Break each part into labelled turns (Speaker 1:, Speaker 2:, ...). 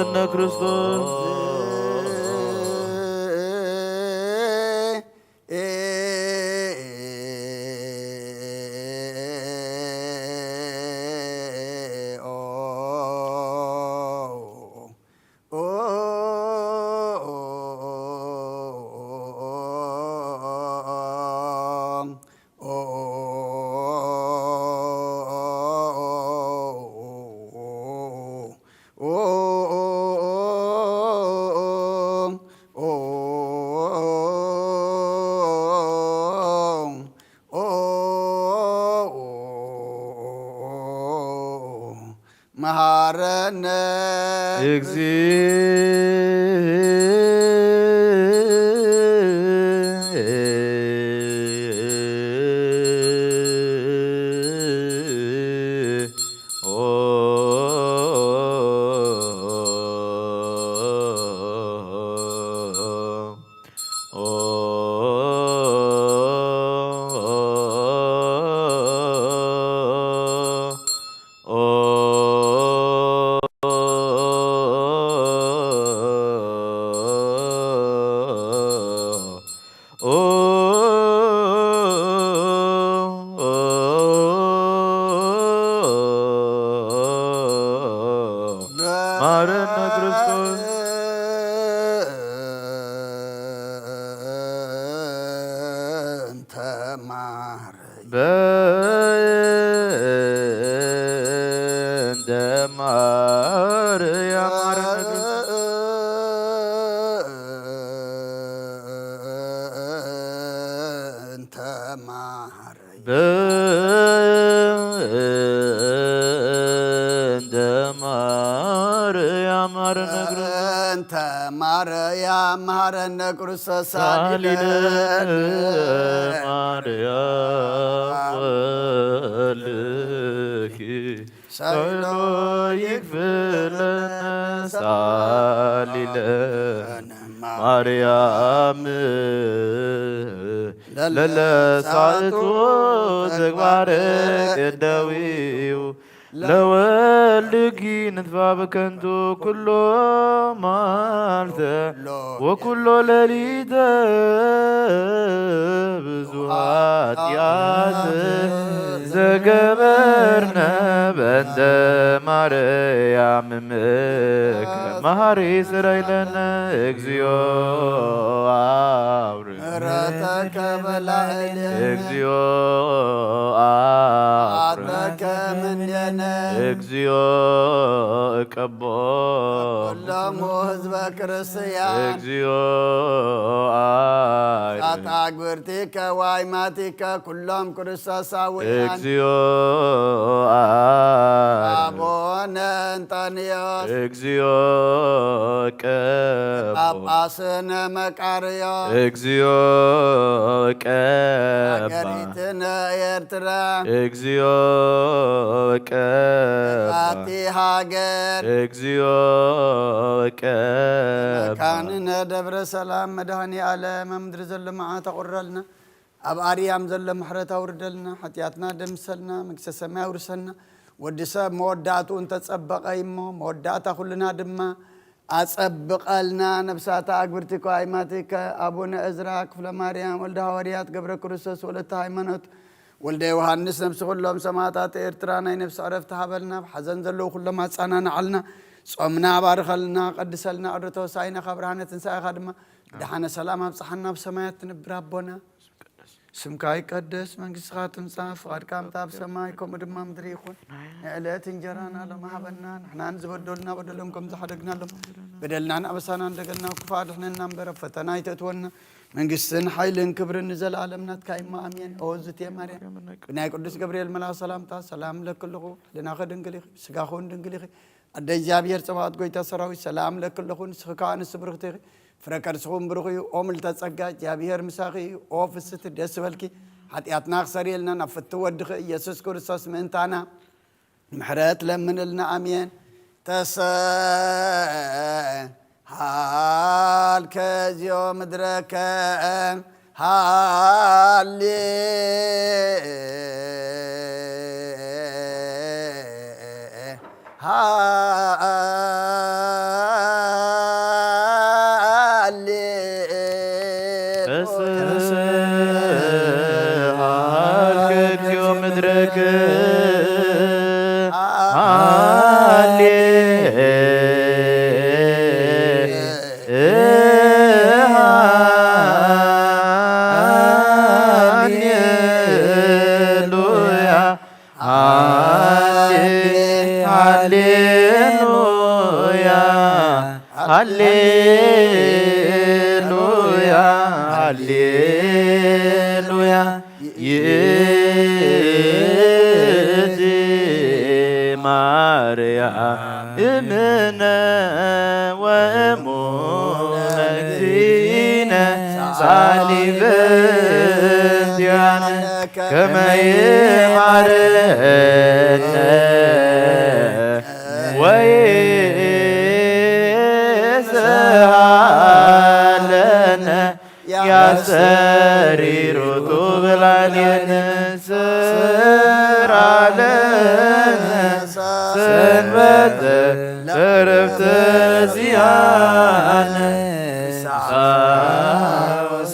Speaker 1: ማረነ ክርስቶስ
Speaker 2: መሐረነ
Speaker 1: ማረነ ክርስቶስ በእንተ ማርያም ማረነ
Speaker 2: እንተ ማርያም መሐረነ ክርስቶስ
Speaker 1: ሳሊለ ማርያም ወልኪ ሰሎ ይክፍለነ ሳሊለ ማርያም ለለሳቱ ተግባረ ቅዳዊው ለወልድኪ ንትፋ በከንቱ ኩሎ ማልተ ወኩሎ ሌሊተ ብዙኃት ኃጢአት ዘገበርነ በእንተ ማርያም እምከ መሐሪ ሥረይ ለነ እግዚኦ
Speaker 2: ምሕረተከ በላዕለ
Speaker 1: እግዚኦ
Speaker 2: አድረከ ምንደነ
Speaker 1: እግዚኦ እቀቦ
Speaker 2: ኩሎሙ ህዝበ ክርስቲያን
Speaker 1: እግዚኦ
Speaker 2: አታግብርቲከ ዋይማቲከ ኩሎም ክርስቶሳውያን
Speaker 1: እግዚኦ
Speaker 2: አቡነ እንጦንዮስ
Speaker 1: እግዚኦ ቀቦ
Speaker 2: ጳጳስነ መቃርዮስ
Speaker 1: እግዚኦ ቀባ
Speaker 2: አገሪትነ ኤርትራ
Speaker 1: እግዚኦ ቀባ
Speaker 2: ባቲ ሃገር
Speaker 1: እግዚኦ ቀባ
Speaker 2: መካንነ ደብረ ሰላም መድኃኔ ዓለም ምድሪ ዘሎ መዓት አቁረልና ኣብ ኣርያም ዘሎ ምሕረት አውርደልና ሓጢአትና ደምሰልና መንግስተ ሰማይ አውርሰና ወዲ ሰብ መወዳእቱ እንተጸበቀ ይሞ መወዳእታ ኩልና ድማ አጸብቀልና ነፍሳታ አግብርቲከ ሃይማኖቲከ አቡነ እዝራ ክፍለ ማርያም ወልደ ሐዋርያት ገብረ ክርስቶስ ወለተ ሃይማኖት ወልደ ዮሐንስ ነፍሲ ኩሎም ሰማዕታት ኤርትራ ናይ ነፍሲ ዕረፍቲ ሃበልና ሓዘን ዘለዉ ኩሎም አጻናንዓልና ጾምና ባርከልና ቀድሰልና ዕረቶ ሳይና ካብርሃነ ትንሣኤኻ ድማ ብድሓነ ሰላም ኣብፅሓና ብሰማያት ትንብር ኣቦና ስምካ ይቀደስ መንግሥትኻ ትምጻእ ፍቓድካ ምታ ኣብ ሰማይ ከምኡ ድማ ምድሪ ይኹን ንዕለት እንጀራና ሎሚ ሃበና ንሕና ዝበደሉና በደሎም ከም ዝሓደግናሎም በደልናን ኣበሳና እንደገልና ክፉ ኣድሕነና እምበር ኣብ ፈተና ይተእትወና መንግሥትን ሓይልን ክብርን ንዘለኣለም ናትካ ኢማ ኣሜን እወዙት እየ ማርያም ብናይ ቅዱስ ገብርኤል መልኣክ ሰላምታ ሰላም ለክልኹ ህሊናኸ ድንግል ኢኺ ስጋኹን ድንግል ኢኺ ኣደ እግዚኣብሔር ፀባኦት ጎይታ ሰራዊት ሰላም ለክልኹ ንስኺ ከዓ ንስ ብርኽቲ ኢኺ ፍረ ከርስኹም ብሩኽ እዩ ኦ ምልዕተ ጸጋ እግዚኣብሔር ምሳኺ እዩ ኦ ፍስቲ ደስ በልኪ ሓጢአትና ክሰሪየልና ናብ ፍቲ ወድኺ ኢየሱስ ክርስቶስ ምእንታና ምሕረት ለምንልና ኣሜን ተሰሃልከ እግዚኦ ምድረከ ሃሌ ሃሌሉያ
Speaker 1: ሃሌሉያ ሃሌሉያ ይእቲ ማርያም እምነ ወእሙነ እግዚእነ ጻሊበንቲያነ ከመ ይምሃረነ ወይስሃለነ ያሰሪሩቱ ብላልየነ ስራለነ ሰንበተ ዕረፍተ ዚአነ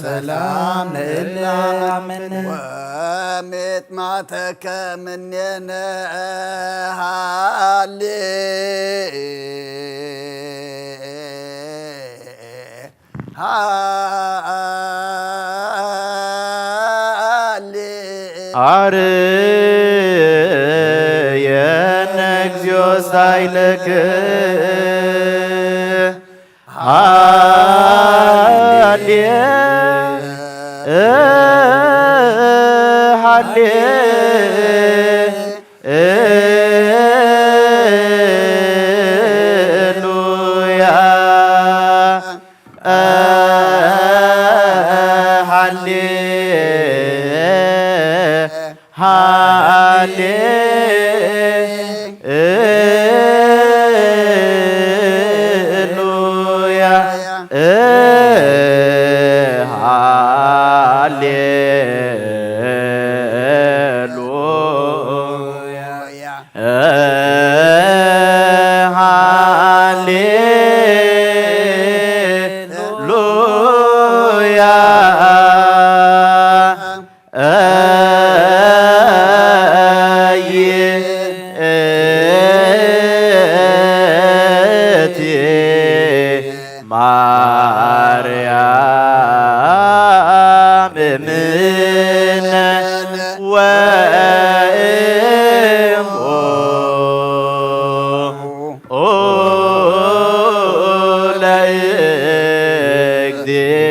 Speaker 2: ሰላም ለእላመነ ወሚጥማተከ እምኔነ
Speaker 1: አርየነ እግዚኦ ሳይለከ ሃሌሉያ ማርያም እምነ ወእሙ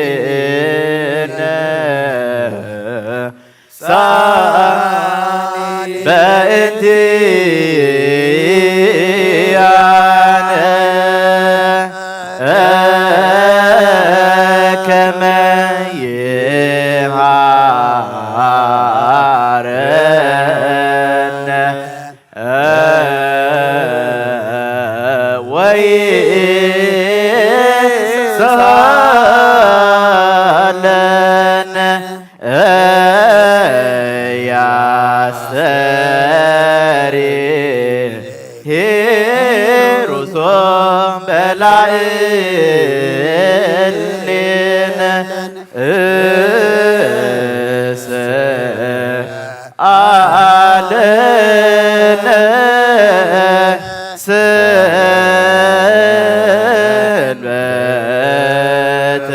Speaker 1: ለእግዚእነ በእንቲአነ ከመ ይምሃረነ ወይስሃለነ ያስተሪሩሶ በላዕሌነ እስአለነ ሰንበተ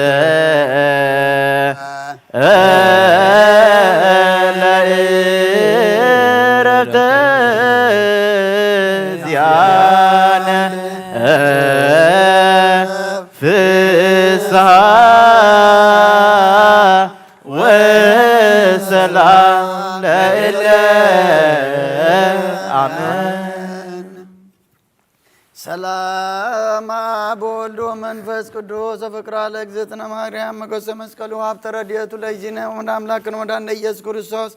Speaker 1: ለዕረፍተ ዚአነ ፍስሐ ወሰላም ለእለ አሜን።
Speaker 2: ሰላም አብ ወወልድ ወመንፈስ ቅዱስ ዘፍቅራ ለእግዝእትነ ማርያም መገሰ መስቀሉ ሀብተ ረድኤቱ ለእግዚእነ ወለአምላክነ ወለወልድነ ኢየሱስ ክርስቶስ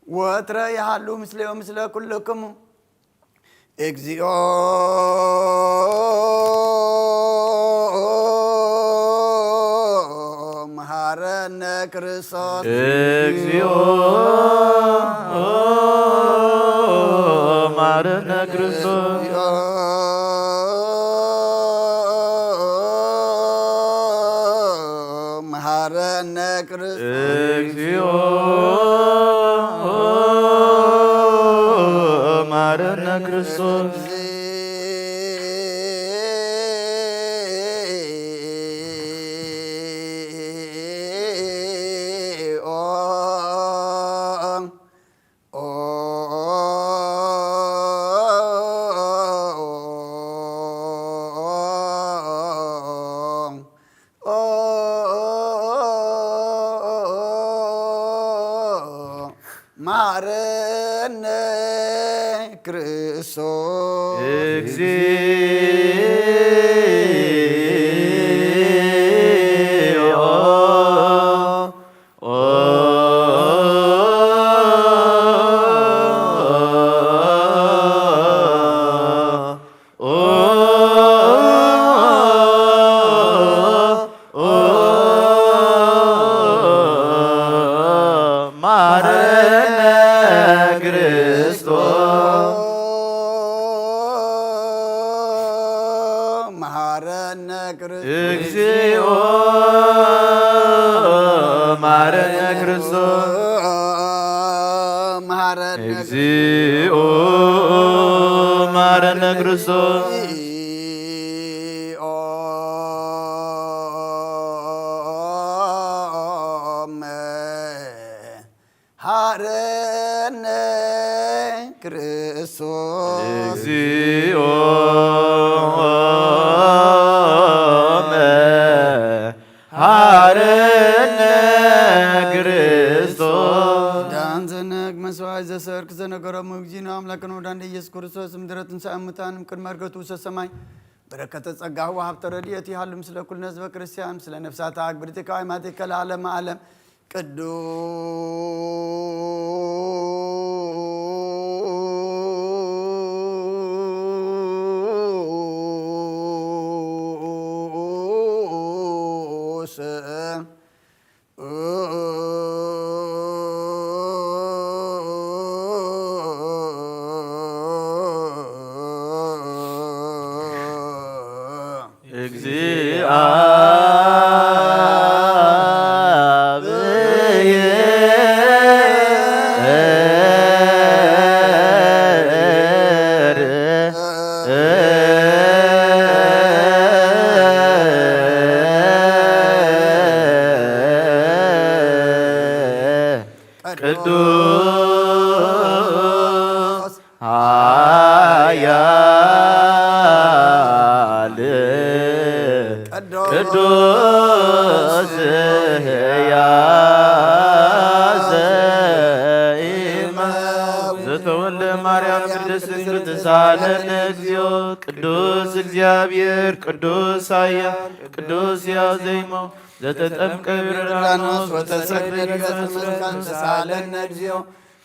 Speaker 2: ወትረ ያሃሉ ምስሌ ወምስለ ኩልክሙ እግዚኦ መሐረነ ክርስቶስ
Speaker 1: እግዚኦ መሐረነ ክርስቶስ
Speaker 2: መሐረነ ክርስቶስ
Speaker 1: እግዚኦ መሐረነ ክርስቶስ
Speaker 2: ማረነ ክርስቶስ
Speaker 1: እግዚኦ መሐረነ ክርስቶስ እግዚኦ መሐረነ ክርስቶስ
Speaker 2: መሐረነ ክርስቶስ
Speaker 1: እግዚኦ
Speaker 2: መስዋዕት ዘሰርክ ዘነገሮ ሙግዚና አምላክን ወዳንደ ኢየሱስ ክርስቶስ ምድረትን ሰአሙታንም ቅድመ ዕርገቱ ሰማይ በረከተ ጸጋህ ወሀብተ ረድኤት ይሃሉ ምስለ ኩልነ ህዝበ ክርስቲያን ስለ ነፍሳት አግብርቲከ ሃይማኖቲከ ለዓለመ ዓለም ቅዱስ
Speaker 1: ቅዱስ ኃያል ቅዱስ ሕያው ዘተወልደ ማርያም ቅድስት ድንግል ተሳሃለነ እግዚኦ ቅዱስ እግዚአብሔር ቅዱስ ኃያል ቅዱስ ሕያው ዘይመው ዘተጠምቀ ዮርዳኖስ ወተሰቅለ በመስቀል ተሳሃለነ እግዚኦ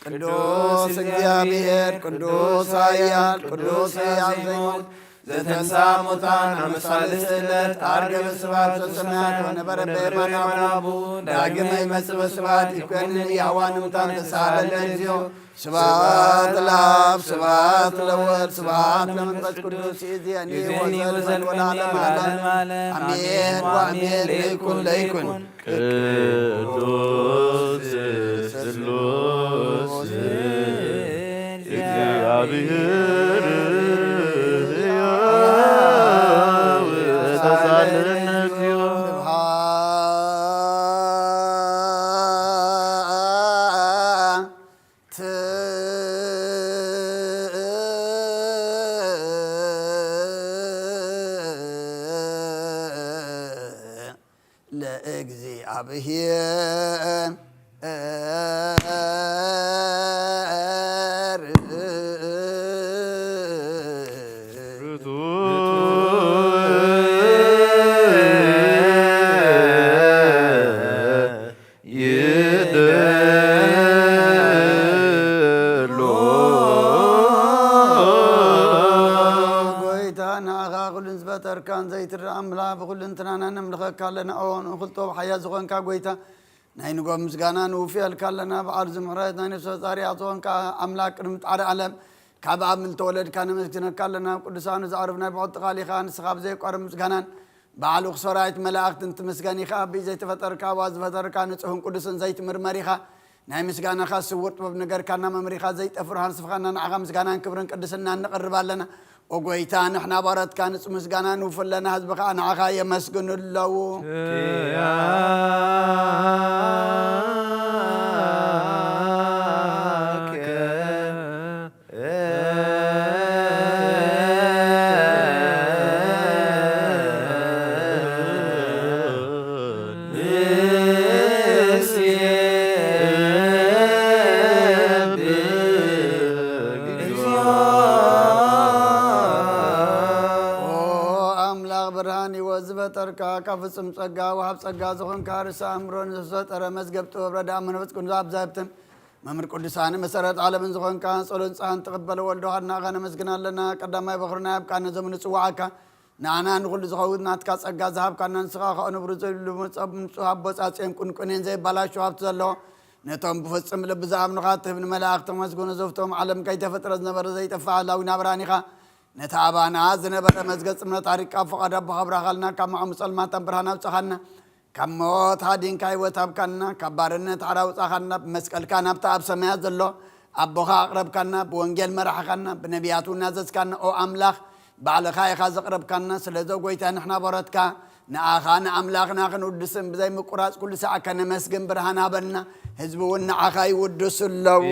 Speaker 1: ቅዱስ እግዚአብሔር ቅዱስ ኃያል ቅዱስ ሕያው ዘይሞት ዘተንሥአ እሙታን አመሳልስት ዕለት ዐርገ በስብሐት ወሰማያት ወነበረ በየማነ አቡሁ ዳግመ ይመጽእ በስብሐት ይኰንን ሕያዋን እሙታን ተሳሃለነ እግዚኦ ስብሐት ለአብ ስብሐት ለወልድ ስብሐት ለመንፈስ ቅዱስ ይእዜኒ ወዘልዓለመ ዓለም አሜን ወአሜን ለይኩን ለይኩን ቅዱስ ሥሉስ እግዚአብሔር ሕያው ተሳሃለነ እግዚኦ ለእግዚአብሔር ተርካን ዘይትረአ አምላክ ብኩልንትናና ነምልኸካ ኣለና ኦን እኽልቶ ብሓያት ዝኾንካ ጐይታ ናይ ንጎም ምስጋና ንውፍየልካ ኣለና በዓል ዝምሕረት ናይ ነፍሲ ፈጣሪያ ዝኾንካ ኣምላክ ቅድሚ ጣዕሪ ዓለም ካብ ኣብ ምልተወለድካ ነመስግነካ ኣለና ቅዱሳኑ ዝዓርብ ናይ ብዖት ቃሊኻ ንስኻ ብዘይቋርብ ምስጋናን በዓል ሰራዊት መላእክትን ትመስገን ኢኻ ብዘይ ዘይተፈጠርካ ዋ ዝፈጠርካ ንጹሕን ቅዱስን ዘይትምርመር ኢኻ ናይ ምስጋናኻ ስውር ጥበብ ነገርካና መምሪኻ ዘይጠፍርሃን ስፍኻና ንዓኻ ምስጋናን ክብርን ቅድስና ንቕርብ ኣለና ወጎይታ ንሕና ባረትካ ንጹህ ምስጋና ንውፍለና ህዝብኻ ንዓኻ የመስግኑ ኣለዉ زماني وزبتركا كفصم صقا وهب صقا زخن كارس امرون زوتر مزغبت وبردا منفس كن زاب زابتن ممر قدسان مسرت عالم زخن كان صلون صان تقبل ولدو حنا غنا مسغنا لنا قدامي بخرنا يبقى زمن صواعكا نانا نقول زخوت ناتكا صقا زاب كان نسخا خنو برزل مصاب صحاب بصاصين كنكنين زي بلاش وهب زلو نتوم بفصم لبزام نقات ابن ملاك تمسكون زفتهم عالم كي تفترز نبر زي تفعل لو نبرانيخا نتابعنا زنبر مزقت من طريق فقد بخبر خلنا كما مسلمان تبرهنا وصحنا كموت هادين كاي وتابكنا كبارنا تعراو صحنا مسكل كان بتاب سماء زلو ابوها اقرب كنا بونجل مرح كنا بنبياتو نازس كنا او املاخ بعد خاي خاز اقرب كنا سلازو قويتا نحنا برتكا ناخانا املاخنا كنودسم بزي مقراص كل ساعه كنا مسجن برهنا بلنا حزبو ناخاي ودس لو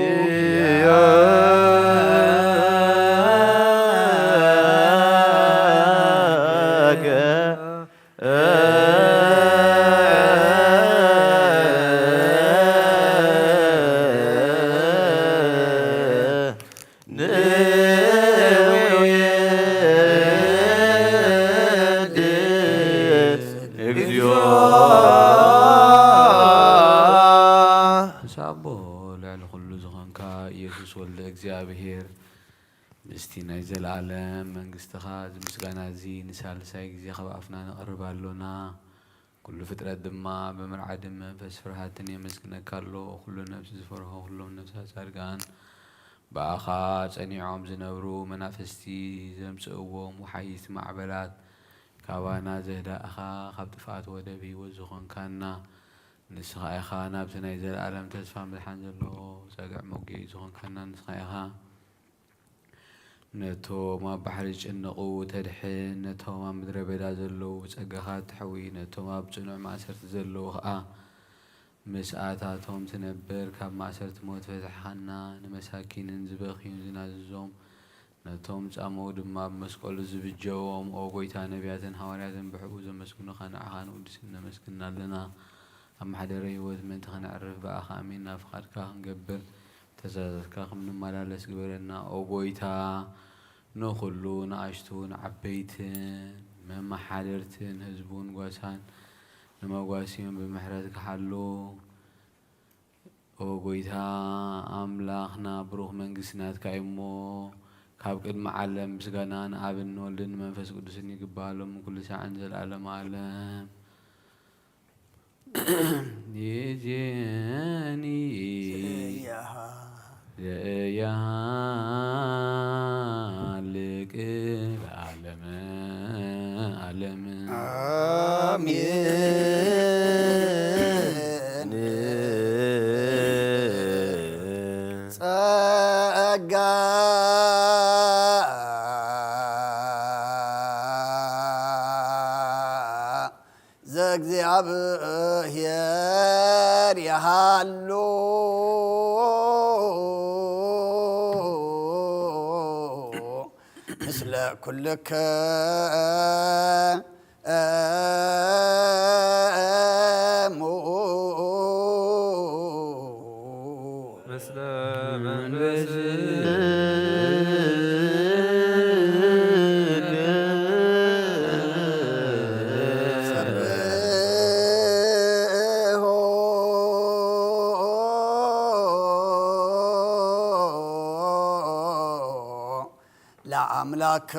Speaker 3: مستينا يزل عالم من قستخاز مسقانا زي نسال سايق زي خبافنا نقرب لنا كل فترة دما بمرعى دم فسفرهاتني مسكنا كارلو كل نفس زفرها كل نفسها سارقان بآخا صنيعهم زنبرو منافستي زمسقوهم وحيث معبلات كاوانا زهدا أخا خبطفات ودبي وزخون كاننا نسخا إخا نابسنا يزل عالم تسفى ملحان زلو ساقع موقعي زخون كاننا نسخا إخا نتو ما بحرج النقو تدحين نتو ما مدري بدا زلو وصقخات تحوي نتو ما بصنوع ما سرت زلو مساعاتاتهم تنبر كاب ما سرت موت فتحنا نمساكين زبخين زناززوم نتوم صامو دما بمسقول زبجوم او قويتا نبياتن حوارياتن بحقوز مسكنو خانعخان ودسنا مسكنا لنا أم حدا ريوت من تخنعرف بأخا أمينا فقدكا نقبر تزازكا خمن ملالس قبرنا أو قويتا نخلو نعشتو نعبيتن مما حادرتن هزبون قواسان نما قواسيون بمحراتك حلو أو قويتا أملاخنا بروح منقسنات كايمو كاب قد معلم بسقانان عابن ولدن منفس قدسني قبالهم كل ساعة انزل عالم عالم يجيني يا لك العالم عالم
Speaker 2: آمين صقا زغزابير يحلو مثل كلك
Speaker 4: مثل من
Speaker 2: لأملاك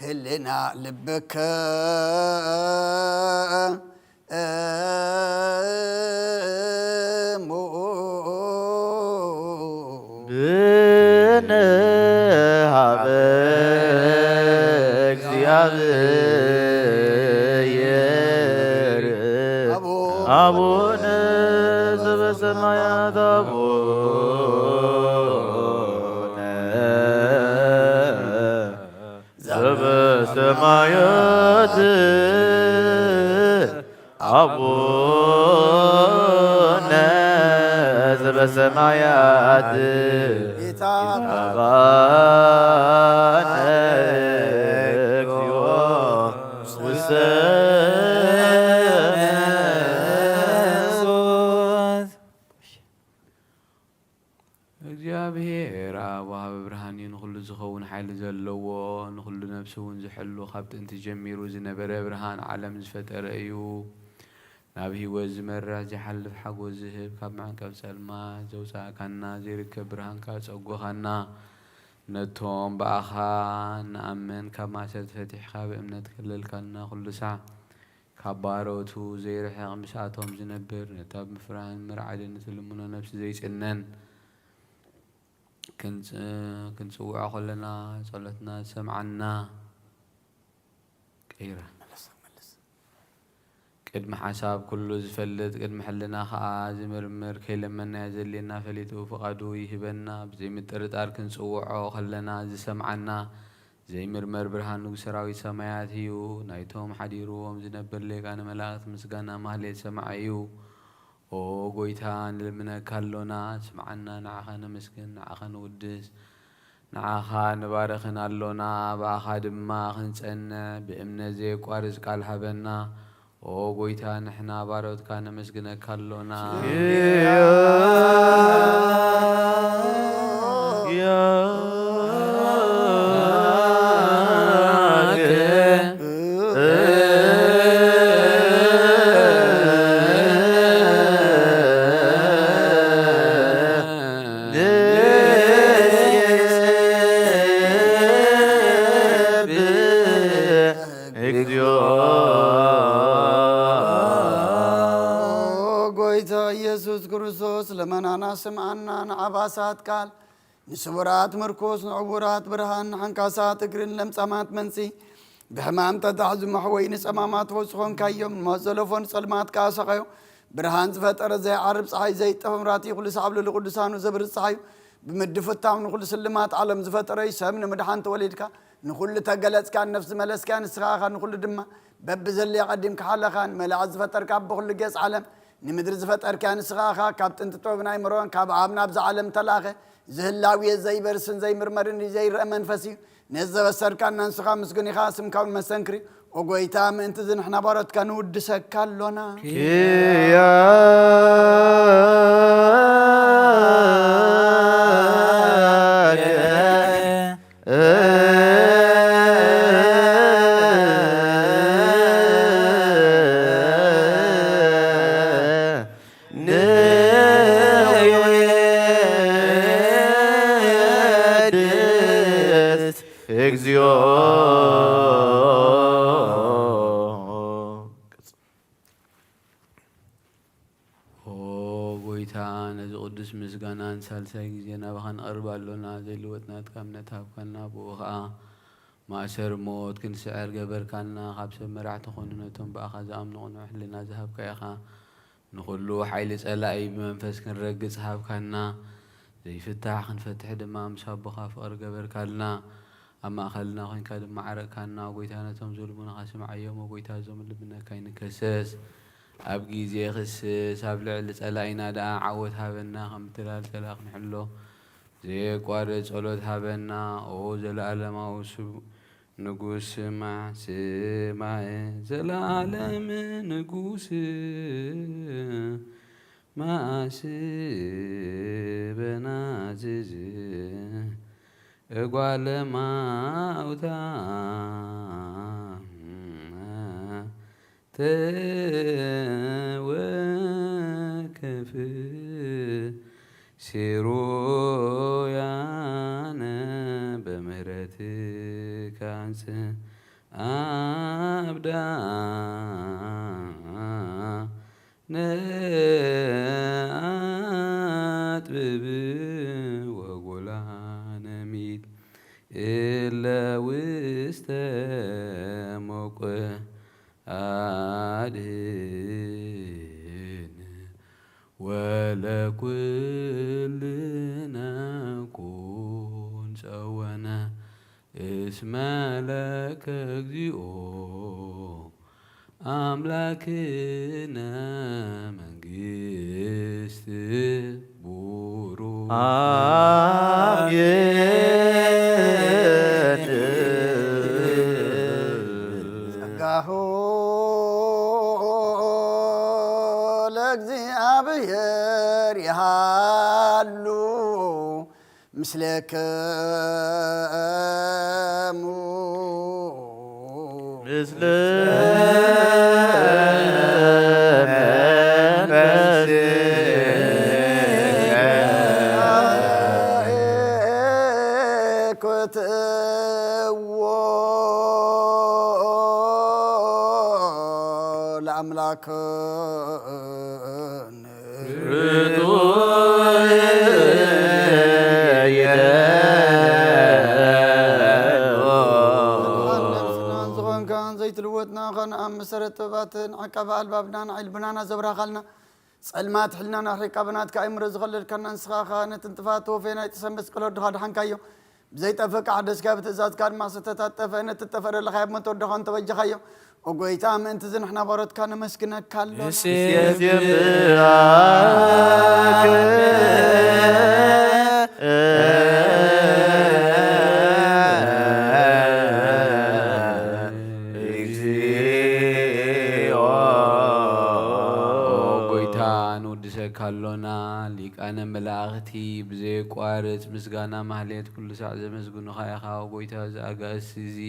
Speaker 2: هلنا لبك بنهابك زيادير أبونا سبسمايات أبونا
Speaker 5: ዘበሰማያት አቡነ ዘበሰማያት አባነ እግዚኦ ውስተ
Speaker 3: እግዚአብሔር አብ ወሃብ ብርሃን ንኹሉ ዝኸውን ሓይሊ ዘለዎ ንኹሉ ነፍሲ እውን ዝሕሉ ካብ ጥንቲ ጀሚሩ ዝነበረ ብርሃን ዓለም ዝፈጠረ እዩ ናብ ህይወት ዝመርሕ ዝሓልፍ ሓጎስ ዝህብ ካብ መዕንቀብ ጸልማት ዘውፃእካና ዘይርከብ ብርሃንካ ፀጎኻና ነቶም በኣኻ ንኣምን ካብ ማእሰርቲ ፈቲሕካ ብእምነት ከለልካልና ኩሉ ሳዕ ካብ ባሮቱ ዘይርሕቕ ምስኣቶም ዝነብር ነታ ብምፍራህን ምርዓድን ትልሙኖ ነፍሲ ዘይጽነን ክንጽውዖ ከለና ጸሎትና ሰምዓና ቀይራ ቅድሚ ሓሳብ ኩሉ ዝፈልጥ ቅድሚ ሕልና ከዓ ዝምርምር ከይለመና ዘልየና ፈሊጡ ፍቓዱ ይህበና ብዘይምጥርጣር ክንጽውዖ ከለና ዝሰምዓና ዘይምርመር ብርሃን ንጉሥ ሰራዊት ሰማያት እዩ ናይቶም ሓዲርዎም ዝነብር ሌቃነ መላእክት ምስጋና ማህሌት ሰማዕ እዩ ኦ ጎይታ ንልምነካ ኣሎና ስምዓና ንዓኻ ነመስግን ንዓኻ ንውድስ ንዓኻ ንባረኽን ኣሎና ብኣኻ ድማ ክንጸንዕ ብእምነት ዘየቋርጽ ቃል ሃበና ኦ ጎይታ ንሕና ባሮትካ ነመስግነካ ኣሎና
Speaker 2: ለመናና ስምዓና ንዓባሳት ቃል ንስውራት ምርኮስ ንዕቡራት ብርሃን ንሓንካሳት እግርን ለምጸማት መንሲ ብሕማም ተታሕዙ መሕወይ ንጸማማት ወጽኾንካዮም ንመዘለፎን ጸልማት ካሰኸዮ ብርሃን ዝፈጠረ ዘይዓርብ ፀሓይ ዘይጠፍ ምራቲ ኩሉ ሳዕብሉ ለቅዱሳኑ ዘብርፅ ፀሓዩ ብምድፍታም ንኩሉ ስልማት ዓለም ዝፈጠረይ ሰብ ንምድሓን ተወሊድካ ንኩሉ ተገለጽካ ነፍሲ መለስካ ንስኻኻ ንኩሉ ድማ በብ ዘለ ቀዲም ካሓለኻን መላእክት ዝፈጠርካ ብኩሉ ገጽ ዓለም ንምድሪ ዝፈጠርካ ንስኻኻ ካብ ጥንቲ ጥበብን ኣይምሮን ካብ ኣብ ናብዚ ዓለም ተላኸ ዝህላውየ ዘይበርስን ዘይምርመርን ዘይርአ መንፈስ እዩ ነዘበሰርካና ንስኻ ምስጉን ኢኻ ስምካውን መሰንክሪ ወጎይታ ምእንቲ ዝንሕና ባሮትካ ንውድሰካ ኣሎና ምስጋናን ሳልሳይ ጊዜ ናባኻ ንቐርብ ኣሎና ዘይልወጥናትካ እምነት ሃብካልና ብኡ ከዓ ማእሰር ሞት ክንስዕር ገበርካልና ካብ ሰብ መራሕቲ ኾኑ ነቶም ብኣኻ ዝኣምኑ ቕኑዕ ሕሊና ዝሃብካ ኢኻ ንኹሉ ሓይሊ ጸላኢ ብመንፈስ ክንረግጽ ሃብካልና ዘይፍታሕ ክንፈትሕ ድማ ምስ ኣቦኻ ፍቕሪ ገበርካልና ኣብ ማእኸልና ኾይንካ ድማ ዓረቕካልና ጎይታ ነቶም ዘልሙናኻ ስምዓዮም ጎይታ ዞም ልብነካ ይንከሰስ ኣብ ጊዜ ክስስ ኣብ ልዕሊ ጸላኢና ደኣ ዓወት ሃበና ከም ትላል ጸላእ ክንሕሎ ዘየቋርጽ ጸሎት ሃበና ኦ ዘለኣለማዊ ንጉስ ስማዕ ዘለዓለም ንጉስ ማእስበና ዝዝ እጓለ ማውታ ተወከፍ ሲሮያነ በምህረትከ አንጽእ አብዳነ አጥብብ ወጎላነ ሚት እለ ውስተ ሞቆ አድህን ወለኩልነ ኩን ጸወነ
Speaker 3: اسم لك እግዚኦ አምላክነ መንግስት ቡሩክ
Speaker 5: አሜን
Speaker 2: ጸጋሁ ለእግዚአብሔር ይሃሉ ምስለከሙ
Speaker 5: ምስለ
Speaker 2: ለአምላክነ ዘይትልወጥና ኸነ ኣብ መሰረት ጥበባትን ዓቀባ ኣልባብና ንዓይልብናና ዘብራኻልና ጸልማት ሕልና ናሪቃብናትካ ኣይምሮ ዝኸለልከና ንስኻኻ ነቲ እንጥፋት ወፌና ይጥሰን መስቀሎ ድኻ ድሓንካዮ ብዘይጠፍቃ ሓደስካ ብትእዛዝካ ድማ ዝተታጠፈ ነቲ ጠፈረለኻ ኣብ መቶ ድኻ እንተበጀኻዮ ወጎይታ ምእንቲ ዝንሕና በረትካ ነመስግነካ ኣሎ
Speaker 3: ካሎና ሊቃነ መላእኽቲ ብዘይቋርጽ ምስጋና ማህሌት ኩሉ ሰዓት ዘመስግኑኻ ኢኻ ጎይታ ዝኣጋእሲ እዚ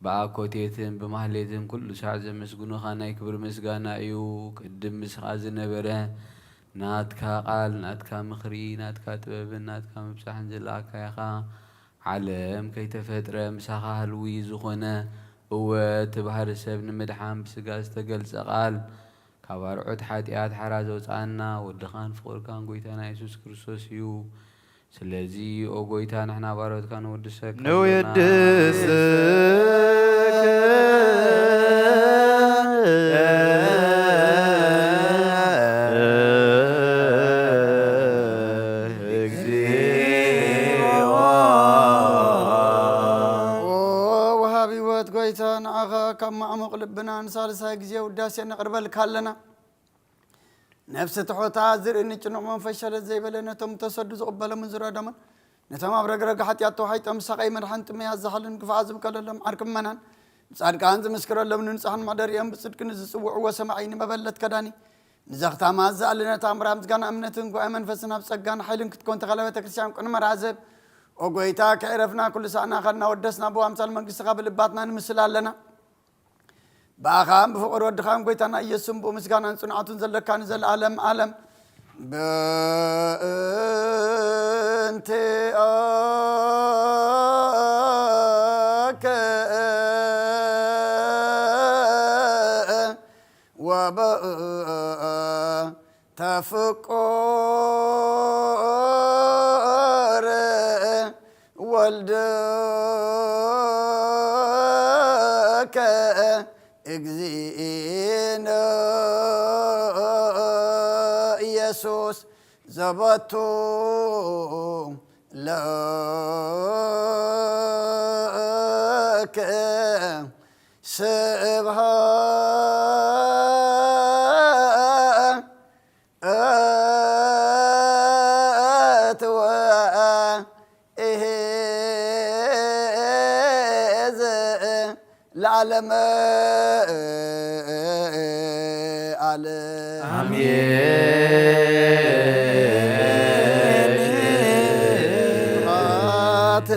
Speaker 3: ብኣኮቴትን ብማህሌትን ኩሉ ሰዓት ዘመስግኑኻ ናይ ክብሪ ምስጋና እዩ ቅድም ምስኻ ዝነበረ ናትካ ቃል ናትካ ምኽሪ ናትካ ጥበብን ናትካ ምብሳሕን ዘለኣካ ኢኻ ዓለም ከይተፈጥረ ምሳኻ ህልዊ ዝኾነ እወ ትባህሪ ሰብ ንምድሓን ብስጋ ዝተገልጸ ቃል ካብ ኣርዑት ሓጢኣት ሓራ ዘውፃአና ወድኻን ፍቑርካን ጎይታና ኢየሱስ ክርስቶስ እዩ ስለዚ ኦ ጎይታ ንሕና ባሮትካ ንወድሰካ
Speaker 2: ወሃቢ ሕይወት ጎይታ ንዓኻ ካብ ማዕሙቕ ልብና ንሳልሳይ ግዜ ውዳሴ ነቕርበልካ ኣለና ነፍሲ ትሖታ ዝርኢ ንጭኑቕ መንፈስ ሸለት ዘይበለ ነቶም ተሰዱ ዝቕበሎምን ዝረደምን ነቶም ኣብ ረግረግ ሓጢኣት ተዋሒጦም ሰቐይ መድሓን ጥመያት ዝሓልን ክፍዓ ዝብከለሎም ዓርኪ መናን ብጻድቃን ዝምስክረሎም ንንጹሓን ማደሪኦም ብጽድቂ ንዝጽውዕዎ ሰማዒ ንመበለት ከዳኒ ንዘኽታማ ዝኣልነታ እምራ ምስጋና እምነትን ጉባኤ መንፈስን ኣብ ጸጋን ሓይልን ክትኮን ተኸለ ቤተ ክርስቲያን ቁን መራዘብ ኦ ጎይታ ከዕረፍና ኩሉ ሰዓና ኸና ወደስና ብኣምሳል መንግሥትኻ ብልባትና ንምስል ኣለና بأخام بفقر ودخام قويتانا يسوم بمسكانا صنعاتون زلكان زل عالم عالم بنت تفقر والدك اجزينا يسوس زبطو لك سبها العالم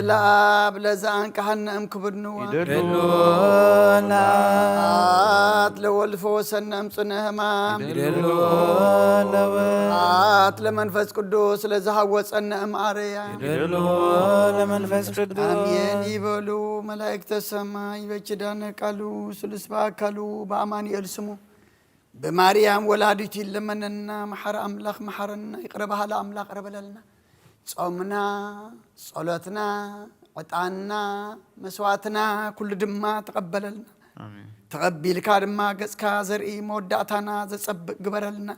Speaker 2: العاب لزان كحنم كبرنوا
Speaker 5: يدلونا
Speaker 2: لولفو سنم صنهما
Speaker 5: يدلونا
Speaker 2: لمنفس قدوس لزهوت سنم عريا
Speaker 5: يدلونا لمنفس قدوس
Speaker 2: آمين يبلو ملائكة السماء يبجدان قالوا سلسبا قالوا بأماني ألسمو بماريام ولادتي لمننا محر أملاخ محرنا يقربها لأملاخ قرب لنا صومنا صلاتنا عطانا مسواتنا كل دما تقبل لنا
Speaker 5: آمين
Speaker 2: تقبل كارما قسكا زرئي مودعتنا زصبق قبرلنا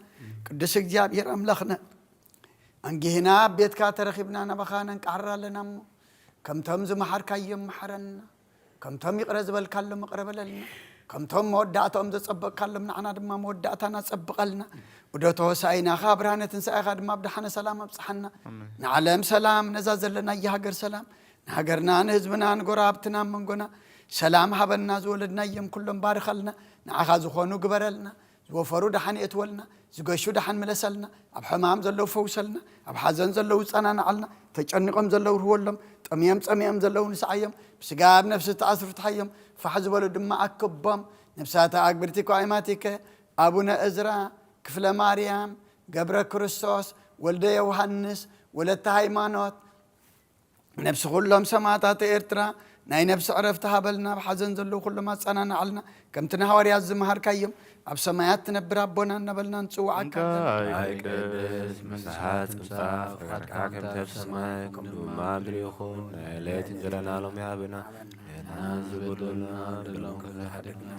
Speaker 2: قدس እግዚአብሔር أملاخنا أنجهنا بيتك ترخبنا نبخانا نقعر لنا كم تم زمحر كايم محرنا كم تم يقرز بالكلم مقرب لنا كم تم مودعتهم تصبق كلمنا عنا دم مودعتنا تصبق لنا ودوتو ساينا خابرانة تنسى خاد ما بدحنا سلام بصحنا نعلم سلام نزازل لنا يهجر سلام نهجرنا نهزمنا نقرابتنا من قنا سلام حبنا زولدنا يم كلهم بارخلنا نعخذ خونو قبرلنا زوفرو دحن يتولنا زقشو دحن ملسلنا أب حمام زلو فوسلنا أب حزن زلو صنعنا علنا تجنقم زلو رولم تميم زلو نسعيم بسقاب نفس تأثر تحيم فحزب ولد ما أكبام نفساتا أكبرتك وعيماتك أبونا إزرا كفل مريم قبر كريستوس ولد يوحنس ولد هيمانوت نفس كلهم سماتات إرترا ناي نفس عرفتها بلنا بحزن زلو كل ما صنعنا علنا كم تنهار يا زمهر كيم أب سمايات نبر ربنا نبلنا نسوعك
Speaker 4: قدس مسحات مصاف قد كم تسمع كم ما بريخون لا تنزلنا لهم يا بنا نازبلنا دلهم كل حدنا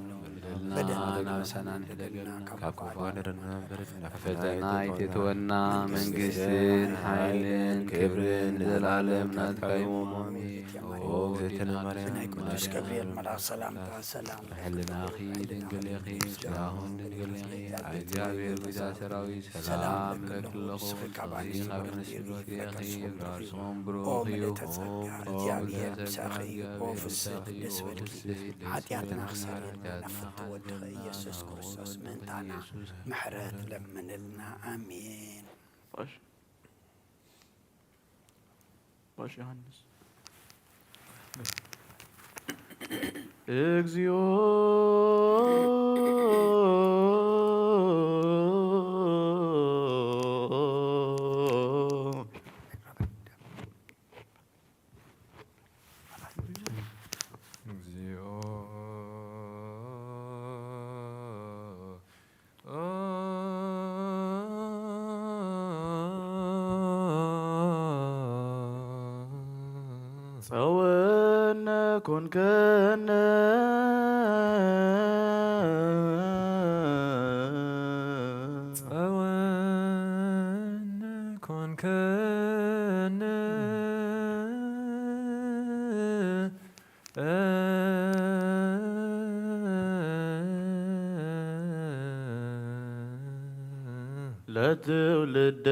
Speaker 4: بدنا سنان هدقنا كفوانرنا برفنا
Speaker 3: فتنا يتتونا من قسين حيلين كبرين للعالم نتقيم
Speaker 4: وقتنا مريم
Speaker 2: قدس كبريل ملاك سلام سلام
Speaker 3: حلنا أخي دنقل يخي سلاهم دنقل يخي أجابير بدا سراوي سلام لك لخوف عزيز قبل نسبوك يخي براسهم بروخي
Speaker 2: جابير مساخي وفسق نسبة حتياتنا خسر نفط ودخ يسوس كريستوس من تانا محرات لمن لنا آمين
Speaker 5: باش يوحنس سواء كن كنا سواء كن كنا لا تولد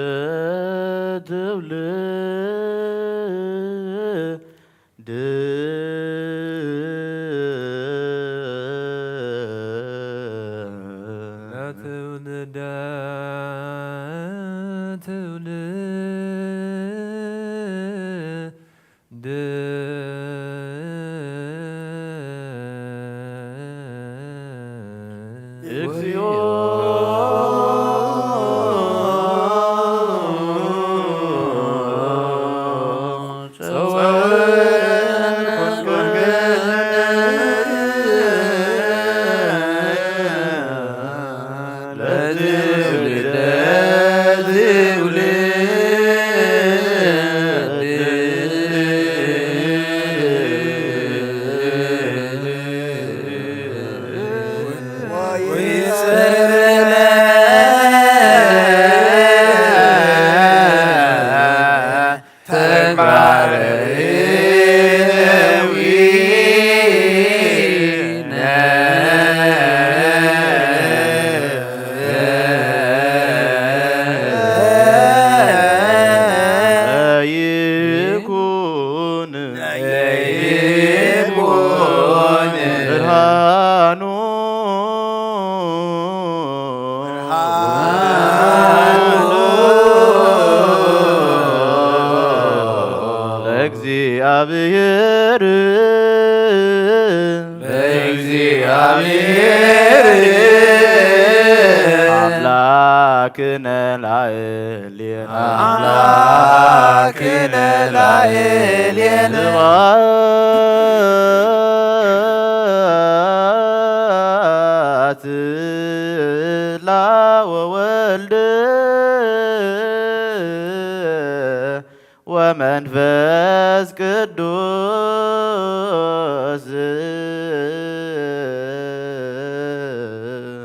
Speaker 5: ومنفس قدوس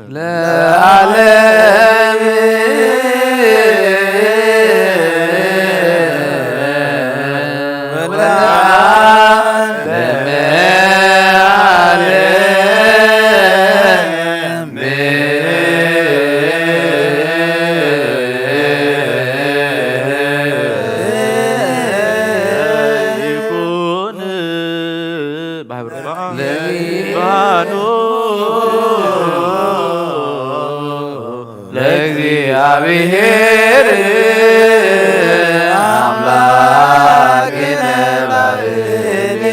Speaker 5: لعالم ولعالم
Speaker 3: ለእግዚአብሔር አምላክነ ባዕልነ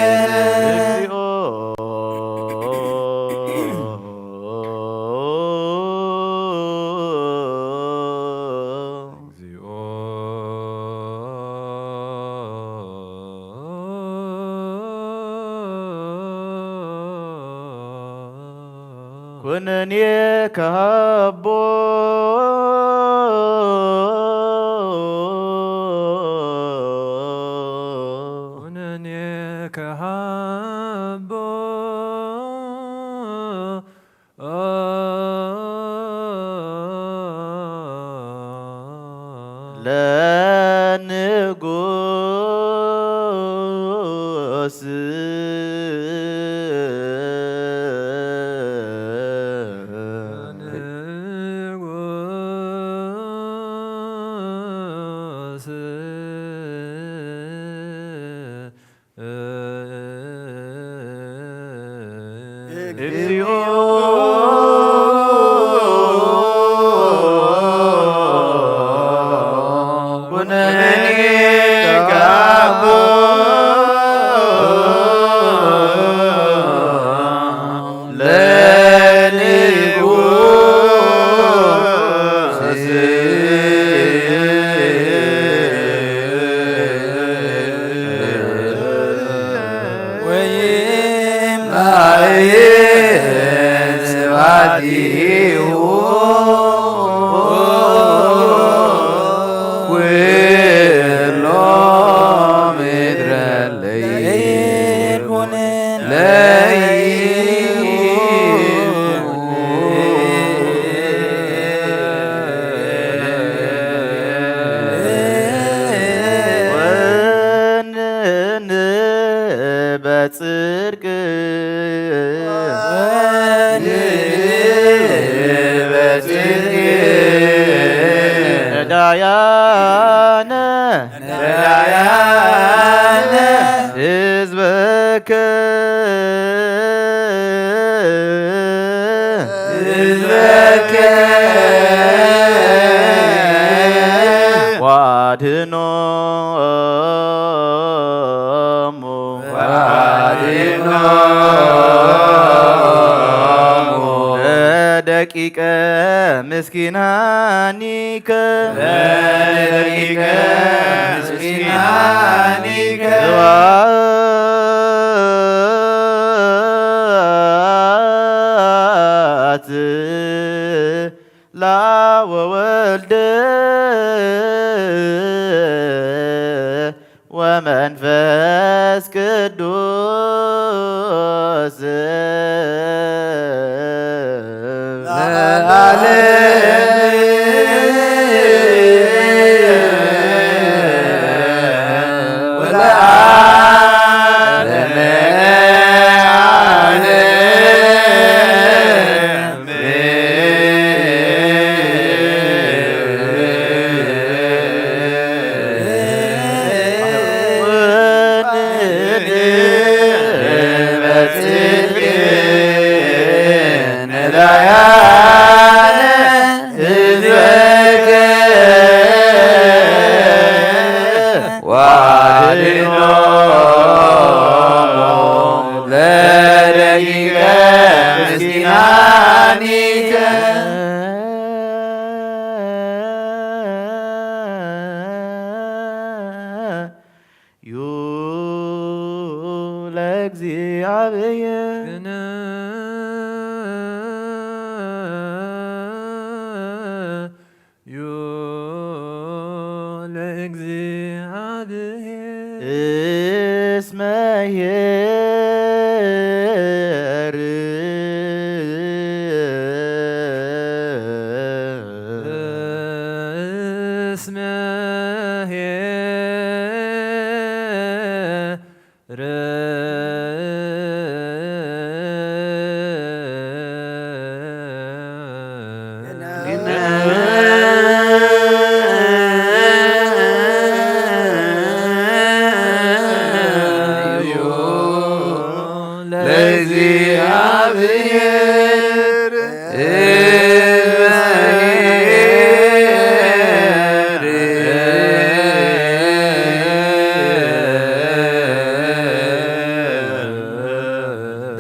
Speaker 5: ኩነኔ ከሃቦ ኩነኔ ከሃቦ ለንጉስ በጽድቅ ነዳያነ ሕዝበከ ዋድኖሙ ለደቂቀ ምስኪናኒከ ስብሐት ለወወልድ ወመንፈስ ቅዱስ እስመ ኄር እስመ ኄር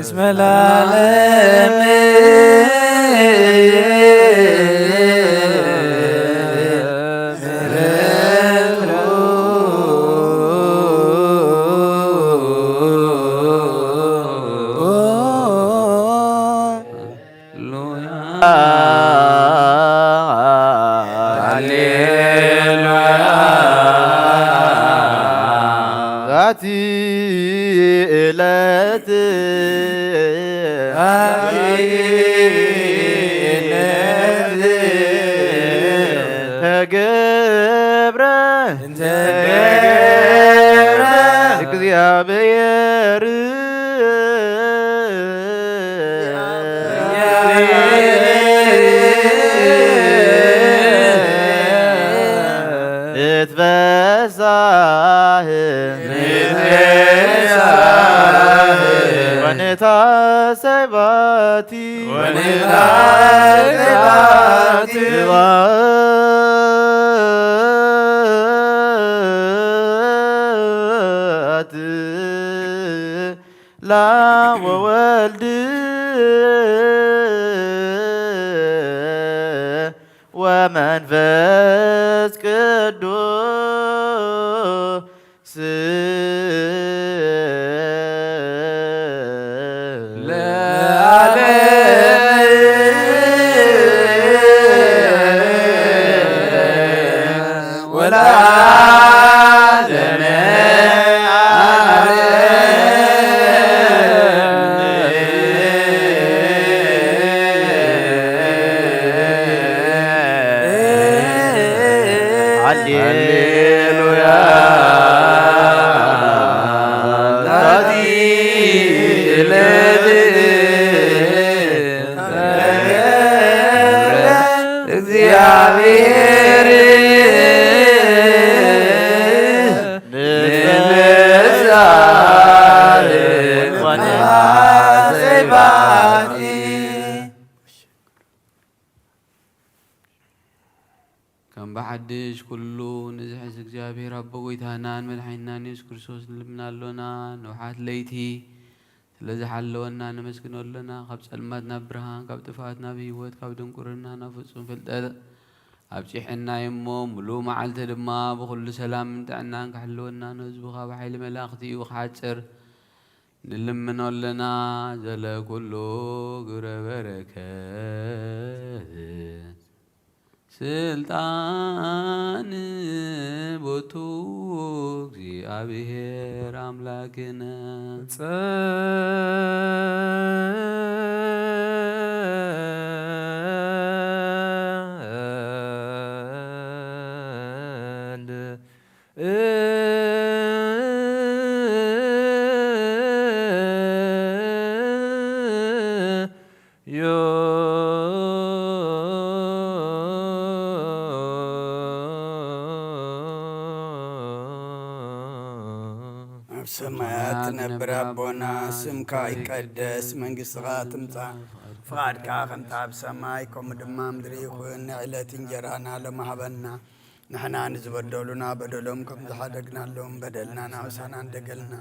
Speaker 6: اسم العالم እግዚአብሔር እትበሳህ ወንታሰባቲ ላብ ወወልድ ወመንፈስ ቅዱስ ለዓለም ወለዓለመ ሃሌሉያ እግዚአብሔር
Speaker 3: كم بحدش كله نزحز እግዚአብሔር አቦ ጎይታናን መድኃኒትናን ኢየሱስ ክርስቶስ ንልምናሎና ንውሓት ለይቲ ስለዝሓለወና ነመስግነሎና ካብ ጸልማት ናብ ብርሃን ካብ ጥፋት ናብ ህይወት ካብ ድንቁርና ናብ ፍጹም ፍልጠት ኣብፂሕና እሞ ሙሉእ መዓልቲ ድማ ብኩሉ ሰላም ጥዕናን ክሕልወና ንህዝቡኻ ብሓይሊ መላእኽቲኡ ክሓፅር ንልምኖለና ዘለኩሉ ግብረ በረከት ስልጣን ቦቱ እግዚአብሔር አምላክነ
Speaker 2: ሰማያት ነብር አቦና ስምካ ይቀደስ መንግሥትኻ ትምጻእ ፍቃድካ ከምታ ኣብ ሰማይ ከምኡ ድማ ምድሪ ይኹን ንዕለት እንጀራና ሎሚ ሃበና ንሕና ንዝበደሉና በደሎም ከም ዝሓደግናሎም በደልና ናብሳና እንደገልና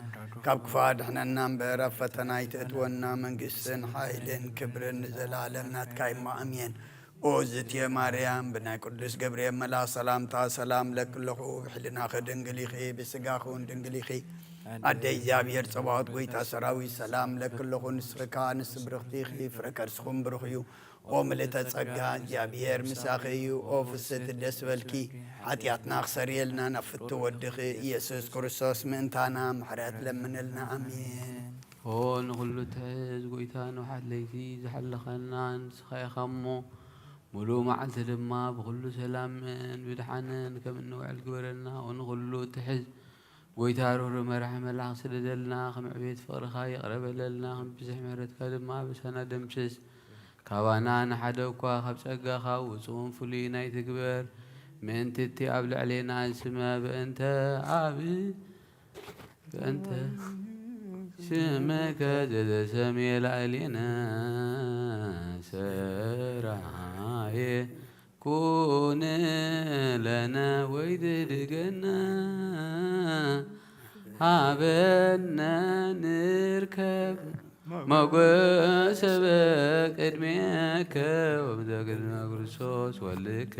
Speaker 2: ካብ ክፉእ ድሕነና እምበር ኣብ ፈተና ይትእትወና መንግስትን ሓይልን ክብርን ንዘለዓለም ናትካ እሞ ኣሜን ኦ ዝትየ ማርያም ብናይ ቅዱስ ገብርኤል መልኣክ ሰላምታ ሰላም ለክለኹ ብሕሊናኺ ድንግል ኢኺ ብስጋኺ እውን ድንግል ኢኺ ኣደይ እግዚኣብሔር ፀባዖት ጎይታ ሰራዊት ሰላም ለክለኹ ንስኽካ ንስ ብርኽቲ ኢኺ ፍረ ከርስኹም ብሩኽ እዩ ኦ ምልእተ ጸጋ እግዚኣብሔር ምሳኺ እዩ ኦ ፍስቲ ደስ በልኪ ሓጢኣትና ክሰርየልና ናብ ፍቱ ወድኺ ኢየሱስ ክርስቶስ ምእንታና ምሕረት ለምንልና ኣሜን
Speaker 3: ኦ ንኹሉ ትሕዝ ጎይታ ንውሓት ለይቲ ዝሓለኸና ንስኻ ኢኻ እሞ ሙሉእ መዓልቲ ድማ ብኩሉ ሰላምን ብድሓንን ከም እንውዕል ግበረልና ንኹሉ ትሕዝ ጎይታ ርህሩህ መራሒ መልኣኽ ስለዘለና ከም ዕቤት ፍቕርኻ ይቕረበለልና ከም ብዙሕ ምሕረትካ ድማ ብሰና ደምስስ ካባና ንሓደ እኳ ካብ ጸጋኻ ውፁን ፍሉይ ናይ ትግበር ምእንቲ እቲ ኣብ ልዕሌና ዝስመ شمك جد سمي علينا سراي كون لنا ويدلقنا عبنا نركب موقوس بقدميك وبدقنا قرصوص ولك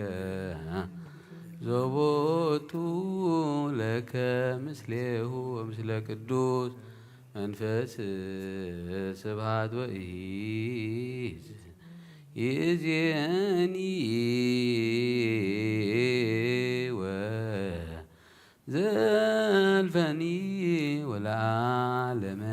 Speaker 3: زبوتو لك مثله ومثل قدوس منفس سبحات وإيز يزيني وزلفني والعالم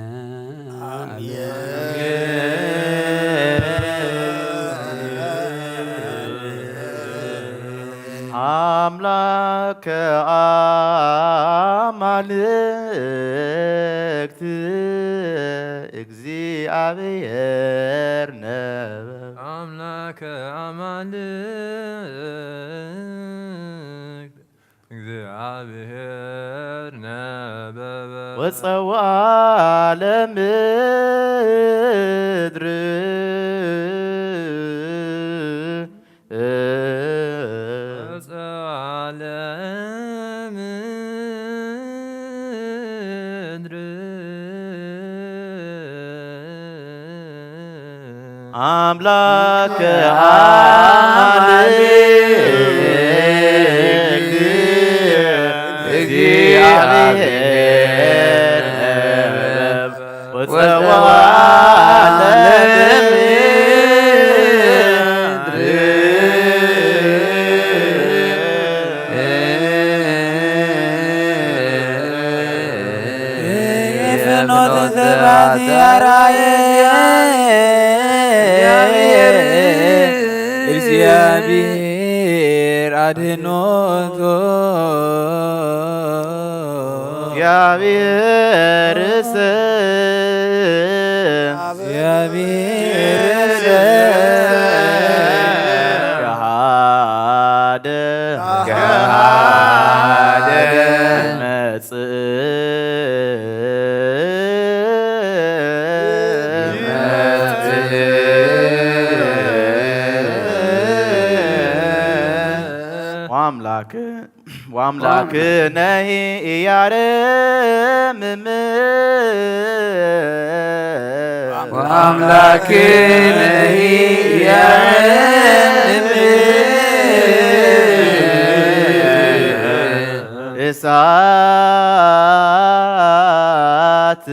Speaker 6: አምላከ አማልክት እግዚአብሔር ነበብ
Speaker 7: አምላከ አማልክት እግዚአብሔር ነበበ
Speaker 6: ወፀውአ ለምድር አምላከ አማልክት እግዚአብሔር ነበብ ወፀውአ
Speaker 5: እግዚአብሔር አድኖቶ
Speaker 6: እግዚአብሔር ገሃደ ወአምላክነ ኢያርምም
Speaker 3: ወአምላክነ ኢያርምም
Speaker 6: እሳት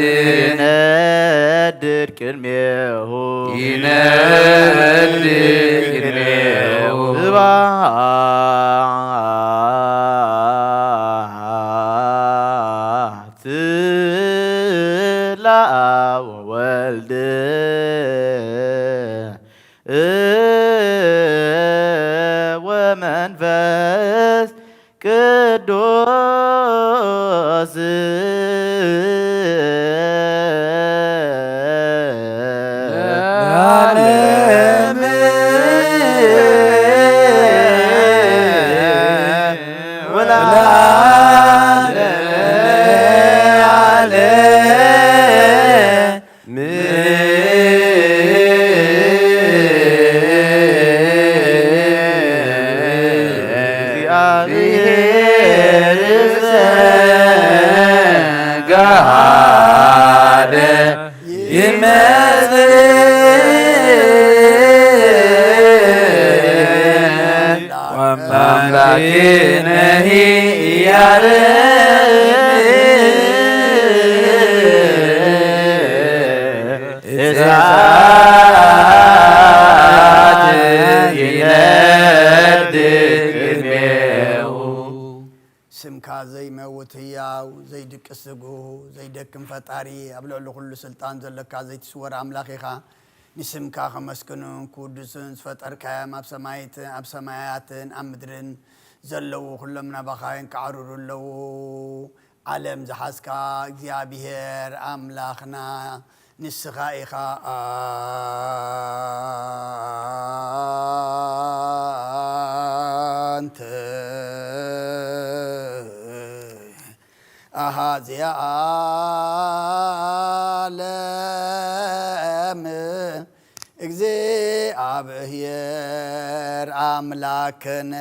Speaker 6: ይነድድ ቅድሜሁ ስብሐት ለአብ ወወልድ ወመንፈስ ቅዱስ
Speaker 5: ለዓለመ
Speaker 3: አምላክነህ እሳት ይነድድ ቅድሜሁ
Speaker 2: ስምካ ዘይመውት ህያው ዘይድቅስ ዝጉህ ዘይደክም ፈጣሪ ኣብ ልዕሊ ኩሉ ስልጣን ዘለካ ዘይትስወር ኣምላኽ ኢኻ ንስምካ ከመስግኑን ክውድስን ዝፈጠርካዮም ኣብ ሰማያትን ኣብ ምድርን ዘለዉ ኩሎም ናባኻይን ክዓርሩ ኣለዉ ዓለም ዝሓዝካ እግዚኣብሔር ኣምላኽና ንስኻ ኢኻ አንተ ዚአ ዓለም እግዚአብሔር አምላክነ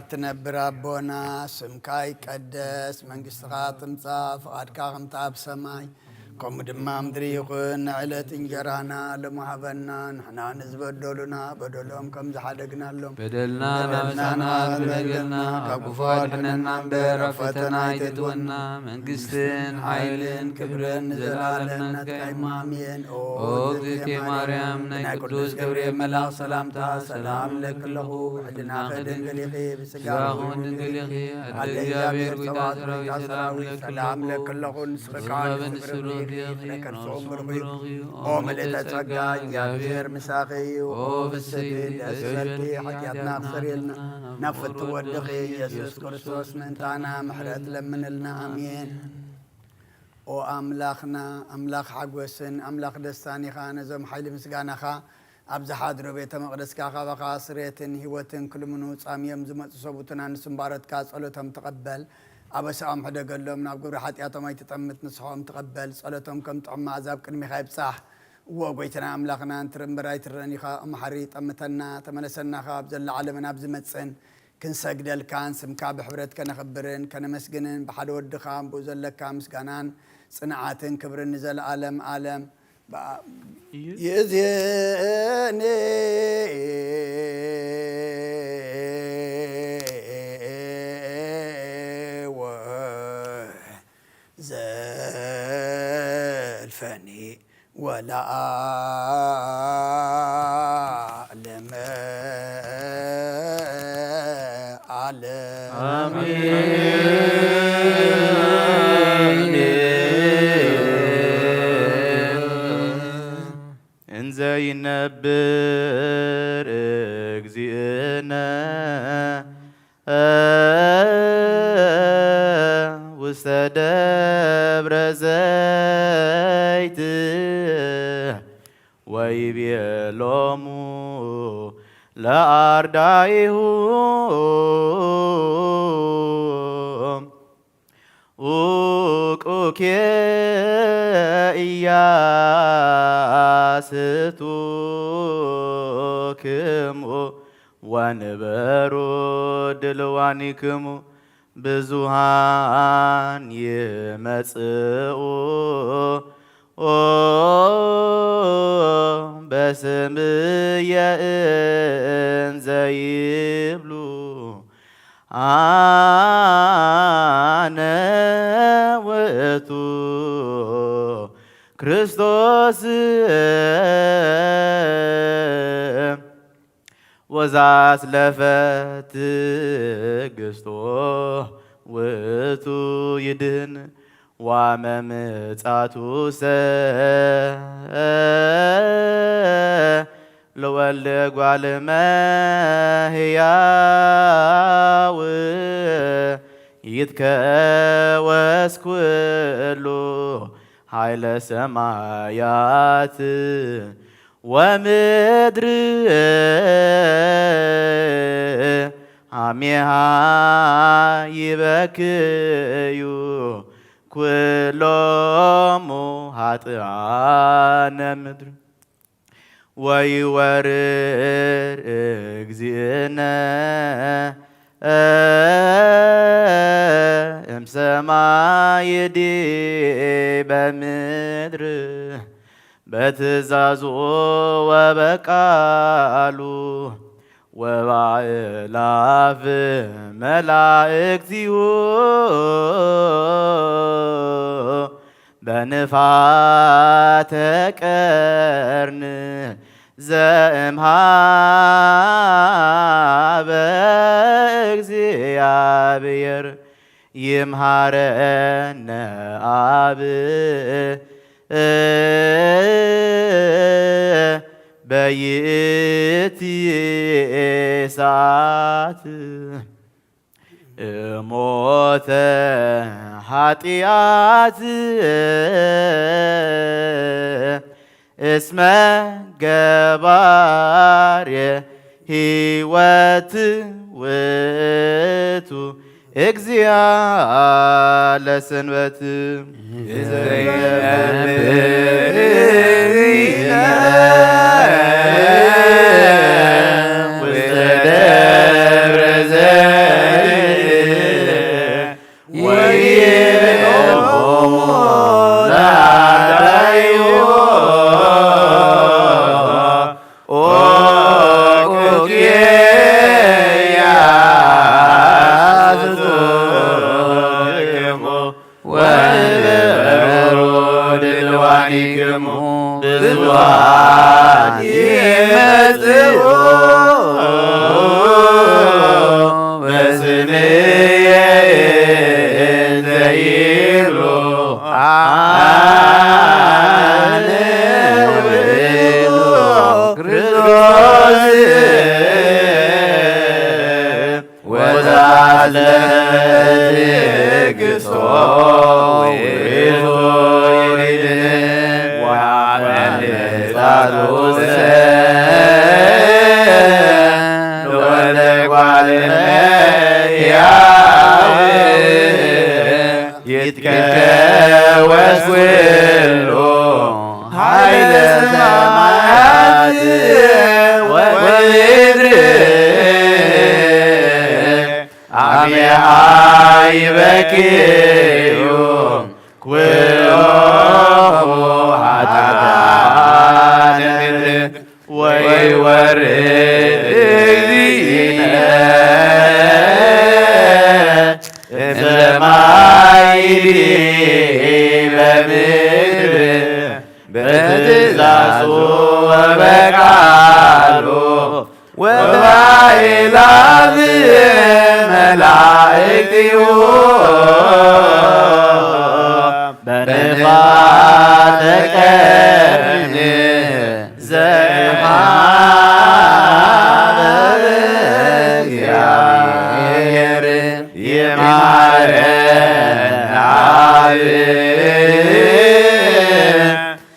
Speaker 2: ትነብር አቦና ስምካ ይቀደስ መንግሥትኻ ትምጻእ ፍቓድካ ከምቲ ኣብ ሰማይ ከምኡ ድማ ምድሪ ይኹን ንዕለት እንጀራና ሎሚ ሃበና ንሕና ንዝበደሉና በደሎም ከም ዝሓደግናሎም
Speaker 3: በደልና ናብሳና በደልና ካብ ክፉ አድሕነና እምበር ኣብ ፈተና ኣይተእትወና መንግስትን ሓይልን ክብርን ንዘለዓለም ናትካ ኣሜን። ኦ እግዝእትየ ማርያም ናይ ቅዱስ ገብርኤል መልኣክ ሰላምታ ሰላም ለክለኹ ሕድና ከድንግል ኢኺ ብስጋኹን ድንግል ኢኺ ኣደ እግዚኣብሔር ጐይታ ሰራዊት ሰላም ለክለኹ ንስኽካ ንስብር ለከርሶም ብርኺ ኦ ምልእተ ጸጋ እግዚኣብሔር ምሳኺ እዩ ኦ ፍስሕቲ ደስ በልኪ ሓጢኣትና ክሰሪየልና ናብ ፍቲ ወድኺ ኢየሱስ ክርስቶስ ምእንታና ምሕረት ለምንልና ኣሜን። ኦ ኣምላኽና ኣምላኽ ሓጐስን ኣምላኽ ደስታን ኢኻ ነዞም ሓይሊ ምስጋናኻ ኣብ ዝሓድሮ ቤተ መቕደስካ ኻባኻ ስሬትን ህይወትን ክልምኑ ጻምዮም ዝመፁ ሰቡትና ንስምባረትካ ጸሎቶም ትቐበል ኣበሳኦም ሕደገሎም ናብ ግብሪ ሓጢኣቶም ኣይትጠምት ንስሖም ትቐበል ጸሎቶም ከም ጥዑም መዓዛብ ቅድሚኻ ይብጻሕ እዎ ጐይትና ኣምላኽና እንትርምበር ኣይትረአን ኢኻ እምሓሪ ጠምተና ተመለሰናኻ ኣብ ዘለዓለምን ኣብ ዝመፅን ክንሰግደልካን ስምካ ብሕብረት ከነኽብርን ከነመስግንን ብሓደ ወድኻ ብኡ ዘለካ ምስጋናን ጽንዓትን ክብርን ንዘለዓለም ዓለም ይእዜኒ ዘልፈኒ ወለዓለመ ዓለም አሜን።
Speaker 6: እንዘ ይነብር እግዚእነ ውስተ ደብረ ዘይት ወይቤሎሙ ለአርዳኢሁ ኡቁኬ ኢያስቱክሙ ወንበሩ ድልዋኒክሙ ብዙሃን ይመጽኡ በስምየ እንዘ ይብሉ አነ ውእቱ ክርስቶስ ወዛስለፈ ትዕግሥቶ ውእቱ ይድህን ወመምጻቱሰ ለወልደ እጓለ እመሕያው ይትከወስ ኩሉ ኃይለ ሰማያት ወምድር አሜሃ ይበክዩ ኩሎሙ ኃጥኣነ ምድር ወይወርድ እግዚእነ እምሰማይ ዲበ ምድር በትእዛዙ ወበቃሉ ወባእላፍ መላእክቲሁ በንፋተ ቀርን ዘእምሃበ እግዚአብሔር ይምሃረነ አብ በይእቲ ሰዓት ሞተ ኃጢአት እስመ ገባሬ ሕይወት ውእቱ እግዚአ ለሰንበት ውስተ ደብረ ዘይት ወይቤሎሙ ለአርዳኢሁ ብዙኃን ይመጽኡ በስምየ እንዘ ይብሉ አነ ውእቱ ክርስቶስ ወዛለ ትዕግሥቶ ውእቱ ይትከወስ ኩሉ ኃይለ ሰማያት ወምድር አሜሃ ይበክዩ ኩሎሙ ኃጥአነ ምድር ወይወርድ እግዚእነ እምሰማይ በምድር በትእዛዙ ወበቃሉ ወበአእላፍ መላእክቲሁ በንፋተ ቀርን ዘእምኀበ እግዚአብሔር ይምሃረነ አብ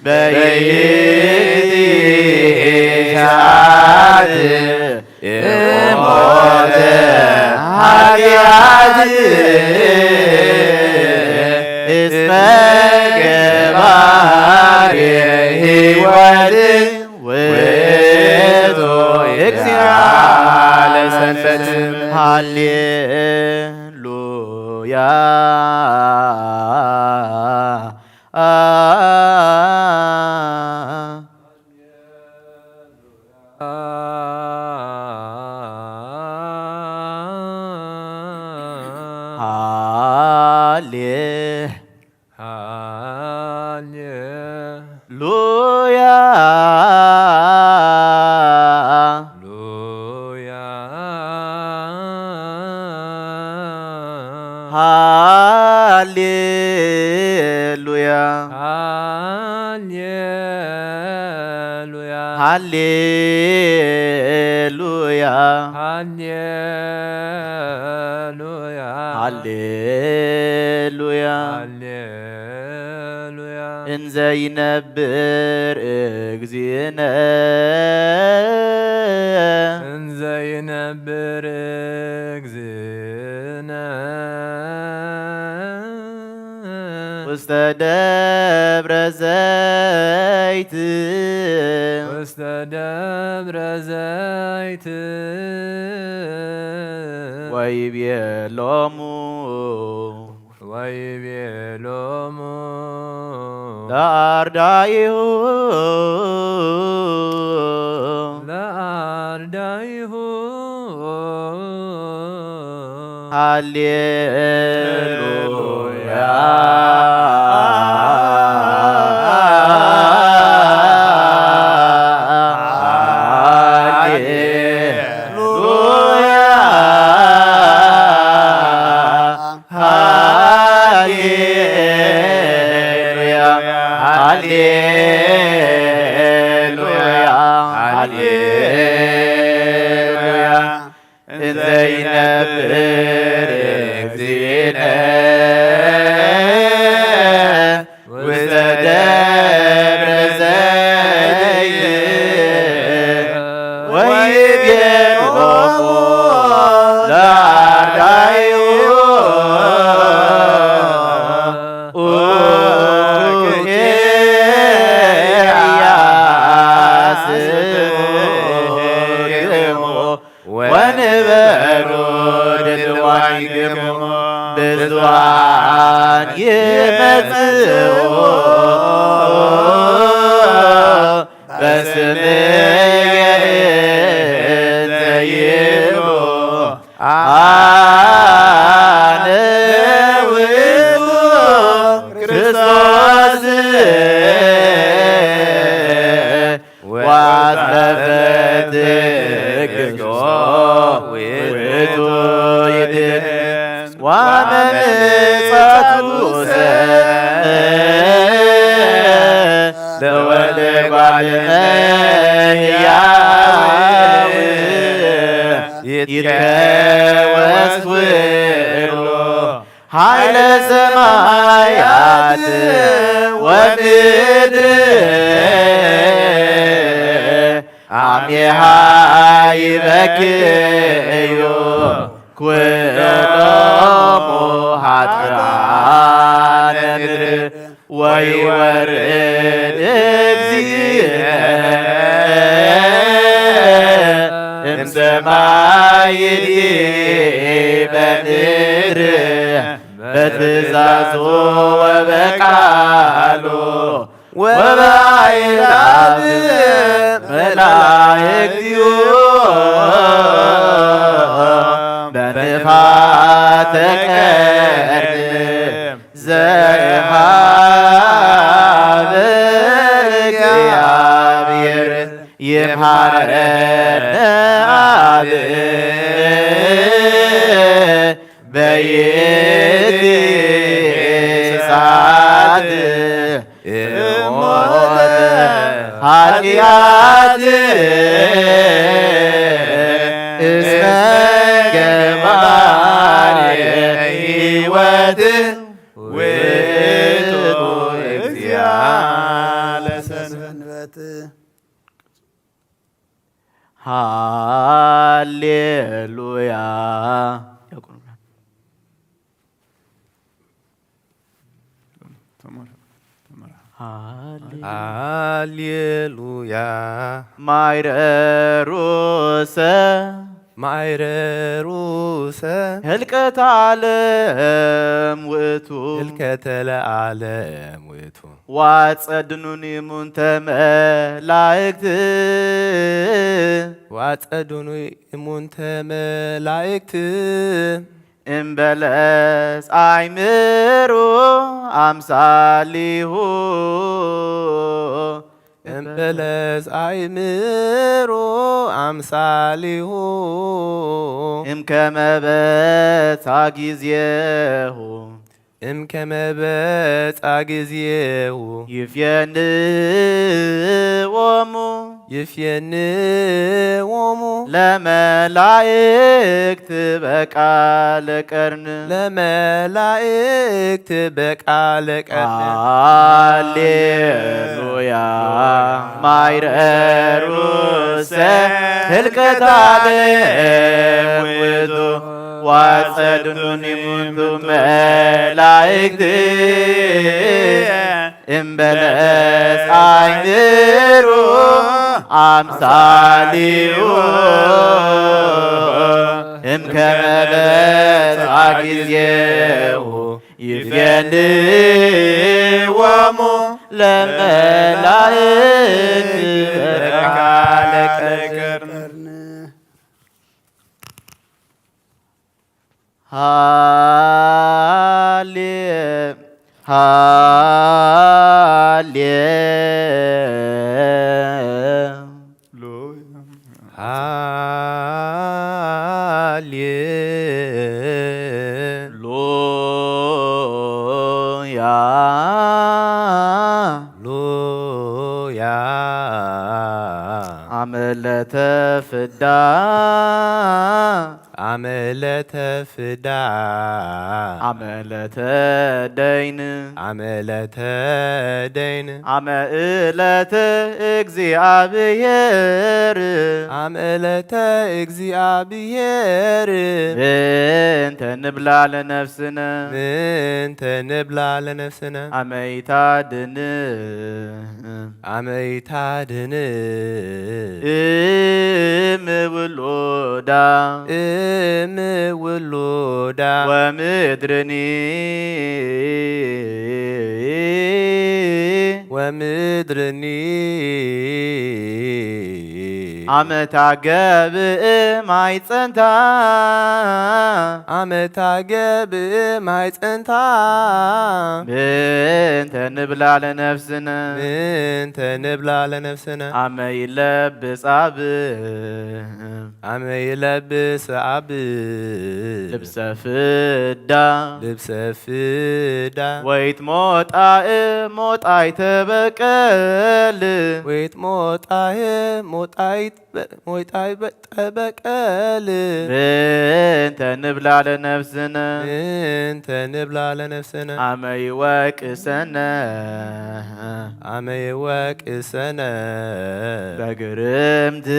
Speaker 6: በይእቲ ሰዓት ሞተ ኃጢአት እስመ ገባሬ ሕይወት ውእቱ እግዚአ ለሰንበት ሃሌሉያ ሃሌሉያ ሃሌሉያ
Speaker 7: ሃሌሉያ
Speaker 6: ሃሌሉያ
Speaker 7: ሃሌሉያ
Speaker 6: እንዘ ይነብር እግዚእነ
Speaker 7: እንዘ ይነብር እግዚእነ
Speaker 6: ውስተ ደብረ ዘይት
Speaker 7: ውስተ ደብረ ዘይት
Speaker 6: ወይቤሎሙ ለአርዳኢሁ ሃሌሉያ ሃሌሉያ ሃሌሉያ እንዘ ይነብር እግዚእነ ውስተ ደብረ ዘይት ወይቤሎሙ ለአርዳኢሁ ወንበሩ ድልዋኒክሙ ብዙኃን ይመጽኡ በስምየ እንዘ ይብሉ አነ ውእቱ ክርስቶስ ወአስረፈት እግዚኦ ውእቱ ይድኅን ወመንጻቱ ለወልደ እጓለ እመሕያው ይትከወስ ኩሉ ኃይለ ሰማያት ወምድር አሜሃ ይበክዩ ኩሎሙ ኃጥኣነ ምድር ወይወርድ እግዚእነ እምሰማይ በምድር በትእዛዙ ወበቃሉ ወበአእላፍ መላእክቲሁ በንፋተ ቀርን ዘእምኀበ እግዚአብሔር ይምሃረነ አብ በይእቲ ሰዓት እሞተ ኃጢአት እስመ ገባርየ ሕይወት ውእቱ እግዚአብሔር ለሰንበት ሃሌሉያ።
Speaker 4: ሃሌሉያ
Speaker 6: ማይረሩሰ
Speaker 4: ማይረሩሰ
Speaker 6: ህልቀተ ዓለም ውእቱ
Speaker 4: ህልቀተ ለዓለም ውእቱ
Speaker 6: ዋጸድኑኒ ሙንተ መላእክት
Speaker 4: ዋጸዱኑ እሙንተ መላእክት
Speaker 6: እምበለስ አእምሮ አምሳሊሁ
Speaker 4: እምበለስ አእምሮ አምሳሊሁ
Speaker 6: እምከመ በጽሐ ጊዜሁ
Speaker 4: እምከመ በጽሐ ጊዜሁ
Speaker 6: ይፍየንዎሙ
Speaker 4: ይፍየንዎሙ
Speaker 6: ለመላእክት በቃለ ቀርን
Speaker 4: ለመላእክት በቃለ ቀርን
Speaker 6: ሃሌሉያ ማይረሩሰ ህልቀተ ዓለም ውእቱ ዋጸድኑኒ ሙንቱ መላእክት እምበለስ አእምሮ አምሳሊሁ እምከመ በጽሐ ጊዜሁ ይፍየንዎሙ ለመላእክት በቃለ ቀርን ሃሌሉያ አመለተ ፍዳ
Speaker 4: አመለተ ፍዳ
Speaker 6: አመለተ ደይን
Speaker 4: አመለተ ደይን
Speaker 6: አመእለተ እግዚአብሔር
Speaker 4: አመለተ እግዚአብሔር
Speaker 6: ምንተ ንብላ ለነፍስነ
Speaker 4: ምንተ ንብላ ለነፍስነ
Speaker 6: አመይታድን
Speaker 4: አመይታድን
Speaker 6: እምውሉዳ
Speaker 4: እምውሉዳ
Speaker 6: ወምድርኒ
Speaker 4: ወምድርኒ
Speaker 6: አመታ ገብእ ማይጸንታ
Speaker 4: አመታ ገብእ ማይጸንታ
Speaker 6: ምንተ ንብላ ለነፍስነ
Speaker 4: ምንተ ንብላ ለነፍስነ
Speaker 6: አመ ይለብስ አብ
Speaker 4: አመ ይለብስ አብ
Speaker 6: ልብሰ ፍዳ
Speaker 4: ልብሰ ፍዳ
Speaker 6: ወይትሞጣእ ሞጣይተ በቀል
Speaker 4: ወይትሞጣህ ሞጣይት ሞጣይ በቀል
Speaker 6: ምንተ ንብላ ለነፍስነ
Speaker 4: ምንተ ንብላ ለነፍስነ
Speaker 6: አመ ይወቅሰነ
Speaker 4: አመ ይወቅሰነ
Speaker 6: በግርምት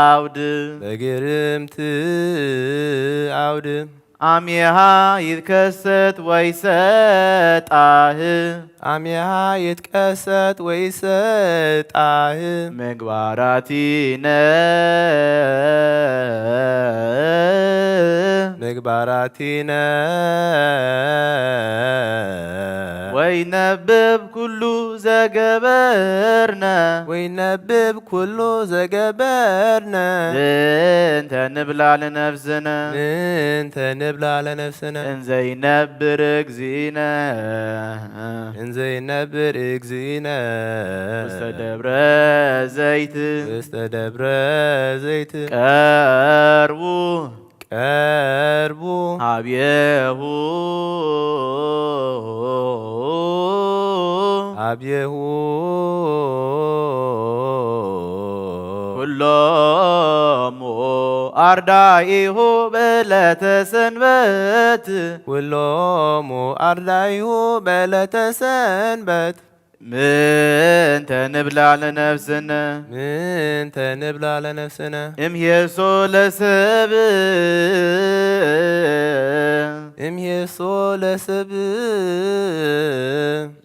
Speaker 6: አውድ
Speaker 4: በግርምት አውድ
Speaker 6: አሜሃ ይትከሰት ወይሰጣህ
Speaker 4: አሜሃ ይትከሰት ወይሰጣህ
Speaker 6: ምግባራቲነ
Speaker 4: ምግባራቲነ
Speaker 6: ወይነብብ ኩሉ ዘገበርነ
Speaker 4: ወይነብብ ኩሉ ዘገበርነ
Speaker 6: ምንተ ንብላ ለነፍስነ
Speaker 4: ምንተ ንብላ ለነፍስነ
Speaker 6: እንዘ ይነብር እግዚእነ
Speaker 4: እንዘ ይነብር እግዚእነ
Speaker 6: ውስተ ደብረ ዘይት
Speaker 4: ውስተ ደብረ ዘይት
Speaker 6: ቀርቡ
Speaker 4: ቀርቡ
Speaker 6: አብየሁ
Speaker 4: አብየሁ
Speaker 6: ኩሎሙ አርዳኢሁ በዕለተ ሰንበት
Speaker 4: ኩሎሙ አርዳኢሁ በዕለተ ሰንበት
Speaker 6: ምንተ ንብላ ለነፍስነ
Speaker 4: ምንተ ንብላ ለነፍስነ
Speaker 6: እምሄሶ ለሰብእ
Speaker 4: እምሄሶ ለሰብእ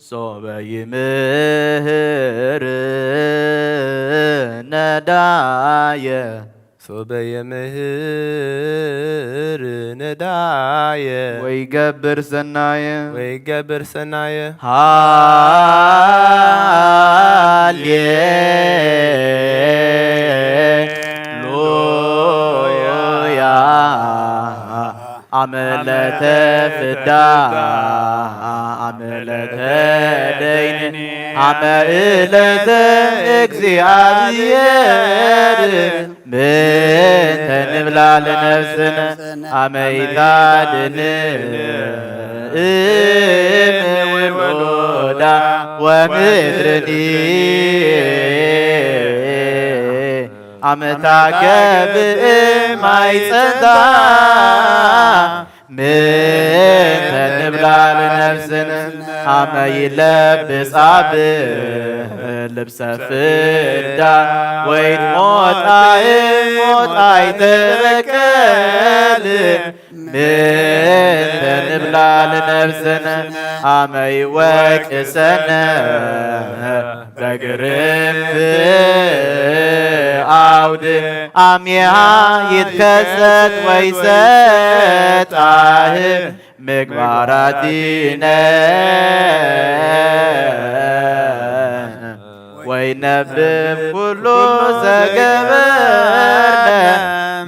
Speaker 6: ሶበ ይምህር ነዳየ
Speaker 4: ሶበ የምህር ነዳየ
Speaker 6: ወይገብር ሰናየ
Speaker 4: ወይገብር ሰናየ
Speaker 6: ሃሌሉያ አመለተ ፍዳ አመለተ ደይን አመእለተ እግዚአብሔር ምንተ ንብላ ለነፍስነ አመ ይታድን እምውሉዳ ወምድርኒ አመታ ገብእ ማይጸንታ ምንተ ንብላ ለነፍስነ አመ ይለብስ አብ ልብሰ ፍዳ ወይትሞጣእ ሞጣይተ በቀል ምንተ ንብላ ለነፍስነ አመ ይወቅሰነ በግርምት አውድ አሜሃ ይትከሰት ወይሰጣህ ምግባራቲነ ወይነብብ ኩሉ ዘገበርነ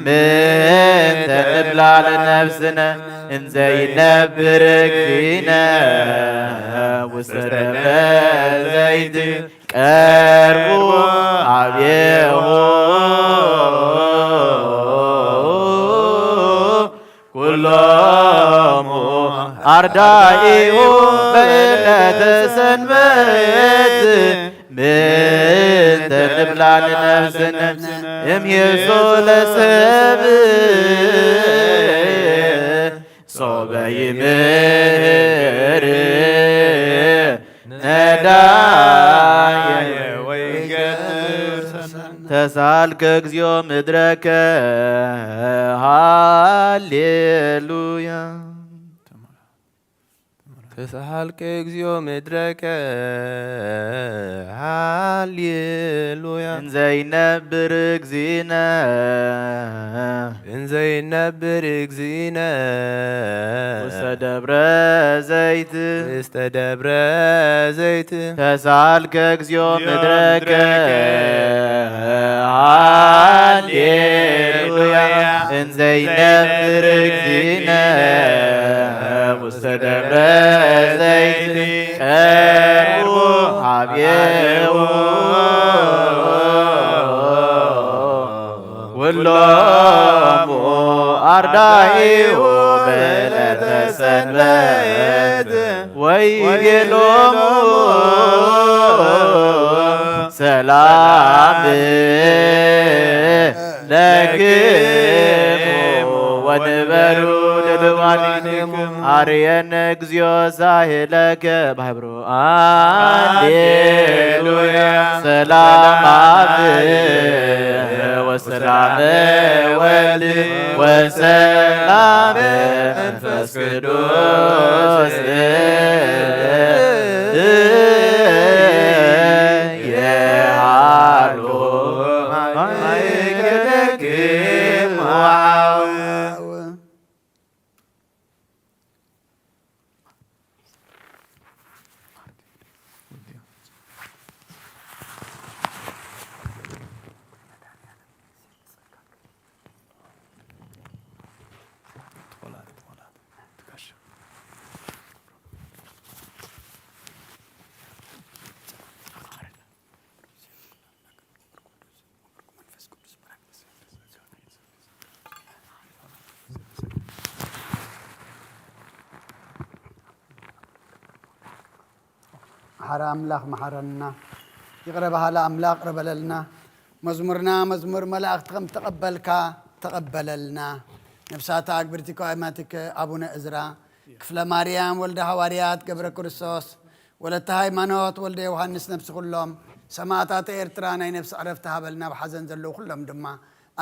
Speaker 6: ምንተ ንብላ ለነፍስነ እንዘ ይነብር እግዚእነ ውስተ ደብረ ዘይት ቀርቡ አብየሁ ኩሎሙ አርዳኢሁ በዕለተ ሰንበት ምንተ ንብላ ንነፍስነ እምሄሶ ለሰብ ሶበ ይምህር ነዳየ ተሳልከ እግዚኦ ምድረከ ሃሌሉያ
Speaker 7: ተሳሃልከ እግዚኦ ምድረከ ሃሌሉያ
Speaker 6: እንዘይነብር እግዚእነ
Speaker 7: እንዘይነብር እግዚእነ
Speaker 6: ውስተ ደብረ ዘይት
Speaker 7: ውስተ ደብረ ዘይት
Speaker 6: ተሳልከ እግዚኦ ምድረከ ሃሌሉያ እንዘይነብር እግዚእነ ውስተ ደብረ ዘይት ቀርቡ ሀቤው ኩሎሙ አርዳኢሁ በዕለተ ሰንበት ወይቤሎሙ ሰላም ለክሙ ወንበሩ ድልዋኒክሙ አርየነ እግዚኦ ሳህለከ ባህብሮ ሃሌሉያ ሰላም አብ ወሰላም ወልድ ወሰላም መንፈስ ቅዱስ የሃሎ ማይገለክሙ
Speaker 2: حر أملاك محرنا يقرب هلا أملاك ربللنا مزمرنا مزمور ملاك تقبلك تقبل لنا نفسات أكبرتك وأماتك أبونا إزرا كفل مريم ولد حواريات قبر كرسوس ولد هايمانوت ولد يوحنس نفس كلهم سماعات إرترانا نفس عرفتها بلنا بحزن زلو كلهم دما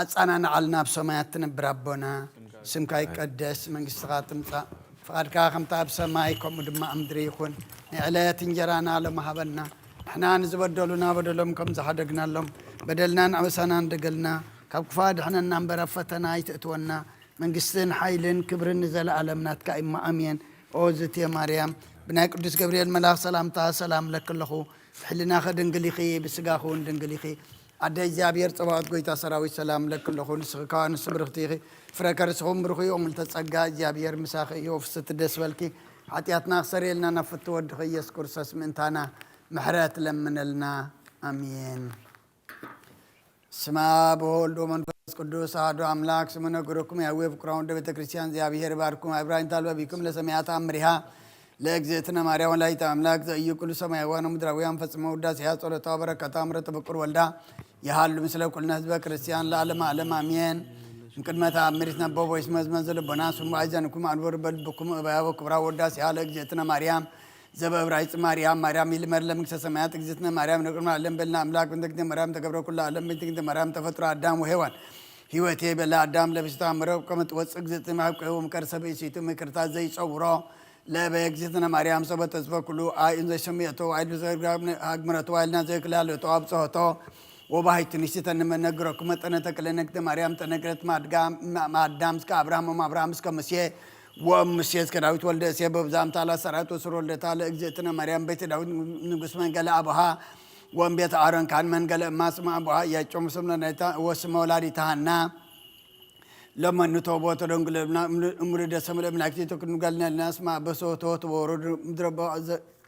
Speaker 2: أتصانا نعلنا بسمايات نبربنا سمكاي قدس من قصغات مطا فقد كاخم تاب سمايكم دما أمدري يكون علات انجرانا لما هبلنا احنا نزبدلنا بدلهم كم زحدقنا لهم بدلنا نعوسنا ندقلنا كفاد احنا ننبر فتنا يتأتونا من قصتين حيلين كبر نزل عالمنا كإما أمين أوزت يا مريم بناء قدس جبريل ملاك سلام لك اللخو حلنا خد انقليخي بسقاخون دنقليخي عدي جابير صباحت قويتا سراوي سلام لك اللخو نسخكا نسبرختيخي فركر سخوم برخي وملتسقا جابير مساخي يوفست دسولكي حتياتنا خسريلنا نفت ودخي يسكر سسمنتانا محرات لمن لنا امين سما بولد ومنفس قدوس عدو املاك سمنا قركم يهوي بكراون دبت كريستيان زيابير باركم ابراهيم طالب بكم لسميات امرها لأجزتنا ماريا ولا يتاملاك زي كل سما يوان مدراويان فسمو داس يا صلاه وبركه امرت بكر ولدا يحل مثل كل ناس كريستيان لا علم امين يمكن ما تأمرتنا بابا اسمه منزل بناس ومعجنكم أنور بلبكم أباء وكبرى وداس يالك جتنا مريم زب إبراهيم مريم اللي مرلم كسمات جتنا مريم نقول معلم بلنا أملاك بنتك مريم تكبر كل عالم بنتك مريم تفتر آدم وهوان هو تي بلا آدم لبست مريم كم توسق جتنا معك هو مكرسب يسيتو مكرتا زي صورة لا بيك جتنا مريم سبت تسبق كله إن زي شميتو عيد بزرگ أجمرتو عيلنا زي كلال تواب صهتو وباهي تنشيت أن من نجركم أنا تكلنك مريم تنجرت مع دامس كأبراهام ومع أبراهام كمسيح ومسيح كداود ولد سيبب زام تعالى سرعت وسرور لتعالى إجتنا مريم بيت داود نقص من قال أبوها وأم بيت عارن كان من قال ما سمع أبوها يجوم سمنا نتا وسمع ولادي تهنا لما نتوبوا ترنقل مريد سمع بنكتي تكون قالنا الناس ما بسوتو تورد مدرب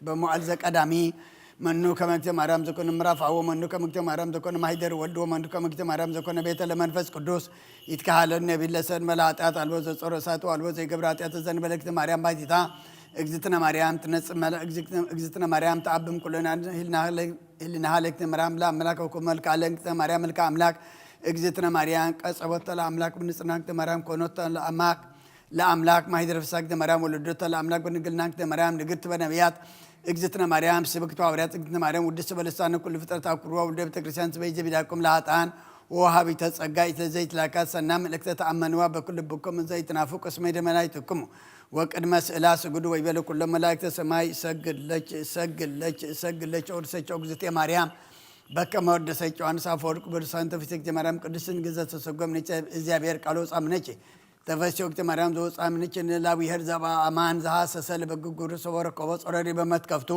Speaker 2: بمعزك أدمي منو كمكت مرام زكون مرافع ومنو كمكت مرام زكون مهيدر ود ومنو كمكت مرام زكون بيت المنفس قدوس يتكهل النبي لسن ملاتات الوز الصرصات والوز جبرات يتزن بلكت مريم بايتا اجزتنا مريم تنصمل اجزتنا مريم تعبم كلنا هلنا هالك مريم لا ملاك وكملك عليك مريم ملك املاك اجزتنا مريم قصبت الاملاك بنصناك مريم كونت الاماك لا املاك ما يدرف ساك مريم ولدت الاملاك بنقلناك مريم نقلت بنبيات اجزتنا مريم سبقت وعورات اجزتنا مريم ودس بلسان كل فتره كروه ولد كريستيان سبيجي بداكم لهاتان وهابي تصقاي زيت لاكاس سنام لك تتامنوا بكل بكم من زيت نافق اسمي دمنايتكم وقدم سئلا سجد ويبل كل ملائكه السماء سجد لك ورسچ اجزتي مريم بكم ودسچ انسا فورق برسان تفسك مريم قدسن ግዘት ተሰጎም ነች እግዚአብሔር ቃሉ ጻምነች ተፈስዮክተ مريم ዶ ጻምነች ለላዊ ህርዛባ አማን ዘሐሰሰል በግጉር ሰወረ ቆበ ጾረሪ በመትከፍቱ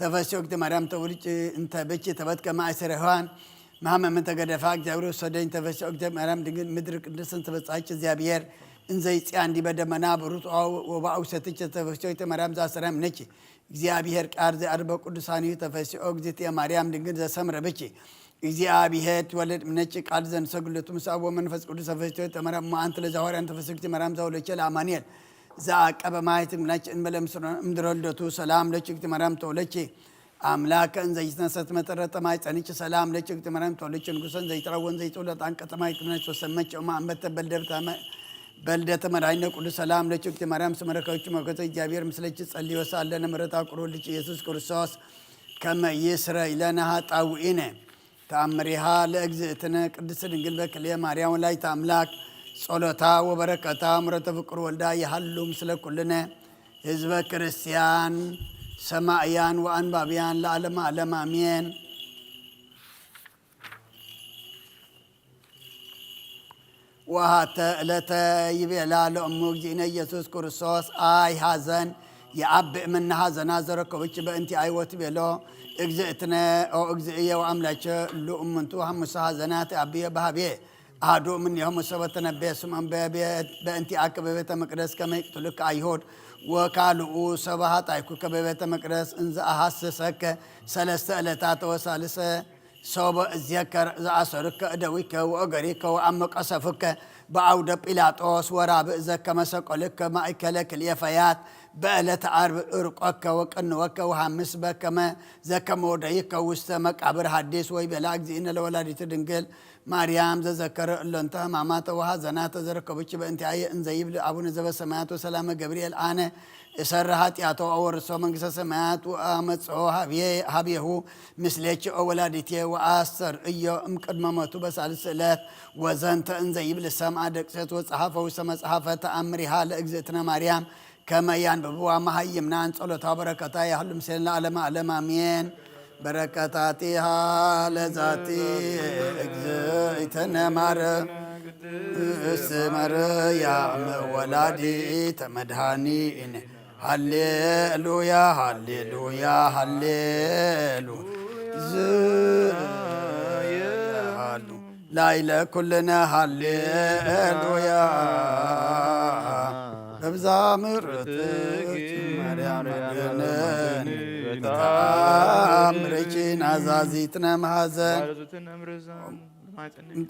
Speaker 2: ተፈስዮክተ مريم ተውልጭ እንተ በች ተበትከ ማይሰረሃን ማመም ተገደፋ እግዚአብሔር ሰደኝ ተፈስዮክተ مريم ድንግል ምድር ቅድስን ተበጻች እግዚአብሔር እንዘይ ጻ እንዲ በደመና ብሩት ወባው ሰተች ተፈስዮክተ مريم ዛሰረም ነች እግዚአብሔር ቃር ዘአርበ ቅዱሳን ተፈስዮክተ مريم ድንግል ዘሰምረ በች እግዚአብሔር ወለድ ነጭ ቃል ዘን ሰግለቱ ምሳቦ መንፈስ ቅዱስ ተፈስዮክተ مريم ማንተ ለዛወራን ተፈስዮክተ مريم ዘውለቸ ለአማኑኤል ዘአቀበ ማይትም ነጭ እንበለምስነ እምድረልደቱ ሰላም ለችክተ مريم ተወለች አምላክ እንዘይተነሰት መጠረጠ ማይጸንች ሰላም ለችክተ مريم ተወለች ንጉሰን ዘይጥራወን ዘይጦለት አንቀጠማይ ተነች ወሰመች ማንበተ በልደብታማ በልደተ መራይነ ቅዱስ ሰላም ለችክተ مريم ስመረከች መከተ እግዚአብሔር ምስለች ጸልዮ ሳለነ ምረታ ቁሮልች ኢየሱስ ክርስቶስ ከመ ይስረይ ለነ ኃጣውኢነ ተአምሪሃ ለእግዝእትነ ቅድስት ድንግል በክልኤ ማርያም ላይ ታምላክ ጸሎታ ወበረከታ ምረተ ፍቅር ወልዳ ይሃሉ ምስለ ኩልነ ህዝበ ክርስቲያን ሰማዕያን ወአንባቢያን ለዓለመ ዓለም አሜን። ወሃተ ዕለተ ይቤላ ለእሙ እግዚእነ ኢየሱስ ክርስቶስ አይ ሐዘን የአብእ ምነ ሐዘና ዘረከበች በእንቲ አይወት ቤሎ እግዝእትነ እግዝእየ ወአምላቸ ለእሙንቱ ሐሙሳ ሐዘናት አብየ ባህቤ አሐዱ እምኔሆሙ ሰበተ ነቢየ ስምዖን በእንቲ አከ በቤተ መቅደስ ከመ ይቅትሉከ አይሁድ ወካልኡ ሰብአ ኃጣውኢከ በቤተ መቅደስ እንዘ አሐስሰከ ሰለስተ ዕለታት ወሳልሰ ሶበ እዝየከር ዘአሰርከ እደዊከ ወእገሪከ ወአመቀሰፍከ በአውደ ጲላጦስ ወራብዕ ዘከመ ሰቀሉከ ማእከለ ክልኤ ፈያት በዕለተ ዓርብ እርቆከ ወቀንወከ ወሐምስ በከመ ዘከመ ወደይከ ውስተ መቃብር ሐዲስ ወይቤላ እግዚእነ ለወላዲቱ ድንግል ማርያም ዘዘከረ እሎንተ ሕማማተ ወሐዘናተ ዘረከበች በእንቲአየ እንዘ ይብል አቡነ ዘበሰማያት ወሰላመ ገብርኤል አነ እሰረ ኃጢአቶ ወወርሶ መንግሥተ ሰማያት ወአመጽኦ ሀቤሁ ምስሌች ወላዲቴ ወአስተር እዮ እምቅድመ ሞቱ በሳልስ ዕለት ወዘንተ እንዘ ይብል ሰምዐ ደቅሰት ወጸሐፈ ውስተ መጽሐፈ ተአምሪሃ ለእግዝእትነ ማርያም ከመ ያንብብዋ መሃይምናን ጸሎታ በረከታ ያህሉ ምስሌነ ለዓለመ ዓለም አሜን። በረከታቲሃ ለዛቲ እግዝእትነ ማርያም ማርያም ወላዲተ መድኃኒነ ሃሌሉያ ሃሌሉያ ሃሌሉያ ዝያሉ ላይለ ኩልነ ሃሌሉያ በብዛ ምሕረትኪ ማርያም አድኅነን ተአምረኪን አዛዚትነ ማኅዘን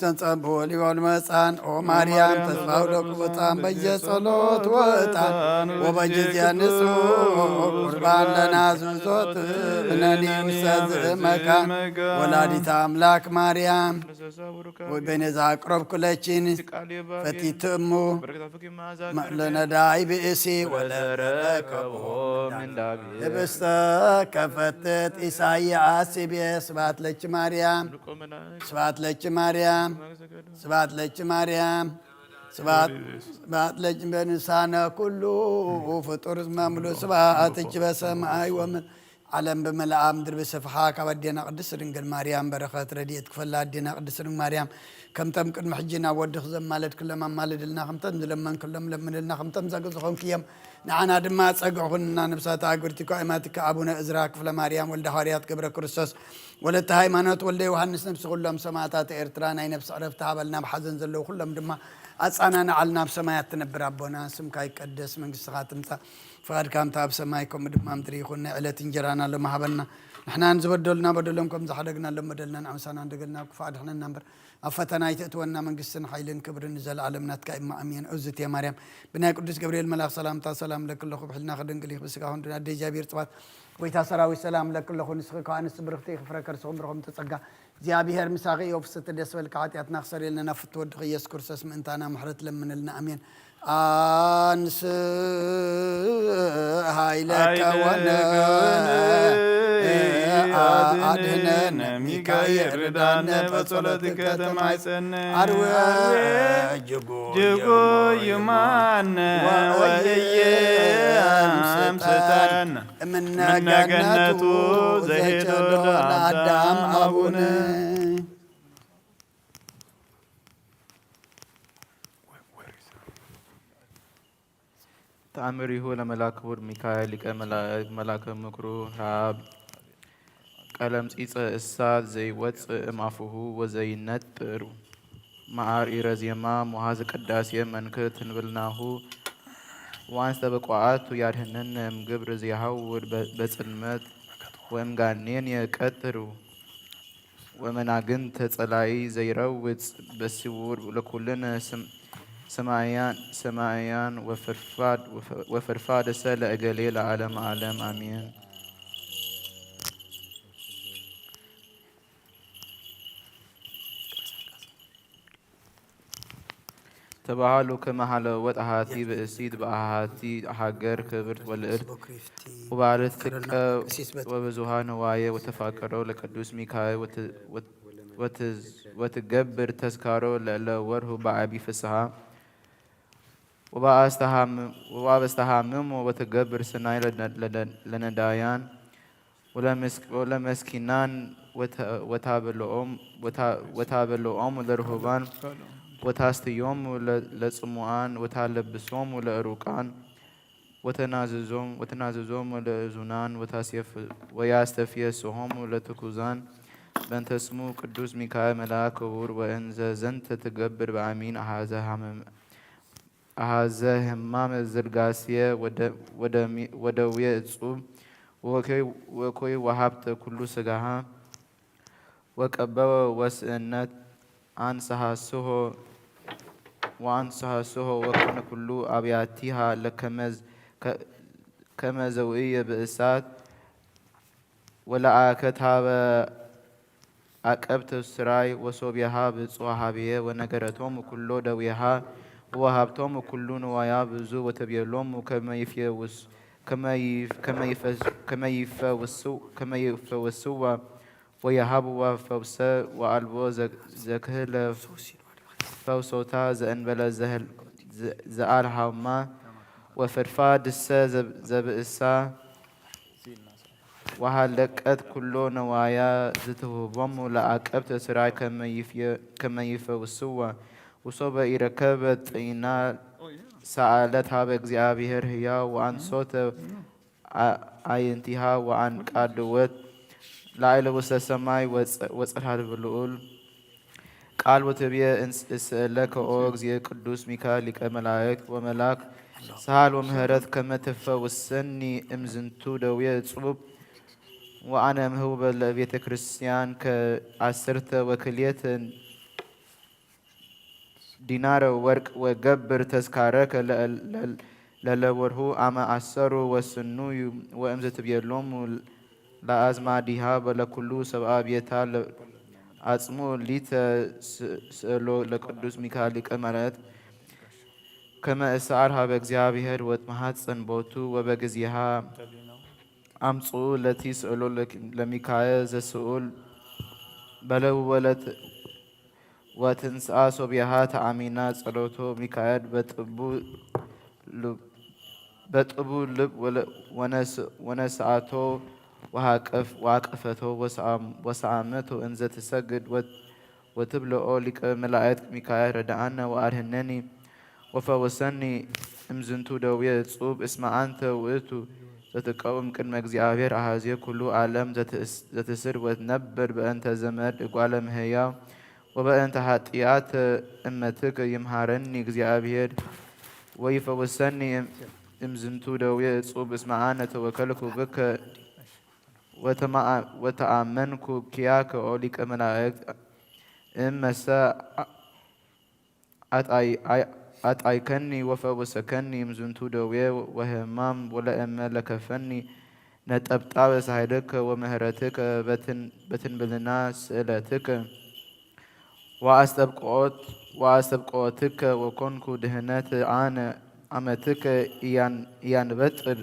Speaker 2: ተንጸብሖ ሊሆን መጻን ኦ ማርያም ተስፋው ለቁጣን በየጸሎት ወጣን ወበጊዜ ንጹሕ ቁርባን ለናዝዞት እነኒ ውስተ መካን ወላዲተ አምላክ ማርያም ወበነዛ አቅረብኩ ለኪን ፈቲት እሙ ለነዳይ ብእሲ ወለረከቦ ህብስተ ከፈትት ኢሳይያስ ቤ ስብሐት ለኪ ማርያም ስብሐት ለኪ ማርያም ስብሐት ለኪ ማርያም ስብሐት ለኪ በንሳነ ኩሉ ፍጡር መምሉ ስብሐትኪ በሰማይ ወምድር ዓለም በመልአ ምድር በስፍሓ ካብ ኣዴና ቅድስት ድንግል ማርያም በረኸት ረድኤት ክፈላ ኣዴና ቅድስት ድንግል ማርያም ከምተም ቅድሚ ሕጂ ናብ ወዲ ክዘማለድ ክለም ኣማልድልና ከምተም ዝለመን ክሎም ለምንልና ከምተም ዘግዝኾንክ እዮም ንዓና ድማ ፀግዕኹንና ነብሳት ኣግብርቲ ኳኢማትካ ኣቡነ እዝራ ክፍለ ማርያም ወልደ ሐዋርያት ገብረ ክርስቶስ ወለተ ሃይማኖት ወልደ ዮሃንስ ነብሲ ኩሎም ሰማዕታት ኤርትራ ናይ ነብሲ ዕረፍቲ ሃበልና ብሓዘን ዘለዉ ኩሎም ድማ ኣጻናንዓልና ኣብ ሰማያት ትነብር ኣቦና ስምካ ይቀደስ መንግስትኻ ትምፃእ ፈቃድካ ኣብ ሰማይ ከምኡ ድማ ምድሪ ይኹን ናይ ዕለት እንጀራና ሎሚ ሃበልና نحن نزبدلنا بدلنكم زحدقنا لما بدلنا نعمسنا ندقلنا كفاد احنا نمبر أفتنا يتأتونا من قسنا حيلين كبر نزل عالمنا تكايم أمين عزت يا مريم بناء قدس جبريل ملاك سلام تا سلام لك الله بحلنا خدن قليخ بس كهون دي جابير طبات ويتا سراوي سلام لك الله نسخك أنس برختي خفركر سوم رقم تسقى زيابير مساقي وفست الدسوال كعاتيات نخسر لنا نفت ود غيس كرسس من انتانا محرت لمن لنا أمين أنس هاي لك وانا أدهننا ميكايل ردانا بصلتك تمعسن أروي
Speaker 6: جيكو يمان وإيام ستان
Speaker 2: من جنته زيت الأدام أبونا
Speaker 8: تأمره لملاك ميكائيل ملاك مكرو راب قلم صيص الساد زي وص مافه وزي نطر معار إرزيما مهاز قداسية منك تنبلناه وان سبقوات يارهنن مقبر زيهاور بسلمت ومغانين يقترو ومناغن تصلاي زيروت بسور لكلنا سمايان وفرفاد سال أجليل عالم عالم آمين تبعالو كما حلو وتهاتي بأسيد بأهاتي حجر كبرت والإرث وبعرث وبزوها نوايا وتفاكروا لقدوس ميكائيل وتجبر تذكارو لوره بعبي فسها وباستهامم وتجبر سناي لندايان ولا مسكينان وتابلوهم لرهبان وتاستيوم لصموان وتالبسوم لأروقان وتناززوم لأزونان وياستفيسهم لتكوزان بنت اسمو قدوس ميكائيل ملاك كبور وإنز زنت تجبر بعمين أهذا همام الزرقاسية ودوية الصوب وكوي وهبت كل سجاها وكبوا وسنت عن سهاسه وكان كل أبياتها كما زوئية بإسات ولا أكتها أكبت السراي وصوبيها بصوحابية ونقرتهم كل دويها وهبتهم كل نوايا بزو وتبيلهم كما يفوسوا ويهبوا فوسا وألبو زكهل فوسوتا زأنبلا زال هما وفرفاد السا زبئسا وهلكت كل نوايا زتهبهم لأكبت سراي كما يفوسوا وصوب إركبت إنا سألتها بإግዚአብሔር هي وعن صوت عينتها وعن قادوت لعل وسط السماء وصرها باللؤل قال وتبيه اسألك أوغز قدوس ميكائيل لك ملائك وملاك سهل ومهرت كما تفوسني امزنتو دوية صبب وأنا مهوب لبيت كريستيان كعسرت وكلية دينار ورق وجبر تذكارك للوره أما أسروا وسنو وامزت بيلوم لا أزمع ديها بلا كلو سبعة بيتا أسمو ليت سألو لقدوس ميكائيل كمالات كما أسعارها بإግዚአብሔር واتمهات سنبوتو وبجزيها أمصو التي سألو لميكائيل زسؤول بلو ولت وتنسى صبيها تعمينا صلوتو ميكائيل بطبو لب ونسعتو وعقفته وسعامته إنز تسجد وتبلغ لك ملائكة ميكائيل ردعنا وأرهنني وفوسني امزنتو دوية صوب اسمع أنت وإتو تتقوم كلمة እግዚአብሔር أهازيه كل عالم زتسر وتنبر بأنت زمر إقوالم هيا وبأنت حطيات أمتك يمهارني እግዚአብሔር ويفوسني امزنتو دوية صوب اسمع أنا توكلك بك وتأمنك كياك أوليك ملائكت مساء أتأيكني وفوسكني مزنتو دوي وهمام ولا أما لكفني نتأبطاب سعيدك ومهرتك بتن بلنا سئلتك وأستبقوتك وكونك دهنات عن أمتك إيان بطل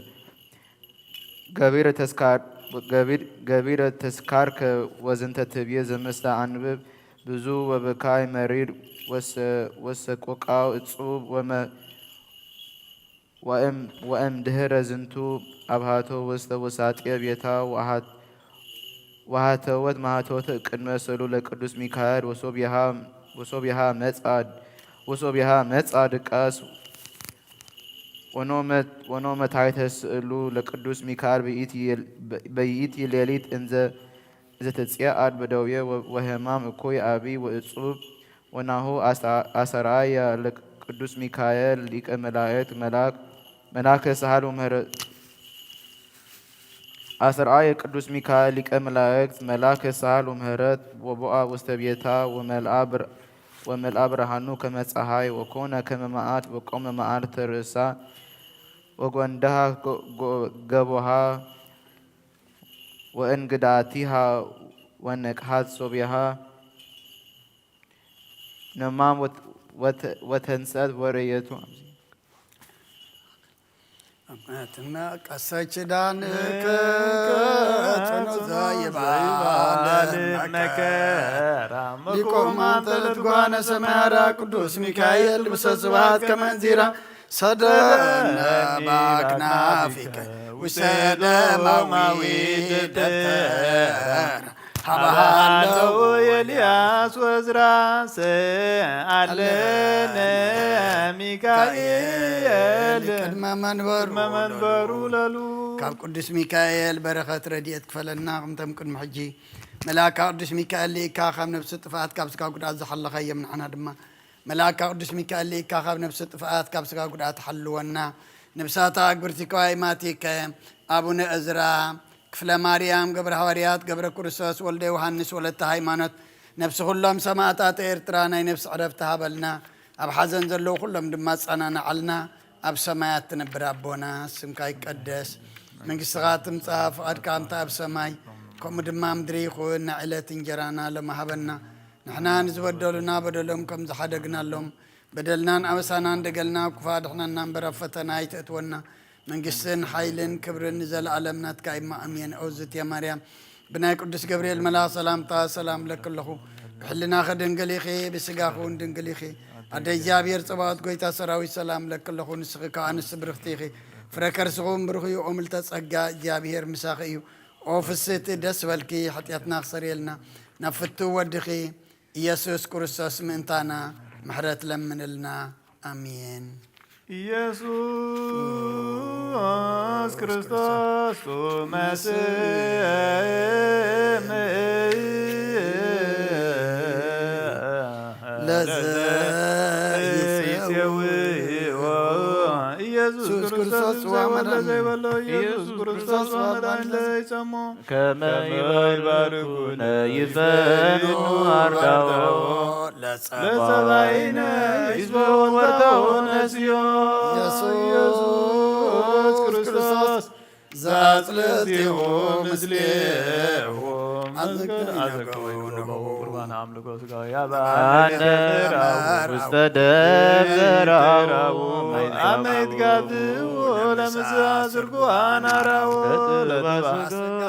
Speaker 8: ገቢረ ተስካርከ ወዝንተ ትብየ ዘመስለ አንብብ ብዙ ወበካይ መሪር ወሰቆቃው እጹብ ወእም ድህረ ዝንቱ አብሃቶ ውስተ ወሳጤ ቤታ ወሃተወት ማሃተወት ቅድመ ስእሉ ለቅዱስ ሚካኤል ወሶብያሃ መጻ ድቃስ ወኖመ ታሕተ ስእሉ ለቅዱስ ሚካኤል በይእቲ ሌሊት እንዘ ተጽአድ በደዌ ወሕማም እኩይ አቢይ ወእጹብ ወናሁ አሰርአየ ለቅዱስ ሚካኤል ሊቀ መላእክት መልአከ ሳህል ወምህረት አሰርአየ ቅዱስ ሚካኤል ሊቀ መላእክት መልአከ ሳህል ወምህረት ወቦአ ውስተ ቤታ ወመልአ ብርሃኑ ከመ ፀሐይ ወኮነ ከመ መዓት ወቆመ መዓልተ ርእሳ ወጎንደሃ ገቦሃ ወእንግዳቲሃ ወነቅሃት ሶብያሃ ነማም ወተንሰት ወረየቱ
Speaker 2: አማትና ቀሰች ዳንከ ጽኑ ዘይባል መከራ ሊቆማን ተልትጓነ ሰማያራ ቅዱስ ሚካኤል ብሰስባት ከመንዚራ ሰደነ ባክናፊከ ውሰደማዊ ደብተር ሀባሃለው
Speaker 6: ኤልያስ ወዝራ አለነ ሚካኤል
Speaker 2: ቅድመ መንበሩ ለሉ ካብ ቅዱስ ሚካኤል በረኸት ረድኤት ክፈለና ከምተም ቅድሚ ሕጂ መልአካ ቅዱስ ሚካኤል ሊእካ ካብ ነብሲ ጥፍኣት ካብ ስጋ ጉድኣት ዝሓለኸዮም ንዓና ድማ መልአካ ቅዱስ ሚካኤል ሊእካ ካብ ነብሲ ጥፍኣት ካብ ስጋ ጉድኣት ሓልወና ነብሳታ ኣግብርቲካዋይ ማቲከ አቡነ እዝራ ክፍለ ማርያም ገብረ ሐዋርያት ገብረ ክርስቶስ ወልደ ዮሐንስ ወለተ ሃይማኖት ነብሲ ኩሎም ሰማዕታት ኤርትራ ናይ ነብሲ ዕረፍቲ ሃበልና ኣብ ሓዘን ዘለዉ ኩሎም ድማ ጸናንዓልና ኣብ ሰማያት ትነብር ኣቦና ስምካ ይቀደስ መንግስትኻ ትምጻእ ፍቓድካ እንተ ኣብ ሰማይ ከምኡ ድማ ምድሪ ይኹን ንዕለት እንጀራና ለማሃበና ንሕና ንዝበደሉና በደሎም ከም ዝሓደግናሎም በደልናን ኣበሳናን ደገልና ክፋድሕናና እምበር ኣብ ፈተና ይትእትወና መንግስትን ሓይልን ክብርን ዘለዓለም ናትካ ኢማ ኣሜን። ኦዝትየ ማርያም ብናይ ቅዱስ ገብርኤል መልአክ ሰላምታ ሰላም ለክለኹ ብሕልናኸ ድንግል ኢኺ ብስጋኹ ድንግል ኢኺ ኣደ እግዚኣብሔር ጽባኦት ጎይታ ሰራዊት ሰላም ለክለኹ ንስኺ ከዓ ኣንስቲ ብርኽቲ ኢኺ ፍረ ከርስኹም ብሩኽ እዩ ኦ ምልተ ጸጋ እግዚኣብሔር ምሳኺ እዩ ኦ ፍስቲ ደስ በልኪ ሓጢአትና ክሰርየልና ናብ ፍትው ወድኺ ኢየሱስ ክርስቶስ ምእንታና ምሕረት ለምንልና አሜን።
Speaker 6: ኢየሱስ ክርስቶስ መስም ለዘይሴውዎ ኢየሱስ ክርስቶስ ወለዘይበለው ኢየሱስ ክርስቶስ ወለዘይሰሞ
Speaker 8: ከመ ይባርኩነ ይፈኑ አርዳኦ
Speaker 6: ለጸባይነ ይዝበውን ወርተውን ነስዮ ኢየሱስ ክርስቶስ ዘአጽልእቲሁ ምስሌሆም አዘከወይኑ ቁርባን አምልኮ ሥጋዊ ያባነራው
Speaker 8: ውስተ ደብተራው
Speaker 6: አመይት ጋብኡ ለምስዋ ዝርጉዋን አራው ለተባስጋ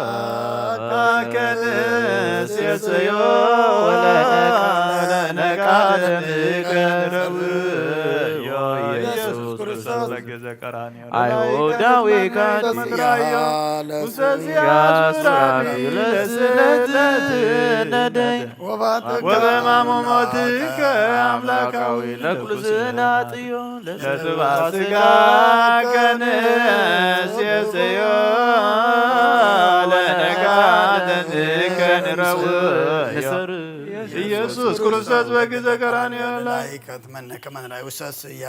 Speaker 6: ከንስ የሰዮ ለነቃደምከ ረብዮ ኢየሱስ ክርስቶስ ለገዘ ቀራንዮ
Speaker 8: አይሁዳዊ
Speaker 6: ካትምራዮ
Speaker 8: ለስለትነደይ
Speaker 6: ወበማሞሞትከ አምላካዊ
Speaker 8: ለኩልስና ጥዮ
Speaker 6: ለስባስጋ ከንስ የሰዮ ለነቃደምከ ረብዮ ኢየሱስ ክርስቶስ በጊዜ ቀራንዮ ላይ
Speaker 2: ከትመነ ከመን ላይ ውሰስያ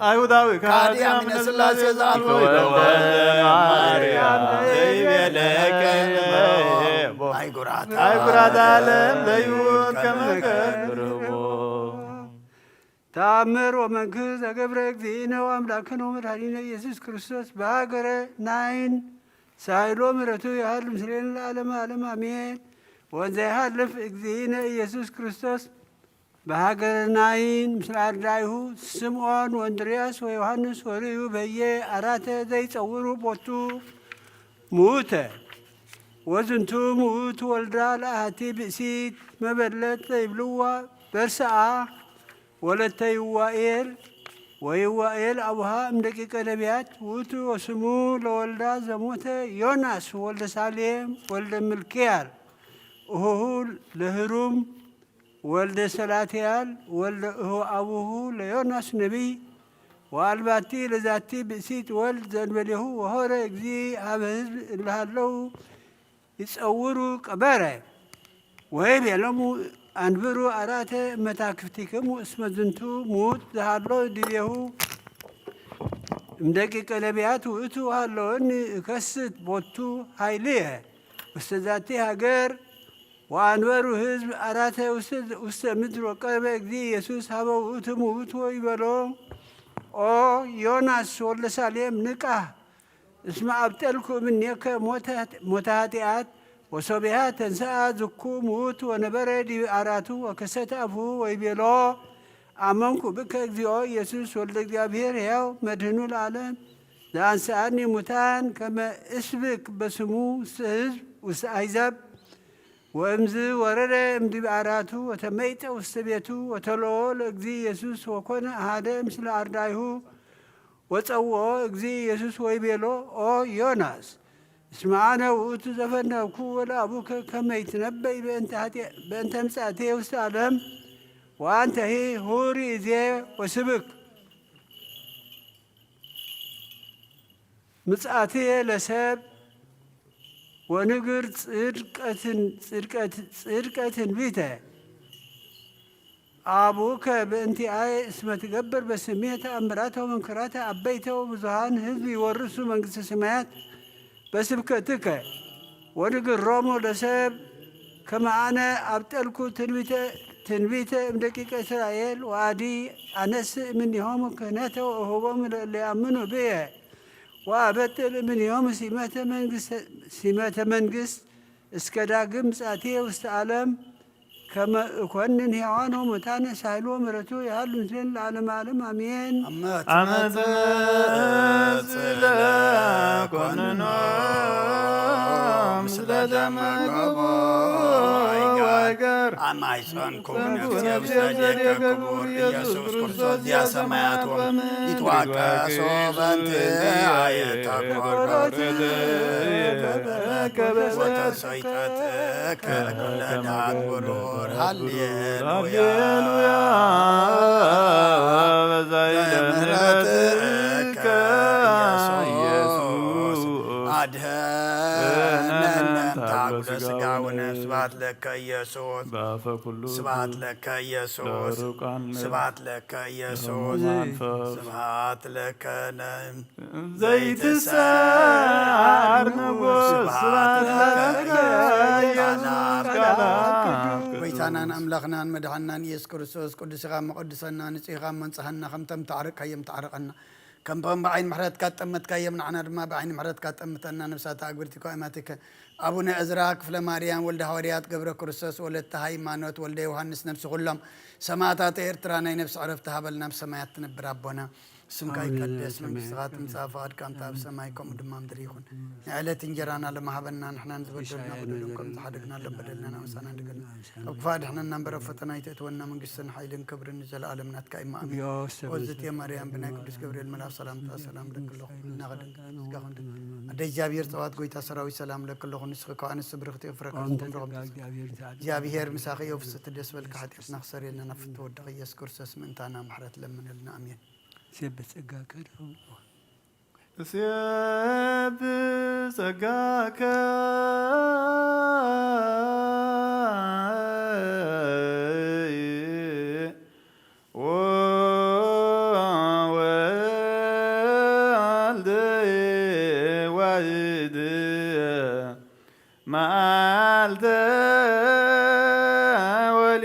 Speaker 6: አይሁዳዊ
Speaker 2: ከአዲያም ምን ስላሴ ዛልቦ ማርያም ዘይቤለከ
Speaker 6: አይጉራት ዓለም ለይሁን ከመከርቦ
Speaker 9: ተአምር ወመንክር ዘገብረ እግዚእነ ወአምላክነ ወመድኃኒነ ኢየሱስ ክርስቶስ በሀገረ ናይን ሳይሎ ምሕረቱ ያህል ምስሌን ለዓለመ ዓለም አሜን። ወንዘ ይሃልፍ እግዚእነ ኢየሱስ ክርስቶስ በሀገረ ናይን ምስለ አርዳኢሁ ስምዖን ወእንድርያስ ወዮሐንስ ወርእዩ በየ አራተ ዘይጸውሩ ቦቱ ሙተ ወዝንቱ ሙእቱ ወልዳ ለአሐቲ ብእሲት መበለት ዘይብልዋ በርስአ ወለተ ይዋኤል ወይዋኤል አቡሃ እምደቂቀ ነቢያት ውእቱ ወስሙ ለወልዳ ዘሞተ ዮናስ ወልደ ሳሌም ወልደ ምልክያል እሆሁ ለህሩም ወልደ ሰላትያል ወልደ እሆ አቡሁ ለዮናስ ነቢይ ወአልባቲ ለዛቲ ብእሲት ወልድ ዘንበሌሁ ወሆረ እግዚእ ሀበ ህዝብ እልሃለው ይጸውሩ ቀበረ ወይቤሎሙ አንብሩ አራተ መታክፍቲክሙ እስመ ዝንቱ ሙት ዘሃሎ ዲቤሁ እምደቂቀ ነቢያት ውእቱ ሃለወኒ እከስት ቦቱ ኃይልየ ውስተ ዛቲ ሀገር ወአንበሩ ህዝብ አራተ ውስተ ምድር ወቀረበ እግዚእ ኢየሱስ ሀበ ውእቱ ሙእቱ ይበሎ ኦ ዮናስ ወልደ ሳሌም ንቃህ እስመ አብጠልኩ እምኔከ ሞተ ኃጢአት ወሶቢሃ ተንሥአ ዝኩ ሙት ወነበረ ዲበ ዓራቱ ወከሰተ አፍሁ ወይቤሎ አመንኩ ብከ እግዚኦ ኢየሱስ ወልደ እግዚአብሔር ሕያው መድህኑ ለዓለም ዘአንሥአኒ ሙታን ከመ እስብክ በስሙ ውስተ ህዝብ ውስተ አሕዛብ ወእምዝ ወረደ እምዲበ ዓራቱ ወተመይጠ ውስተ ቤቱ ወተለዎ ለእግዚእ ኢየሱስ ወኮነ አሐደ ምስለ አርዳኢሁ ወጸውኦ እግዚእ ኢየሱስ ወይቤሎ ኦ ዮናስ እስመ አነ ውእቱ ዘፈነውኩ ወለአቡከ ከመ ይትነበይ በእንተ ምጽአትየ ውስተ ዓለም ወአንተሂ ሁር ይእዜ ወስብክ ምጽአትየ ለሰብ ወንግር ጽድቀትን ቢተ አቡከ በእንቲአየ እስመ ትገብር በስሜ ተአምራተ ወመንክራተ አበይተ ብዙኃን ህዝብ ይወርሱ መንግሥተ ሰማያት በስብከትከ ወንግሮሙ ለሰብ ከመ አነ አብጠልኩ ትንቢተ እምደቂቀ እስራኤል ወአዲ አነስእ እምኔሆሙ ክህነተ ወእሁቦሙ ለእለ ይአምኑ ብየ ወአበጥል እምኔሆሙ ሲመተ መንግሥት እስከ ዳግም ምጽአትየ ውስተ ዓለም ከመ እኰንን ሕያዋን ወሙታነ ሳህሉ ምሕረቱ ያህሉ ምስሌነ ለዓለመ ዓለም አሜን።
Speaker 6: አመተ ጽለ ኮንኖ ምስለ ደመገቦ አይገር
Speaker 2: አማይጸንኩም ነፍሴ ውስተ ዴከ ክቡር ኢየሱስ ክርስቶስ ዚአ ሰማያቶም ይትዋቀሶ በእንቲአየ ተኰርኰርት ወተሰይጠትከ ለዳት ብሩር ሃሌሉያ በዛይለምሕረትከ ኢየሱስ አድኅነነ እምታጉለ ሥጋ ወነፍስ ስብሐት ለከ ኢየሱስ ስብሐት ለከ ኢየሱስ ስብሐት ለከ ኢየሱስ ስብሐት ለከ
Speaker 6: ዘይትሰዓር ንጉሥ ስብሐት ለከ
Speaker 2: ጎይታናን አምላኽናን መድኃኒናን ኢየሱስ ክርስቶስ ቅዱስኻ መቐድሰና ንጽሕኻ መንጽሐና ከምተም ተዓርቅካዮም ተዓርቀና ከም ብዓይን ምሕረትካ ጠመትካዮም ንዓና ድማ ብዓይኒ ምሕረትካ ጠምተና ነብሳት ኣግብርቲካ ኢማቲከ አቡነ እዝራ ክፍለ ማርያም ወልደ ሐዋርያት ገብረ ክርስቶስ ወለተ ሃይማኖት ወልደ ዮሐንስ ነፍሲ ኩሎም ሰማዕታት ኤርትራ ናይ ነፍሲ ዕረፍቲ ሃበልና ብሰማያት ትነብር አቦና ስምካ ይቀደስ መንግሥትኻ ትምጻእ ፈቃድካ እንተ ኣብ ሰማይ ከምኡ ድማ ምድሪ ይኹን ንዕለት እንጀራና ለማህበና ንሕና ዝበደልና በደሎም ከም ዝሓደግናሎም በደልና ናውሳና ንድገና ኣብ ክፋ ድሕነና እምበረ ፈተና ይተእትወና መንግሥትን ሓይልን ክብርን ዘለኣለም ናትካ ኢማ ኣሜን ወዝትየ ማርያም ብናይ ቅዱስ ገብርኤል መልኣክ ሰላምታ ሰላም ለክለኹ እናኸደን ዝጋኹን ኣደ እግዚኣብሔር ፀዋት ጎይታ ሰራዊት ሰላም ለክለኹ ንስኺ ካብ ኣንስቲ ብርክቲ ፍረካ ዝትንረኹም እግዚኣብሔር ምሳኺ የውፍስቲ ደስ በልካ ሓጢአትና ክሰረየልና ናብ ፍትወድቕ ኢየሱስ ክርስቶስ ምእንታና ምሕረት ለምንልና ኣሜን
Speaker 9: ሲበጸጋከ
Speaker 6: ሲበጸጋከ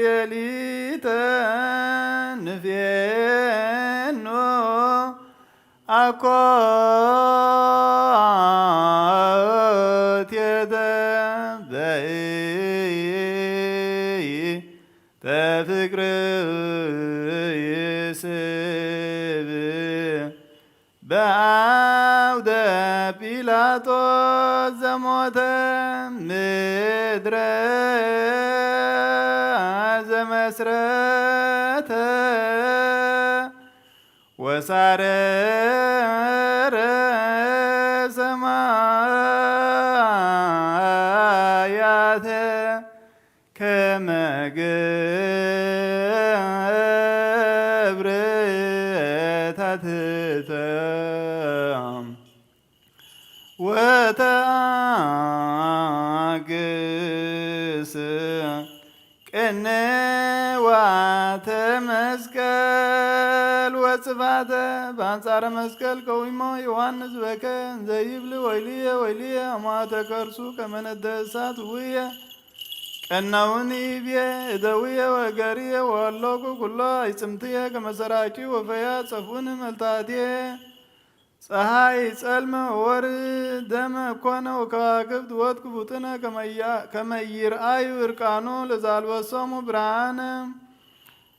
Speaker 2: ሌሊተ ንፌኖ አኮቴተ በፍቅር ይስብ በአውደ ጲላጦስ ዘሞተ ምድረ ዘመስረተ ወሳረረ ሰማያተ ከመ ገብረ ታትተ ወተአግስ ቅንዋተ መስቀል ወጽፋተ በአንጻረ መስቀል ቀዊሞ ዮሐንስ በከ እንዘይብል ወይልየ ወይልየ አማተ ከርሱ ከመነደ እሳት ውየ ቀናውኒ ብየ እደውየ ወገርየ ወሎቁ ኩሎ አይጽምትየ ከመሰራቂ ወፈያ ጸፉን መልታትየ ፀሐይ ጸልመ ወር ደመ ኮነ ወከዋክብት ወጥቅ ቡጥነ ከመይርአዩ እርቃኖ ለዛልበሶሙ ብርሃነ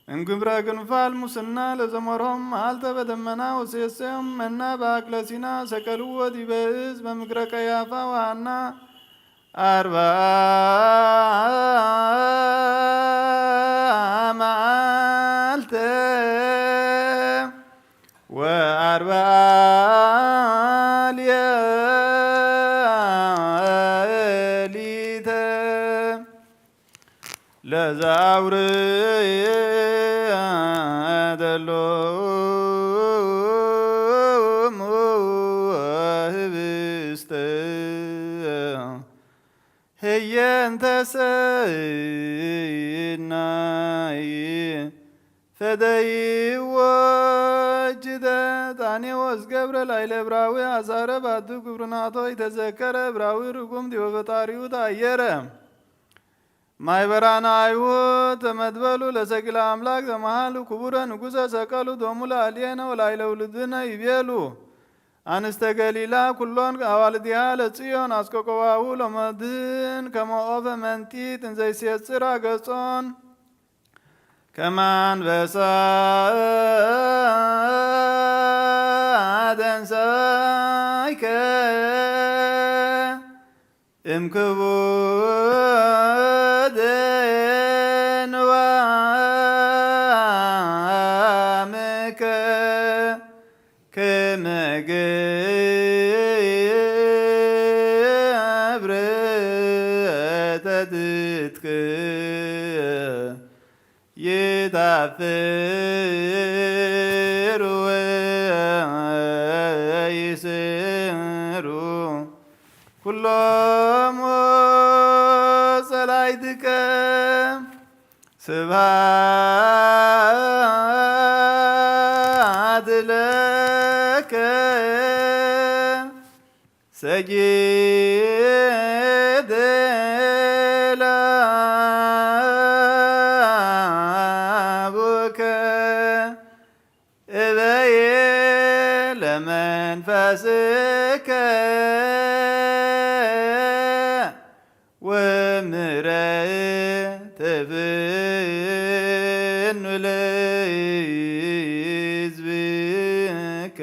Speaker 2: እንግብረ ግንፋል ሙስና ለዘመሮም መዓልተ በደመና ወሴሰዮም መና በአክለ ሲና ሰቀልዎ ዲበ ዕፅ በምክረ ቀያፋ ወሐና 40 መዓልተ ወ40 ሌሊተ ለዛውርየ ደሎሙ ህብስተ ህየንተ ሰናይ ፈደይዎ እጅደ ጣኔዎስ ገብረ ላዕለ ዕብራዊ አሳረ ባቱ ግብርናቶ ይተዘከረ ዕብራዊ ርጉም ዲበ ፈጣሪሁ ታየረ ማይበራና አይሁድ ተመድበሉ ለሰቂለ አምላክ ዘመሃሉ ክቡረ ንጉሰ ሰቀሉ ዶሙ ለአልየነ ወላዕለ ውሉድነ ይቤሉ አንስተ ገሊላ ኩሎን አዋልዲሃ ለጽዮን አስቆቆባሁ ለመድህን ከመ ኦፈ መንጢት እንዘ ይሴጽር ገጾን ከመ አንበሳ ደንሳይከ እምክቡድ ንዋምከ ከመ ገብረ ተትትከ ይታፍሩ ወይስሩ ኩሎሙ ጸላእትከ ስብሐት ለከ ሰጊድ ለአቡከ እበየ ለመንፈስከ ወምሕረት ትብኑ ለሕዝብከ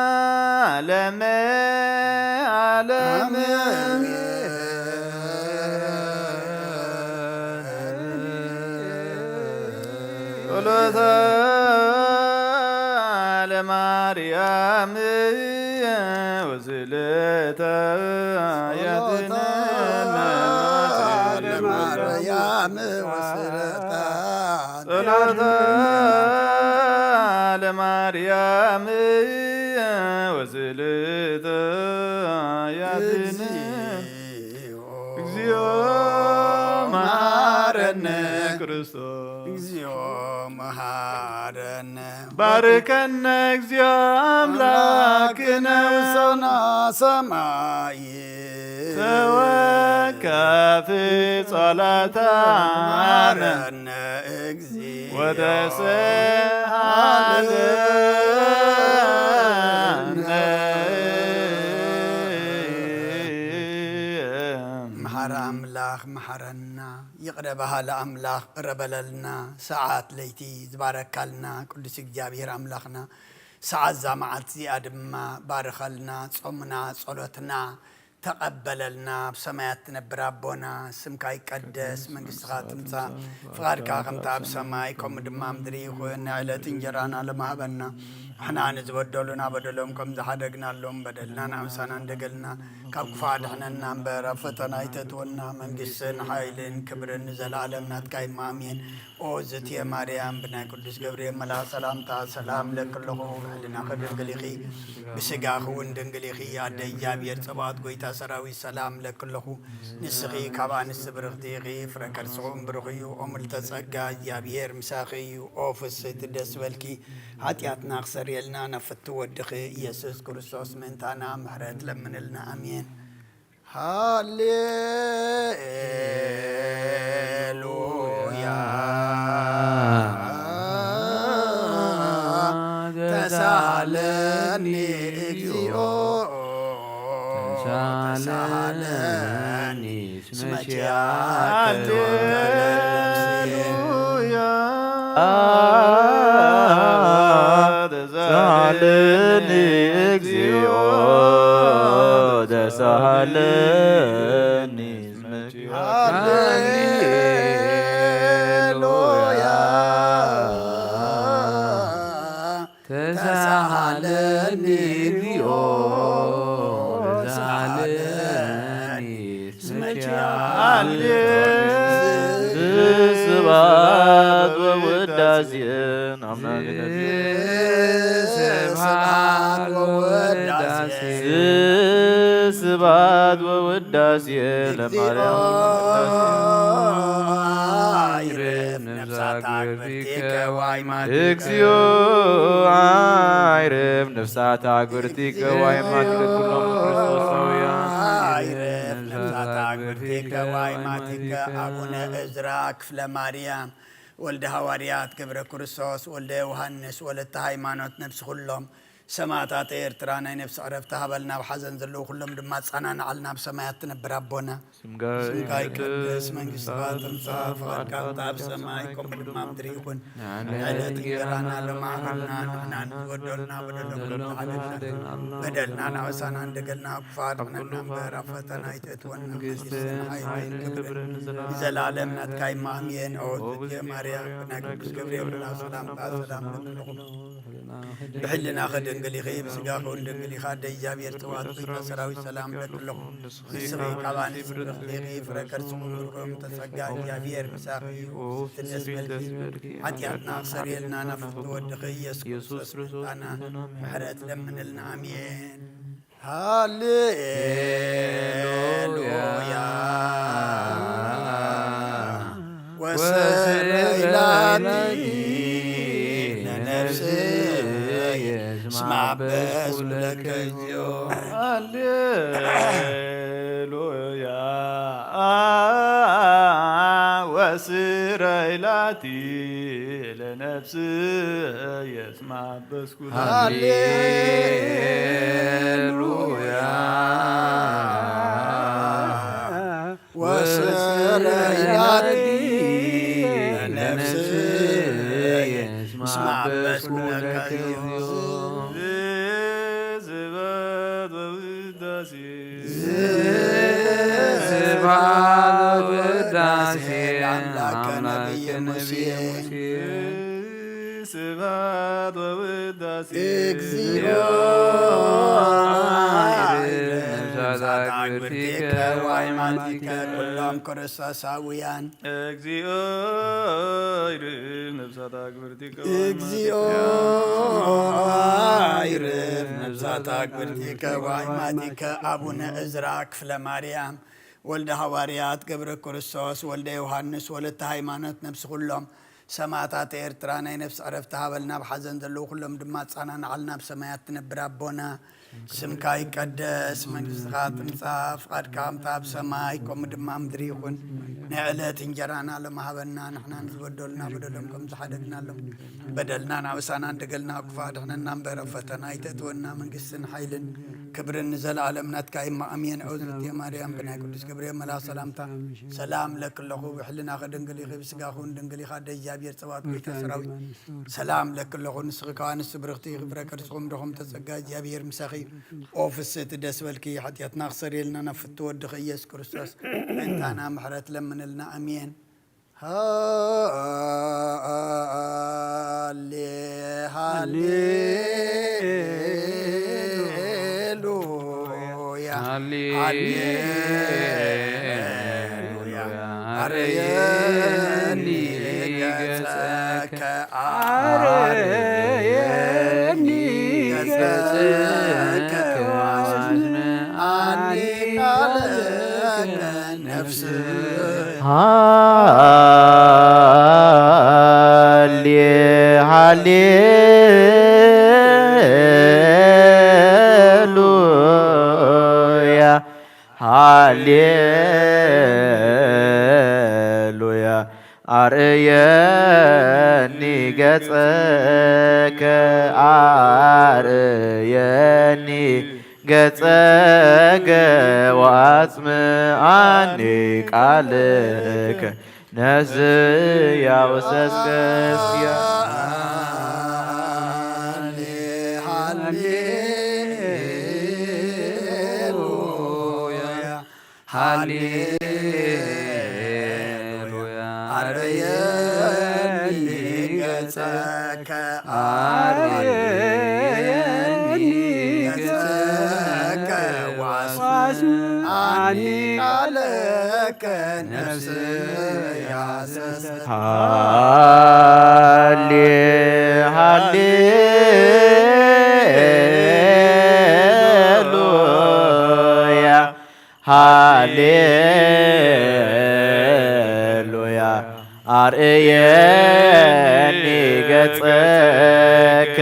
Speaker 2: ለዓለመ ዓለም ጸሎተ ለማርያም ወስልተ ያድኅነነ
Speaker 1: ለማርያም ወስለታ
Speaker 2: ጸሎተ ለማርያም ወስልተ ያድኅነነ እግዚኦ መሐረነ ክርስቶስ
Speaker 1: እግዚኦ መሐረነ
Speaker 2: ባርከነ እግዚኦ አምላክነ
Speaker 1: ውሰና ሰማይ
Speaker 2: ተወከ
Speaker 6: كافي صلاتنا
Speaker 2: محر أملاخ محرنا يقربها لأملاخ قربللنا ساعات ليتي زبارك لنا كل سجابير أملاخنا ساعات زمعت زياد ما بارخلنا صمنا صلتنا تقبللنا بسماياتنا برابونا سمكا يقدس من قصغات امتا فغاركا خمتا بسماي كم دمام دريخوين عيلة انجرانا لما بنا احنا نزودولنا بدلهم كم زحدقنا اللهم بدلنا نعمسانا اندقلنا كفاد احنا ننبر فتنا يتتولنا من قصن حايلين كبرن زلالمنا تكاي مامين اوزت يا مريم بنا قدس جبريل ملا سلامتا سلام لك الله بحلنا خدر قليخي بسقاخ وندنقليخي عدى جابير صبات قويتا سراوي سلام لك الله نسخي كابان السبرغتيخي فركر صوم برغيو أمل تسقى جابير مساخي اوفس تدس والكي حتياتنا اخسر يلنا نفتو ودخي يسوس كريستوس من تانا محرت لمن لنا امين هاليلويا تسالني اكزيو تسالني سمجيات
Speaker 6: تسالني اكزيو تسالني
Speaker 2: هاليلويا تسالني اكزيو تسالني سمجيات
Speaker 6: سبات ووداسين
Speaker 2: سبحان ووداسي
Speaker 6: سبات ووداسي لمريم اكسيو عيرم نفسات عقرتك وايماتك كلهم كريستوساويان
Speaker 2: عيرم نفسات عقرتك وايماتك أبونا إزراك فلماريام ولد هواريات كبر كريستوس ولد يوحنس ولد هايمانوت نفس كلهم سماعات إيرترانا نفس عرفتها بلنا وحزن زلو كلهم دمات صنعنا علنا بسماياتنا بربنا سمكاي كدس من قصبات انصاف غرقاب تاب سمايكم بدمام دريخون عيلة إيرانا لما عملنا نحن ودلنا بدلنا نعوسانا اندقلنا كفار من النمبر رفتنا يتتونا قصنا حيوين كبر إذا العالم نتكاي مامين عود يا مريم بناكبس كبريم الله سلام سلام لكم بحلنا خد انقلي خيب سقاق وندنقلي خاد ايجابي ارتوات وقيت سراوي سلام لكلهم سري كابان سرقلي فرقر سموركم تسقى ايجابي ارمساقي تنس ملكي حتياتنا اخسر يلنا نفط ودخي يسكس انا محرت لمن لنا امين هاليلويا وسريلاتي لنفسي اسمع بس لك اليوم
Speaker 6: هاليلويا وسريلاتي لنفسي يسمع بس
Speaker 2: هاليلويا وسريلاتي لنفسي اسمع بس لك اليوم
Speaker 5: زباد وداسي أملاك نبي موسى
Speaker 6: سبات وداسي
Speaker 2: اكزيو عقرتك وايماتك كلهم كرساساويان
Speaker 6: اكزيو نفسات عقرتك
Speaker 2: اكزيو عيرف نفسات عقرتك وايماتك أبونا إزراك فلماريام ولد هواريات قبر كريستوس ولد يوحنس ولد هايمانوت نفس كلهم سماعات إيرترانا نفس عرفتها بلنا بحزن ذلو كلهم دمات صنعنا علنا بسمايات نبرابونا ስምካ ይቀደስ መንግሥትካ ትምጻእ ፍቃድካ ከምታ ብሰማይ ከምኡ ድማ ምድሪ ይኹን ናይ ዕለት እንጀራና ለማሃበና ንሕና ንዝበደሉና በደሎም ከም ዝሓደግናሎም በደልና ናብሳና እንደገልና ክፋ ድሕነና እምበር ኣብ ፈተና ይተእትወና መንግስትን ሓይልን ክብርን ዘለዓለም ናትካ ኢማ ኣሜን ዑዝርት ማርያም ብናይ ቅዱስ ገብርኤል መልአክ ሰላምታ ሰላም ለክለኹ ብሕልና ከድንግል ኢኺ ብስጋኹን ድንግል ኢኻ ደ እግዚኣብሔር ፀባኦት ጌታ ሰራዊት ሰላም ለክለኹ ንስኺ ከዓ ንስ ብርኽቲ ክብረ ቅርጽኹም ድኹም ተጸጋ እግዚኣብሔር ምሳኺ ኦ ፍስእቲ ደስ በልኪ ሓጢአትና ክሰሪየልና ናብ ፍቲ ወድኺ ኢየሱስ ክርስቶስ እንታና ምሕረት ለምንልና ኣሜን
Speaker 5: አርየኒ ገጸከ አርየኒ ገጸከ ወአስምዓኒ ቃለከ ነፍስ
Speaker 8: ሃሌሉያ አርየኒ ገጸከ አርየኒ ገጸከ ወአስምዓኒ ቃለከ ነፍስየ ወሰስከስየ
Speaker 5: ሃሌሉያ አርየኒ ገጸከ አርየኒ ገጸከ ወአስምዓኒ ቃለከ ነፍስየ
Speaker 8: ሃሌሉያ አርየኒ ገጸከ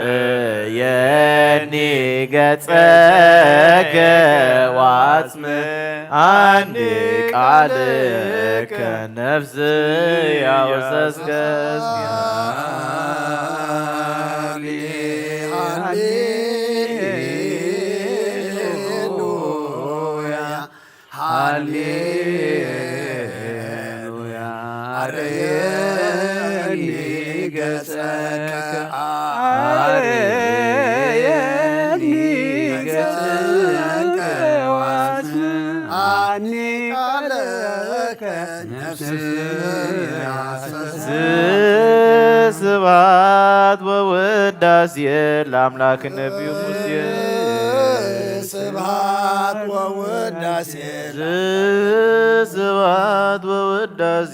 Speaker 8: አርየኒ ገጸከ ወአስምዓኒ ቃለከ ነፍስየ ወሰስከስየ
Speaker 5: ሃሌሉያ አርየኒ ገጸከ አርየኒ ገጸከ ወአስምዓኒ ቃለከ ነፍስየ
Speaker 8: ስብሐት ወውዳሴ ለአምላክ ነቢዩ ሙሴ
Speaker 2: ስብሐት ወውዳሴ
Speaker 8: ስብሐት ወውዳሴ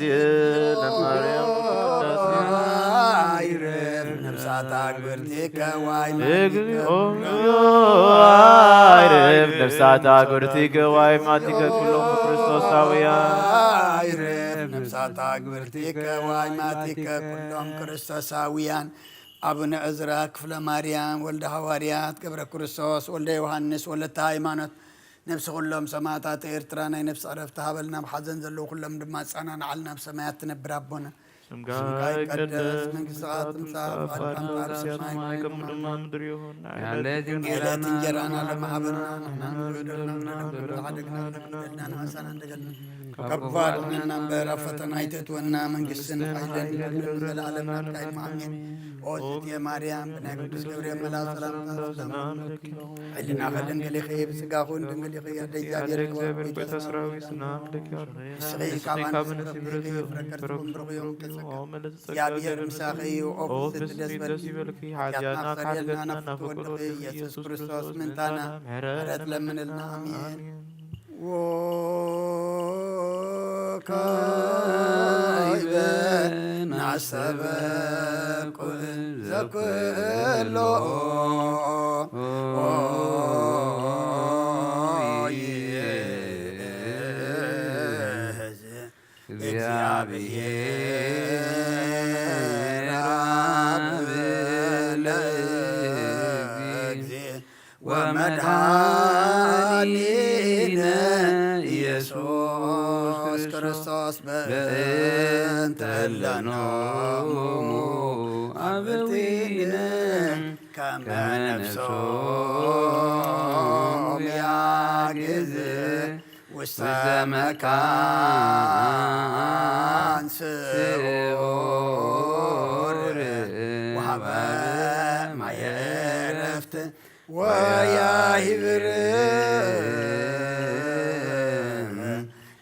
Speaker 8: ለማርያም
Speaker 2: አይረፍ ነፍሳት አግብርቲከ
Speaker 8: አይረፍ ነፍሳት አግብርቲከ ወአይማቲከ ኩሎሙ ክርስቶሳውያን
Speaker 2: አይረፍ ነፍሳት አግብርቲከ ወአይማቲከ ኩሎም ክርስቶሳውያን አቡነ ዕዝራ ክፍለ ማርያም ወልደ ሐዋርያት ገብረ ክርስቶስ ወልደ ዮሐንስ ወለተ ሃይማኖት ነፍሲ ኩሎም ሰማዕታት ኤርትራ ናይ ነፍሲ ዕረፍቲ ሃበልና ብሓዘን ዘለዉ ኩሎም ድማ ጸናንዓልና ብሰማያት ትነብር ኣቦና
Speaker 8: ስምካ ይቀደስ መንግሥትካ ትምጻእ ፈቃድካ ኣብ ሰማይ ከምኡ ድማ ምድሪ ይኹን
Speaker 5: የዕለት
Speaker 2: እንጀራና ለማሃበና ንሕና ንበደልና ሓደግና ንመሳና እንደገልና ከፋድና እምበር ኣብ ፈተና ይተእትወና መንግስትን ሓይልን ክብርን ዘለዓለም ናትካ ኢማ ኣሜን ኦ እግዝእትየ ማርያም ብናይ ቅዱስ ገብርኤል መልአክ ሰላምታ ሕሊና ከድንግል ኢኺ ብስጋኹን ድንግል ኢኺ ኣደ እግዚአብሔር
Speaker 8: ቤተ ሰራዊት ስናምልክ
Speaker 2: እስኺ ካብን ፍረከርትኩም ብርኽዮም እግዚአብሔር ምሳኺ እዩ ኦ ፍስት ደስ በልኪ ኃጢአትና ካድገና ናፍቅሮ ኢየሱስ ክርስቶስ ምንታና ምሕረት ለምንልና አሜን ወካይበ ናሰበ ዘኩሎ እግዚአብሔር ኢየሱስ ክርስቶስ በእንተ ለኖሙ አበዊነ ከመ ነፍሶሙ ያግዝ ውስተ መካን ስዑር ወሀበ ማየ ዕረፍት ወያሂብር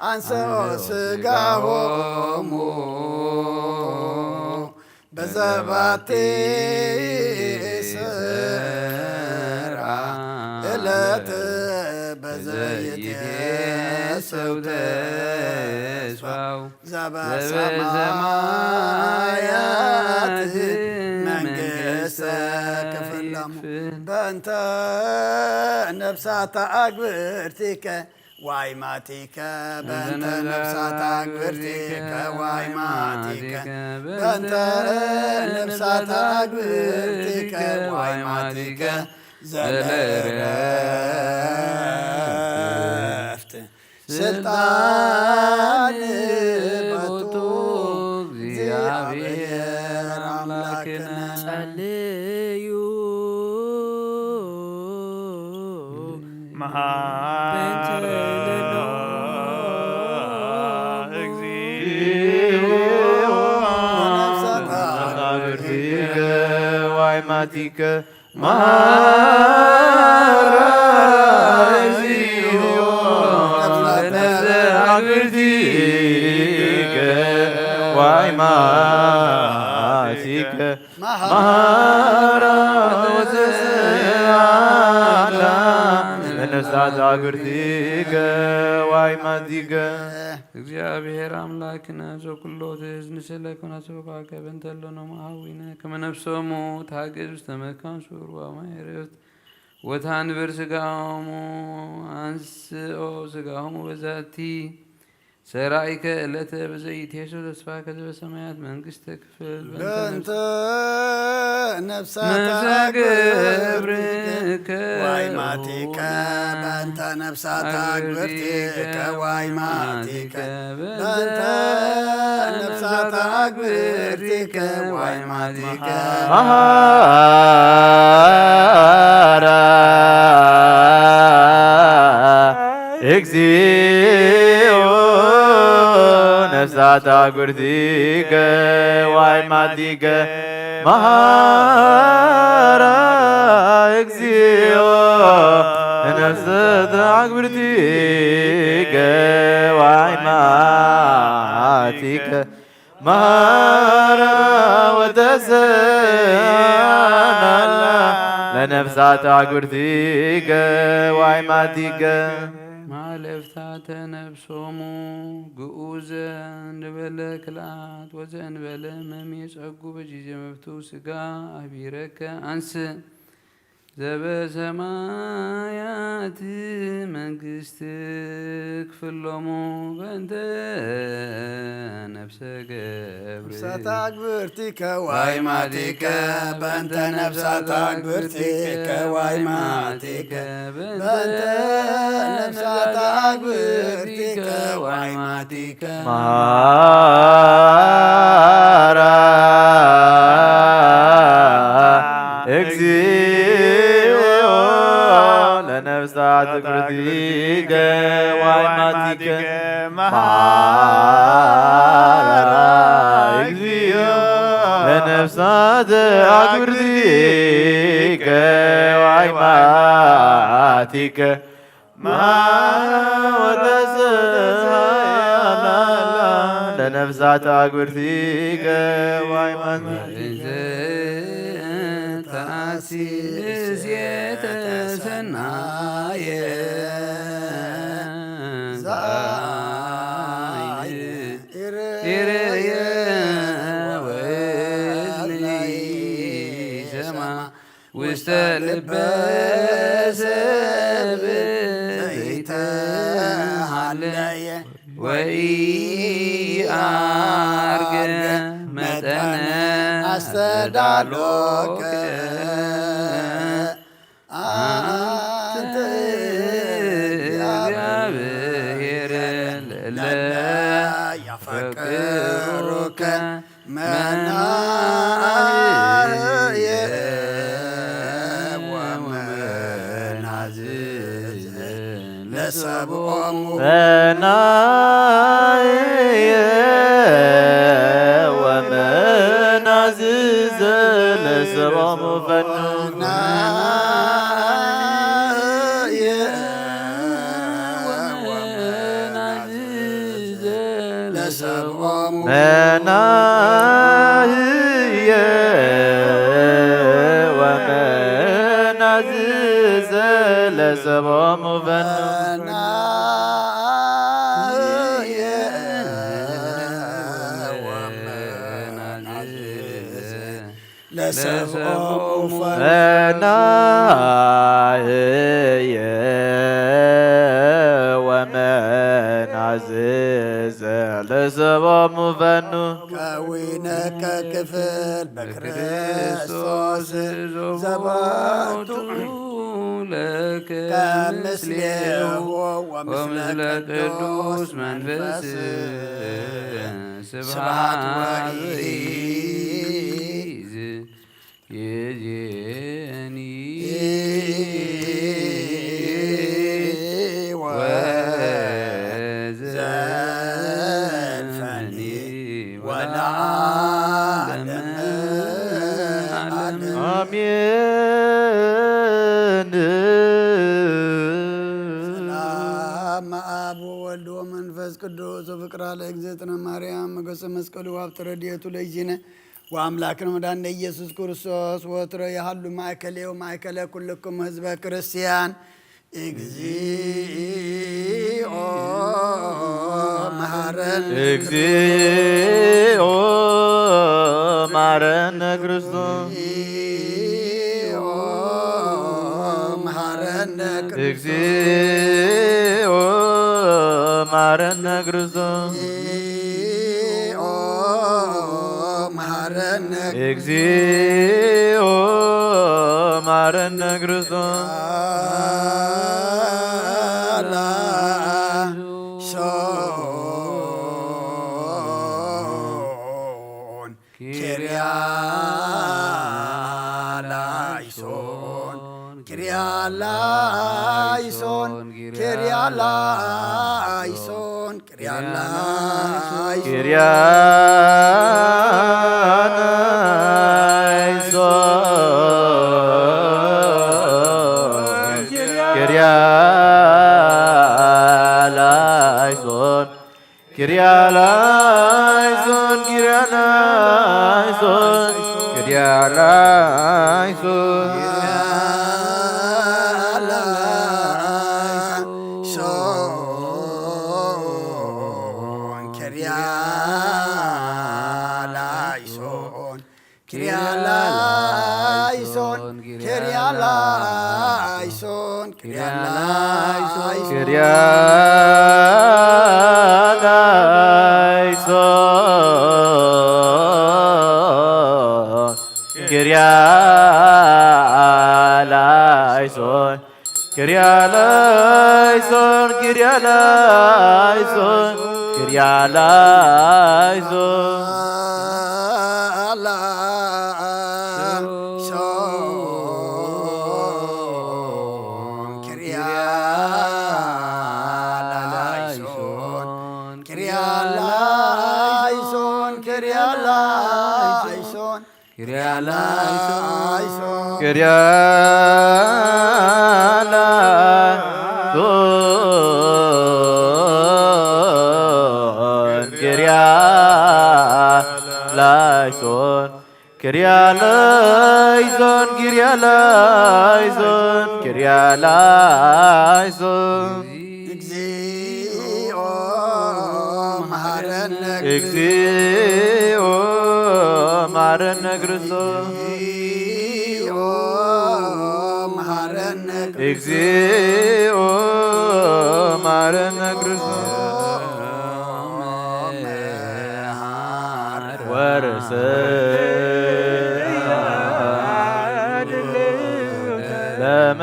Speaker 2: አንሥኦ ሥጋሆሙ በዘባቲ ስራ ዕለት በዘይትየሰው ተስፋው ዘበሰማያት መንግሥተ ክፍላሙ በእንተ ነፍሳተ አግብርቲከ ዋይማቲከ በእንተ ነፍሳተ አግብርቲከ ዋይማቲከ በእንተ ነፍሳተ አግብርቲከ ዋይማቲከ ዘለረፍት ስልጣን ቦቱ እግዚአብሔር አምላክነ
Speaker 5: ጸልዩ
Speaker 7: ዋይማቲከ መሐራ እግዚኦ ለነፍሰ አግብርቲከ ዋይማቲከ መሐራ ወዘአላ ለነፍሳት አግብርቲከ ዋይማቲከ
Speaker 3: እግዚአብሔር አምላክነ ዘኩሎ ትእዝ ንስእለከ ወናስብከ በእንተ እሎነ መሃዊነ ከመ ነፍሶሙ ታግዝ ውስተ መካን ሱር ወማየ ዕረፍት ወታንብር ሥጋሆሙ አንሥኦ ሥጋሆሙ በዛቲ ሰራይከ ዕለተ በዘይእትየሰው ተስፋከ ዘበሰማያት መንግሥተ ክፍል
Speaker 2: በእንተ ነፍሳተ
Speaker 3: ገብርከ
Speaker 2: ዋይማቲከ በእንተ ነፍሳተ አግብርቲከ ዋይማቲከ በእንተ ነፍሳተ አግብርቲከ ዋይማቲከ
Speaker 7: መሐራ እግዚኦ ነፍሳተ አግብርቲከ ዋይማቲከ መሐራ እግዚኦ ነፍሳተ አግብርቲከ ዋይማቲከ መሐራ ወተሰአላ ለነፍሳተ አግብርቲከ ዋይማቲከ
Speaker 3: ማለፍታተ ነፍሶሙ ግዑዘ እንበለ ክልአት ወዘእንበለ እመም የጸጉ በጊዜ መብቱ ሥጋ አቢረከ አንስ ዘበሰማያት መንግሥት ክፍሎሙ በእንተ ነፍሰ ገብር
Speaker 2: ነፍሳተ አግብርቲከ ዋይማቲከ በእንተ ነፍሳተ አግብርቲከ ዋይማቲከ በእንተ ነፍሳተ አግብርቲከ ዋይማቲከ
Speaker 7: መሐራ እግዚኦ ለነፍሳተ አግብርቲከ ዋይማቲከ መሐራ እግዚኦ ለነፍሳተ አግብርቲከ ዋይማቲከ ወተሰአላ ለነፍሳተ አግብርቲከ ዋይማቲከ
Speaker 3: ታሲስ የተሰናየ ኢርየ ወሊሰማ ውስተ ልበ ሰብ ዘይተሃለየ ወኢአርገ መጠነ
Speaker 2: አስተዳሎከ አንተ
Speaker 3: እግዚአብሔር
Speaker 2: يفكرك مناي ومنعزز لسبهم
Speaker 7: مناي ومنعزز لسبهم مناهي ومن عزيز لسبع مفنن مناهي ومن عزيز لسبع مفنن
Speaker 2: كوينك كفل بكريستوس زبط
Speaker 3: لك
Speaker 2: كمثله
Speaker 3: ومثل قدوس منفس
Speaker 2: سبحات
Speaker 3: وعيز يجيني وزلفني والعالم
Speaker 7: آمين
Speaker 2: سلام أب وولد ومنفس قدوس وفكر على إجزتنا مريم مقص مسكال وابت رديته ليجينا وأملاكنا مدان يسوس كرسوس وترى يحل معكلي ومعكلي كلكم حزب كريستيان إجزيء مهرن
Speaker 7: إجزيء مهرن كريستوس إجزيء مهرن كريستوس إجزيء مهرن كريستوس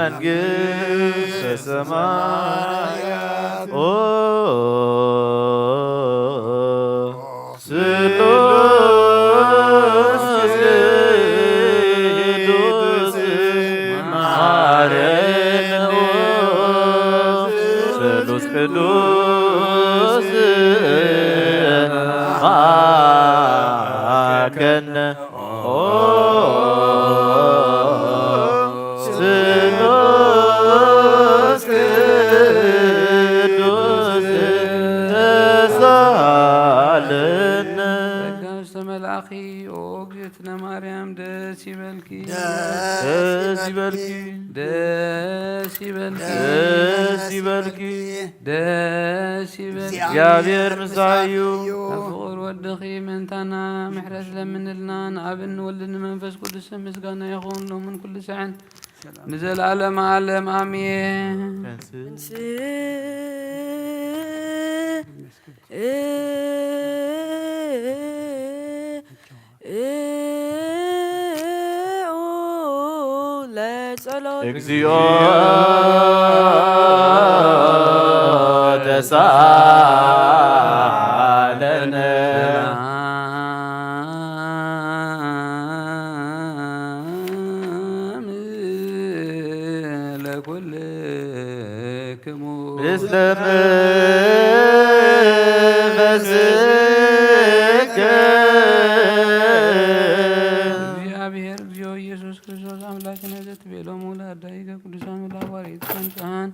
Speaker 7: لمنجس السماء
Speaker 3: ተባረኺ ኦ እግዝእትነ ማርያም ደስ ይበልኪ
Speaker 7: ደስ ይበልኪ
Speaker 3: ደስ ይበልኪ
Speaker 7: ደስ ይበልኪ
Speaker 3: ደስ ይበልኪ
Speaker 7: እግዚአብሔር ምሳዩ
Speaker 3: ፍቁር ወድኺ መንታና ምሕረት ለምንልና ንኣብን ወልድን መንፈስ ቅዱስ ምስጋና ይኹን ሎምን ኩሉ ሰዓን ንዘለዓለመ ዓለም አሜን።
Speaker 7: እግዚኦ ተሳለነ
Speaker 3: ለኩልክሙ
Speaker 7: ምስለ መንፈስከ
Speaker 3: እግዚአብሔር እግዚኦ ኢየሱስ ክርስቶስ አምላክነ ዘትቤሎሙ ለአዳኢከ ቅዱሳን ወለሐዋርያት ጻድቃን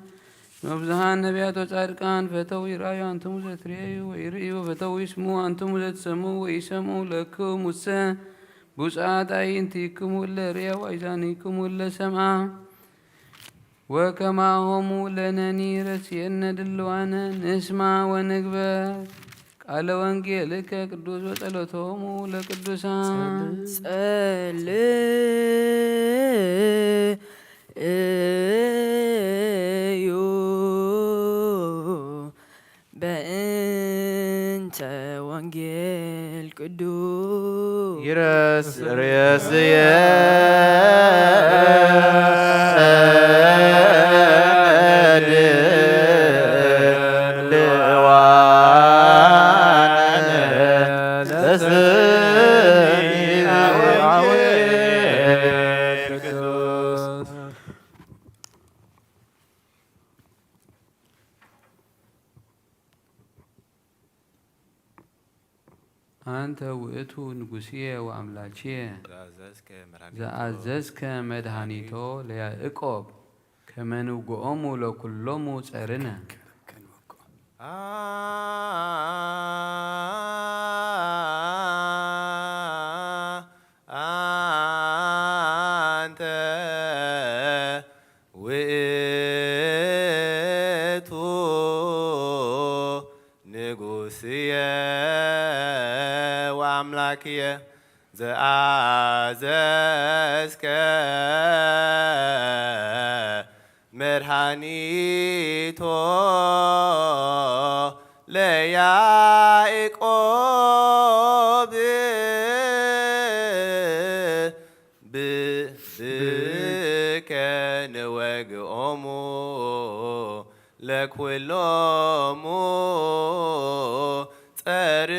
Speaker 3: መብዝሃን ነቢያት ወጻድቃን ፈተው ይርአዩ አንትሙ ዘትሬዩ ወይርእዩ ፈተው ይስሙ አንትሙ ዘትሰምዑ ወይሰምዑ ለክሙሰ ብፁዓት አዕይንቲክሙ ለርእያ ወአእዛኒክሙ ለሰምዓ ወከማሆሙ ለነኒ ረስየነ ድልዋነ ንስማ ወንግበር ቃለ ወንጌልከ ቅዱስ ወጸሎቶሙ ለቅዱሳን
Speaker 5: ጸልዩ በእንተ ወንጌል ቅዱስ
Speaker 7: ይረስየ
Speaker 3: አንተ ውእቱ ንጉሥየ ወአምላችየ ዘአዘዝከ መድኃኒቶ ለያዕቆብ ከመ ንውግኦሙ ለኵሎሙ ጸርነ
Speaker 4: አንተ ውእቱ ንጉሥየ ወአምላክየ ዘአዘዝከ መድኃኒቶ ለያዕቆብ ብከ ንወግኦሙ ለኵሎሙ ጸርነ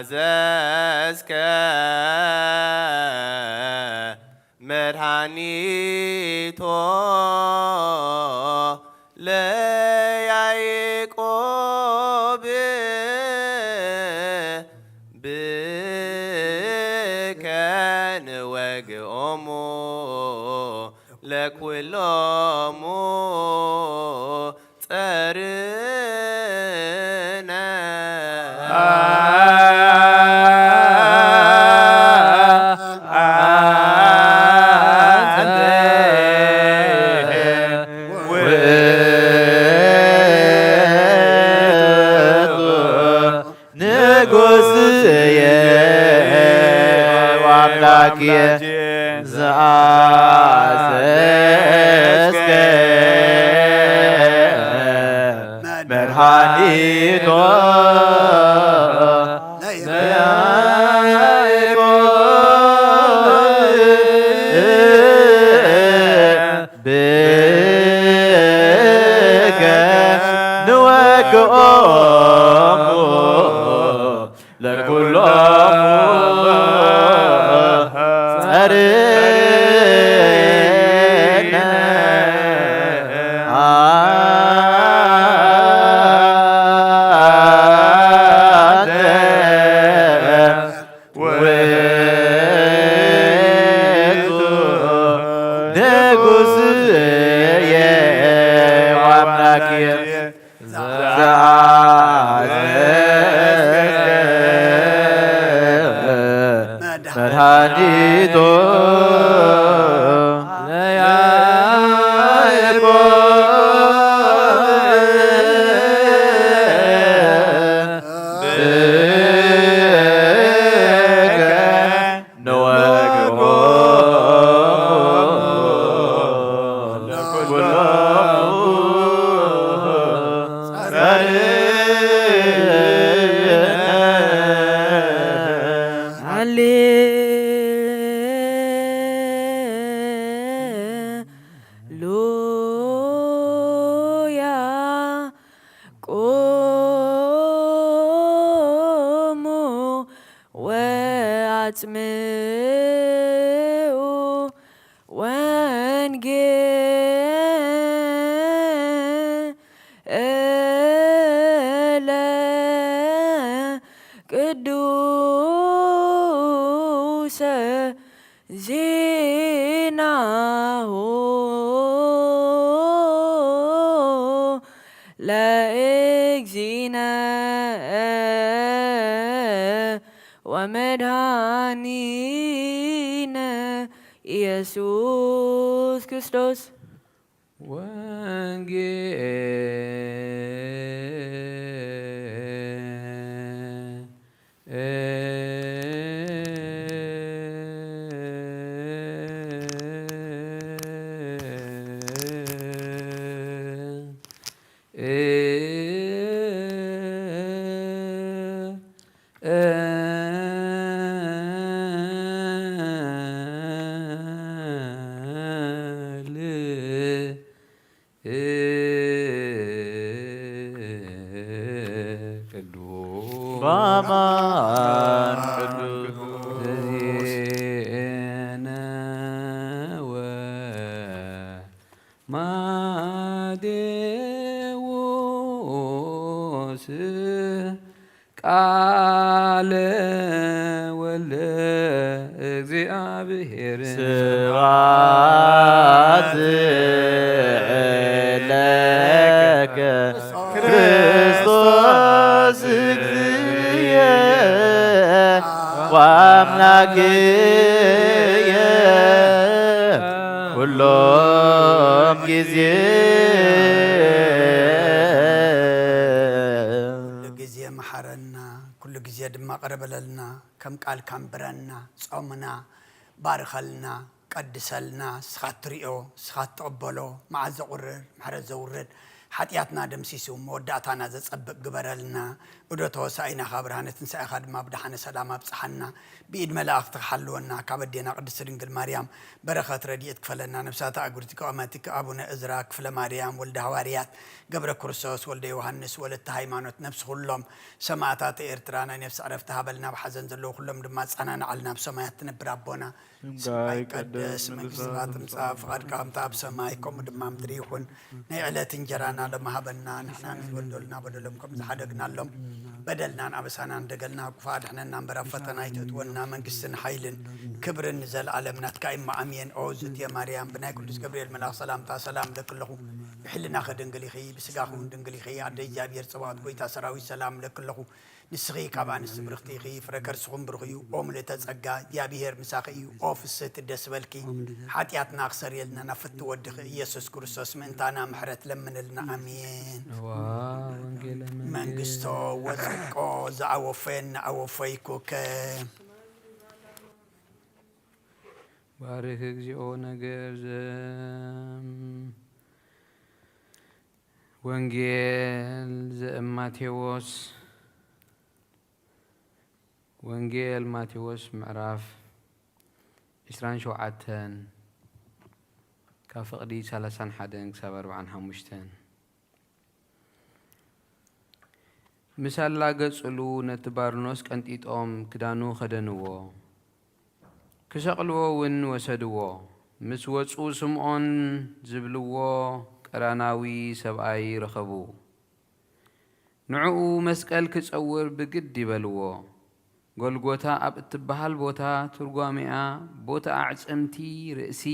Speaker 4: ዘአዘዝከ መድኃኒቶ ለያዕቆብ ብከ ንወግኦሙ ለኵሎሙ ጸርነ
Speaker 7: وأملاكي زعززك مدحانيتو بك نوقعهم لكلهم سرنا ومدحانينا ኢየሱስ ክርስቶስ ቃለ ወልደ እግዚአብሔር ስብሐት ለከ ክርስቶስ እግዚእየ ወአምላክየ ሁሎም ጊዜ ድማ ቀረበለልና ከም ቃል ካንብረና ጾምና ባርኸልና ቀድሰልና ስኻት ትሪኦ ስኻት ተቀበሎ መዓዝ ዘቁርር ምሕረት ዘውርድ ሓጢአትና ደምሲሱ መወዳእታና ዘጸብቅ ግበረልና እዶ ተወሳኢና ካብ ብርሃነ ትንሣኤኻ ድማ ብድሓነ ሰላም ኣብፅሓና ብኢድ መላእኽቲ ክሓልወና ካብ ኣዴና ቅድስቲ ድንግል ማርያም በረኸት ረድኤት ክፈለና ነብሳታ ኣጉርቲ ቀመቲ ኣቡነ እዝራ ክፍለ ማርያም ወልደ ሃዋርያት ገብረ ክርስቶስ ወልደ ዮሃንስ ወለተ ሃይማኖት ነብሲ ኩሎም ሰማዕታት ኤርትራ ናይ ነብሲ ዕረፍቲ ሃበልና ብሓዘን ዘለዉ ኩሎም ድማ ጸናንዓልና ብሰማያት ትነብር ኣቦና ስምካ ይቀደስ መንግስትካ ትምጻእ ፍቓድካ ከምቲ ኣብ ሰማይ ከምኡ ድማ ምድሪ ይኹን ናይ ዕለት እንጀራና ለመሃበና ንሕና ንዝበደሉና በደሎም ከም ዝሓደግናሎም በደልናን ኣበሳናን ደገልና ኩፋ ድሕነና እምበር ኣብ ፈተና ይተእትወና መንግስትን ሓይልን ክብርን ዘለዓለም ናትካ ኢማ ኣሜን ኦ ዝትየ ማርያም ብናይ ቅዱስ ገብርኤል መልኣኽ ሰላምታ ሰላም ለክለኹ ብሕልናኸ ድንግል ኢኺ ብስጋኹን ድንግል ኢኺ ኣደ እግዚኣብሔር ጽባኦት ጎይታ ሰራዊት ሰላም ለክለኹ ንስኺ ካብ ኣንስቲ ብርኽቲ ኢኺ ፍረ ከርስኹም ብሩኽ እዩ ኦ ምልእተ ጸጋ እግዚኣብሔር ምሳኺ እዩ ኦ ፍስሕቲ ደስ በልኪ ሓጢአትና ክሰርየልና ናብ ፍቲ ወድኺ ኢየሱስ ክርስቶስ ምእንታና ምሕረት ለምንልና أمين
Speaker 3: ወንጌል
Speaker 7: መንግስቶ ወጽድቆ ዘአወፈን አወፈይኩከ
Speaker 3: ባርክ እግዚኦ ነገር ወንጌል ዘማቴዎስ ወንጌል ማቴዎስ ምዕራፍ 27 ካብ ፍቕዲ 31 ክሳብ 45 ምሳላ ገጽሉ ነቲ ባርኖስ ቀንጢጦም ክዳኑ ኸደንዎ ክሰቕልዎ እውን ወሰድዎ ምስ ወፁ ስምዖን ዝብልዎ ቀራናዊ ሰብኣይ ረኸቡ ንዕኡ መስቀል ክጸውር ብግድ ይበልዎ ጎልጎታ ኣብ እትበሃል ቦታ ትርጓሚኣ ቦታ ኣዕጽምቲ ርእሲ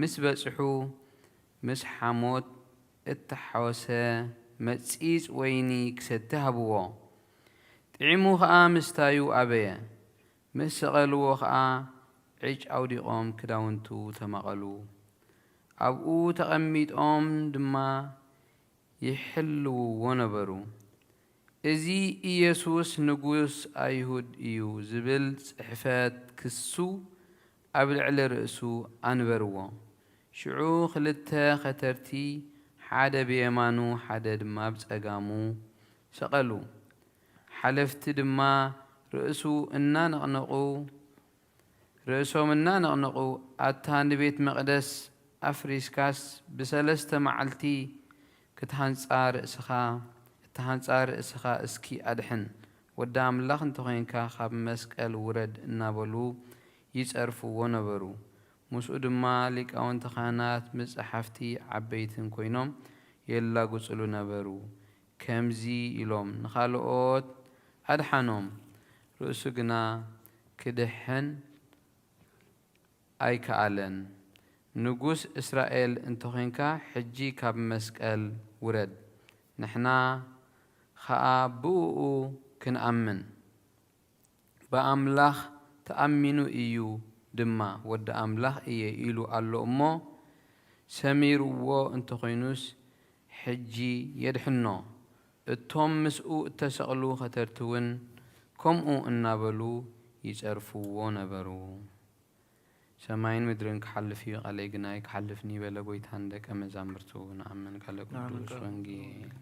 Speaker 3: ምስ በጽሑ ምስ ሓሞት እተሓወሰ መጺጽ ወይኒ ክሰቲ ሃብዎ ጥዒሙ ኸዓ ምስታዩ ኣበየ ምስ ሰቐልዎ ኸዓ ዕጭ ኣውዲቖም ክዳውንቱ ተመቐሉ ኣብኡ ተቐሚጦም ድማ ይሕልውዎ ነበሩ እዚ ኢየሱስ ንጉስ ኣይሁድ እዩ ዝብል ጽሕፈት ክሱ ኣብ ልዕሊ ርእሱ ኣንበርዎ ሽዑ ክልተ ኸተርቲ ሓደ ብየማኑ ሓደ ድማ ብጸጋሙ ሰቐሉ ሓለፍቲ ድማ ርእሶም እናነቕነቑ ኣታ ንቤት መቕደስ ኣፍሪስካስ ብሰለስተ መዓልቲ እተሃንጻ ርእስኻ እስኪ ኣድሕን ወዲ ኣምላኽ እንተኾይንካ ካብ መስቀል ውረድ እናበሉ ይጸርፍዎ ነበሩ ምስኡ ድማ ሊቃውንቲ ካህናት መጻሕፍቲ ዓበይትን ኮይኖም የላጕጽሉ ነበሩ ከምዚ ኢሎም ንኻልኦት ኣድሓኖም ርእሱ ግና ክድሕን ኣይከኣለን ንጉስ እስራኤል እንተኾይንካ ሕጂ ካብ መስቀል ውረድ ንሕና ኸዓ ብእኡ ክንኣምን ብኣምላኽ ተኣሚኑ እዩ ድማ ወዲ ኣምላኽ እየ ኢሉ ኣሎ እሞ ሰሚርዎ እንተኾይኑስ ሕጂ የድሕኖ እቶም ምስኡ እተሰቕሉ ኸተርትውን ከምኡ እናበሉ ይጸርፍዎ ነበሩ ሰማይን ምድርን ክሓልፍ እዩ ቃለይ ግናይ ክሓልፍኒ በለ ጐይታን ደቀ መዛሙርቱ ንኣምን ካለ ቅዱስ ወንጌል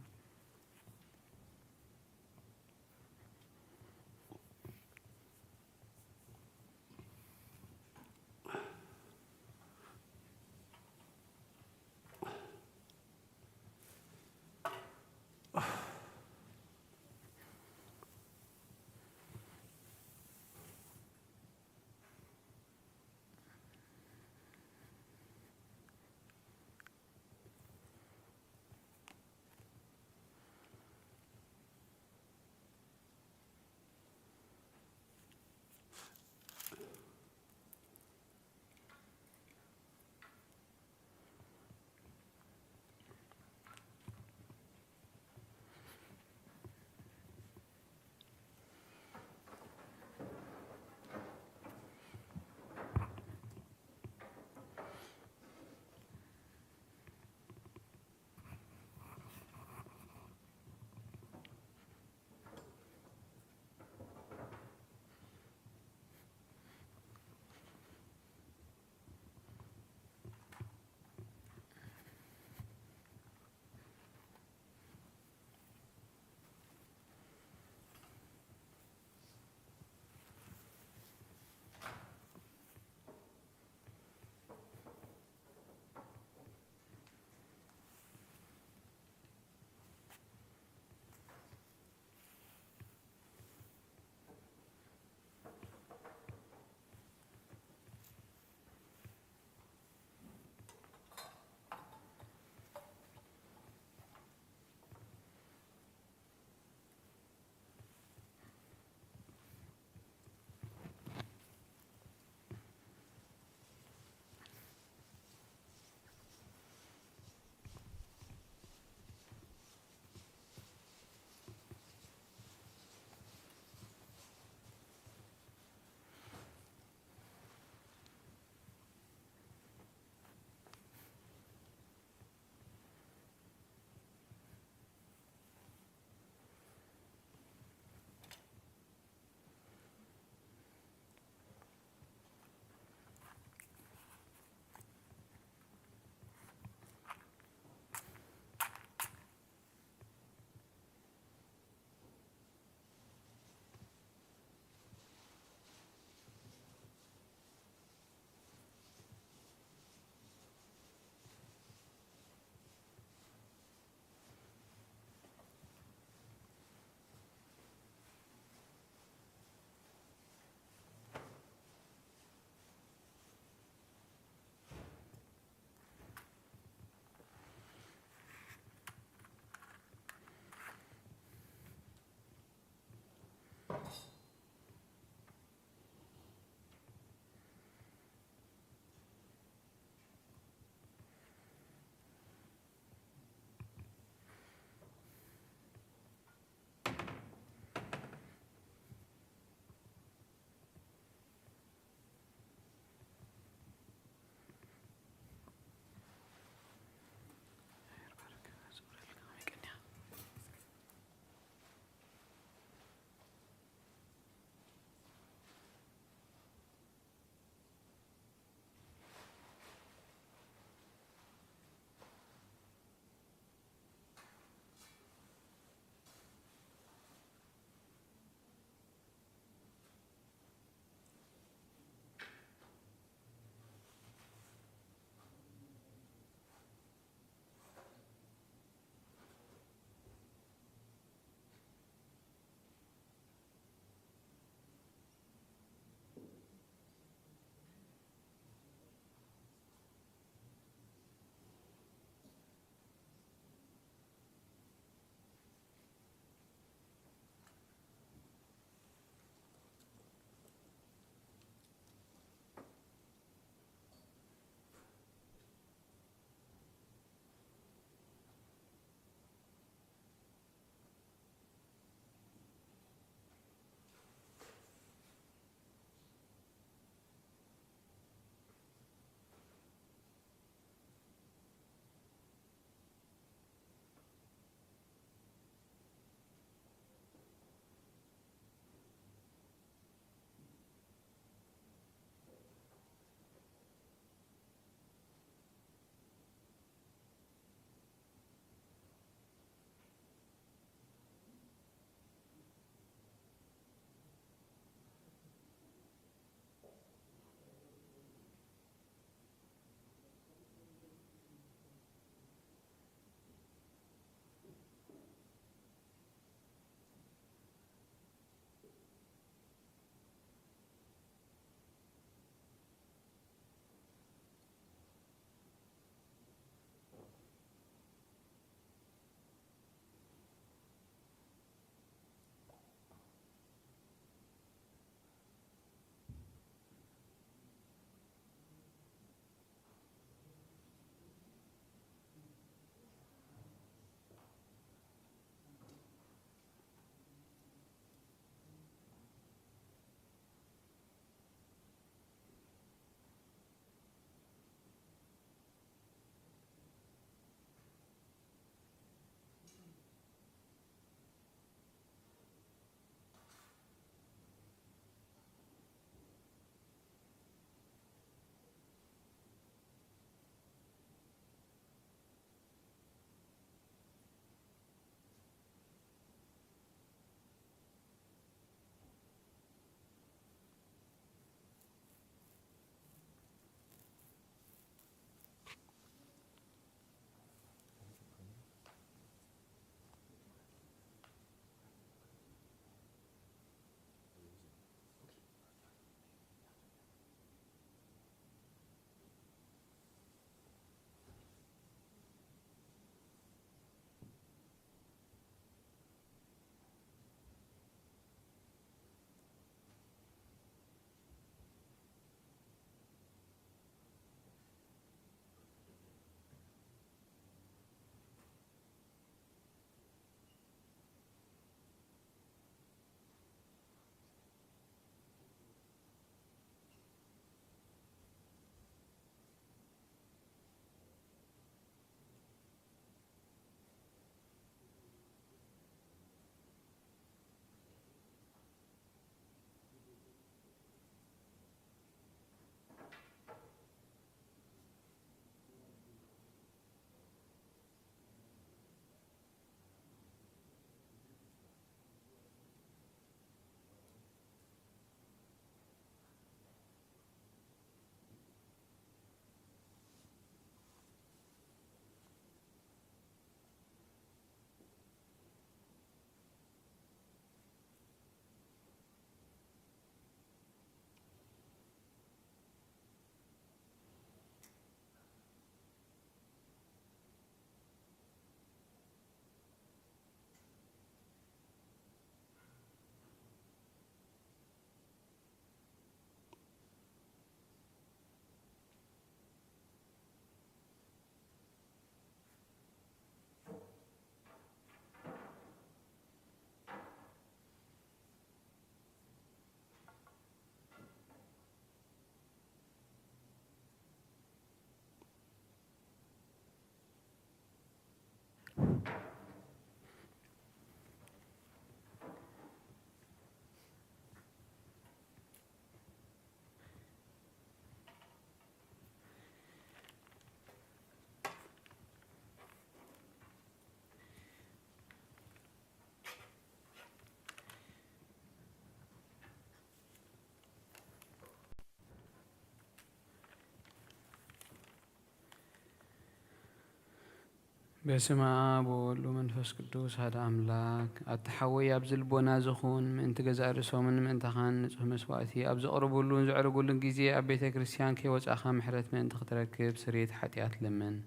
Speaker 3: بسم آب وولد ومنفس قدوس هذا أملاك التحوي أبزل بونا زخون من تجزء رسوم من تخان نصح مسواتي أبز قربوا لون زعرقوا لون جزية أبيت كريستيان كي وجه أخا محرت من تختركب سريت حتيات لمن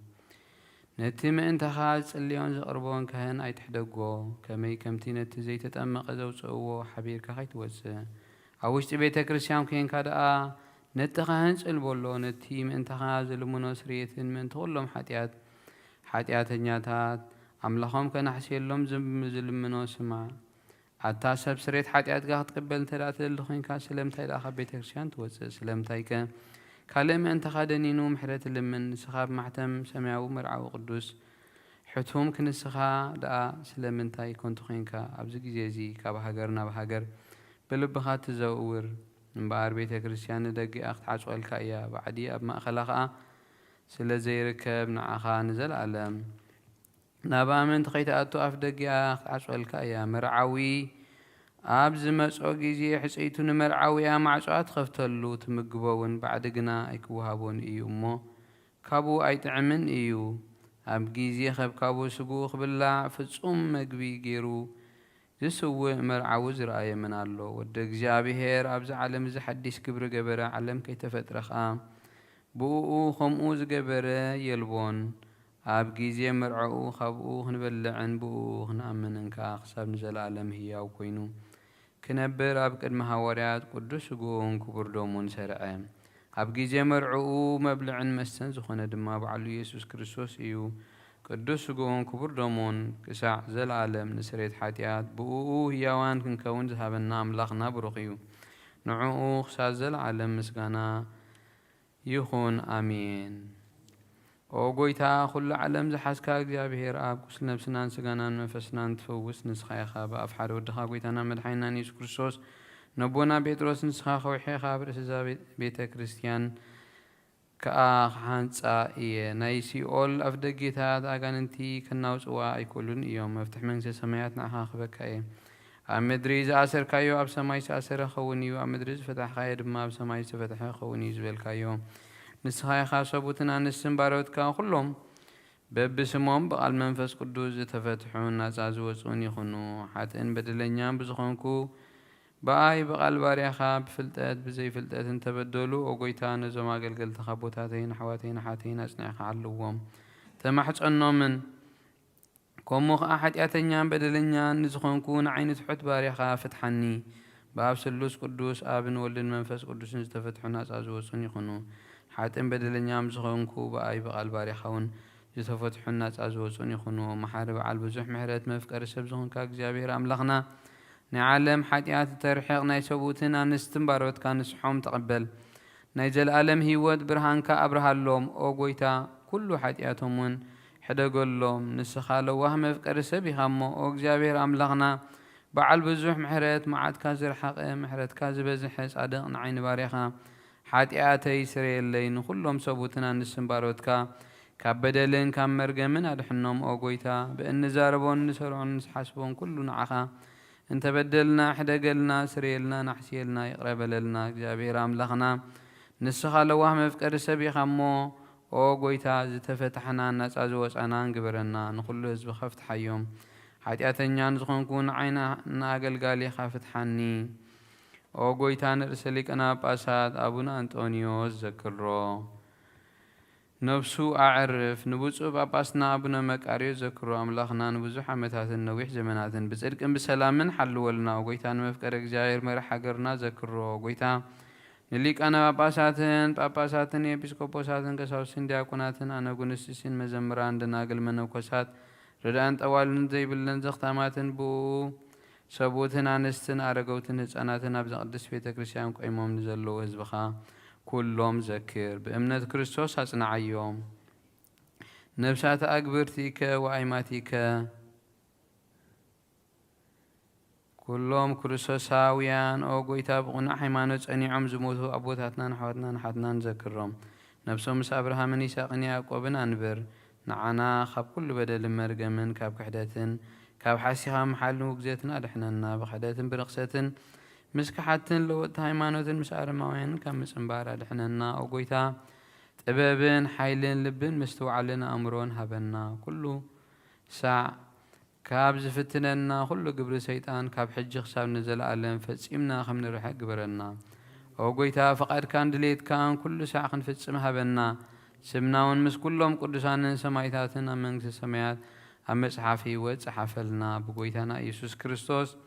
Speaker 3: نتم أنت خاص اليوم زقربون كهن أي تحدقوا كمي كمتي نت زي تتأمق زوجه حبير كخيت وجه أوش تبيت كريستيان كين كذا نتخانس البولو نتيم أنت خاص المنو سريت من تقولهم حتياتنياتات أملاهم كان حسين لهم زم منو سمع التاسب سريت حتيات قاعد تقبل ثلاثة اللخين كاسلم تاي داخل بيت كريستيان توجه سلم تايك كلام أنت خادنينو محرت لمن سخاب محتم سمعوا مرعى وقدوس حتهم كن السخا دا سلم تاي كنت خينكا أبزق زيزي كابهاجرنا بهاجر بلبخات تزور من بار بيت كريستيان دقي أخت عشوال كايا بعدي أب ما خلقها سلا زي ركب نعخا نزل علم نابا من تخيت أتو أفدقي أخت عشوال كايا مرعوي أبز مسعوقي زي حسيتون مرعوي معشوات خفتلو تمقبون بعد قنا ايكوهابون ايو مو كابو اي تعمن ايو أبقي زي خب كابو سقوخ بالله فتصوم مقبي جيرو زسو مرعو زرأي من الله ودق جابهير أبز علم زي حديث كبر قبرة علم كي تفترخا بوءو خمؤوز قبرة يلبون أبقي زي مرعو خبؤو نبلعن بوءو نأمن انكا أخساب نزل عالم هي أو كوينو كنبر أبقى المهاوريات قدس قوون كبر دومون سرعين أبقي زي مرعو مبلعن مسن زخونا دما بعلو يسوس كريستوس إيو قدس قوون كبر دومون كساع زل عالم نسريت حاتيات بوءو هيوان كنكون زهابنا أملاخنا برقيو نعو خسا زل عالم مسقانا يخون آمين وقويتا خل علم زحاسكا እግዚአብሔር አብ ቁስል ነፍስናን ስጋናን መንፈስናን ትፈውስ ንስኻ ኢኻ ብኣፍሓደ ወድኻ ጎይታና መድሓኒናን ኢየሱስ ክርስቶስ ነቦና ጴጥሮስ ንስኻ ኸውሒኻ ብርእሲ ቤተ ክርስቲያን ከኣ ሓንፃ እየ ናይ ሲኦል ኣፍ ደጌታት ኣጋንንቲ ከናውፅዋ ኣይኮሉን እዮም መፍትሒ መንግስቲ ሰማያት ንዓኻ ክበካ እየ ኣብ ምድሪ ዝኣሰርካዮ ኣብ ሰማይ ዝኣሰረ ኸውን እዩ ኣብ ምድሪ ዝፈታሕካዮ ድማ ኣብ ሰማይ ዝተፈትሐ ኸውን እዩ ዝበልካዮ ንስኻ ኢኻ ሰቡትን ኣንስትን ባሮትካ ኩሎም በብስሞም በቃል መንፈስ ቅዱስ ዝተፈትሑን ናፃ ዝወፁን ይኹኑ ሓጥን በደለኛን ብዝኾንኩ በኣይ በቃል ባርያኻ ብፍልጠት ብዘይፍልጠት እንተበደሉ ኦጎይታ ነዞም ኣገልገልትኻ ቦታተይን ኣሕዋተይን ሓተይን ኣጽኒዕኻ ኣለዎም ተማሕፀኖምን ከምኡ ከዓ ሓጢኣተኛን በደለኛን ንዝኾንኩ ንዓይኒ ትሑት ባርያኻ ፍትሓኒ በኣብ ስሉስ ቅዱስ ኣብን ወልድን መንፈስ ቅዱስን ዝተፈትሑ ናፃ ዝወፁን ይኹኑ ሓጥን በደለኛም ዝኾንኩ በኣይ በቃል ባርያኻውን ዝተፈትሑን ናፃ ዝወፁን ይኹኑ መሓሪ በዓል ብዙሕ ምሕረት መፍቀሪ ሰብ ዝኾንካ እግዚኣብሔር ኣምላኽና ናይ ዓለም ሓጢኣት ተርሒቕ ናይ ሰቡትን ኣንስትን ባሮትካ ንስሖም ተቐበል ናይ ዘለኣለም ህይወት ብርሃንካ ኣብርሃሎም ኦ ጎይታ ኩሉ ሓጢኣቶም እውን ሕደገሎም ንስኻ ለዋህ መፍቀሪ ሰብ ኢኻ እሞ ኦ እግዚኣብሔር ኣምላኽና በዓል ብዙሕ ምሕረት መዓትካ ዝረሓቐ ምሕረትካ ዝበዝሐ ጻድቕ ንዓይኒ ባርያኻ ሓጢኣተይ ስረየለይ ንኩሎም ሰቡትን ኣንስትን ባሮትካ ካብ በደልን ካብ መርገምን ኣድሕኖም ኦ ጎይታ ብእንዛረቦን ንሰርዖን ንስሓስቦን ኩሉ ንዓኻ እንተበደልና ሕደገልና ስረየልና ናሕስየልና ይቕረበለልና እግዚኣብሔር ኣምላኽና ንስኻ ለዋህ መፍቀሪ ሰብ ኢኻ እሞ ኦ ጎይታ ዝተፈታሕና ናፃ ዝወፃናን ግበረና ንኩሉ ህዝቢ ከፍትሓዮም ሓጢኣተኛን ዝኾንኩ ንዓይና ንኣገልጋሊኻ ፍትሓኒ ኦ ጎይታ ንርእሰ ሊቃነ ጳጳሳት ኣቡነ አንጦኒዮስ ዘክሮ ነብሱ ኣዕርፍ ንብፁዕ ጳጳስና ኣቡነ መቃርዮስ ዘክሮ ኣምላኽና ንብዙሕ ዓመታትን ነዊሕ ዘመናትን ብፅድቅን ብሰላምን ሓልወልና ጎይታ ንመፍቀሪ እግዚኣብሔር መራሒ ሃገርና ዘክሮ ጎይታ ንሊቃነ ጳጳሳትን ኤጲስቆጶሳትን ቀሳውስትን ዲያቆናትን ኣነጉንስቲስን መዘምራን ደናግል መነኮሳት ርዳእን ጠዋልን ዘይብለን ዘኽታማትን ብኡ ሰቡትን ኣንስትን ኣረገውትን ህፃናትን ኣብ ዘቅድስ ቤተ ክርስቲያን ቆይሞም ንዘለዉ ህዝብኻ ኩሎም ዘክር ብእምነት ክርስቶስ ኣጽናዓዮም ነብሳተ ኣግብርቲከ ወኣይማቲከ ኩሎም ክርስቶሳውያን ኦ ጎይታ ብቑኑዕ ሃይማኖት ጸኒዖም ዝሞቱ ኣቦታትናን ኣሕዋትናን ሓትናን ዘክሮም ነብሶም ምስ ኣብርሃምን ይስሐቅን ያዕቆብን አንብር ንዓና ካብ ኩሉ በደልን መርገምን ካብ ክሕደትን ካብ ሓሲኻ መሓልን ውግዘትን ኣድሕነና ብክሕደትን ብርቕሰትን ምስ ክሓትን ለወጥቲ ሃይማኖትን ምስ ኣረማውያንን ካብ ምፅምባር ኣድሕነና ኦ ጎይታ ጥበብን ሓይልን ልብን ምስትውዓልን ኣእምሮን ሃበና ኩሉ ساع كاب زفتننا كل قبر سيطان كاب حج خساب نزل عالم فتصيمنا خم نرحق قبرنا أو قويتا فقد كان دليت كان كل ساعة نفتصمها بنا سمنا ونمس كلهم قدسان سمايتاتنا من السمايات أمس حافي وتصحفلنا بقويتنا يسوع كريستوس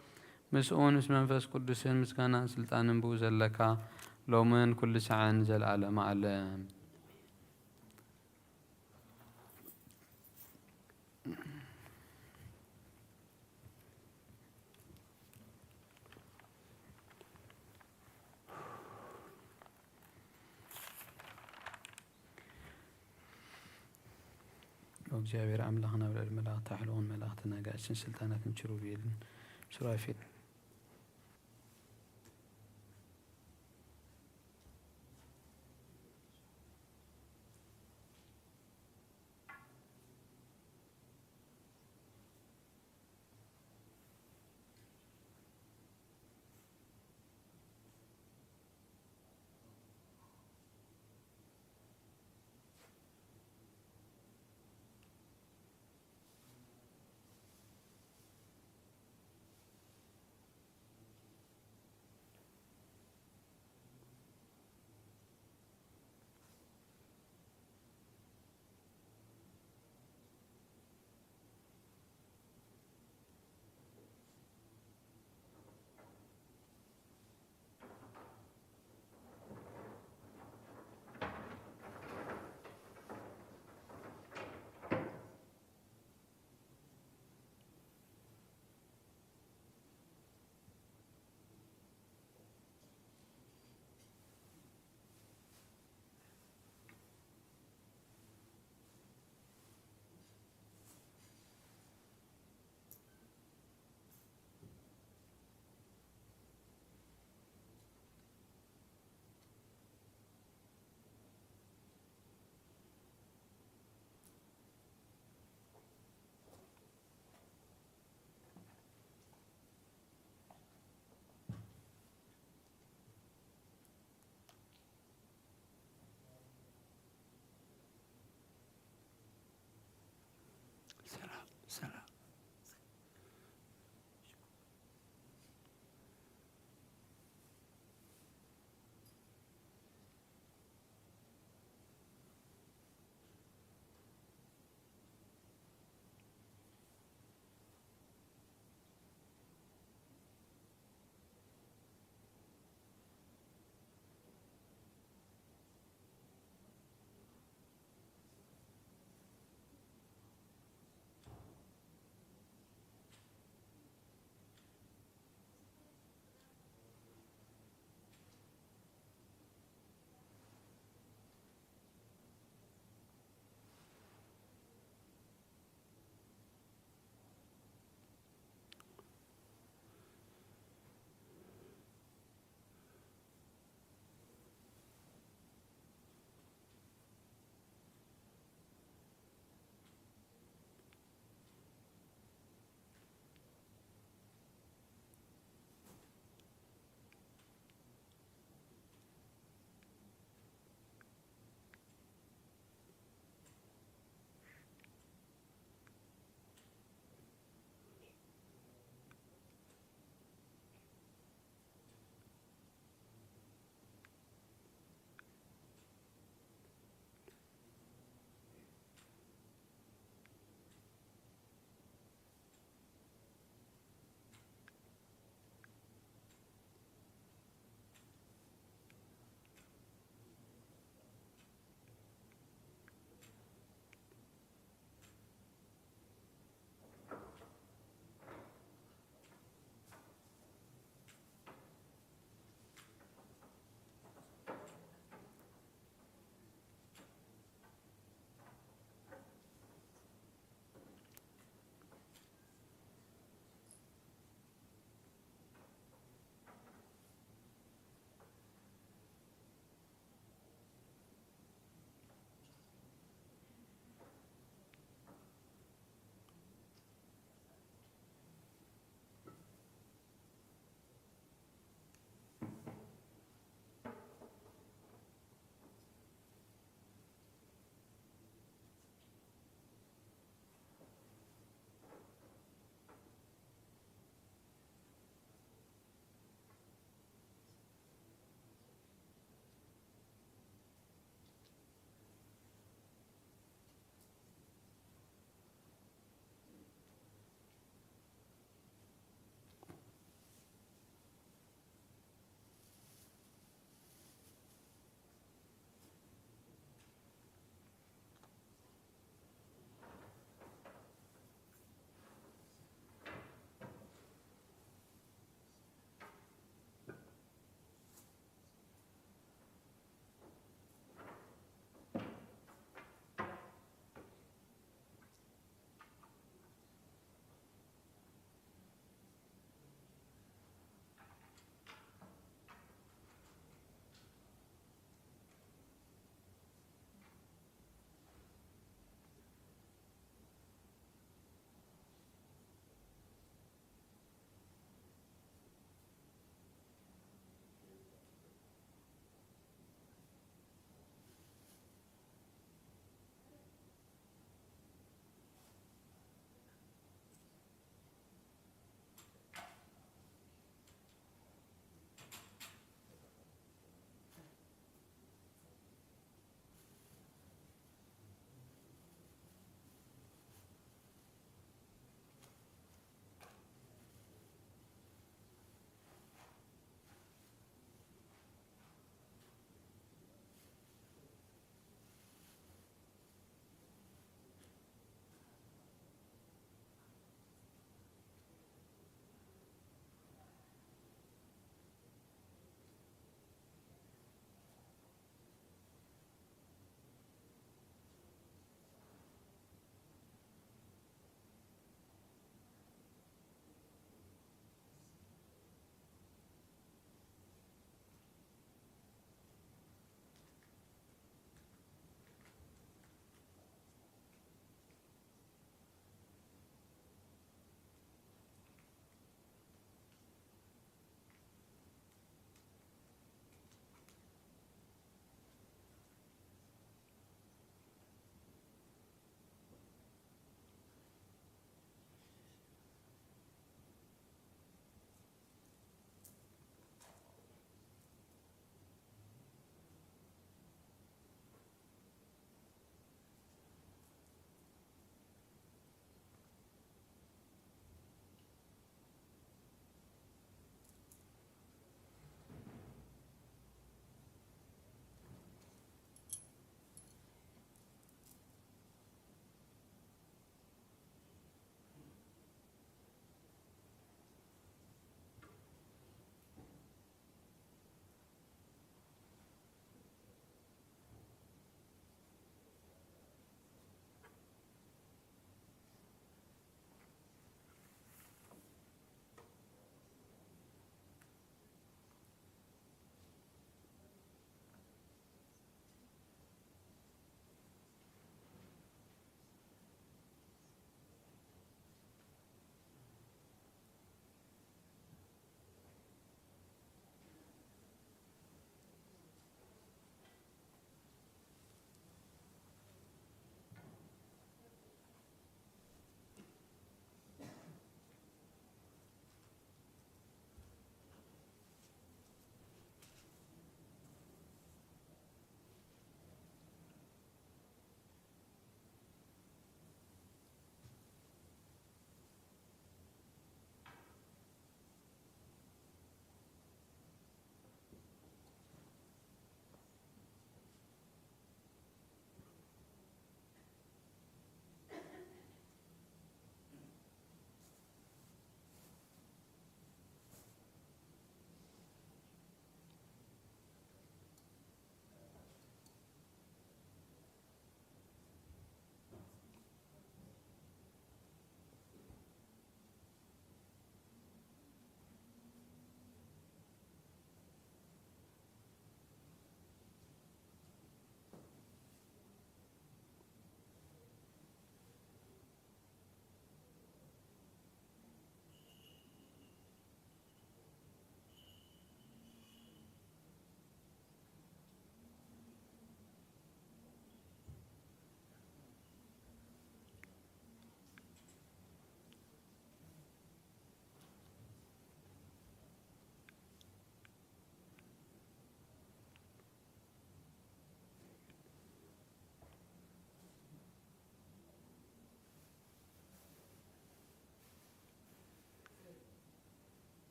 Speaker 3: مسؤون اسم منفس قدسين مسكانا سلطان بوزلك لو من كل ساعة نزل عالم عالم እግዚአብሔር አምላክና ወላድ መላእክት ታሕልውን መላእክትና ጋችን ስልጣናትን ችሩቤልን ሱራፌል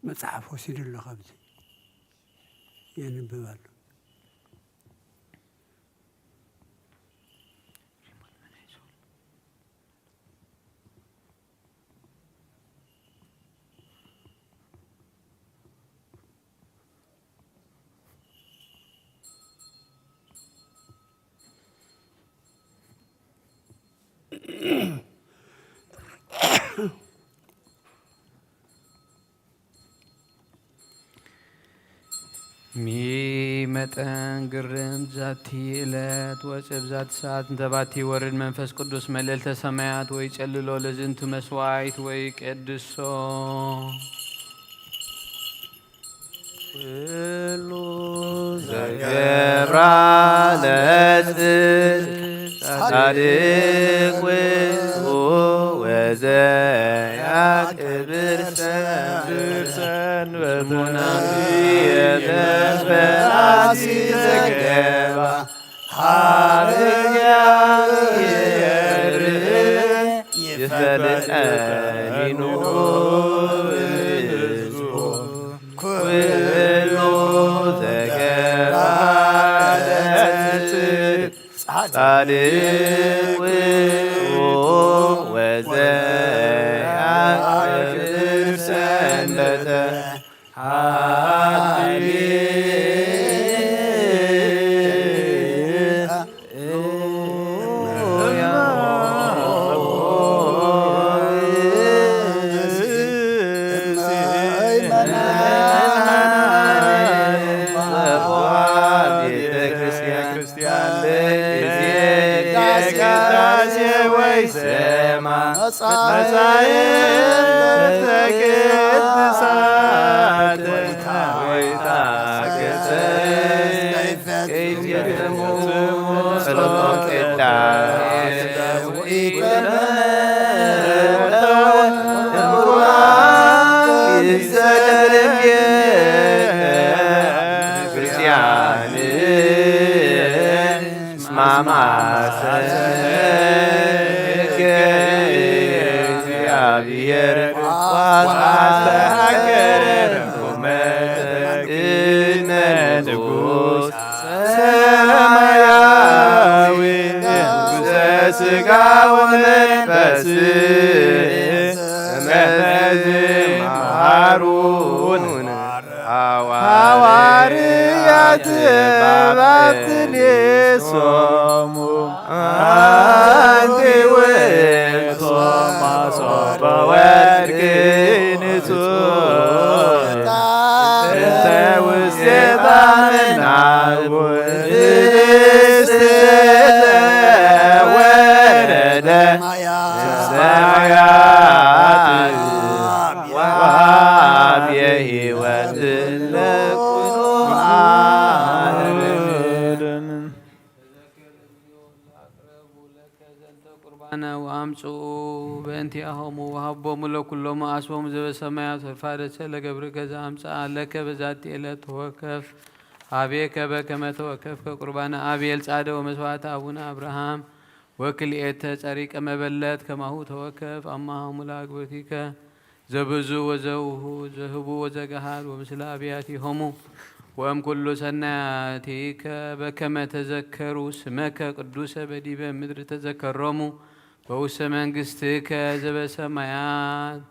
Speaker 9: መጽሐፍ ወሲድሎ ከብዚ የንብባሉ
Speaker 3: ሚመጠን ግርም ዛቲ ዕለት ወፅብ ዛት ሰዓት እንተባቲ ወርድ መንፈስ ቅዱስ መልዕልተ ሰማያት ወይ ጨልሎ ለዝንቱ መስዋዕት ወይ ቀድሶ
Speaker 4: ኩሉ ዘገብራ ለጽድቅ ጻድቅ ውእቱ ወዘያክብር ሰንበተ በአሲ ዘገባ ሀረያ ይፈልጠኒኑ ህዝቡ ኩሉ ዘገባ ለጽድቅ ጻድቅ ውእቱ ወዘያክብር ሰንበተ ስጋ ወመንፈስ መዝማሩን ሐዋርያት ባፕቲሶሙ አንቲ ውእቱ በወርቅ ንጹሕ እንተ ውስቴታ መናብር
Speaker 3: ወአምጽኡ በእንቲአሆሙ ወሀቦሙ ለኩሎሙ አስቦሙ ዘበሰማያት ወፋደሰ ለገብርከ ዘአምጽአ ለከ በዛቲ ዕለት ተወከፍ አቤከ በከመ ተወከፍከ ቁርባነ አቤል ጻድቅ ወመስዋዕተ አቡነ አብርሃም ወክልኤተ ጸሪቀ መበለት ከማሁ ተወከፍ አማሆሙ ለአግብርቲከ ዘብዙ ወዘውሁ ዘህቡ ወዘገሃድ ወምስለ አብያቲሆሙ ወእም ኩሉ ሰናያቲከ በከመ ተዘከሩ ስመከ ቅዱሰ በዲበ ምድር ተዘከሮሙ በውስተ መንግሥትከ ዘበሰማያት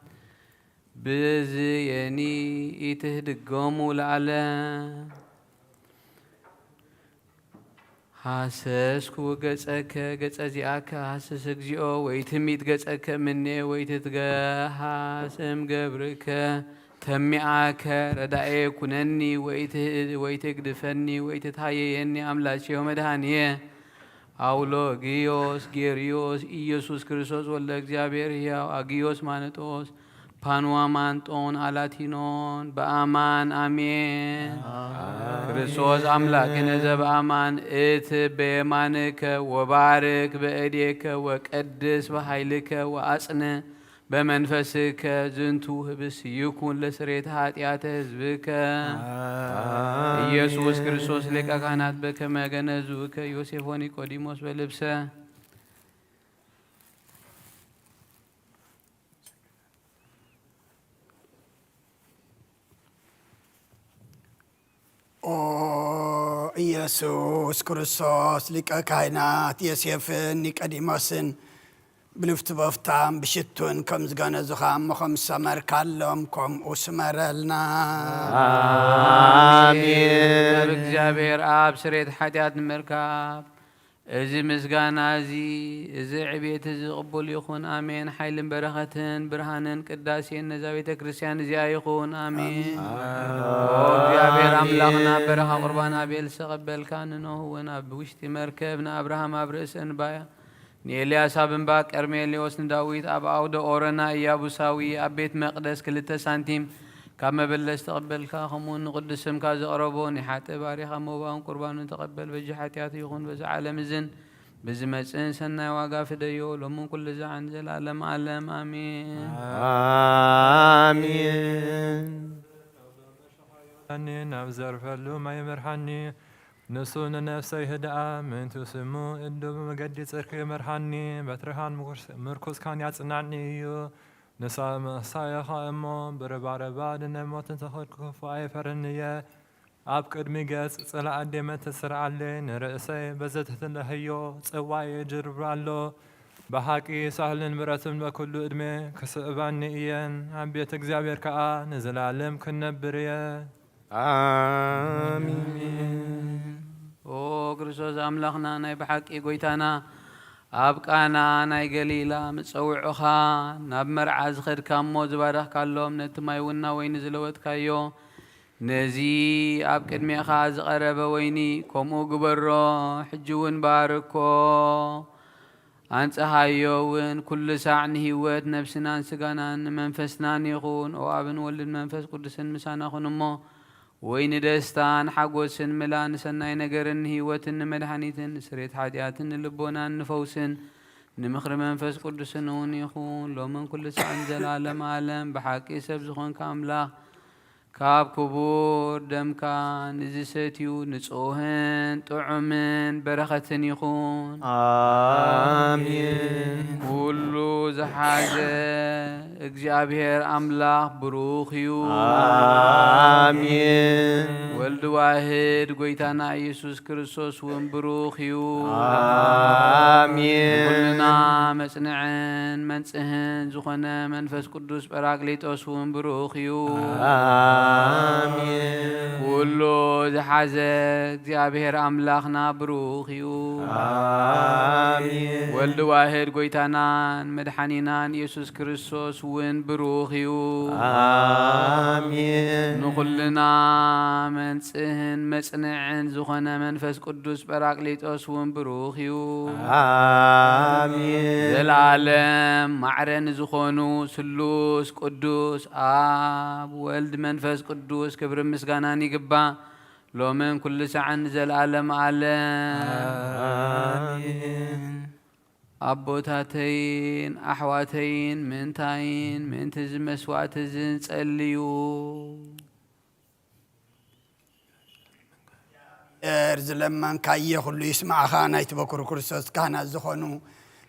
Speaker 3: ብዝየኒ ኢትህድጎሙ ለዓለም ሐሰስኩ ገጸከ ገጸ ዚአከ ሐሰስ እግዚኦ ወይትሚት ገጸከ ምኔ ወይትትገሃስም ገብርከ ተሚአከ ረዳኤ ኩነኒ ወይትግድፈኒ ወይትታየየኒ አምላቼ ወመድኃኒየ አውሎጊዮስ ጌርዮስ ኢየሱስ ክርስቶስ ወልደ እግዚአብሔር ሕያው አጊዮስ ማነጦስ ፓንዋማንጦን አላቲኖን በአማን አሜን። ክርስቶስ አምላክነ ዘበአማን እት በየማንከ ወባርክ በእዴከ ወቀድስ በኃይልከ ወአጽን በመንፈስከ ዝንቱ ህብስ ይኩን ለስሬተ ኃጢአተ ህዝብከ ኢየሱስ ክርስቶስ ሊቀ ካህናት በከመ ገነዙከ ዮሴፍ ወኒቆዲሞስ በልብሰ
Speaker 7: ኢየሱስ ክርስቶስ ሊቀ ካህናት ዮሴፍን ኒቆዲሞስን ብልፍቲ በፍታም ብሽቱን ከም ዝገነዙኻ እሞ ከም ዝሰመርካሎም ከምኡ ስመረልና
Speaker 3: አሜን። እግዚአብሔር አብ ስርየት ኃጢአት ንምርካብ እዚ ምስጋና እዚ ዕቤት እዚ ቅቡል ይኹን አሜን። ሓይልን በረኸትን ብርሃንን ቅዳሴን ነዛ ቤተ ክርስቲያን እዚኣ ይኹን አሜን። እግዚአብሔር አምላኽና በረኻ ቁርባን አቤል ዝተቐበልካ ንኖህ እውን ኣብ ውሽጢ መርከብ ንኣብርሃም ኣብ ርእሲ እንባያ ንኤልያስ ኣብ እምባ ቀርሜሌዎስ ንዳዊት ኣብ ኣውደ ኦረና ኢያቡሳዊ ኣብ ቤት መቕደስ 2 ሳንቲም ካብ መበለስ ተቐበልካ ከምኡውን ንቅዱስ ስምካ ዘቕረቦ ንሓጠ ባሪኻ መባውን ቁርባኑን ተቐበል በጂ ሓጢአት ይኹን በዚ ዓለም እዝን ብዝመፅን ሰናይ ዋጋ ፍደዮ ሎምን ኩሉ ዛዕን ዘላለም ዓለም አሜን
Speaker 6: አሜን። ናብ ዘርፈሉ ማይ መርሓኒ ንሱ ንነፍሰይ ህድኣ ምንቱ ስሙ እዶ ብመገዲ ጽርክ መርሓኒ በትርኻን ምርኩዝካን ያጽናዕኒ እዩ ንሳ መሳየኻ እሞ ብረባረባ ድነሞትን ተኸድክፉ ኣይፈርንየ ኣብ ቅድሚ ገጽ ጽላእ ደመት ተስርዓለ ንርእሰይ በዘትትለህዮ ጽዋየ ጅርብ ኣሎ በሓቂ ሳህልን ምረትን በኩሉ ዕድሜ ክስእባኒ እየን ኣብ ቤት እግዚአብሔር ከዓ ንዘላለም ክነብር እየ
Speaker 3: አሜን። ኦ ክርስቶስ አምላኽና ናይ ብሓቂ ጎይታና ኣብ ቃና ናይ ገሊላ ምፀውዑኻ ናብ መርዓ ዝኸድካ እሞ ዝባረኽካሎም ነቲ ማይ ውና ወይኒ ዝለወጥካዮ ነዚ ኣብ ቅድሜኻ ዝቐረበ ወይኒ ከምኡ ግበሮ ሕጂ እውን ባርኮ አንጽሃዮ እውን ኩሉ ሳዕ ንህይወት ነፍስናን ስጋናን መንፈስናን ይኹን ኦ ኣብን ወልድን መንፈስ ቅዱስን ምሳና ኹን እሞ ወይኒ ደስታን ሓጎስን ምላን ሰናይ ነገርን ህይወትን ንመድኃኒትን ስሬት ሓጢአትን ንልቦናን ንፈውስን ንምኽሪ መንፈስ ቅዱስን እውን ይኹን ሎምን ኩሉ ሰዓን ዘላለም ዓለም ብሓቂ ሰብ ዝኾንካ ኣምላኽ ካብ ክቡር ደምካ ንዝሰትዩ ንጹህን ጥዑምን በረኸትን ይኹን
Speaker 4: አሜን።
Speaker 3: ኩሉ ዝሓዘ እግዚአብሔር አምላኽ ብሩኽ እዩ
Speaker 4: አሜን።
Speaker 3: ወልድ ዋህድ ጎይታና ኢየሱስ ክርስቶስ እውን ብሩኽ እዩ
Speaker 4: አሜን።
Speaker 3: ኩልና መጽንዕን መንጽህን ዝኾነ መንፈስ ቅዱስ ጰራቅሊጦስ እውን ብሩኽ እዩ
Speaker 4: አሜን።
Speaker 3: ኩሉ ዝሓዘ እግዚአብሔር አምላኽና ብሩኽ እዩ
Speaker 4: አሜን።
Speaker 3: ወልድ ዋህድ ጎይታናን መድሓኒናን ኢየሱስ ክርስቶስ እውን ብሩኽ እዩ
Speaker 4: አሜን።
Speaker 3: ንኹልና መንጽህን መጽንዕን ዝኾነ መንፈስ ቅዱስ ጰራቅሊጦስ እውን ብሩኽ እዩ
Speaker 4: አሜን።
Speaker 3: ዘላለም ማዕረን ዝኾኑ ስሉስ ቅዱስ ኣብ ወልድ መንፈስ ቅዱስ ክብሪ ምስጋናን ይግባእ ሎምን ኩሉ ሰዓን ዘላለም ዓለም አቦታተይን ኣሕዋተይን ምንታይን ምንቲ ዝመስዋዕት ዝንጸልዩ
Speaker 7: ዝለመንካየ ኩሉ ይስማዕኻ ናይቲ በኩር ክርስቶስ ካህናት ዝኾኑ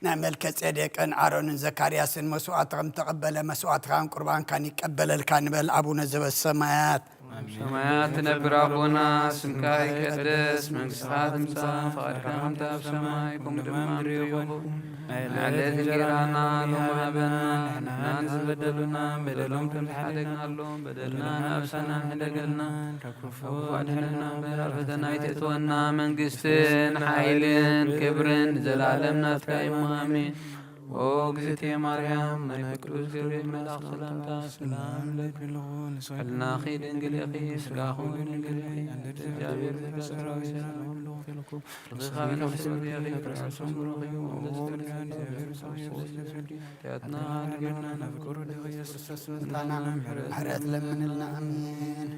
Speaker 7: ናይ መልከ ጼዴቅን ኣሮንን ዘካርያስን መስዋዕት ከም ተቐበለ መስዋዕትኻን ቁርባንካን ይቀበለልካ ንበል አቡነ ዘበሰማያት
Speaker 3: ሰማያት ትነብር አቡና ስምካ ይቀደስ መንግሥትኻ ትምጻእ ፈቃድካ ከምቲ ኣብ ሰማይ ከምኡ ድማ ምድሪ ይኹን ዕለት እንጀራና ሎሚ ሃበና ንሕናን ዝበደሉና በደሎም ከም ዝሓደግናሎም በደልና ናብሳና ንሕደገልና ኣድሕነና እምበር ኣብ ፈተና ኣይተእትወና መንግስትን ሓይልን ክብርን ዘላለም ናትካ እዩ አሜን ኦ እግዝእትየ ማርያም ናይ ቅዱስ ገብርኤል መልኣኽ ሰላምታ ሰላም ለኪ ሕልናኺ ድንግል ኢኺ ስጋኹን ድንግል ኢኺ እግዚአብሔር ዘፈጠረው ሰላም ለኪልኩም ርኻብ ነፍስን ኢኺ ክርስቶስ ብሩኽ እዩ ቲያትና ንገና ናፍቅሩ ድኺ ኢየሱስ ስልጣና ምሕረት ለምንልና አሜን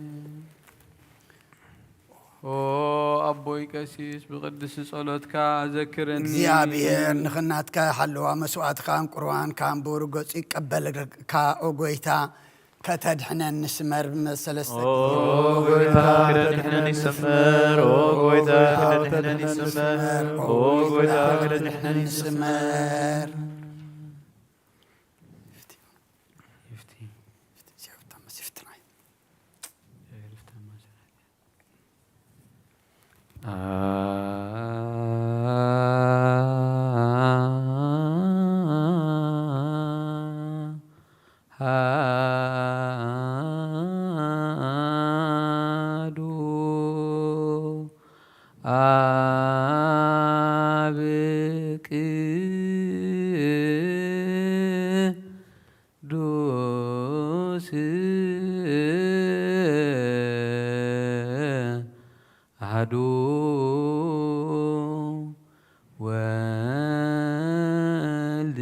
Speaker 3: ኦ አቦይ ቀሲስ ብቅዱስ ጸሎትካ ዘክረኒ
Speaker 7: እግዚአብሔር ንኽናትካ ሓለዋ መስዋዕትካን ቁርባንካን ብሩህ ገጹ ይቀበለልካ ኦ ጎይታ ከተድሕነን ንስመር ብመሰለስተ
Speaker 8: ጎይታ ከተድሕነን ይስመር ጎይታ ከተድሕነን ይስመር ጎይታ ከተድሕነን ይስመር
Speaker 3: አሐዱ ወልድ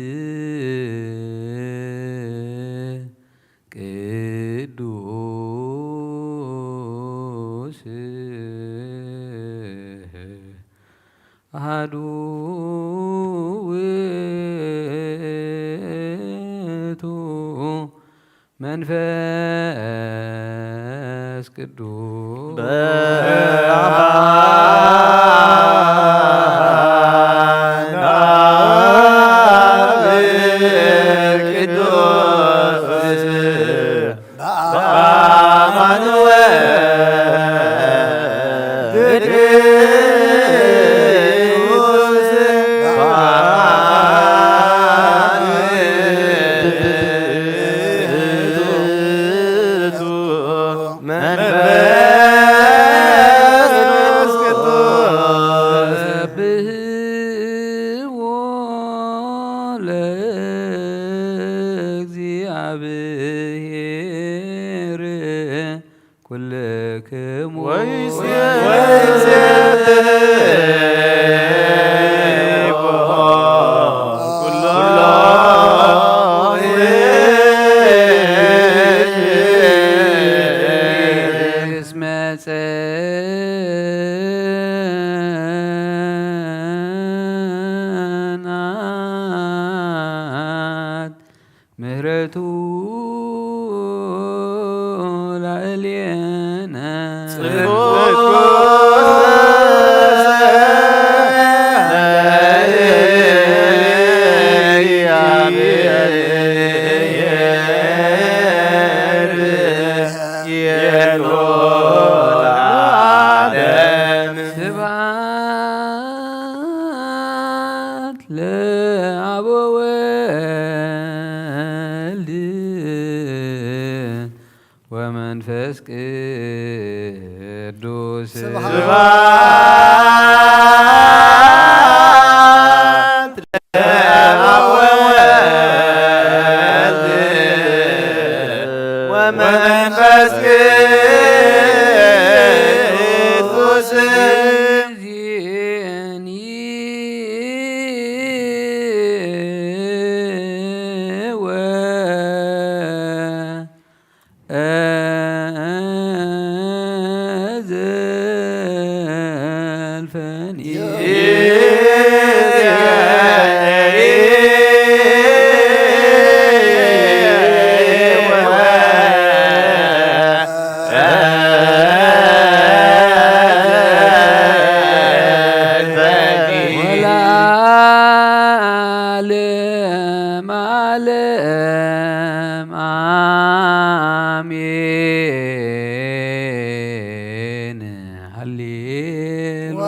Speaker 3: ቅዱስ አሐዱ ውእቱ መንፈስ ቅዱስ እግዚአብሔር ኩልክሙ ምህረቱ ላዕሌነ ስብሐት ለአብ ወወልድ ወመንፈስ ቅዱስ
Speaker 4: ስብሐት ለአብ ወወልድ ወመንፈስ ቅዱስ
Speaker 3: ዚኒ ዘልፈኒ ወለዓለመ ዓለም አሜን። ሃሌሉያ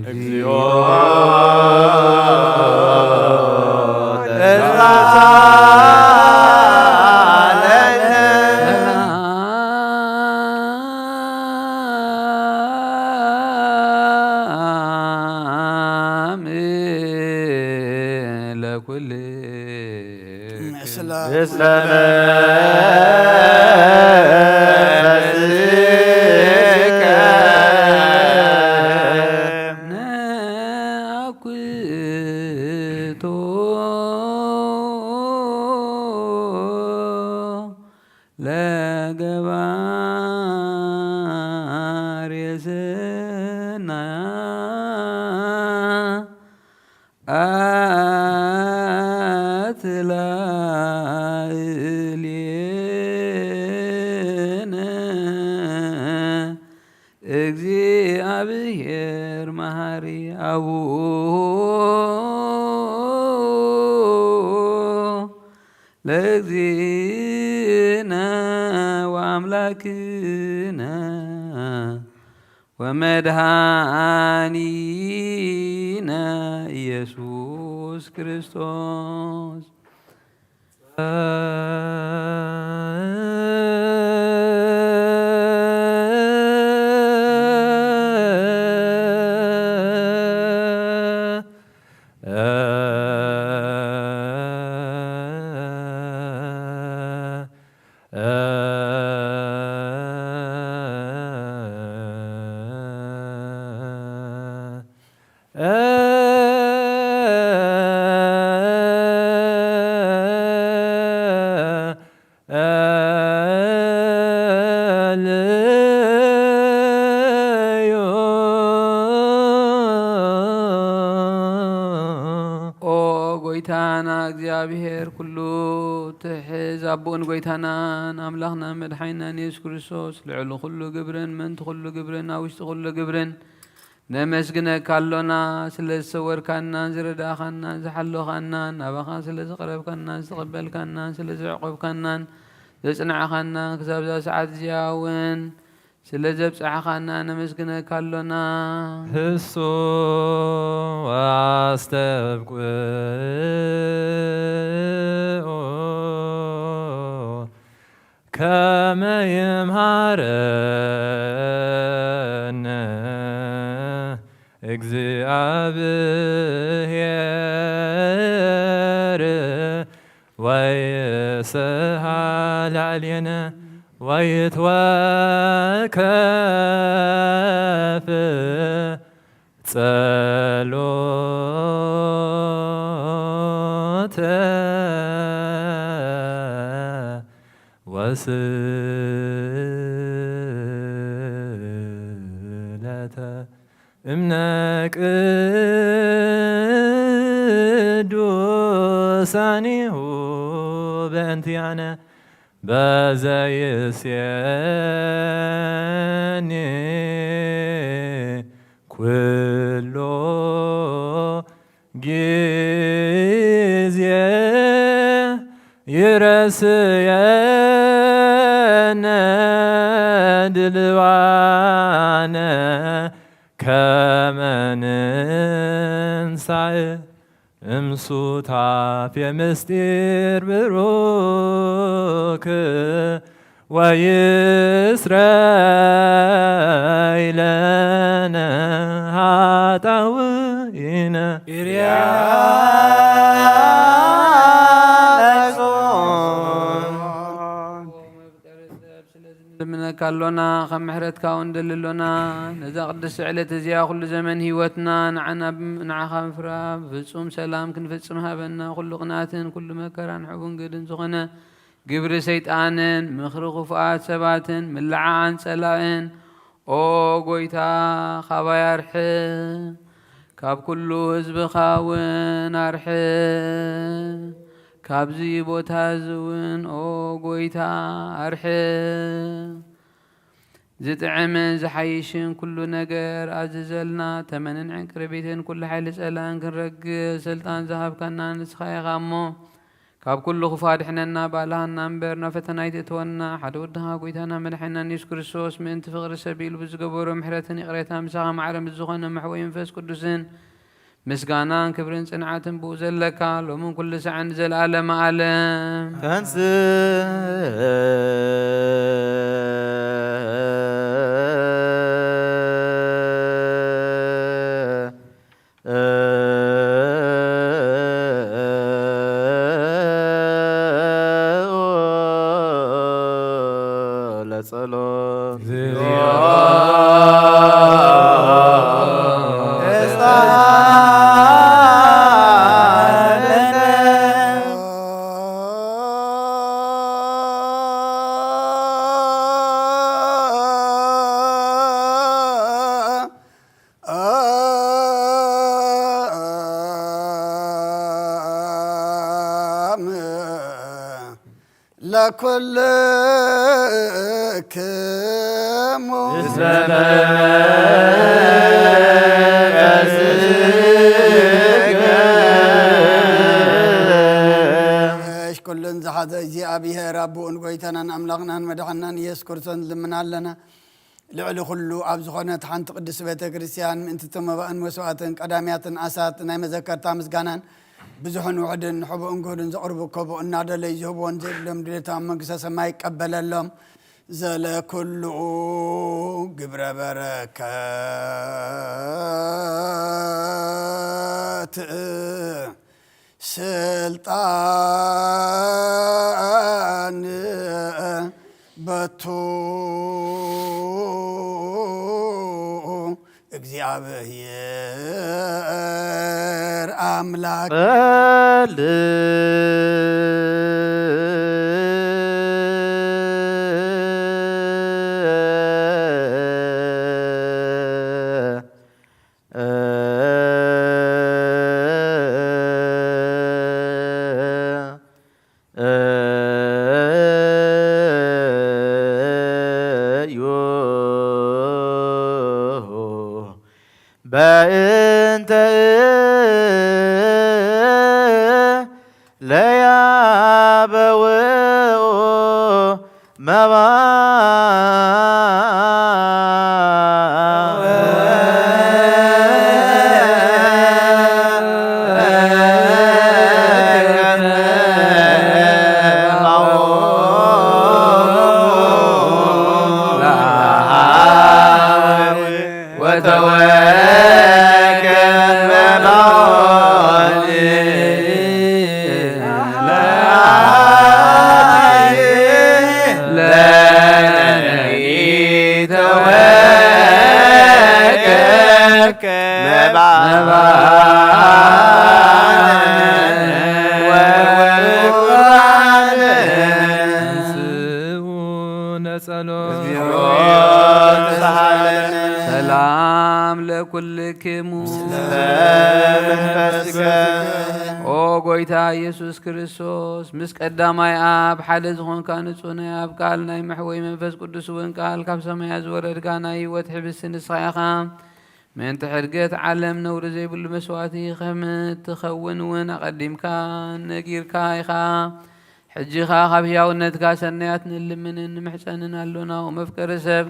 Speaker 4: እግዚኦ ለገባ
Speaker 3: እግዚአብሔር መሐሪ ለእግዚእነ ወአምላክነ ወመድኃኒነ ኢየሱስ ክርስቶስ ጎይታና እግዚአብሔር ኩሉ ትሕዝ አቦን ጎይታናን አምላኽና መድሓኒናን ኢየሱስ ክርስቶስ ልዕሊ ኩሉ ግብርን ምንቲ ኩሉ ግብርን ኣብ ውሽጢ ኩሉ ግብርን ነመስግነካ ኣሎና ስለ ዝሰወርካናን ዝረዳእኻናን ዝሓለኻናን ናባኻ ስለ ዝቐረብካናን ዝተቐበልካናን ስለ ዘዕቆብካናን ዘጽንዓኻናን ክሳብ ዛ ሰዓት እዚኣ እውን ስለ ዘብፅዓኻና ነመስግነካ ኣሎና
Speaker 6: ህሱ አስተብቁኦ ከመ ይምሃረነ እግዚአብሔር ወይስሐቅ ላዕሌነ ወይትወከፍ ጸሎተ ወስእለተ እምነ ቅዱሳኒሁ በእንቲአነ በዘይእዜኒ ኩሎ ጊዜ ይረስየነ ድልዋነ ከመ ንንሣእ እምሱታፌ ምስጢር ብሩክ ወይስረይ ለነ ኃጣውኢነ
Speaker 3: ልምነካ ኣሎና ከም ምሕረትካ እውን ደልሎና ነዛ ቅዱስ ዕለት እዚኣ ኩሉ ዘመን ሂወትና ንዓኻ ምፍራብ ፍጹም ሰላም ክንፍጽም ሃበና ኩሉ ቅንኣትን ኩሉ መከራን ሕቡን ግድን ዝኾነ ግብሪ ሰይጣንን ምኽሪ ክፉኣት ሰባትን ምልዓዓን ጸላእን ኦ ጎይታ ካባይ ኣርሒ ካብ ኩሉ ህዝብኻ እውን ኣርሒ ካብዚ ቦታ እዚ እውን ኦ ጎይታ ኣርሒ ዝጥዕምን ዝሓይሽን ኩሉ ነገር ኣዝዘልና ተመንን ዕንቅሪ ቤትን ኩሉ ሓይሊ ጸላን ክንረግእ ስልጣን ዝሃብካና ንስኻ ኢኻ እሞ ካብ ኩሉ ክፋድሕነና ባልሃና እምበር ናብ ፈተና ይትእትወና ሓደ ወድኻ ጎይታና መድሓኒና ኢየሱስ ክርስቶስ ምእንቲ ፍቕሪ ሰቢሉ ብዝገበሮ ምሕረትን ይቕሬታ ምሳኻ ማዕረም ዝኾነ መሕወይ መንፈስ ቅዱስን ምስጋናን ክብርን ጽንዓትን ብኡ ዘለካ ሎምን ኩሉ ሰዓን ዘለኣለመ ዓለም
Speaker 8: ከንስ ለጸሎት
Speaker 1: كلكم كلن زحد زي أبيه ربو نقويتنا أملاقنا مدحنا يسكرتن لمنا لنا لعلو خلو أبز خونة حنت قدس بيت كريستيان من تتمبأن وسواتن قداميات أسات نايم ذكر تامس غانان بزحن وعدن حب انقودن زقربو كوبو النادى اللي يجهبون زلهم دلتام مقسس ما يقبل لهم زل كله قبر بركات سلطان بتو እግዚአብሔር አምላክ
Speaker 8: بأنت ليا بوئو مبا
Speaker 3: ሰላም ለኩልክሙ ኦ ጎይታ ኢየሱስ ክርስቶስ ምስ ቀዳማይ አብ ሓደ ዝኾንካ ንጹህ ናይ አብ ቃል ናይ መሕወይ መንፈስ ቅዱስ እውን ቃል ካብ ሰማያ ዝወረድካ ናይ ህይወት ሕብሲ ንስኻ ኢኻ ምእንቲ ሕድገት ዓለም ነውሪ ዘይብሉ መስዋእቲ ከም ትኸውን እውን ኣቐዲምካ ነጊርካ ኢኻ ሕጂኻ ካብ ህያውነትካ ሰናያት ንልምንን ንምሕፀንን ኣሎና መፍቀሪ ሰብ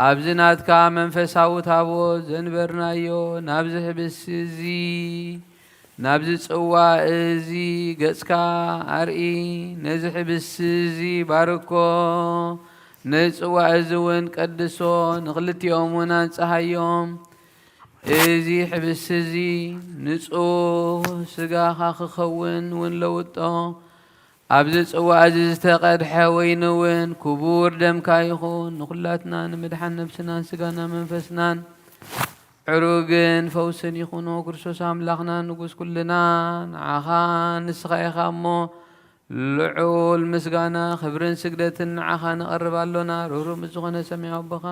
Speaker 3: ኣብዚ ናትካ መንፈሳዊ ታቦት ዘንበርናዮ ናብዚ ሕብሲ እዚ ናብዚ ጽዋ እዚ ገጽካ ኣርኢ ነዚ ሕብሲ እዚ ባርኮ ንጽዋ እዚ እውን ቀድሶ ንኽልቲኦም እውን አንጽሃዮም እዚ ሕብሲ እዚ ንጹህ ስጋኻ ክኸውን እውን ለውጦ ኣብዚ ጽዋ እዚ ዝተቐድሐ ወይኒ እውን ክቡር ደምካ ይኹን ንኹላትና ንምድሓን ነብስናን ስጋና መንፈስናን ዕሩግን ፈውስን ይኹኖ ክርስቶስ ኣምላኽና ንጉስ ኩልና ንዓኻ ንስኻ ኢኻ እሞ ልዑል ምስጋና ክብርን ስግደትን ንዓኻ ንቐርብ ኣሎና ርህሩህ ምስ ዝኾነ ሰማያዊ ኣቦኻ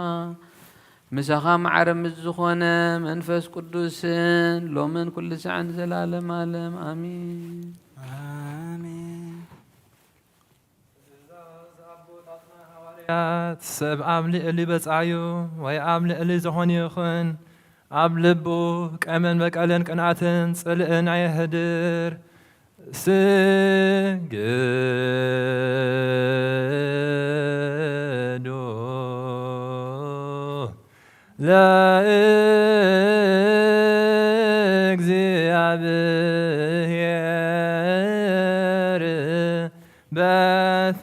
Speaker 3: ምሳኻ ማዕረ ምስ ዝኾነ መንፈስ ቅዱስን ሎምን ኩሉ ሰዓን ዘላለም ዓለም ኣሚን
Speaker 6: ሰብ ኣብ ልዕሊ በጻዩ ወይ ኣብ ልዕሊ ዝኾነ ይኹን ኣብ ልቡ ቀመን በቀልን ቅንዓትን ጽልእን ኣየህድር ስግዱ ለእግዚአብሔር በፍርሃት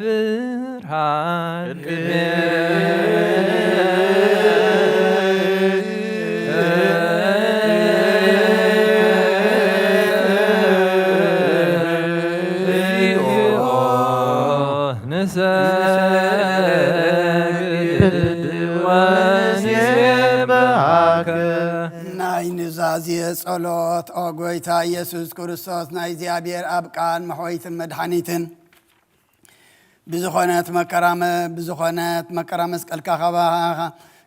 Speaker 1: ናይ ንዛዝየ ጸሎት ኦ ጎይታ ኢየሱስ ክርስቶስ ናይ እግዚኣብሔር ኣብ ቃል መሕወይትን መድሓኒትን ብዝኾነት መከራ መስቀልካ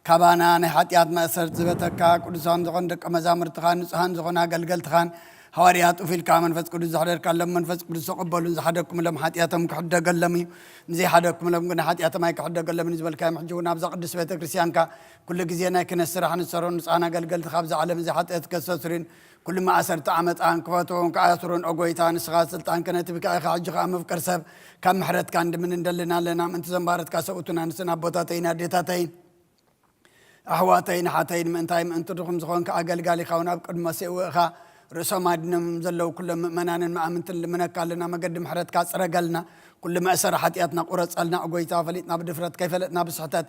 Speaker 1: ካባና ናይ ሓጢኣት መእሰር ዝበተካ ቅዱሳን ዝኾኑ ደቀ መዛሙርትኻን ንጹሃን ዝኾኑ ኣገልገልትኻን
Speaker 2: حواريات وفي الكامن منفس قدس زحدر كلام منفس قدس قبلون زحدكم لهم حتياتهم كحد قلمي زي حدكم لهم قلنا حتياتهم هيك حد قلم بالنسبة لكام حجونا بزق قدس بيت كريستيان كا كل جزينا كنا السرح نسرون أنا قلت خابز على مزي حتى يتكسرين كل ما أسرت عمت عن كفاتهم كأسرون أقويتان سخاسلت عن كنا تبي كأخ حج خام مفكر سب كم محرت كان من دلنا لنا من تزمبارت كاسوتنا نسنا بوتاتين ديتاتين أحواتين حاتين من تايم أنتو تخم زخون كأقل قالي خونا بقد ما سيوخا رسوم عدنا مزلو كل منان ما أمنت اللي منك قالنا ما قدم حرت كاس رجلنا كل ما أسر حتياتنا قرص قالنا أقويتا فليتنا بدفرت كيف لتنا بصحتات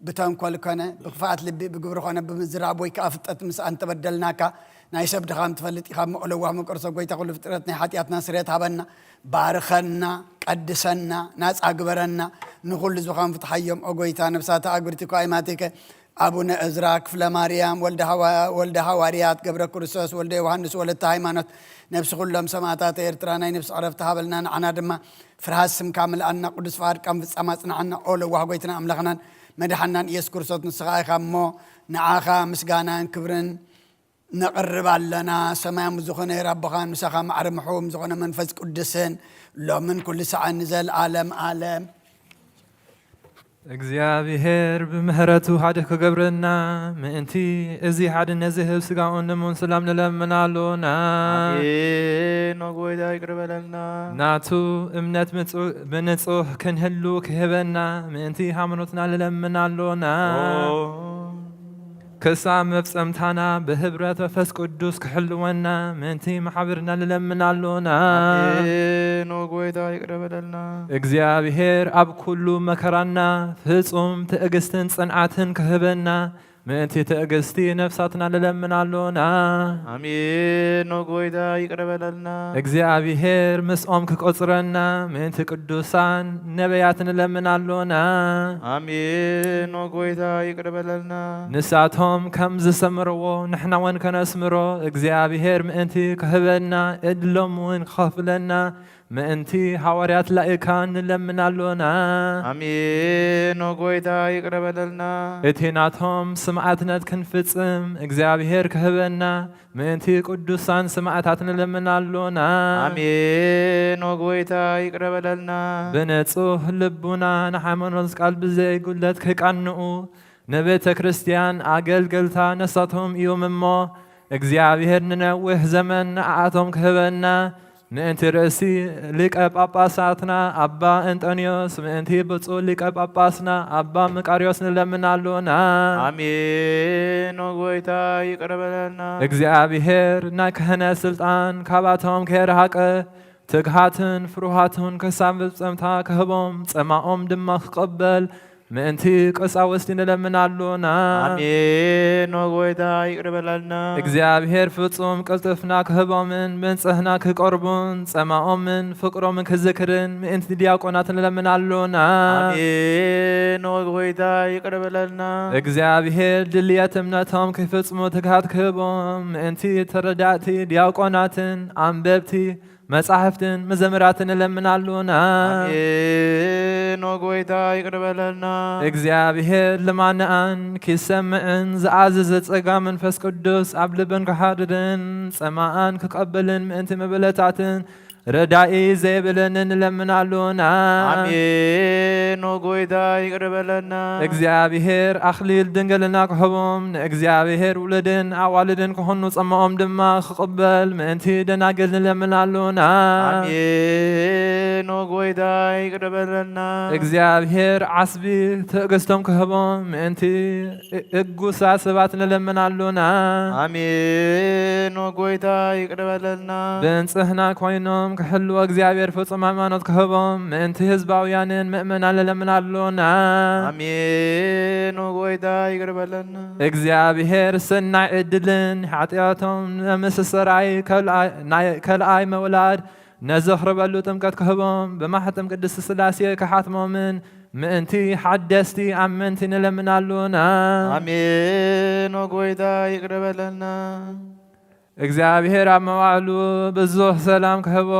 Speaker 2: بتام كل كنا بخفات لبي بجبر خنا بمزرع بوي كافتت مس أنت بدلناك نايسب دخام تفلت خام أولوه مقرص أقويتا كل فترتنا حتياتنا سريت هبنا بارخنا قدسنا ناس أكبرنا نقول زخام فتحيم أقويتا نفسات أقبرتك أيماتك أبونا إزراك فلا مريم ولد هواريات قبر كرسوس ولد يوحنس ولد هيمانوت نفس كلهم سماتات إرترانا نفس عرفتها بلنا عنا دما فرهاسم كامل أن قدس فار كم في سماتنا عنا أول وحقيتنا أملخنا مدحنا يسكر صوت نسخاء خمو نعاخا مسجانا كبرن نقرب لنا سماء مزخنا ربخان مسخا معرمحو مزخنا منفس قدسن لو من كل ساعة نزل عالم
Speaker 6: እግዚአብሔር በምህረቱ ሀደከ ገብረና ምእንቲ እዚ ሓደ ነዝህብ ስጋኡን ደሙን ሰላም ንለምናሎና
Speaker 8: ነጎይታ ይቅርበለልና
Speaker 6: ናቱ እምነት ብንጹህ ክንህሉ ክህበና ምእንቲ ሃይማኖትና ንለምናሎና كسام مفصمتنا بهبرة فس قدوس كحلونا منتي محبرنا للمنالونا
Speaker 8: نوغويدا يقربلنا
Speaker 6: እግዚአብሔር أب كل مكرنا فصم تأجستن صنعتن كهبنا منتي تأجستي نفساتنا للمنالونا
Speaker 8: آمين نوغويدا يقربلنا
Speaker 6: እግዚአብሔር مسأم كقصرنا منتي قدوسان نبياتنا للمنالونا
Speaker 8: آمين نوغويدا يقربلنا
Speaker 6: نساتهم كم زسمروا نحنا وين كنسمرو እግዚአብሔር منتي كهبنا ادلم وين خافلنا منتي حواريات لايكان للمنالونا
Speaker 8: آمين نوغويدا يقربلنا
Speaker 6: اتيناتهم سمعتنا كنفصم እግዚአብሔር كهبنا منتي قدوسان سمعتاتنا للمنالونا
Speaker 8: آمين نوغويدا يقربلنا
Speaker 6: بنصح لبنا نحمنوس قلب زي قلت كقنؤ نبيت كريستيان አገልግልታ ነሳቶም እዮም እግዚአብሔር ንነውህ ዘመን አቶም ከበና ምእንቲ ርእሲ ሊቀ ጳጳሳትና አባ አንጦኒዮስ ምእንቲ ብፁዕ ሊቀ ጳጳስና አባ መቃርዮስ ንለምናሎና
Speaker 8: አሜን ነጎይታ ይቅርበለና
Speaker 6: እግዚአብሔር ናይ ክህነት ስልጣን ካባቶም ከረሃቀ ትግሃትን ፍሩሃትን ከሳብ ፍጽምታ ከህቦም ጸማኦም ድማ ክቀበል ምእንቲ ቀሳውስት ንለምናሎና
Speaker 8: አሜን ነጎይታ ይቅርበለና
Speaker 6: እግዚአብሔር ፍጹም ቅልጥፍና ክህቦምን መንጽህና ክቆርቡን ጸማኦምን ፍቅሮምን ክዝክርን ምእንቲ ዲያቆናት ንለምናሎና
Speaker 8: አሜን ነጎይታ ይቅርበለና
Speaker 6: እግዚአብሔር ድልየት እምነቶም ክፍጽሙ ትግሃት ክህቦም ምእንቲ ተረዳእቲ ዲያቆናትን አንበብቲ መጻሕፍትን መዘምራትን ንለምናሎና
Speaker 8: አሜን ነጎይታ ይቅርበለና
Speaker 6: እግዚአብሔር ልማንአን ክሰምዕን ዝአዘዘ ጸጋ መንፈስ ቅዱስ ኣብ ልበን ክሓድርን ጸማኣን ክቀበልን ምእንቲ መበለታትን ረዳኢ ዘይብለን ንለምናሎና
Speaker 8: አሜን ነጎይታ ይቅርበለና
Speaker 6: እግዚአብሔር አኽሊል ድንግልና ክህቦም ንእግዚአብሔር ውልድን ኣዋልድን ክኾኑ ጸማኦም ድማ ክቕበል ምእንቲ ደናግል ንለምናሎና
Speaker 8: አሜን ነጎይታ ይቅርበለና
Speaker 6: እግዚአብሔር ዓስቢ ትዕግስቶም ክህቦም ምእንቲ እጉሳ ሰባት ንለምናሎና
Speaker 8: አሜን ነጎይታ ይቅርበለና
Speaker 6: ብንጽህና ኮይኖም كحلو እግዚአብሔር ፍጹም ሃይማኖት ክህቦም ምእንቲ ህዝባውያንን ምእመናን ንለምናሎና
Speaker 8: አሜን ነጎይታ ይቅርበለና
Speaker 6: እግዚአብሔር ሰናይ ዕድልን ኃጢአቶም ንምስስራይ ከልኣይ መውላድ ነዘኽርበሉ ጥምቀት ክህቦም ብማሕተም ቅድስት ሥላሴ ክሓትሞምን ምእንቲ ሓደስቲ ኣመንቲ ንለምናሎና
Speaker 8: አሜን ነጎይታ ይቅርበለና
Speaker 6: እግዚአብሔር ኣብ መዋዕሉ ብዙሕ ሰላም ክህቦ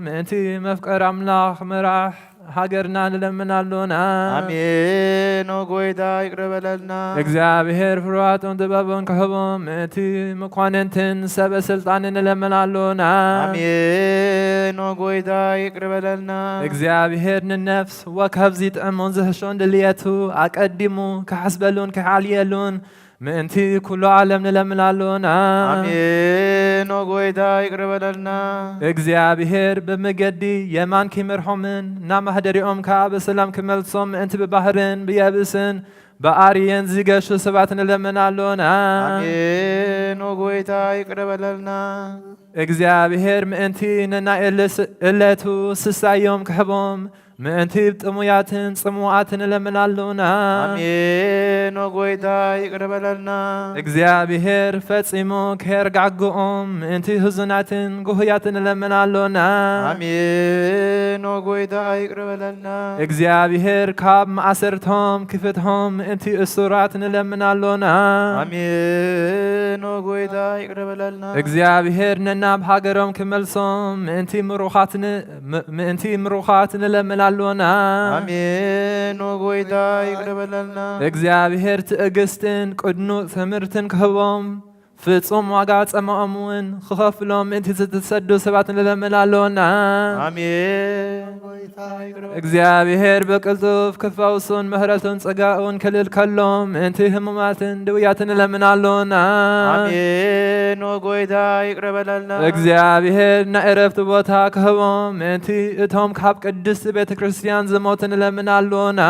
Speaker 6: ምእንቲ መፍቀር ኣምላኽ ምራሕ ሃገርና ንለምናሉና
Speaker 8: አሜን። ጎይታ ይቅር በለልና
Speaker 6: እግዚአብሔር ፍርሃቱን ጥበቡን ክህቦም እቲ መኳንንትን ሰበ ስልጣን ንለምናሉና
Speaker 8: አሜን። ጎይታ ይቅር በለልና
Speaker 6: እግዚአብሔር ንነፍስ ወከብ ዚጥዕሙን ዝህሾን ድልየቱ አቀዲሙ ክሓስበሉን ክሓልየሉን ምእንቲ ኩሉ ዓለም ንለምናሉና
Speaker 8: አሜን። ጎይታ ይቅር በለልና
Speaker 6: እግዚአብሔር በመገዲ የማን ኪምርሖምን ናማህደሪኦም ከዓ በሰላም ክመልሶም ምእንቲ ብባህርን ብየብስን በአርየን ዝገሹ ሰባት ንለምናሉና
Speaker 8: አሜን። ጎይታ ይቅር በለልና
Speaker 6: እግዚአብሔር ምእንቲ ነናይ እለቱ ስሳዮም ክሕቦም ምእንቲ ጥሙያትን ጽሙዓትን ንለምናሉና
Speaker 8: አሜን። ጎይታ ይቅር በለልና
Speaker 6: እግዚአብሔር ፈጺሙ ከየርጋግኦም ምእንቲ ህዙናትን ጉህያትን ንለምናሉና
Speaker 8: አሜን። ጎይታ ይቅር በለልና
Speaker 6: እግዚአብሔር ካብ ማእሰርቶም ክፍትሖም ምእንቲ እሱራት ንለምናሉና
Speaker 8: አሜን። ጎይታ ይቅር በለልና
Speaker 6: እግዚአብሔር ነናብ ሃገሮም ክመልሶም ምእንቲ ምሩኻት ንለምናሉና
Speaker 8: አሜን። ጎይታ ይቅር በለልና
Speaker 6: እግዚአብሔር ትዕግስትን ቅድኑዕ ትምህርትን ክህቦም ፍጹም ዋጋ ጸማኦም እውን ክኸፍሎም ምእንቲ ዝተሰዱ ሰባት ንለምናሉና
Speaker 8: አሜን። ጎይታ ይቅር በለልና
Speaker 6: እግዚአብሔር በቅልጡፍ ክፈውሱን ምህረቱን ጸጋኡን ክልል ከሎም ምእንቲ ህሙማትን ድውያትን ንለምናሉና
Speaker 8: አሜን። ጎይታ ይቅር በለልና
Speaker 6: እግዚአብሔር ናይ ዕረፍቲ ቦታ ክህቦም ምእንቲ እቶም ካብ ቅድስቲ ቤተ ክርስቲያን ዝሞቱ ንለምናሉና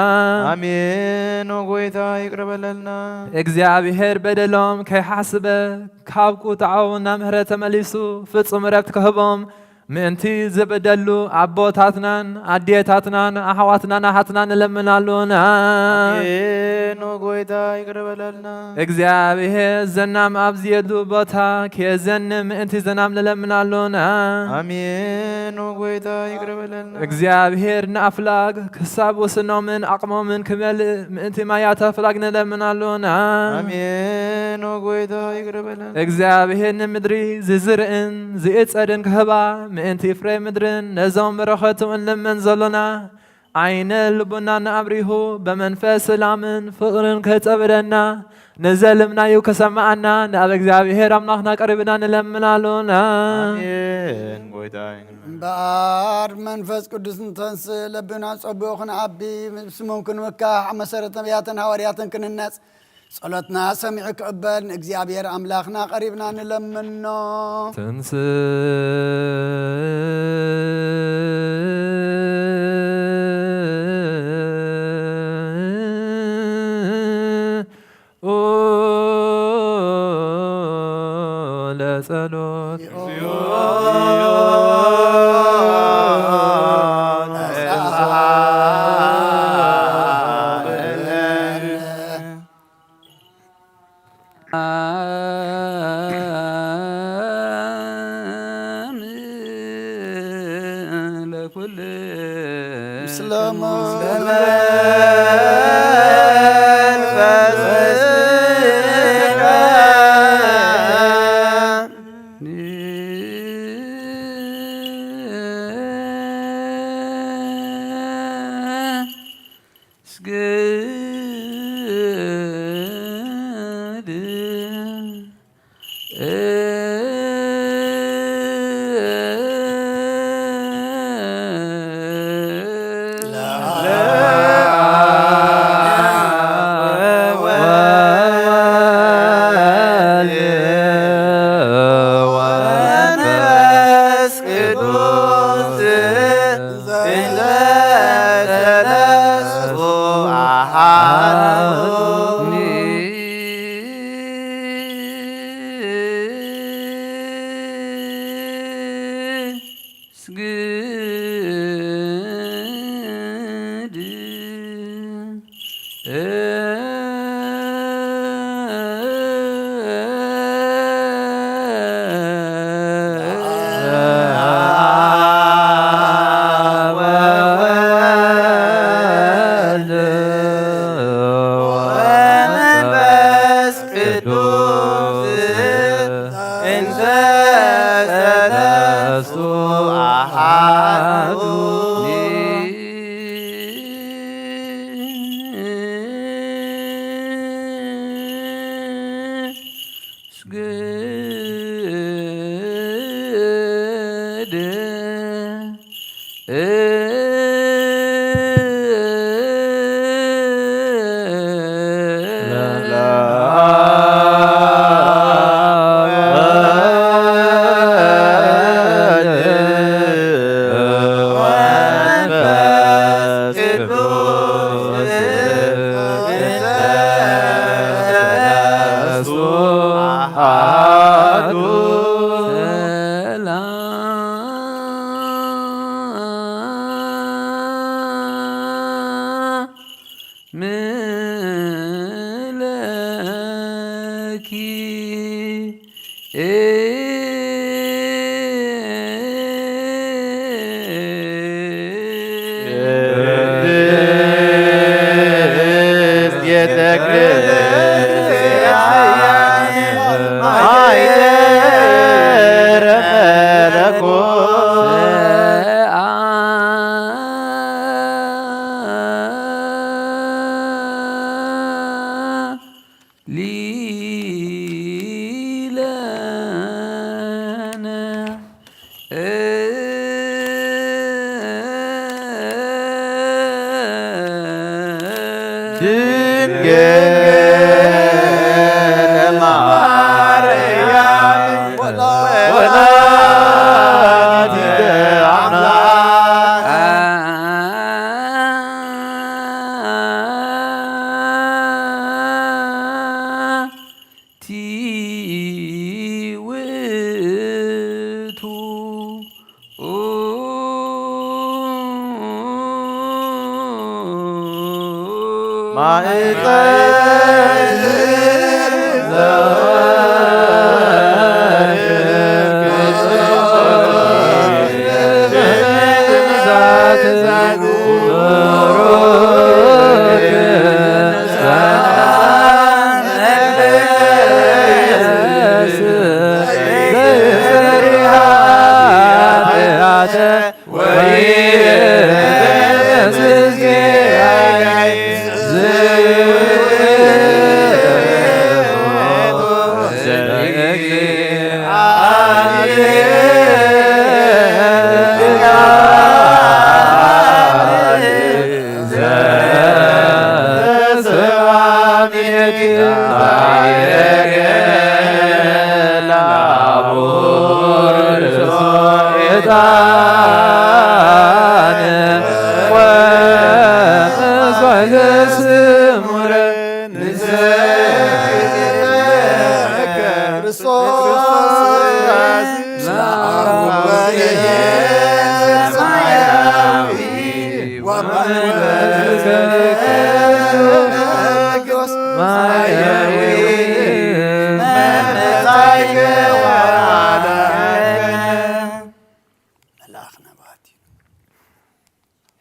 Speaker 8: አሜን። ጎይታ ይቅር በለልና
Speaker 6: እግዚአብሔር በደሎም ከይሓስበ ካብ ቁጥዓው ናብ ምህረት ተመሊሱ ፍጹም ዕረፍቲ ክህቦም ምእንቲ ዝበደሉ ኣቦታትናን ኣዴታትናን ኣሕዋትናን ኣሓትናን ንለምናሉና
Speaker 8: አሜን። ጎይታ ይቅር በለልና
Speaker 6: እግዚአብሔር ዘናም ኣብ ዝየሉ ቦታ ከየዘን ምእንቲ ዘናም ንለምናሉና
Speaker 8: አሜን። ጎይታ ይቅር በለልና
Speaker 6: እግዚአብሔር ንኣፍላግ ክሳብ ወስኖምን ኣቕሞምን ክመልእ ምእንቲ ማያተ ኣፍላግ ንለምናሉና
Speaker 8: አሜን። ጎይታ ይቅር በለልና
Speaker 6: እግዚአብሔር ንምድሪ ዝዝርእን ዝእጸድን ክህባ ምእንቲ ፍሬ ምድርን ነዞም በረኸቱ እንልምን ዘሎና ዓይነ ልቡና ንኣብሪሁ በመንፈስ ሰላምን ፍቕርን ከጸብደና ንዘልምናዩ ከሰማዓና ንኣብ እግዚአብሔር ኣምላኽና ቀሪብና ንለምናሉና
Speaker 8: አሜን። ጎይታ
Speaker 2: እምበኣር መንፈስ ቅዱስ እንተንስ ለብና ጸቢቑ ክንዓቢ ስሞም ክንምካሕ መሰረት ነቢያትን ሃዋርያትን ክንነጽ ጸሎትና ሰሚዑ ክቕበል ንእግዚአብሔር ኣምላኽና ቀሪብና ንለምኖ
Speaker 6: ትንስ ለጸሎት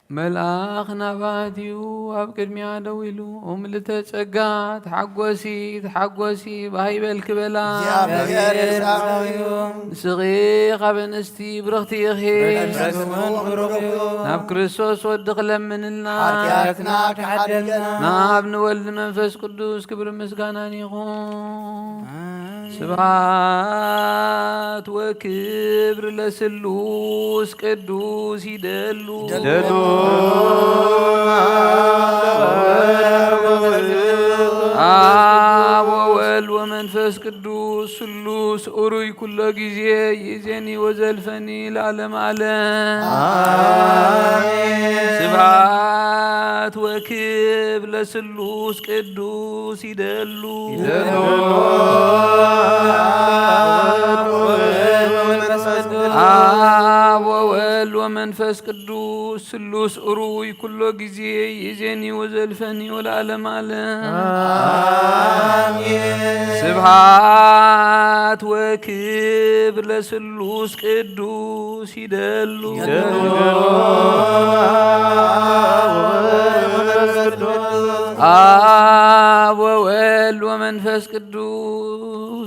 Speaker 3: መልአኽ ናባትዩ ኣብ ቅድሚያ ደው ኢሉ እምልተ ጸጋ ተሓጐሲ ተሓጐሲ ባሂበል ክበላ ንስኺ ኻብ ኣንስቲ ብርኽቲ ኢኺ ናብ ክርስቶስ ወዲ ክለምንልና ናብ ንወልድ መንፈስ ቅዱስ ክብሪ ምስጋናን ይኹን። ስብሐት ወክብር ለስሉስ ቅዱስ ይደሉ አብ ወወልድ ወመንፈስ ቅዱስ ስሉስ ኡሩይ ኩሎ ጊዜ ይእዜኒ ወዘልፈኒ ለዓለመ ዓለም አሜን። ስብሐት ወክብር ለስሉስ ቅዱስ ይደሉ አብ ወወልድ ወመንፈስ ቅዱስ ስሉስ ኡሩይ ኩሎ ጊዜ ይእዜኒ ወዘልፈኒ ወለዓለመ ዓለም አሜን። ስብሐት ወክብር ለስሉስ ቅዱስ ይደሉ አብ ወወልድ ወመንፈስ ቅዱስ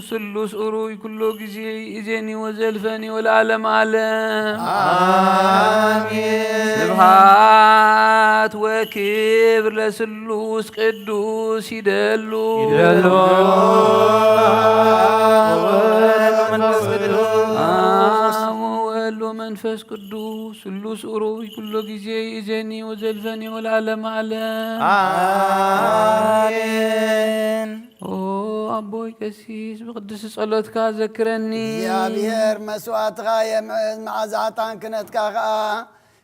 Speaker 3: ስሉስ ኡሩይ ኩሎ ጊዜ ይእዜኒ ወዘልፈኒ ወለዓለመ ዓለም አሜን። ስብሐት ወክብር ለስሉስ ቅዱስ ይደሉ መንፈስ ቅዱስ ስሉስ ኡሩይ ኩሎ ጊዜ ይእዜኒ ወዘልፈኒ ወለዓለመ ዓለም
Speaker 8: አሜን።
Speaker 3: ኦ አቦይ ቀሲስ ብቅዱስ ጸሎትካ ዘክረኒ
Speaker 2: እግዚአብሔር መስዋዕትኻ የምዕዝ መዓዛዕታን ክነትካ ከዓ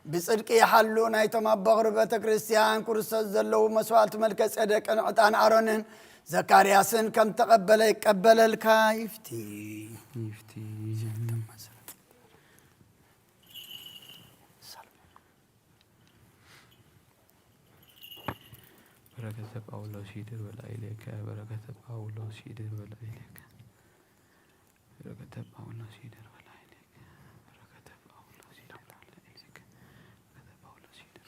Speaker 2: ብጽድቂ ይሓሉ ናይቶም ኣብ በቕሪ ቤተ ክርስቲያን ክርስቶስ ዘለዉ መስዋዕቲ መልከ ጼዴቅን ዕጣን ኣሮንን ዘካርያስን ከም ተቐበለ ይቀበለልካ ይፍቲ
Speaker 3: በረከተ ጳውሎስ ይድር በላዕሌከ በረከተ ጳውሎስ ይድር በላዕሌከ በረከተ ጳውሎስ ይድር በላዕሌከ በረከተ ጳውሎስ ይድር በላዕሌከ በረከተ ጳውሎስ ይድር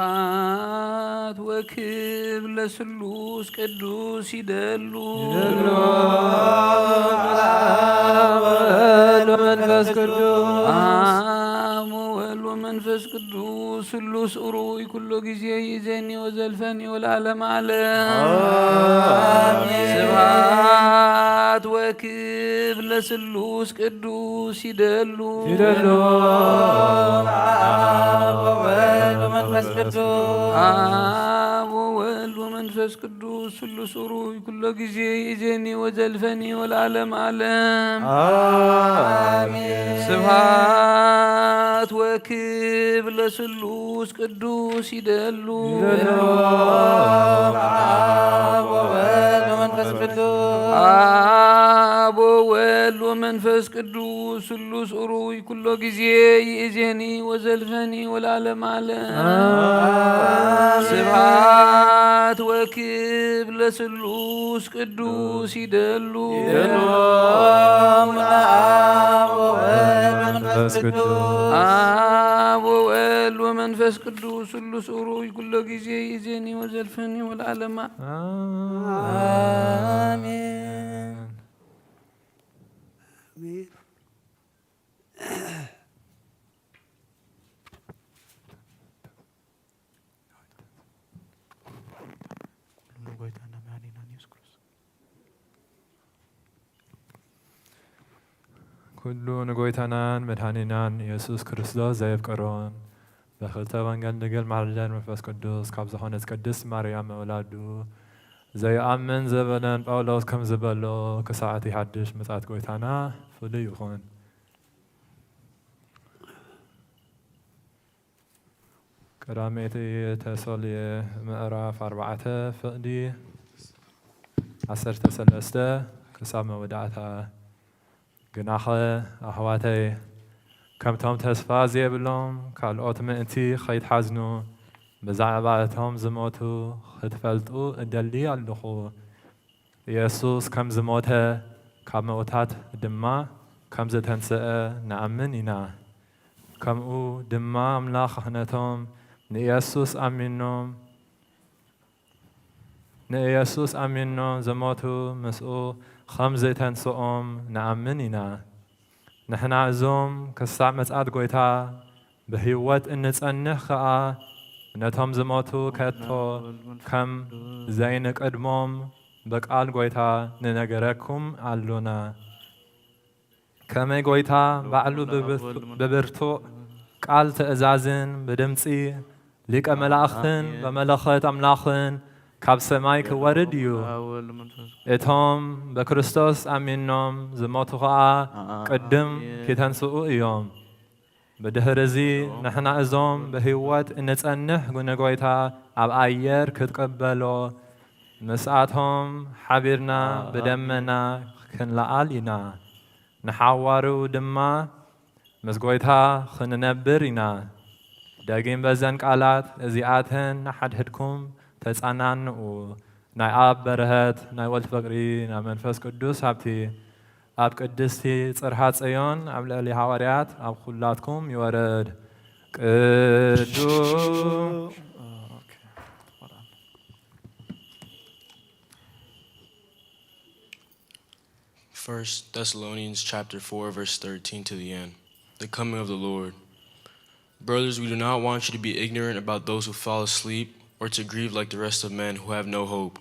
Speaker 3: ስብሐት ወክብር ለስሉስ ቅዱስ ይደሉ
Speaker 6: መንፈስ ቅዱስ
Speaker 3: አብ ወወልድ ወመንፈስ ቅዱስ ስሉስ ኡሩይ ኩሎ ጊዜ ይእዜኒ ወዘልፈኒ ወለዓለመ ዓለም ስብሐት ወክብር ለስሉስ ቅዱስ ይደሉ አብ ወወልድ ወመንፈስ ቅዱስ ስሉስ ኡሩይ ኩሎ ጊዜ ይእዜኒ ወዘልፈኒ ወለዓለመ ዓለም ስብሐት ወክብር ለስሉስ ቅዱስ ይደሉ አብ ወወልድ ወመንፈስ ቅዱስ ስሉስ ኡሩይ ኩሎ ጊዜ ይእዜኒ ወዘልፈኒ ወለዓለመ ዓለም ስብሐት ወክብር ለስሉስ ቅዱስ ይደሉ አብ ወወልድ ወመንፈስ ቅዱስ ስሉስ ኡሩይ ኩሎ ጊዜ ይእዜኒ ወዘልፈኒ ወለዓለመ
Speaker 8: አሜን።
Speaker 6: ኩሉ ንጎይታናን መድኃኒናን ኢየሱስ ክርስቶስ ዘየፍቀሮን በክልተ ወንጌል ድንግል ማርያም መንፈስ ቅዱስ ካብ ዝኾነት ቅድስት ማርያም መውላዱ ዘይኣምን ዘበለን ጳውሎስ ከም ዝበሎ ክሳዕቲ ሓድሽ ምጽኣት ጎይታና ፍሉይ ይኹን። ቀዳሜቲ ተሰልየ ምዕራፍ 4 ፍቕዲ 13 ክሳብ መወዳእታ ግናኸ ኣሕዋተይ ከምቶም ተስፋ ዘይብሎም ካልኦት ምእንቲ ከይትሓዝኑ ብዛዕባ እቶም ዝሞቱ ክትፈልጡ እደሊ ኣለኹ። ኢየሱስ ከም ዝሞተ ካብ መውታት ድማ ከም ዝተንስአ ንኣምን ኢና። ከምኡ ድማ ኣምላኽ ክህነቶም ንኢየሱስ ኣሚኖም ዝሞቱ ምስኡ ከም ዘይተንስኦም ንኣምን ኢና። ንሕና እዞም ክሳዕ መጽኣት ጎይታ ብህይወት እንጸንሕ ከዓ ነቶም ዝሞቱ ከቶ ከም ዘይንቅድሞም በቃል ጎይታ ንነገረኩም ኣሉና። ከመይ ጎይታ ባዕሉ ብብርቱዕ ቃል ትእዛዝን ብድምፂ ሊቀ መላእኽትን በመለኸት ኣምላኽን ካብ ሰማይ ክወርድ እዩ። እቶም በክርስቶስ ኣሚኖም ዝሞቱ ከዓ ቅድም ክተንስኡ እዮም። ብድሕሪ እዚ ንሕና እዞም ብህይወት እንጸንሕ ንጎይታ ኣብ ኣየር ክትቅበሎ ምስኣቶም ሓቢርና ብደመና ክንለዓል ኢና። نحوارو دما مسقويتها خننبر إنا داقين بزن قالات ازياتهن نحد هدكم تسعنان و ناي آب برهت ناي ولد فقري ناي منفس قدوس هابتي آب قدستي صرحات ايون آب لألي حواريات آب خلاتكم يورد قدوس.
Speaker 10: First Thessalonians chapter 4 verse 13 to the end. The coming of the Lord. Brothers, we do not want you to be ignorant about those who fall asleep or to grieve like the rest of men who have no hope.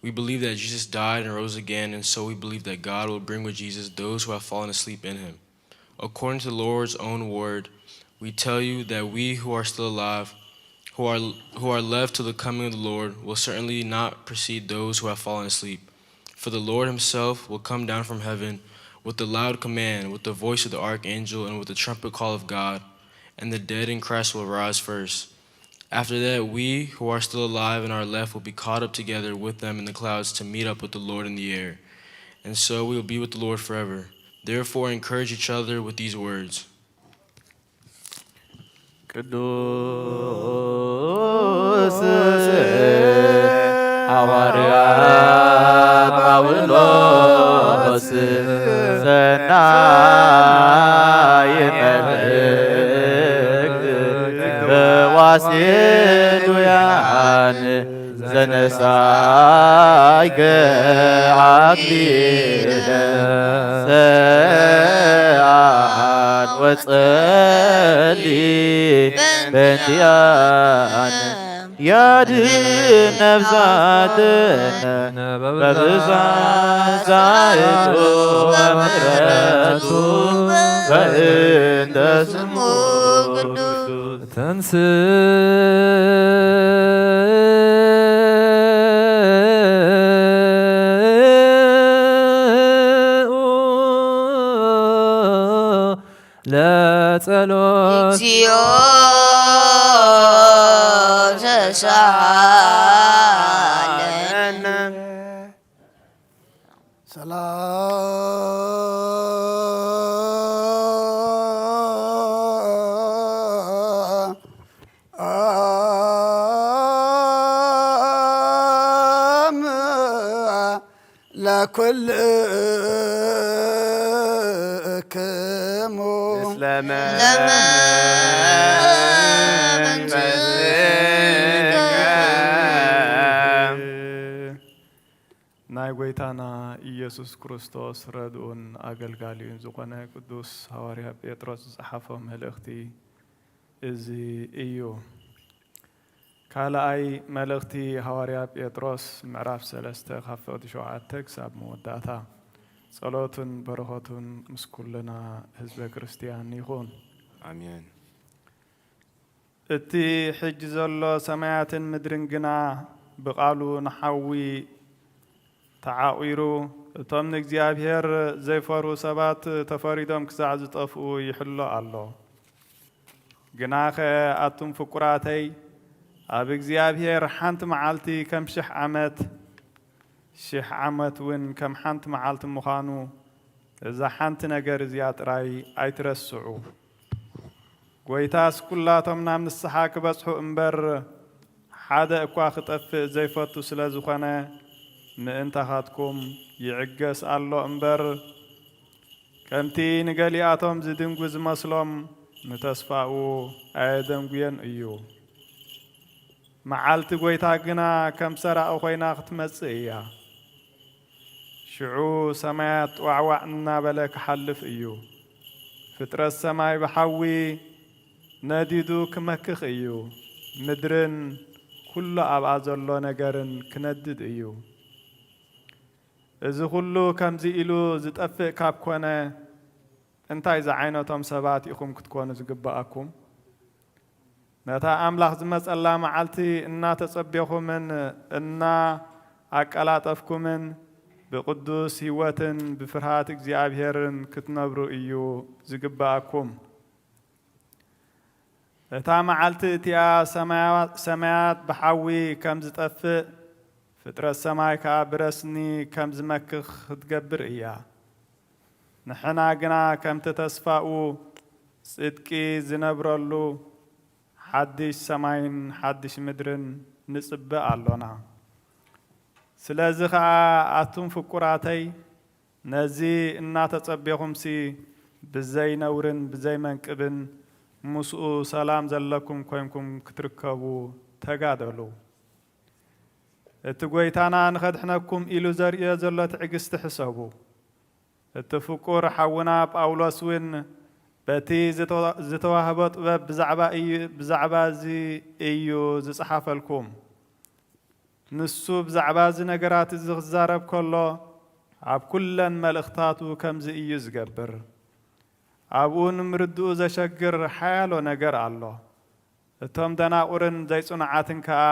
Speaker 10: We believe that Jesus died and rose again, and so we believe that God will bring with Jesus those who have fallen asleep in him. According to the Lord's own word, we tell you that we who are still alive, who are left till the coming of the Lord, will certainly not precede those who have fallen asleep. For the Lord himself will come down from heaven with a loud command, with the voice of the archangel, and with the trumpet call of God, and the dead in Christ will rise first. After that, we who are still alive and are left will be caught up together with them in the clouds to meet up with the Lord in the air. And so we will be with the Lord forever. Therefore, encourage each other with these words.
Speaker 8: ዋሴዱያን ዘነሳይገ አክሊለ ሰአን ወጸሊ በንቲያን ያድን ነፍሳትነ በብዛት ዛይቱ በምሕረቱ በእንተ ስሙ
Speaker 6: تنسوا لا تلوث
Speaker 2: لكل كمو
Speaker 8: لما
Speaker 11: ናይ ጎይታና ኢየሱስ ክርስቶስ ረድኡን አገልጋሊውን ዝኾነ ቅዱስ ሐዋርያ ጴጥሮስ ዝጸሓፎ መልእኽቲ እዚ እዩ። ካልኣይ መልእኽቲ ሐዋርያ ጴጥሮስ ምዕራፍ 3 ካብ ፍቕዲ 7 ክሳብ መወዳእታ ጸሎቱን በረኸቱን ምስ ኩልና ህዝበ ክርስቲያን ይኹን
Speaker 4: አሜን።
Speaker 11: እቲ ሕጂ ዘሎ ሰማያትን ምድርን ግና ብቓሉ ንሓዊ ተዓቂሩ እቶም ንእግዚአብሔር ዘይፈሩ ሰባት ተፈሪዶም ክሳዕ ዝጠፍኡ ይሕሎ ኣሎ። ግናኸ ኣቱም ፍቁራተይ ኣብ እግዚአብሔር ሓንቲ መዓልቲ ከም 1000 ዓመት 1000 ዓመት እውን ከም ሓንቲ መዓልቲ ምዃኑ እዛ ሓንቲ ነገር እዚኣ ጥራይ ኣይትረስዑ። ጎይታስ ኩላቶም ናብ ንስሓ ክበጽሑ እምበር ሓደ እኳ ክጠፍእ ዘይፈቱ ስለ ዝኾነ ምእንታኻትኩም ይዕገስ ኣሎ እምበር ከምቲ ንገሊኣቶም ዝድንጉ ዝመስሎም ንተስፋኡ ኣየደንጉየን እዩ። መዓልቲ ጎይታ ግና ከም ሰራቕ ኮይና ክትመጽእ እያ። ሽዑ ሰማያት ዋዕዋዕ እናበለ ክሓልፍ እዩ። ፍጥረት ሰማይ ብሓዊ ነዲዱ ክመክኽ እዩ። ምድርን ኩሉ ኣብኣ ዘሎ ነገርን ክነድድ እዩ። እዚ ኩሉ ከምዚ ኢሉ ዝጠፍእ ካብ ኮነ እንታይ ዝዓይነቶም ሰባት ኢኹም ክትኮኑ ዝግባኣኩም? ነታ ኣምላኽ ዝመጸላ መዓልቲ እናተጸቢኹምን አቀላጠፍኩምን ብቅዱስ ህይወትን ብፍርሃት እግዚአብሔርን ክትነብሩ እዩ ዝግባአኩም። እታ መዓልቲ እቲያ ሰማያት ብሓዊ ከም ዝጠፍእ ፍጥረት ሰማይ ከዓ ብረስኒ ከም ዝመክኽ ትገብር እያ። ንሕና ግና ከምቲ ተስፋኡ ጽድቂ ዝነብረሉ ሓድሽ ሰማይን ሓድሽ ምድርን ንጽብእ ኣሎና። ስለዚ ከዓ ኣቱም ፍቁራተይ ነዚ እናተጸቢኹምሲ ብዘይ ነውርን ብዘይ መንቅብን ምስኡ ሰላም ዘለኩም ኮይንኩም ክትርከቡ ተጋደሉ። እቲ ጐይታና ንኸድሕነኩም ኢሉ ዘርእዮ ዘሎ ትዕግስቲ ሕሰቡ። እቲ ፍቁር ሓውና ጳውሎስ እውን በቲ ዝተዋህቦ ጥበብ ብዛዕባ እዚ እዩ ዝጸሓፈልኩም። ንሱ ብዛዕባ እዚ ነገራት እዚ ክዛረብ ከሎ ኣብ ኩለን መልእኽታቱ ከምዚ እዩ ዝገብር። ኣብኡ ንምርድኡ ዘሸግር ሓያሎ ነገር ኣሎ። እቶም ደናቑርን ዘይጽኑዓትን ከዓ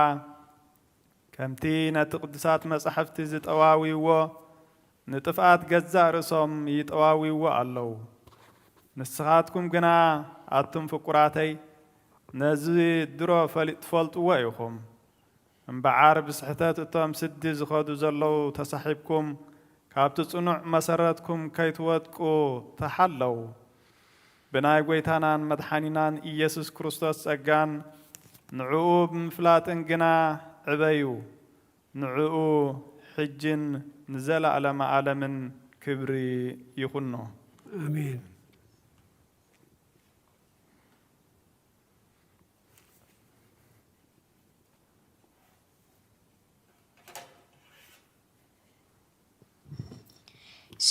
Speaker 11: ከምቲ ነቲ ቅዱሳት መጻሕፍቲ ዝጠዋዊዎ ንጥፍኣት ገዛእ ርእሶም ይጠዋዊዎ ኣለዉ። ንስኻትኩም ግና ኣቱም ፍቁራተይ ነዚ ድሮ ትፈልጥዎ ኢኹም። እምበዓር ብስሕተት እቶም ስዲ ዝኸዱ ዘለዉ ተሳሒብኩም ካብቲ ጽኑዕ መሰረትኩም ከይትወድቁ ተሓለዉ። ብናይ ጐይታናን መድሓኒናን ኢየሱስ ክርስቶስ ጸጋን ንዕኡ ብምፍላጥን ግና ዕበዩ። ንዕኡ ሕጅን ንዘለዓለመ ዓለምን ክብሪ ይኹኖ።
Speaker 9: አሜን።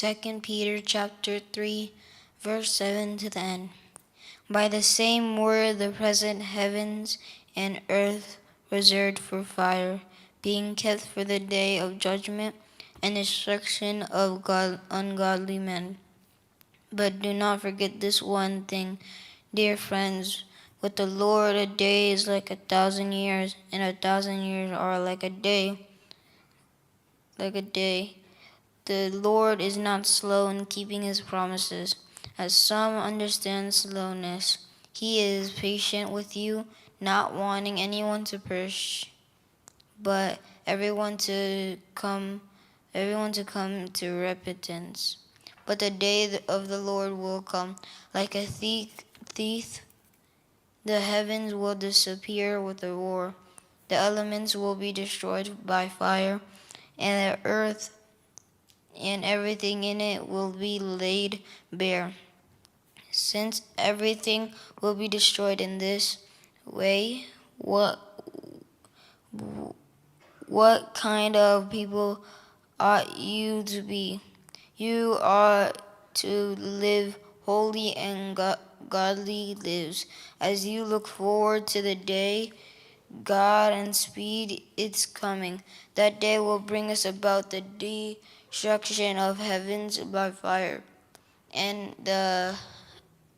Speaker 12: Second Peter chapter 3, verse 7 to the end. By the same word the present heavens and earth reserved for fire, being kept for the day of judgment and destruction of ungodly men. But do not forget this one thing, dear friends. With the Lord, a day is like 1,000 years, and 1,000 years are like a day. The Lord is not slow in keeping his promises, as some understand slowness. He is patient with you, not wanting anyone to perish, but everyone to come to repentance. But the day of the Lord will come like a thief. The heavens will disappear with a roar. The elements will be destroyed by fire, and the earth and everything in it will be laid bare. Since everything will be destroyed in this way, what kind of people ought you to be? You are to live holy and godly lives as you look forward to the day God and speed its coming. That day will bring us about the destruction of heavens by fire, and the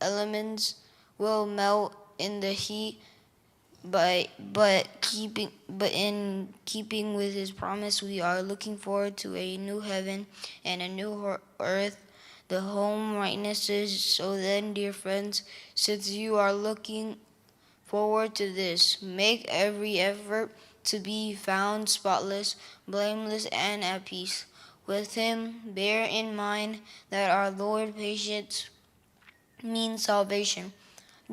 Speaker 12: elements will melt in the heat. But in keeping with his promise, we are looking forward to a new heaven and a new earth, the home rightness is. So then, dear friends, since you are looking forward to this, make every effort to be found spotless, blameless, and at peace with him. Bear in mind that our Lord's patience means salvation,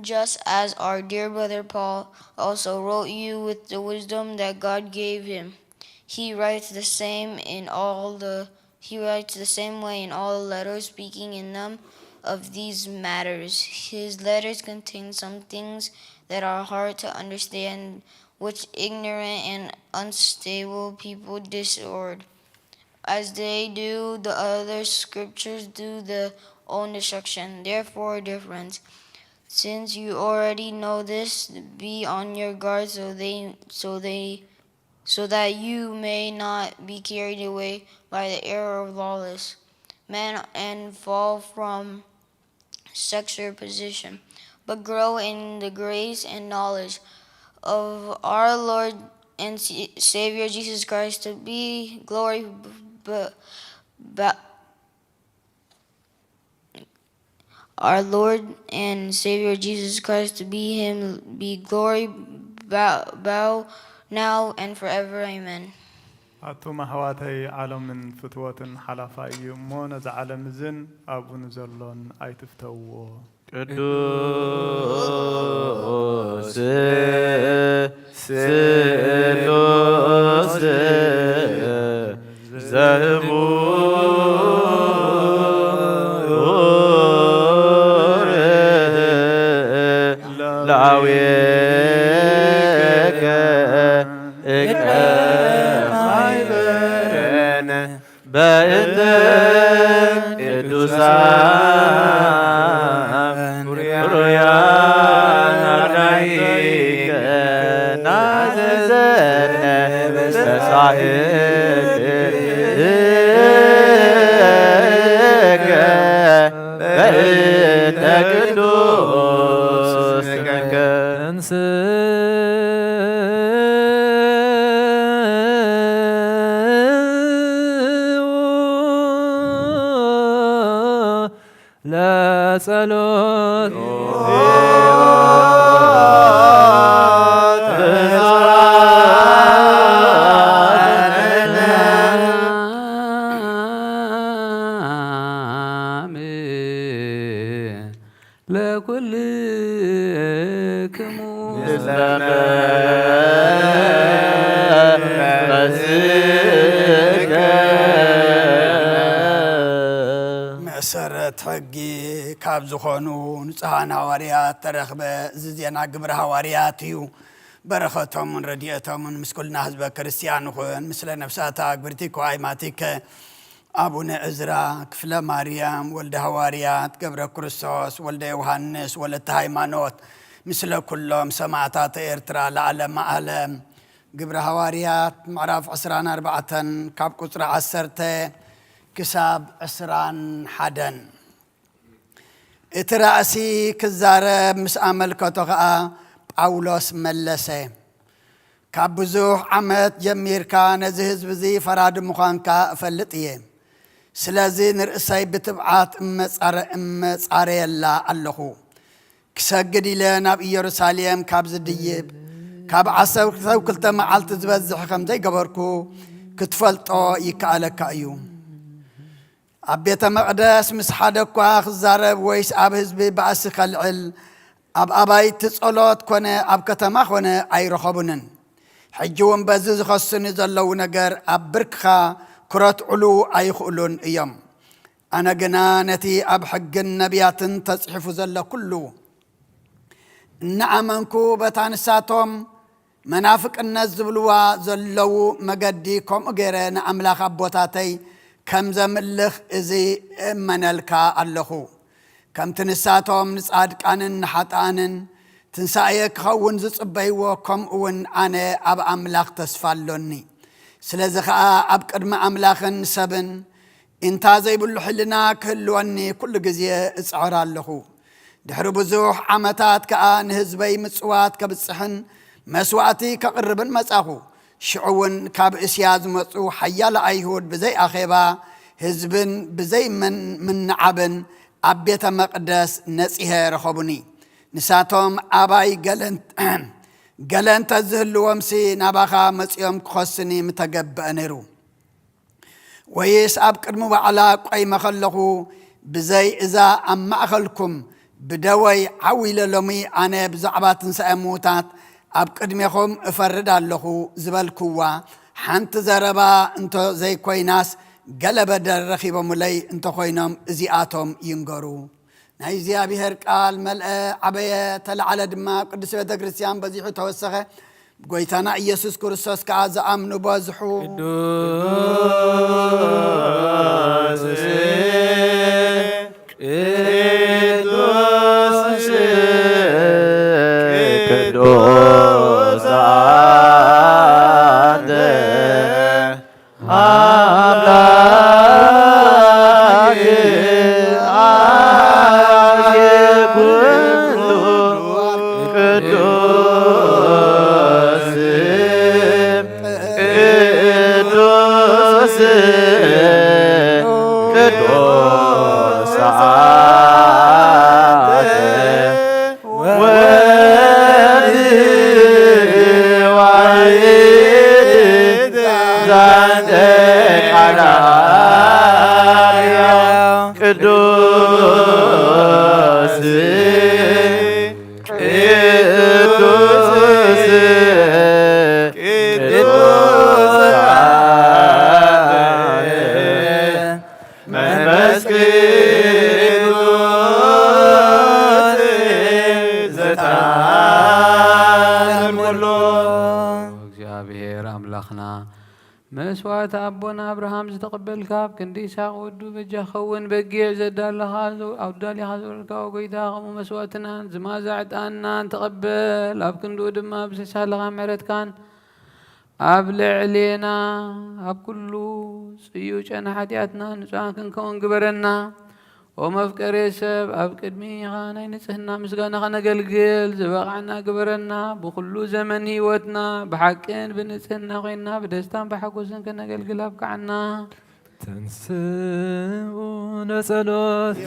Speaker 12: just as our dear brother Paul also wrote you with the wisdom that God gave him. He writes the same way in all the letters, speaking in them of these matters. His letters contain some things that are hard to understand, which ignorant and unstable people distort. As they do, the other scriptures do their own destruction. Therefore, dear friends, since you already know this, be on your guard so that you may not be carried away by the error of lawless men and fall from sexual position, but grow in the grace and knowledge of our Lord and Savior Jesus Christ. To be glory, our Lord and Savior Jesus Christ, to be him be glory, bow now and forever. Amen.
Speaker 11: أتوم هواتي عالم من فتوات حلفاء يمون زعلم زن أبو نزلون أي تفتو
Speaker 8: قدوس سلوس زبور لاويك اكرم عيبرن بأدك الدوسان ريان عليك ناززن بسعيك بأدك الدوس لا صلوت لكلكم
Speaker 7: مأسرة حقي كاب زخونو نصحان هواريات ترخبة زيزينا قبر هوارياتيو برختهم من رديئتهم من مسكولنا حزب كريستيان وخون مثل نفساتا قبرتيكو عيماتيك أبونا إزرا كفلا مريم ولد هواريات قبر كريستوس ولد يوحنس ولد هايمانوت مثل كلهم سماعتات إرترا لعلم أعلم قبر هواريات معرف عسران 4 كاب قصر 10 كساب عسران حدن اترأسي كزارب مس أملكتو غا باولوس ملسي كابزوح عمت جمير كان زهز بزي فراد مخانكا فلطيه سلازي نرأسي بتبعات امتصاري الله اللخو كسجد لنا بيروساليم كابز الديب كاب عسو كلتا معالت زبزح خمزي قبركو كتفلطو يكالك ايوم أبيت مقدس مسحدك واخ زارب ويس أب هزبي بأس خلعل أب أباي تسألات كونه أب كتما كونه أي رخبونن حجوم بزز خصني زلو نجر أب بركخا كرات علو أي خلون أيام أنا جنانتي أب حق النبيات تصحف زل كله نعمنكو بتانساتهم منافق الناس زبلوا زلوا مجديكم أجرنا أملاك أبوتاتي كم زملخ إزي منالكا اللخو كم تنساتهم نسعد كانن حطانن تنسايك خون زصبيو كم اون انا اب املاخ تسفالوني سلازخا اب قدم املاخن سبن انتا زي بلحلنا كلوني كل غزي اصعر اللخو دحر بزوح عمتات كان حزبي مصوات كبصحن مسواتي كقربن مصاخو شعون كاب اسياز مصو حيال ايهود بزي اخيبا حزبن بزي من عبن أبيت مقدس نسيه رخبني نساتهم أباي قلنت الزهل ومسي نباخا مسيوم كخصني متقب أنيرو ويس أبكر مبعلاق أي مخلقو بزي إذا أما أخلكم بدوي عويل لمي أنا بزعبات سأموتات أبكر ميخم أفرد اللخو زبالكوا حانت زربا انتو زي كويناس قلب الرخيب ملي انتو خوينام ازياتهم ينقروا نايزيا بهر قال ملأ عبية تلعل دما قدس بيت كريستيان بزيحو توسخه قويتانا إيسوس كريستوس كعز آمنوا بازحو
Speaker 8: Zan ቅዱስ
Speaker 3: መስዋዕት አቦና አብርሃም ዝተቀበልካ ክንዲ ይስሐቅ ወዱ በጃ ኸውን በጊዕ ዘዳለኻ ኣውዳሊኻ ዝበልካ ጎይታ ከምኡ መስዋዕትናን ዝማዛዕ ዕጣንናን ተቐበል ኣብ ክንዱ ድማ ብዝሳለኻ ምሕረትካን ኣብ ልዕሌና ኣብ ኩሉ ጽዩ ጨና ሓጢኣትና ንጹሃን ክንከውን ግበረና ኦ መፍቀሬ ሰብ ኣብ ቅድሚኻ ናይ ንጽህና ምስጋናኻ ነገልግል ዝበቕዓና ግበረና ብኩሉ ዘመን ህይወትና ብሓቅን ብንጽህና ኮይንና ብደስታን ብሓጎስን ከነገልግል ኣብቅዓና
Speaker 6: ተንስኡ ነጸሎት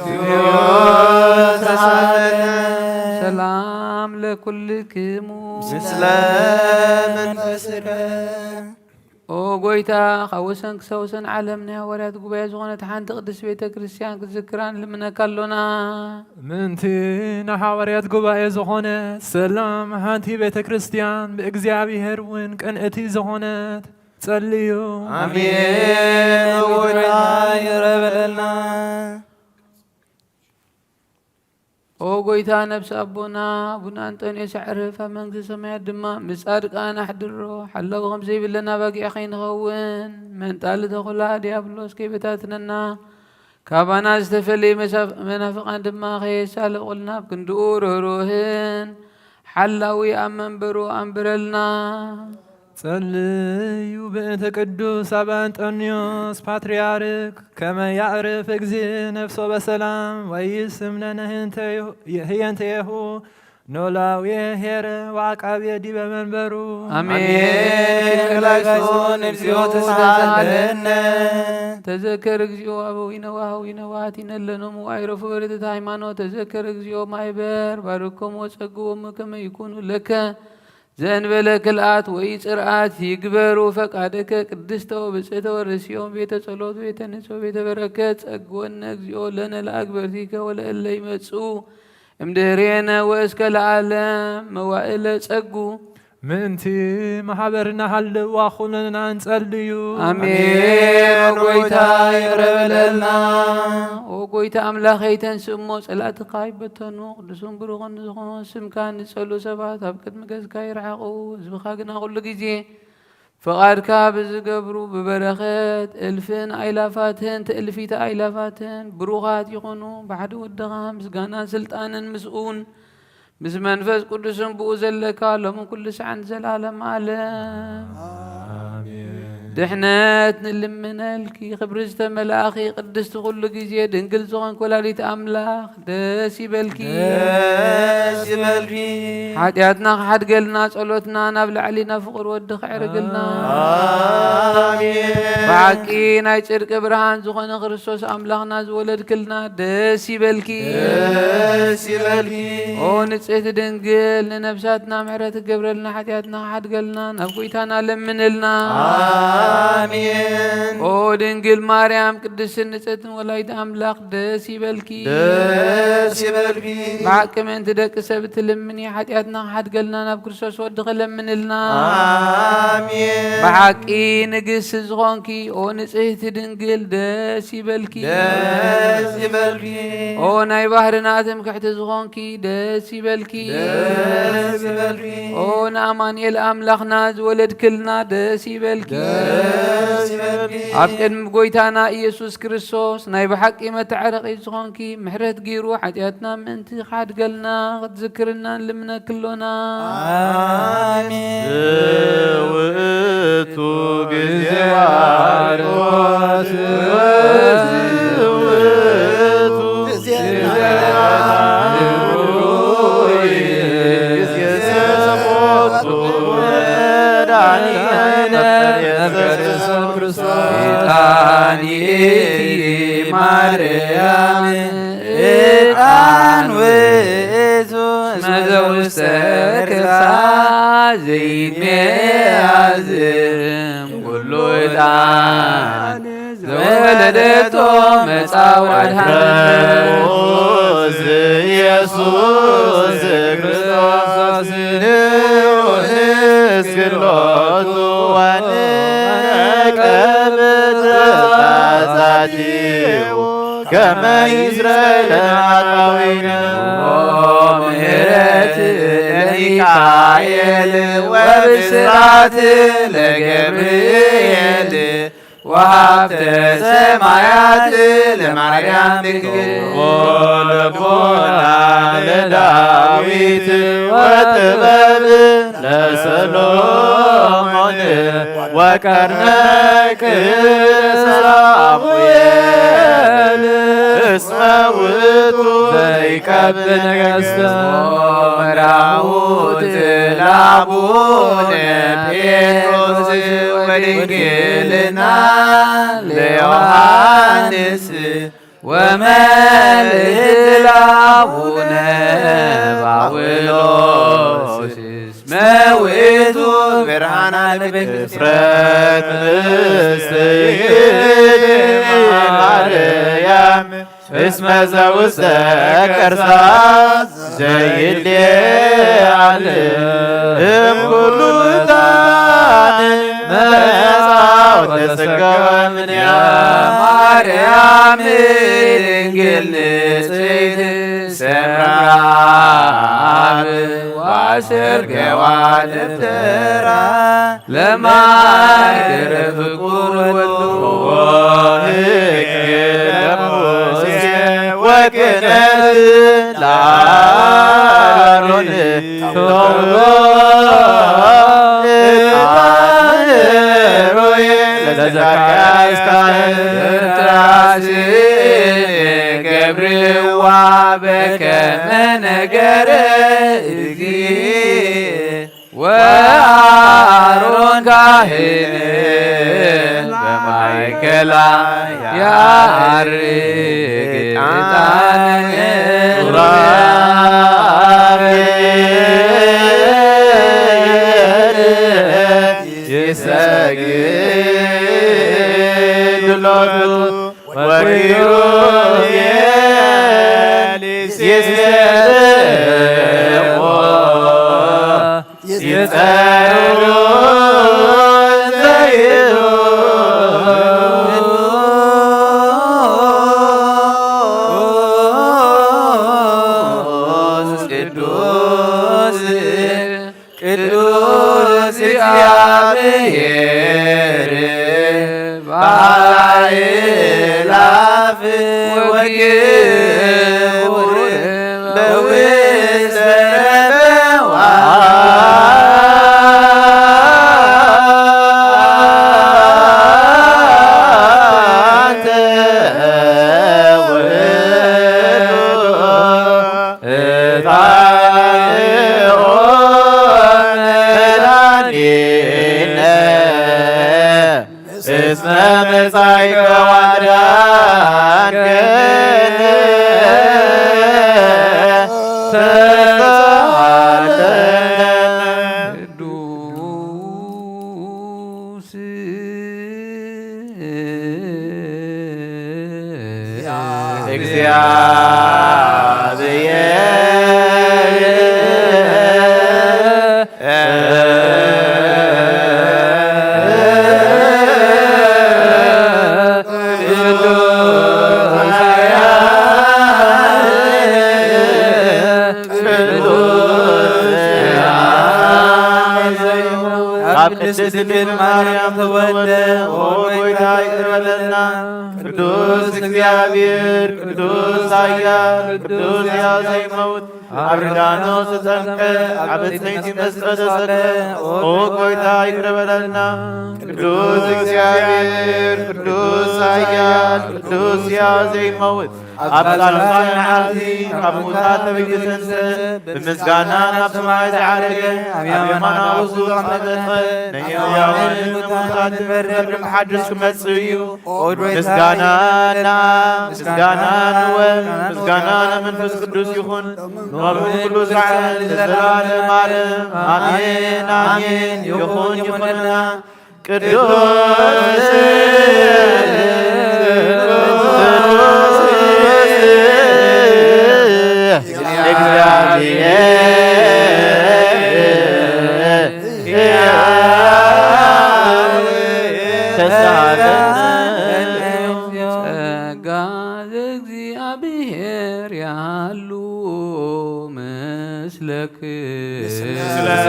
Speaker 3: ሰላም ለኩልክሙ
Speaker 8: ምስለ መንፈስከ
Speaker 3: ኦ ጎይታ ካብ ወሰን ክሳብ ወሰን ዓለም ናይ ሃዋርያት ጉባኤ ዝኾነት ሓንቲ ቅድስት ቤተ ክርስቲያን ክዝክራን ልምነካ ኣሎና
Speaker 6: ምንቲ ናይ ሃዋርያት ጉባኤ ዝኾነት ሰላም ሓንቲ ቤተ ክርስቲያን ብእግዚአብሔር እውን ቀንእቲ ዝኾነት ጸልዩ
Speaker 8: አሜን። ጎይታ ይረበለልና
Speaker 3: ኦ ጎይታ ነብሲ ኣቦና ቡና አንጦንዮስ ኣዕርፍ ኣብ መንግስቲ ሰማያት ድማ ምስ ጻድቃን ኣሕድሮ ሓላዊ ከምዘይብለና ባጊዕ ከይንኸውን መንጣሊ ተኹላ ዲያብሎስ ከይበታትነና ካባና ዝተፈለየ መናፍቃን ድማ ከየሳልቁልና ኣብ ክንድኡ ርህሩህን ሓላዊ ኣብ መንበሩ ኣንብረልና
Speaker 6: ጸልዩ ብእንተ ቅዱስ ኣባ አንጦንዮስ ፓትርያርክ ከመ ያዕርፍ እግዚእ ነፍሶ በሰላም ወይስም ለነ ህየንተየሁ ኖላዊ ሄረ ወዓቃብየ ዲበ መንበሩ
Speaker 3: አሜን።
Speaker 8: ክላይሶን እግዚኦ ተሳለነ
Speaker 3: ተዘከር እግዚኦ አበዊነ ወአኀዊነ ወአቲነ ለኖሙ አይረፉ በረተተ ሃይማኖት ተዘከር እግዚኦ ማይበር ባርኮሙ ወጸግቦሙ ከመ ይኩኑ ለከ ዘንበለ ክልአት ወይ ጽርዓት ይግበሩ ፈቃደከ ቅድስተ ወብጽሕተ ወርእስዮም ቤተ ጸሎት ቤተ ንጽሖ ቤተ በረከት ጸግወነ እግዚኦ ለነ ለአግበርቲከ ወለእለ ይመጽኡ እምድህሬነ ወእስከ ለዓለም መዋእለ ጸጉ
Speaker 6: ምንቲ ማህበርና ሃልዋ ኩለና እንጸልዩ
Speaker 3: አሜን። ጎይታ ይረበለልና ኦ ጎይታ አምላኸይ ተንስእሞ ጸላእትካ ይበተኑ ቅዱስን ብሩኽን ዝኾኑ ስምካ ንጸሉ ሰባት ኣብ ቅድሚ ገዝካ ይረሓቑ ህዝብኻ ግና ኩሉ ግዜ ፈቃድካ ብዝገብሩ ብበረኸት እልፍን ኣይላፋትን ትእልፊተ ኣይላፋትን ብሩኻት ይኾኑ ብሓደ ወድኻ ምስጋናን ስልጣንን ምስኡን ምስ መንፈስ ቅዱስን ብኡ ዘለካ ሎምን ኩሉ ሰዓን ዘላለም ዓለም ድሕነት ንልምነልኪ ክብሪ ዝተመላእኺ ቅድስቲ ኩሉ ግዜ ድንግል ዝኾንክ ወላዲት ኣምላኽ ደስ ይበልኪ ሓጢኣትና ክሓድገልና ጸሎትና ናብ ላዕሊ ናብ ፍቕሪ ወዲ ክዕርግልና ብሓቂ ናይ ጽድቂ ብርሃን ዝኾነ ክርስቶስ ኣምላኽና ዝወለድክልና ደስ ይበልኪ ኦ ንጽሕቲ ድንግል ንነብሳትና ምሕረት ክገብረልና ሓጢኣትና ክሓድገልና ናብ ጎይታና ለምንልና
Speaker 8: አሜን።
Speaker 3: ኦ ድንግል ማርያም ቅድስትን ንጽሕትን ወላዲት ኣምላኽ ደስ ይበልኪ ብሓቂ ምእንቲ ደቂ ሰብ ትልምኒ ሓጢኣትና ክሓድገልና ናብ ክርስቶስ ወዲ ክለምንልና ብሓቂ ንግስቲ ዝኾንኪ ኦ ንጽሕቲ ድንግል ደስ ይበልኪ ኦ ናይ ባህርና ትምክሕቲ ዝኾንኪ ደስ ይበልኪ ኦ ንኣማኑኤል ኣምላኽና ዝወለድክልና ደስ ይበልኪ ኣብ ቅድሚ ጎይታና ኢየሱስ ክርስቶስ ናይ ብሓቂ መተዓረቒ ዝኾንኪ ምሕረት ገይሩ ሓጢኣትና ምእንቲ ክሓድገልና ክትዝክርና ንልምነክሎና
Speaker 8: ውእቱ ግዜ ዋርቆት ውእቱ ግዜ
Speaker 3: ማርያም ዕጣን ውእቱ እስመ ዘውስተ ከርሳ ዘይትሜአዝም ኩሉ ዕጣን ዘወለደቶ መጻውዕ አድኃነ ኢየሱስ ክርስቶስ
Speaker 8: ንውህስክሎቱ ወንቀብት ጻጻቲው ከመ ይስረይ ለአጣዊነ
Speaker 3: ምህረት ለሚካኤል ወብስራት ለገብርኤል ወሀብተ ሰማያት ለማርያም ድንግል
Speaker 8: ወልቦና ለዳዊት ወጥበብ ለሰሎሞን ወቀርነ ሳሙኤል እስመ ውእቱ ዘይቀብእ ነገሥተ
Speaker 3: መራሁት ለአቡነ ጴጥሮስ ወድንግልና ለዮሐንስ ወመልእክት ለአቡነ ባውሎስ እስመ ውእቱ ብርሃነ
Speaker 8: እፍረት ማርያም እስመ ዘውስተ ከርሳ ዘይሌአል እምኩሉ ዕጣን መጻውዕተ ሥጋ እምኔሃ
Speaker 3: ማርያም ድንግል ንጽሕት ሰምራብ ዋሰርገዋ ደብተራ ለማይደረ ፍቁር ወሉ
Speaker 8: ለሙሴ ወክህነት ለአሮን ቶሎ ሮዬ ለዘካርያስ ካህን
Speaker 3: ትራስ ገብርዋ በከመ ነገረ እግዚእ ወአሮን ካህን በማእከላ ያዕርግ ዕጣነ
Speaker 8: ይሰግድ ሎቱ ወኪሩቤል ይሴብሖ ይጸርዩ ዘይሉ ቅዱስ ቅዱስ እግዚአብሔር በአእላፍ ወክቡር በውስተ ነዋተ ውእቱ እታንኦ መድኃኒነ እስመ መጻእከ ወአዳንከነ ተሰዓልተነ
Speaker 3: ቅዱስ
Speaker 8: ኣብ ቅድስት ድንግል ማርያም ተወልደ ሆይታ ይቅርበለና ቅዱስ እግዚአብሔር ቅዱስ ኃያል ቅዱስ ሕያው ዘይመውት ኣብ ዮርዳኖስ ተጠምቀ ኣብ እፀይቲ መስቀል ተሰቅለ ኦ ጐይታ ይቅርበለና ቅዱስ እግዚአብሔር ቅዱስ ኃያል ቅዱስ ሕያው ዘይመውት ኣብ ቃልኻን መዓልቲ ካብ ሙታት ተበጊሰንሰ ብምስጋና ናብ ሰማይ ዝዓረገ ኣብ የማናዊ ዝቐመጠ ንሕያውን ንሙታት ዝመርር ንምሓድስ ክመጽእ እዩ። ምስጋናና ምስጋና ንወም ምስጋና ንመንፈስ ቅዱስ ይኹን ሎሚ ኩሉ ሰዓት ንዘለዓለም ዓለም ኣሜን ኣሜን ይኹን ይኹንና ቅዱስ እግዚአብሔር ያሉ ምስለክ ሰብሖ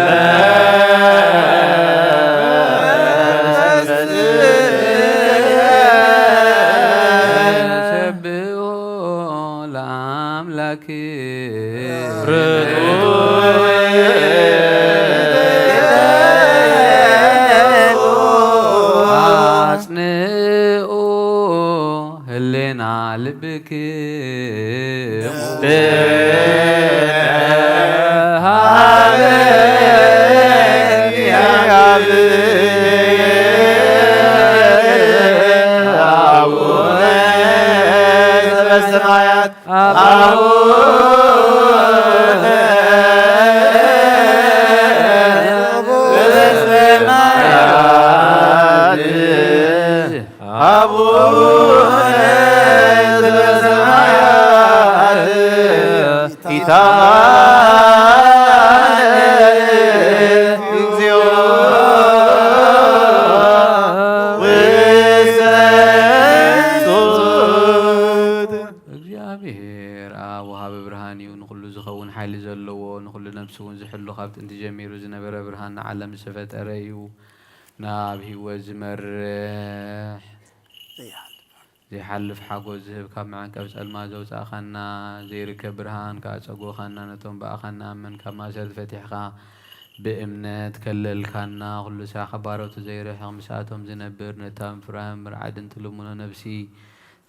Speaker 8: ለአምላክ አጽንኦ ህሌና ልብክሙ በሰማያት አቡነ በሰማያት አቡነ በሰማያት ኢታማን እግዚኦ እግዚአብሔር ኣብ ወሃበ ብርሃን እዩ ንኩሉ ዝኸውን ሓይሊ ዘለዎ ንኩሉ ነብሲ እውን ዝሕሉ ካብ ጥንቲ ጀሚሩ ዝነበረ ብርሃን ንዓለም ዝፈጠረ እዩ ናብ ህይወት ዝመርሕ ዘይሓልፍ ሓጎስ ዝህብ ካብ መዓንቀብ ጸልማ ዘውፃእኻና ዘይርከብ ብርሃን ካፀጎኻና ነቶም በኣኻና ኣመን ካብ ማሰረት ፈቲሕኻ ብእምነት ከለልካና ኩሉ ሰዓ ከባሮቱ ዘይርሕቕ ምስኣቶም ዝነብር ነታ ምፍራህን ምርዓድን ትልሙኖ ነብሲ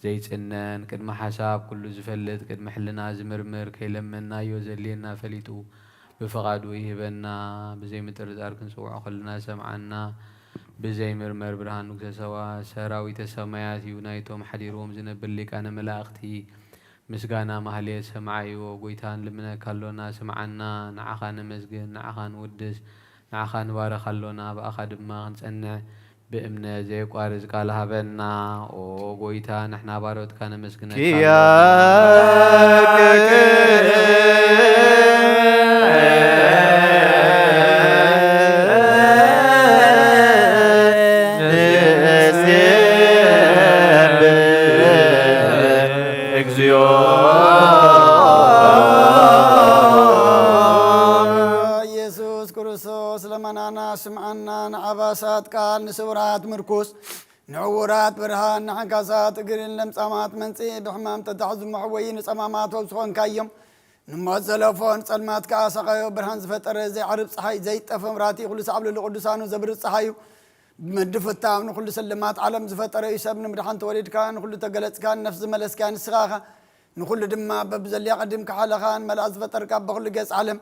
Speaker 8: ዘይጽነን ቅድሚ ሓሳብ ኩሉ ዝፈልጥ ቅድሚ ሕልና ዝምርምር ከይለመናዮ ዘልየና ፈሊጡ ብፈቓዱ ይህበና ብዘይ ምጥርጣር ክንጽውዖ ከለና ሰምዓና ብዘይ ምርመር ብርሃን ንጉሰ ሰባ ሰራዊተ ሰማያት እዩ ናይቶም ሓዲሮም ዝነብር ሊቃነ መላእኽቲ ምስጋና ማህሌት ሰማዓዮ ጎይታን ልምነካ ኣሎና ስምዓና ንዓኻ ነመስግን ንዓኻ ንውድስ ንዓኻ ንባረኽ ኣሎና ብኣኻ ድማ ክንጸንዕ بإمنا زي قارز قال هبنا او قويتا نحنا باروت كان مسكنا
Speaker 2: سمعنا نعباسات قال نسورات مركوس نعورات برهان نحكاسات قرين لمسامات منسي بحمام تتحزم محوين سمامات وبسخون كايم نموت زلفون سلمات كاسقايو برهان زفتر زي عرب صحي زي تفهم راتي كل سعب للقدسان وزبر الصحيو مدف التام كل سلمات علم زفتر يسب نمدحان توليد كان كل تقلت كان نفس ملس كان سخاخه نخل دما ببزل يقدم كحال خان ملاز فتر كاب بخل قيس علم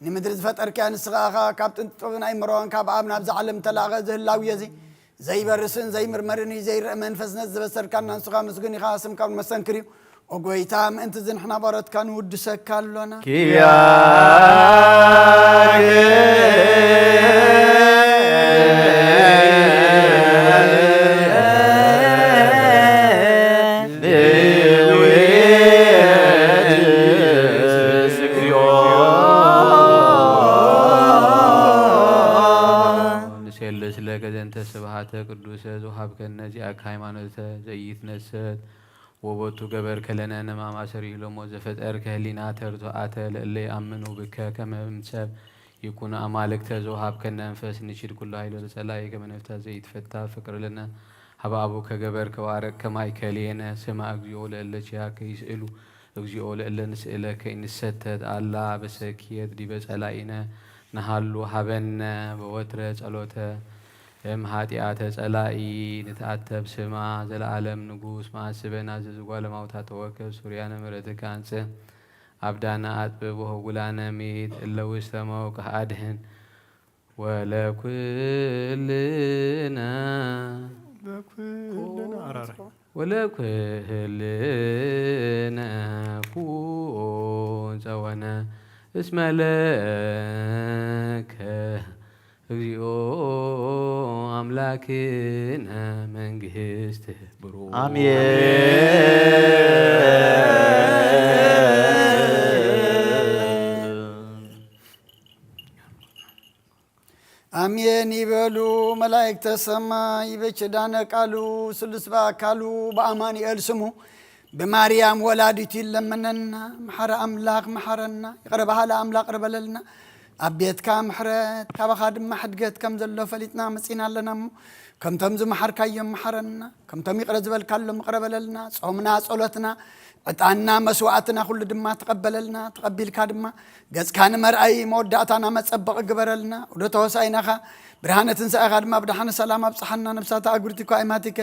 Speaker 2: نمدرز فتر كان سخاخه كابتن طغن اي مرون كاب ابنا بز علم تلاغه زهلاويه زي برسن زي مرمرني زي منفس نز بسر كان نسخه مسغني خاصم كان مسنكري وقويتام انت زين احنا بارت كان ودسك كالونا ቅዱስ ዘውሃብ ከነዚያክ ሃይማኖተ ዘይትነሰት ወቦቱ ገበር ከለነ ነማማሰሪ ለሞ ዘፈጠር ከህሊና ተርቶ አተ ለለ አምኑ ብከ ከመምሰብ ይኩን አማልክተ ዘውሃብ ከነንፈስ ንሽድ ኩሉ ኃይለ ለጸላይ ከመነፍታ ዘይትፈታ ፍቅር ለነ ሀባቡ ከገበር ከዋረቅ ከማይከሌነ ስማ እግዚኦ ለለችያ ከይስእሉ እግዚኦ ለለን ስእለ ከይንሰተት አላ በሰኪየት ዲበ ጸላይነ ነሃሉ ሀበነ በወትረ ጸሎተ
Speaker 3: ام هاتيات صلائي نتعتب سما زلعالم نغوس ما سبنا زغوال موتا توكل سوريانا مرتك انص أبدانا أطببه ولانا ميت إلا وستموك أدهن ولا كلنا كون سوانا اسم لك اغزيو أملاكنا منجهسته برو
Speaker 2: አሜን ይበሉ መላእክተ ሰማይ በቸዳነ ቃሉ ስልስባ ካሉ በአማኑኤል ስሙ በማርያም ወላዲት ይለመነና መሐረ አምላክ መሐረና ይቀርባሃላ አምላክ ቀርበለልና አቤትካ ምሕረት ካባኻድ ማሕድገት ከም ዘሎ ፈሊጥና መጺና ኣለናሞ ከምቶም ዝመሐርካዮም መሐረና ከምቶም ይቅረ ዝበልካሎም ቀርበለልና ጾምና ጸሎትና ዕጣንና መስዋዕትና ሁሉ ድማ ተቀበለልና ተቀቢልካ ድማ ገጽካን መርአይ መወዳእታና መጸበቕ ግበረልና ወደ ተወሳይናኻ ብርሃነትን ሰአኻ ድማ ብድሓነ ሰላም አብጽሐና ነፍሳታ አጉርቲኮ አይማቲከ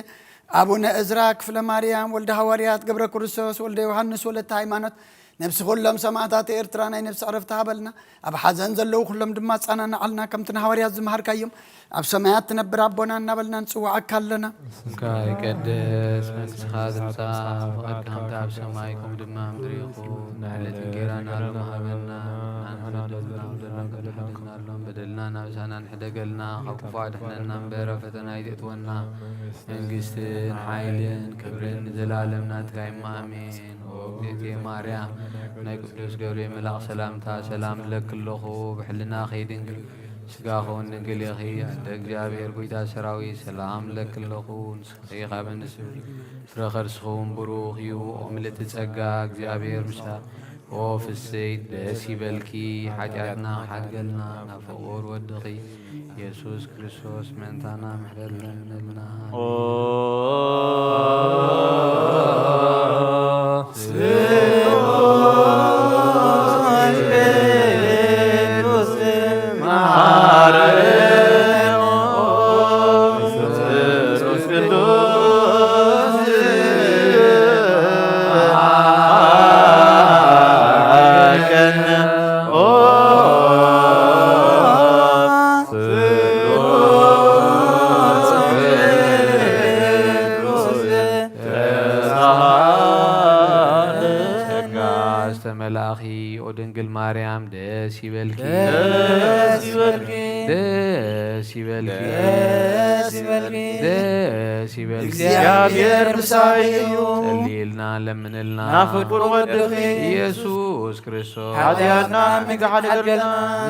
Speaker 2: አቡነ እዝራ ክፍለ ማርያም ወልደ ሐዋርያት ገብረ ክርስቶስ ወልደ ዮሐንስ ወለተ ሃይማኖት ነፍስ ሁሉም ሰማዕታት ኤርትራ ናይ ነፍስ ዕረፍቲ ሃበልና ኣብ ሓዘን ዘለው ሁሉም ድማ ጻናናዓልና ከምትን ሐዋርያት ዝመሃርካዮም ኣብ ሰማያት ትነብር አቦና እናበልና ንጽዋዓካ ኣለና
Speaker 3: ስምካ ይቀደስ መንግሥትኻ ትምጻእ ፍቃድካ ከምቲ ኣብ ሰማይ ከምኡ ድማ ምድሪ ይኹን ንዕለት እንጀራና ሃበና በደልና ናብሳና ንሕደገልና ካብ ክፉ ኣድሕነና እምበር ኣብ ፈተና ኣይተእትወና መንግስትን ሓይልን ክብርን ንዘላለም ናትካ ኢማ ኣሜን ወእግዝእትየ ማርያም ናይ ቅዱስ ገብርኤል መልኣኽ ሰላምታ ሰላም ለክ ኣለኹ ብሕልና ኸይድንግል ስጋኹን ድንግል ኢኺ ኣደ እግዚኣብሔር ጐይታ ሰራዊት ሰላም ለክ ኣለኹ ንስኺ ኻብ ንስብ ፍረ ከርስኹም ብሩኽ እዩ ምልእቲ ጸጋ እግዚኣብሔር ምሳ ኦ ፍስሕት ደስ ይበልኪ ሓጢኣትና ሓድገልና ናብ ፍቑር ወድኺ ኢየሱስ ክርስቶስ መንታና ምሕረለና መላኺ ኦ ድንግል ማርያም ደስ ይበልኪ ደስ ይበልኪ ደስ ይበልኪ ደስ ይበልኪ እግዚአብሔር ምሳዩ ጸልይልና ለምንልና ናፍቁር ወድኺ ኢየሱስ ክርስቶስ ኃጢአትና ሚጋሐደልና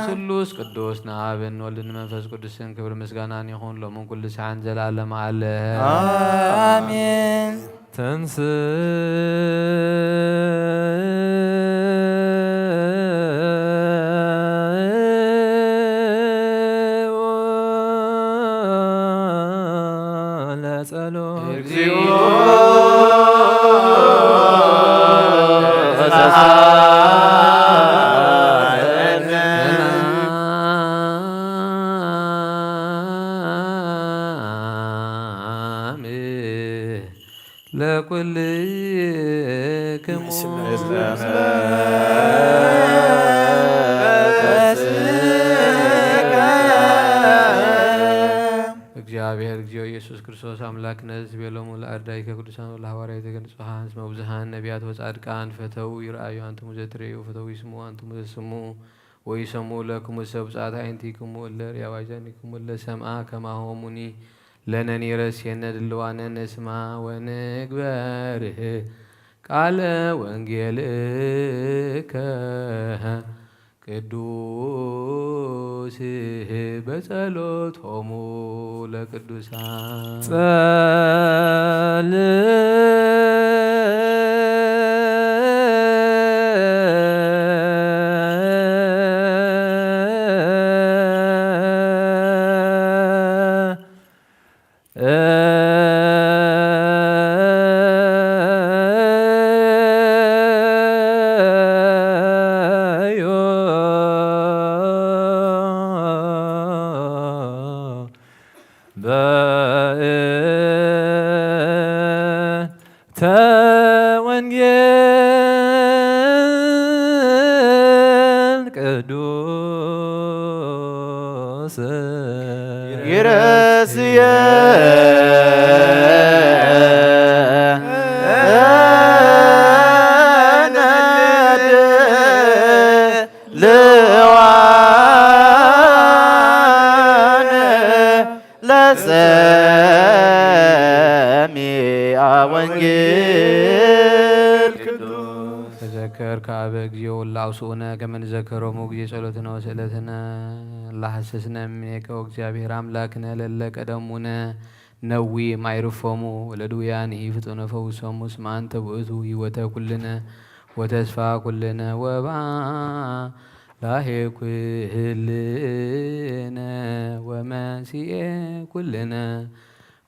Speaker 3: ስሉስ ቅዱስ ናብን ወልድን መንፈስ ቅዱስን ክብር ምስጋናን ይሁን ሎሙን ኩሉ ሰዓን ዘላለም አለ
Speaker 5: አሜን
Speaker 6: ተንስ
Speaker 3: ለኩልክሙ እግዚአብሔር እግዚኦ ኢየሱስ ክርስቶስ አምላክነ ዝበሎሙ ለአርዳኢከ ቅዱሳን ወለሐዋርያተ ንጹሐን እስመ ብዙኃን ነቢያት ወጻድቃን ፈተው ይርአዩ አንትሙ ዘትሬዩ ፈተው ይስሙ አንትሙ ዘስሙ ወይሰሙ ለክሙ ሰብጻት አይንቲክሙ እለ ሪያዋጃኒክሙ እለ ሰምአ ከማሆሙኒ ለነኒ ረስየነ ድልዋነ ነስማ ወንግበር ቃለ ወንጌልከ ቅዱስ በጸሎቶሙ ለቅዱሳን
Speaker 6: ተወንጌል ቅዱስ
Speaker 8: ይረስየ ወንጌል ቅዱስ
Speaker 3: ተዘከር ከአበ እግዚኦ ላውስኡነ ከመን ዘከሮሙ ጊዜ ጸሎትነ ወስእለትነ ላሐሰስነ እምኔከ እግዚአብሔር አምላክነ ለለ ቀደሙነ ነዊ ማይርፎሙ ወለድውያን ፍጡነ ፈውሶሙ እስመ አንተ ውእቱ ሕይወተ ኩልነ ወተስፋ ኩልነ ወባ ላሄ ኩልነ ወመሲኤ ኩልነ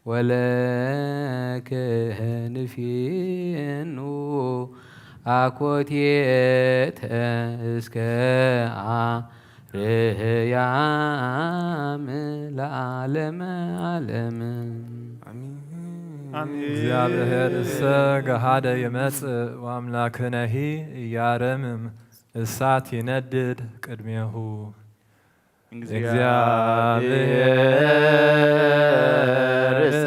Speaker 3: ወለከ ንፊኑ አኮቴተ እስከ አርያም ለዓለመ ዓለም
Speaker 6: እግዚአብሔር እሰ ገሃደ ይመጽእ ወአምላክነሂ ኢያረምም እሳት ይነድድ ቅድሜሁ
Speaker 8: እግዚአብሔር እሰ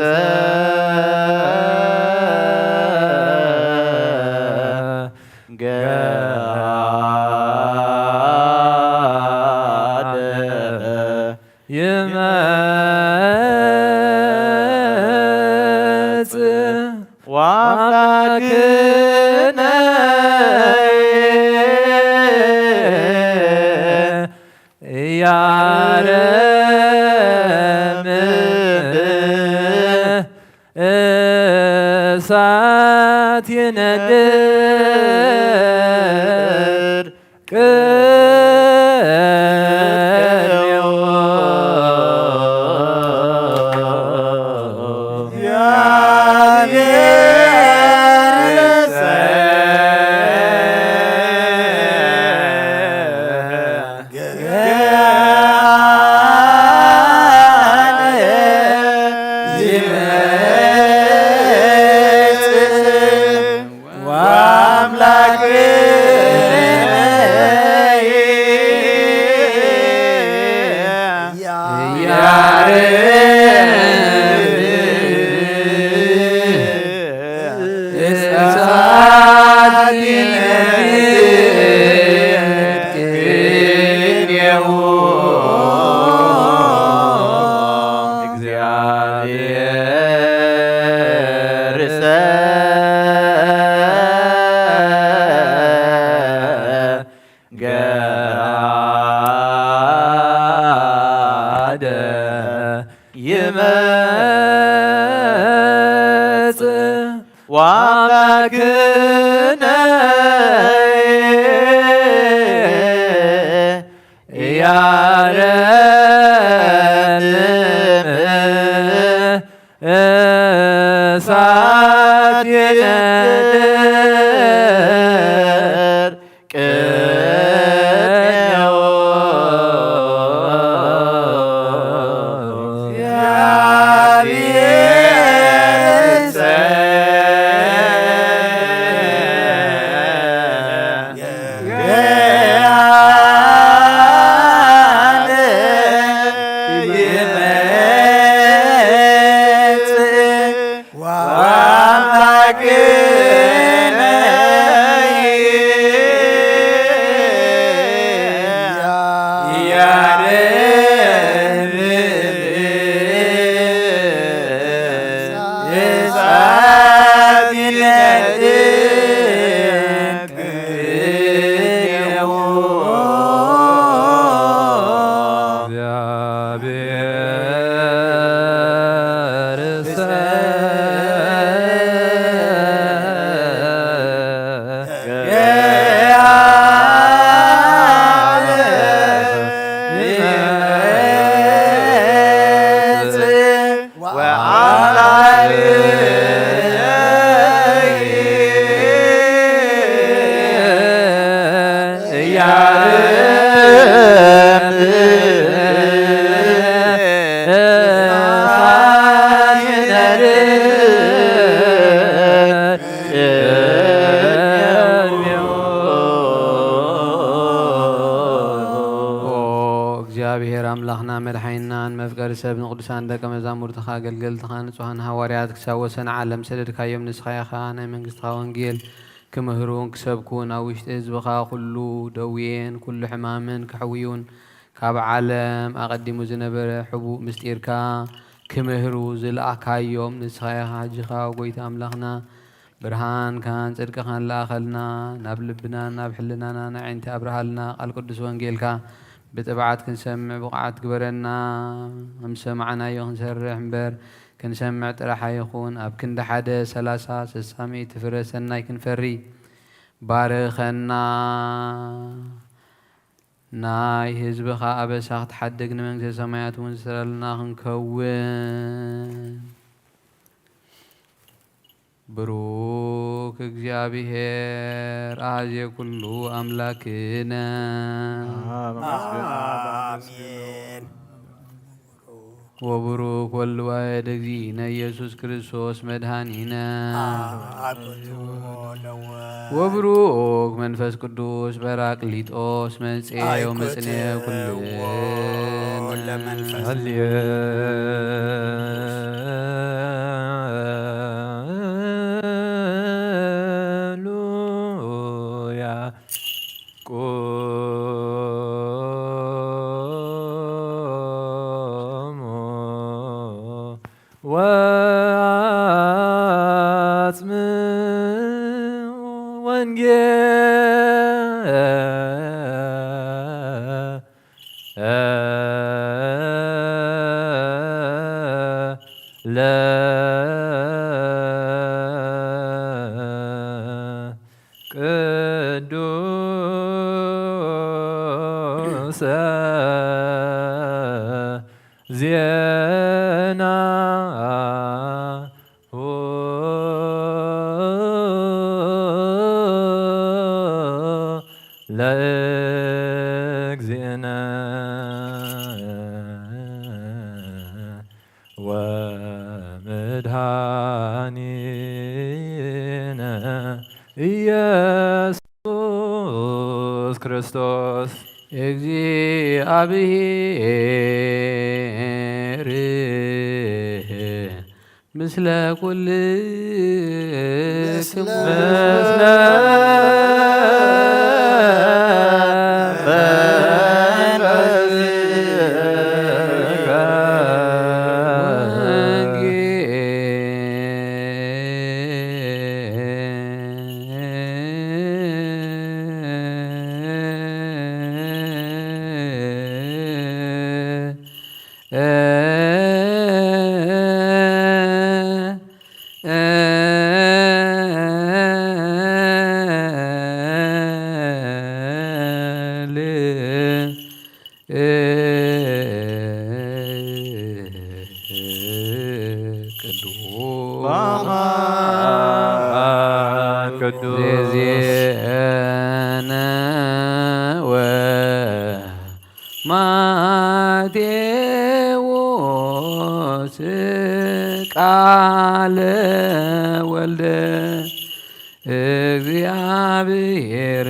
Speaker 8: ገሃደ ይመጽእ ወአምላክነ ኢያረምም እሳት ይነድድ ቅኔው ወአምላክነ ኢያረምም እሳት ይነድድ ቅኔው
Speaker 3: ሰብ ንቅዱሳን ደቀ መዛሙርትኻ ገልገልትኻ ንጹሃን ሃዋርያት ክሳብ ወሰን ዓለም ሰደድካዮም ንስኻ ኢኻ ናይ መንግስትኻ ወንጌል ክምህሩን ክሰብኩን ኣብ ውሽጢ ህዝብኻ ኩሉ ደዌን ኩሉ ሕማምን ክሕውዩን ካብ ዓለም ኣቐዲሙ ዝነበረ ሕቡእ ምስጢርካ ክምህሩ ዝለኣካዮም ንስኻ ኢኻ ሕጂኻ ጎይታ ኣምላኽና ብርሃንካን ጽድቅኻን ለኣኸልና ናብ ልብና ናብ ሕልናና ንዓይንቲ ኣብርሃልና ቃል ቅዱስ ወንጌልካ ብጥብዓት ክንሰምዕ ብቕዓት ግበረና ከምሰማዕናዮ ክንሰርሕ እምበር ክንሰምዕ ጥራሕ ኣይኹን ኣብ ክንዲ 1 30 60 ፍረ ሰናይ ክንፈሪ ባርኸና ናይ ህዝብኻ ኣበሳ ክትሓድግ ንመንግስቲ ሰማያት እውን ዝሰረልና ክንከውን ብሩክ እግዚአብሔር አዜ ኩሉ አምላክነ
Speaker 7: አሜን።
Speaker 3: ወብሩክ ወልድ ዋሕድ እግዚእነ ኢየሱስ ክርስቶስ መድኃኒነ ወብሩክ መንፈስ ቅዱስ በራቅሊጦስ መጽኤ ወመጽንዔ ኩልነ ኢየሱስ ክርስቶስ እግዚአብሔር ምስለ ኩልክሙ ማቴዎስ ቃለ ወልደ እግዚአብሔር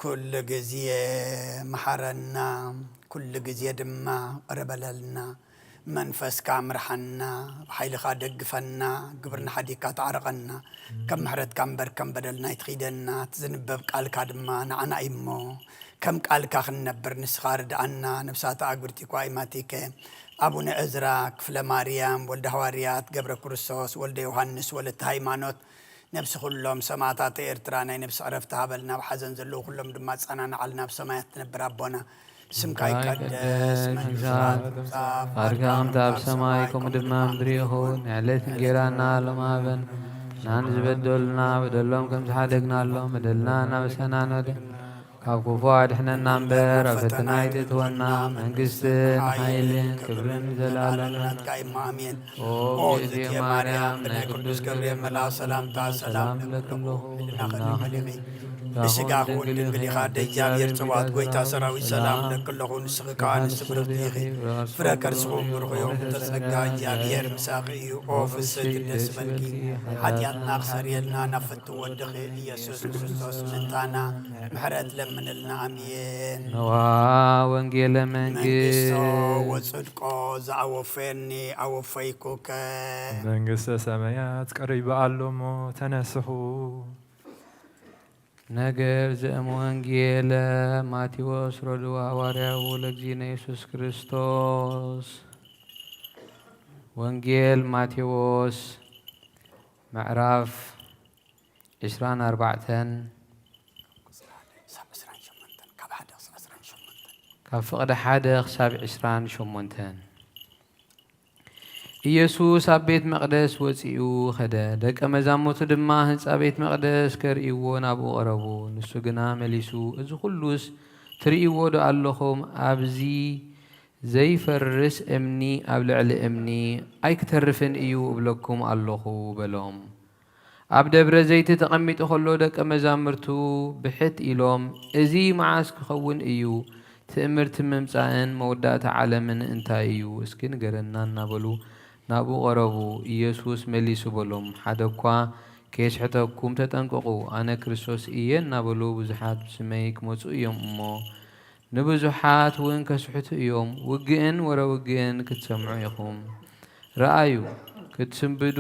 Speaker 7: ኩሉ ጊዜ መሐረና ኩሉ ጊዜ ድማ ቀረበለልና መንፈስካ ምርሐና ብሓይልኻ ደግፈና ግብርና ሓዲካ ተዓረቐና ከም ምሕረትካ እምበር ከም በደልና ይትኺደና ትዝንበብ ቃልካ ድማ ንዓና እሞ ከም ቃልካ ክንነብር ንስኻ ርድኣና ነብሳት ኣግብርቲ ኳኢማቲከ አቡነ ዕዝራ ክፍለ ማርያም ወልደ ሐዋርያት ገብረ ክርስቶስ ወልደ ዮሐንስ ወለተ ሃይማኖት ነብሲ ኩሎም ሰማዕታት ኤርትራ ናይ ነብሲ ዕረፍቲ ሃበልና ብሓዘን ዘለዉ ኩሎም ድማ ጸናንዓልና ብሰማያት ትነብር ኣቦና ስምካ ይቀደስ መንግሥትካ ትምጻእ
Speaker 3: ፈቃድካ ከምቲ ኣብ ሰማይ ከምኡ ድማ ምድሪ ይኹን ንዕለት እንጀራና ሎም ሃበን ናን ዝበደሉና በደሎም ከም ዝሓደግናሎም በደልና እናበሰናን ወደ ካብ ክፉ ኣድሕነና እምበር ኣብ ፈተና ኣይተእትወና መንግስትን ሓይልን ክብርን ዘለኣለምን
Speaker 7: ናትካ ኢማ ኣሜን
Speaker 3: ኦ እግዝእትየ ማርያም ናይ ቅዱስ ገብርኤል መልኣክ ሰላምታ ሰላም ለክለኹ
Speaker 7: ብስጋኹ ድንግል ኢኻ ደ እግዚኣብሔር ጽባኦት ጐይታ ሰራዊት ሰላም ለክለኹ ንስኺ ከዓ ንስብርኽቲ ኢኺ ፍረ ከርስኹም ብርኽዮም ተጸጋ እግዚኣብሔር ምሳኺ እዩ ኦ ፍስሕቲ ደስ በልኪ ሓጢኣትና ክሰርየልና ናብ ፍቲ ወድኺ ኢየሱስ ክርስቶስ ምንታና ምሕረት ለምንልና ኣሜን
Speaker 3: ነዋ ወንጌለ መንግስት
Speaker 7: ወጽድቆ ዝኣወፈየኒ ኣወፈይኩከ
Speaker 6: መንግሥተ ሰማያት ቀሪባ ኣሎሞ ተነስሑ
Speaker 3: ነገር ዘእም ወንጌለ ማቴዎስ ረድኡ ሐዋርያው ለእግዚእነ ኢየሱስ ክርስቶስ ወንጌል ማቴዎስ ምዕራፍ 24 ካብ ፍቕዲ 1 ክሳብ 28 ኢየሱስ ኣብ ቤት መቕደስ ወፂኡ ኸደ ደቀ መዛሙርቱ ድማ ህንፃ ቤት መቕደስ ከርእይዎ ናብኡ ቐረቡ ንሱ ግና መሊሱ እዚ ኩሉስ ትርእይዎ ዶ ኣለኹም ኣብዚ ዘይፈርስ እምኒ ኣብ ልዕሊ እምኒ ኣይክተርፍን እዩ እብለኩም ኣለኹ በሎም ኣብ ደብረ ዘይቲ ተቐሚጡ ከሎ ደቀ መዛሙርቱ ብሕት ኢሎም እዚ መዓስ ክኸውን እዩ ትእምርቲ ምምፃእን መወዳእታ ዓለምን እንታይ እዩ እስኪ ንገረና እናበሉ ናብኡ ቐረቡ ኢየሱስ መሊሱ በሎም ሓደ እኳ ከየስሕተኩም ተጠንቀቑ ኣነ ክርስቶስ እየ እናበሉ ብዙሓት ብስመይ ክመፁ እዮም እሞ ንብዙሓት እውን ከስሕቱ እዮም ውግእን ወረውግእን ክትሰምዑ ኢኹም ረኣዩ ክትስንብዱ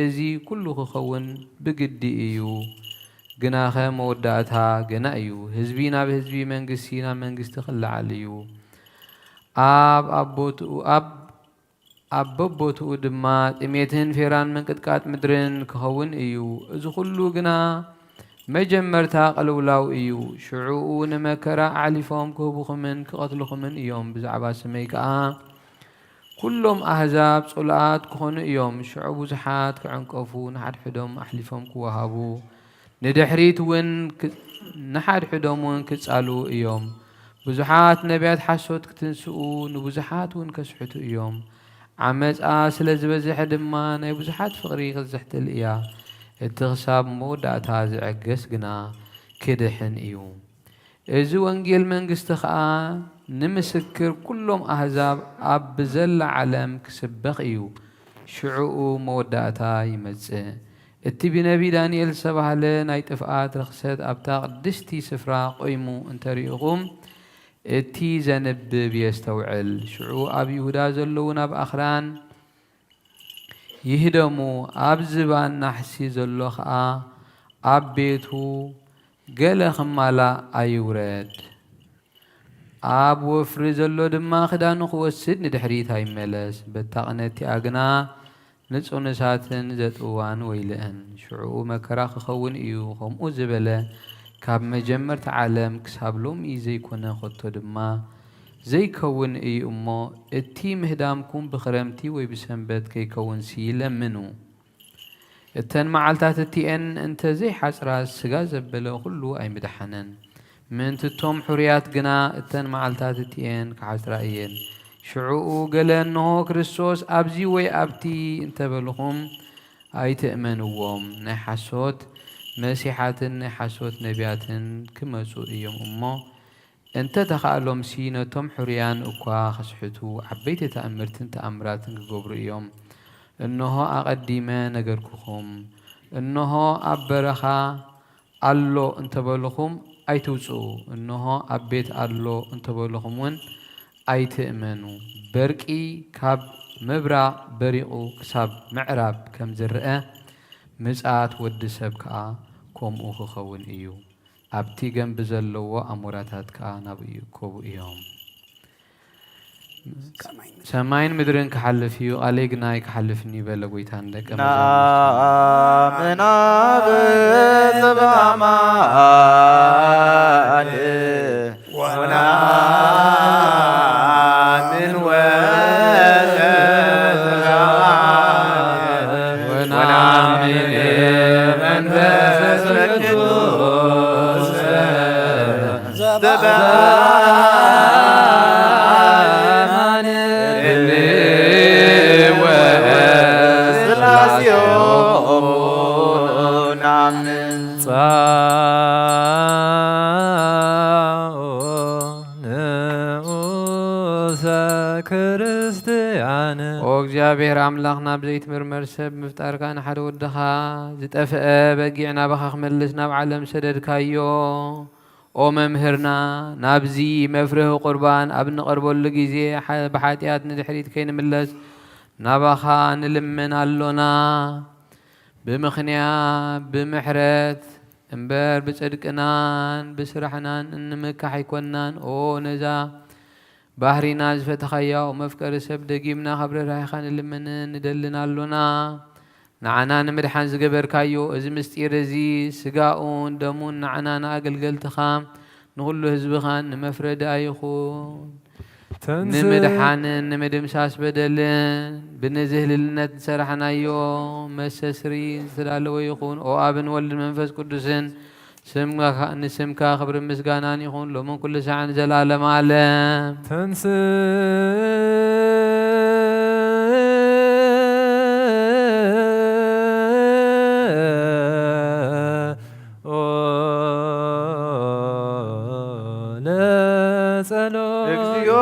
Speaker 3: እዚ ኩሉ ክኸውን ብግዲ እዩ ግናኸ መወዳእታ ገና እዩ ህዝቢ ናብ ህዝቢ መንግስቲ ናብ መንግስቲ ክለዓል እዩ ኣብ በቦትኡ ድማ ጥሜትን ፌራን ምንቅጥቃጥ ምድርን ክኸውን እዩ እዚ ኩሉ ግና መጀመርታ ቅልውላው እዩ ሽዑኡ ንመከራ ኣዕሊፎም ክህቡኹምን ክቐትልኹምን እዮም ብዛዕባ ስመይ ከዓ ኩሎም ኣህዛብ ጹልኣት ክኾኑ እዮም ሽዑ ብዙሓት ክዕንቀፉ ንሓድሕዶም ኣሕሊፎም ክወሃቡ ንድሕሪት እውን ንሓድሕዶም እውን ክጻሉ እዮም ብዙሓት ነቢያት ሓሶት ክትንስኡ ንብዙሓት እውን ከስሕቱ እዮም ዓመፃ ስለ ዝበዝሐ ድማ ናይ ብዙሓት ፍቕሪ ክትዝሕትል እያ እቲ ክሳብ መወዳእታ ዝዕገስ ግና ክድሕን እዩ እዚ ወንጌል መንግስቲ ከዓ ንምስክር ኩሎም ኣህዛብ ኣብ ብዘላ ዓለም ክስበኽ እዩ ሽዑኡ መወዳእታ ይመጽእ እቲ ብነቢ ዳንኤል ዝተባህለ ናይ ጥፍኣት ርክሰት ኣብታ ቅድስቲ ስፍራ ቆይሙ እንተሪኢኹም እቲ ዘንብብ የስተውዕል ሽዑ ኣብ ይሁዳ ዘለዉ ናብ ኣኽራን ይህደሙ ኣብ ዝባን ናሕሲ ዘሎ ከዓ ኣብ ቤቱ ገለ ክማላእ ኣይውረድ ኣብ ወፍሪ ዘሎ ድማ ክዳኑ ክወስድ ንድሕሪት ኣይመለስ በታ ቅነቲኣ ግና ንጹንሳትን ዘጥዋን ወይልአን ሽዑኡ መከራ ክኸውን እዩ ከምኡ ዝበለ ካብ መጀመርቲ ዓለም ክሳብ ሎሚ ዘይኮነ ኸቶ ድማ ዘይከውን እዩ እሞ እቲ ምህዳምኩም ብኽረምቲ ወይ ብሰንበት ከይከውን ሲለምኑ እተን መዓልታት እቲአን እንተ ዘይሓፅራ ስጋ ዘበለ ኩሉ ኣይምድሓነን ምእንቲ እቶም ሕሩያት ግና እተን መዓልታት እቲአን ክሓፅራ እየን ሽዑኡ ገለ እንሆ ክርስቶስ ኣብዚ ወይ ኣብቲ እንተበልኹም ኣይትእመንዎም ናይ ሓሶት መሲሓትን ናይ ሓሶት ነቢያትን ክመፁ እዮም እሞ እንተ ተኻእሎም ሲ ነቶም ሕሩያን እኳ ከስሕቱ ዓበይቲ ተኣምርትን ተኣምራትን ክገብሩ እዮም እንሆ ኣቐዲመ ነገርክኹም እንሆ ኣብ በረኻ ኣሎ እንተበልኹም ኣይትውፅኡ እንሆ ኣብ ቤት ኣሎ እንተበልኹም እውን ኣይትእመኑ በርቂ ካብ ምብራቕ በሪቑ ክሳብ ምዕራብ ከም ዝርአ ምጽኣት ወዲ ሰብ ከዓ ከምኡ ክኸውን እዩ ኣብቲ ገንቢ ዘለዎ ኣሞራታት ከዓ ናብኡ ይእከቡ እዮም ሰማይን ምድርን ክሓልፍ እዩ ቃለይ ግና ኣይክሓልፍኒ በለ ጎይታ ንደቀ
Speaker 8: ናምናብ ጽባማድ ወና
Speaker 3: ونعمل منفس القدوس زبان اللي وسلاسيون عمن ክርስቲያን ኦ እግዚአብሔር አምላኽና ብዘይት ምርመር ሰብ ምፍጣርካ ንሓደ ወድኻ ዝጠፍአ በጊዕ ናባኻ ክመልስ ናብ ዓለም ሰደድካዮ ኦ መምህርና ናብዚ መፍርህ ቁርባን ኣብ ንቐርበሉ ግዜ ብሓጢኣት ንድሕሪት ከይንምለስ ናባኻ ንልምን ኣሎና ብምኽንያት ብምሕረት እምበር ብጽድቅናን ብስራሕናን እንምካሕ ኣይኮናን ኦ ነዛ ባህሪና ዝፈተኻያ መፍቀሪ ሰብ ደጊምና ካብ ርህራሕኻ ንልምንን ንደልን ኣሎና ንዓና ንምድሓን ዝገበርካዮ እዚ ምስጢር እዚ ስጋኡን ደሙን ንዓና ንኣገልገልትኻ ንኩሉ ህዝብኻን ንመፍረዲ ኣይኹን ንምድሓንን ንምድምሳስ በደልን ብንዝህልልነት ዝሰራሕናዮ መሰስሪ ዝተዳለወ ይኹን ኦ ኣብን ወልድን መንፈስ ቅዱስን ንስምካ ክብሪ ምስጋናን ይኹን ሎምን ኩሉ ሰዓን ዘላለም ዓለም ተንስ ለጸሎት እግዚኦ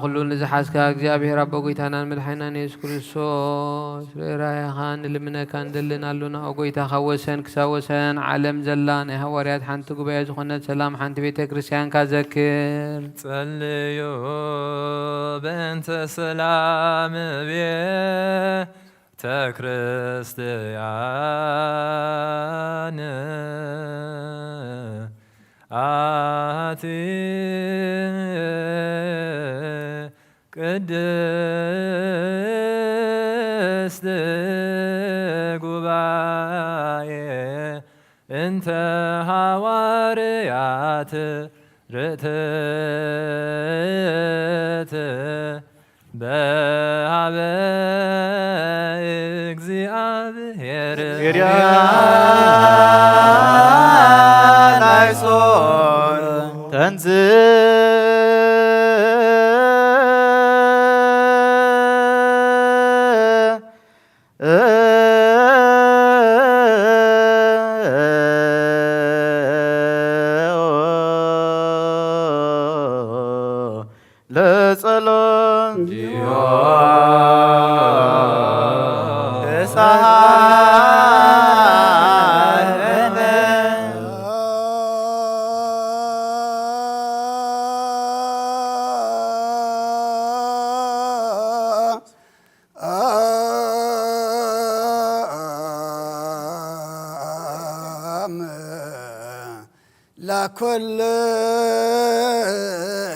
Speaker 3: ኩሉን ዝሓዝካ እግዚኣብሔር ኣቦ ጎይታናን መድሓኒናን ኢየሱስ ክርስቶስ ርህራሄኻ ንልምነካ ንደልን ኣሎና ኦ ጎይታኻ ወሰን ክሳብ ወሰን ዓለም ዘላ ናይ ሃዋርያት ሓንቲ ጉባኤ ዝኾነት ሰላም ሓንቲ ቤተ ክርስቲያንካ ዘክር ጸልዩ በእንተ ሰላም ቤተ ክርስቲያን አቲ ቅድስት ጉባኤ እንተ ሐዋርያት ርትዕት በሀበ እግዚአብሔር ናይሶን ተንዝ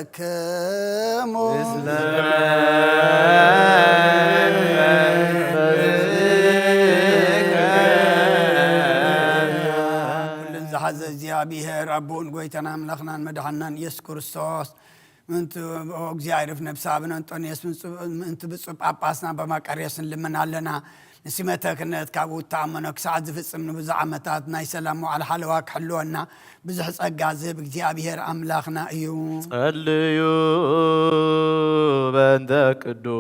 Speaker 2: ለኩልክሙ ኩልን ዝሓዘ እግዚኣብሔር ኣቦን ጎይታና ኣምላኽናን መድሓናን ኢየሱስ ክርስቶስ ምንቱ እግዚአብሔር ነብስ አቡነ አንጦንዮስ ምንቱ ብፁዕ ጳጳስና በማቃርዮስን ልመና ኣለና ንሲመተ ክህነት ካብኡ ተኣመኖ ክሳዕ ዝፍፅም ንብዙሕ ዓመታት ናይ ሰላም መዋዕለ ሓለዋ ክሕልወና ብዙሕ ፀጋ ዝህብ እግዚኣብሔር ኣምላኽና እዩ።
Speaker 8: ጸልዩ በእንተ ቅዱስ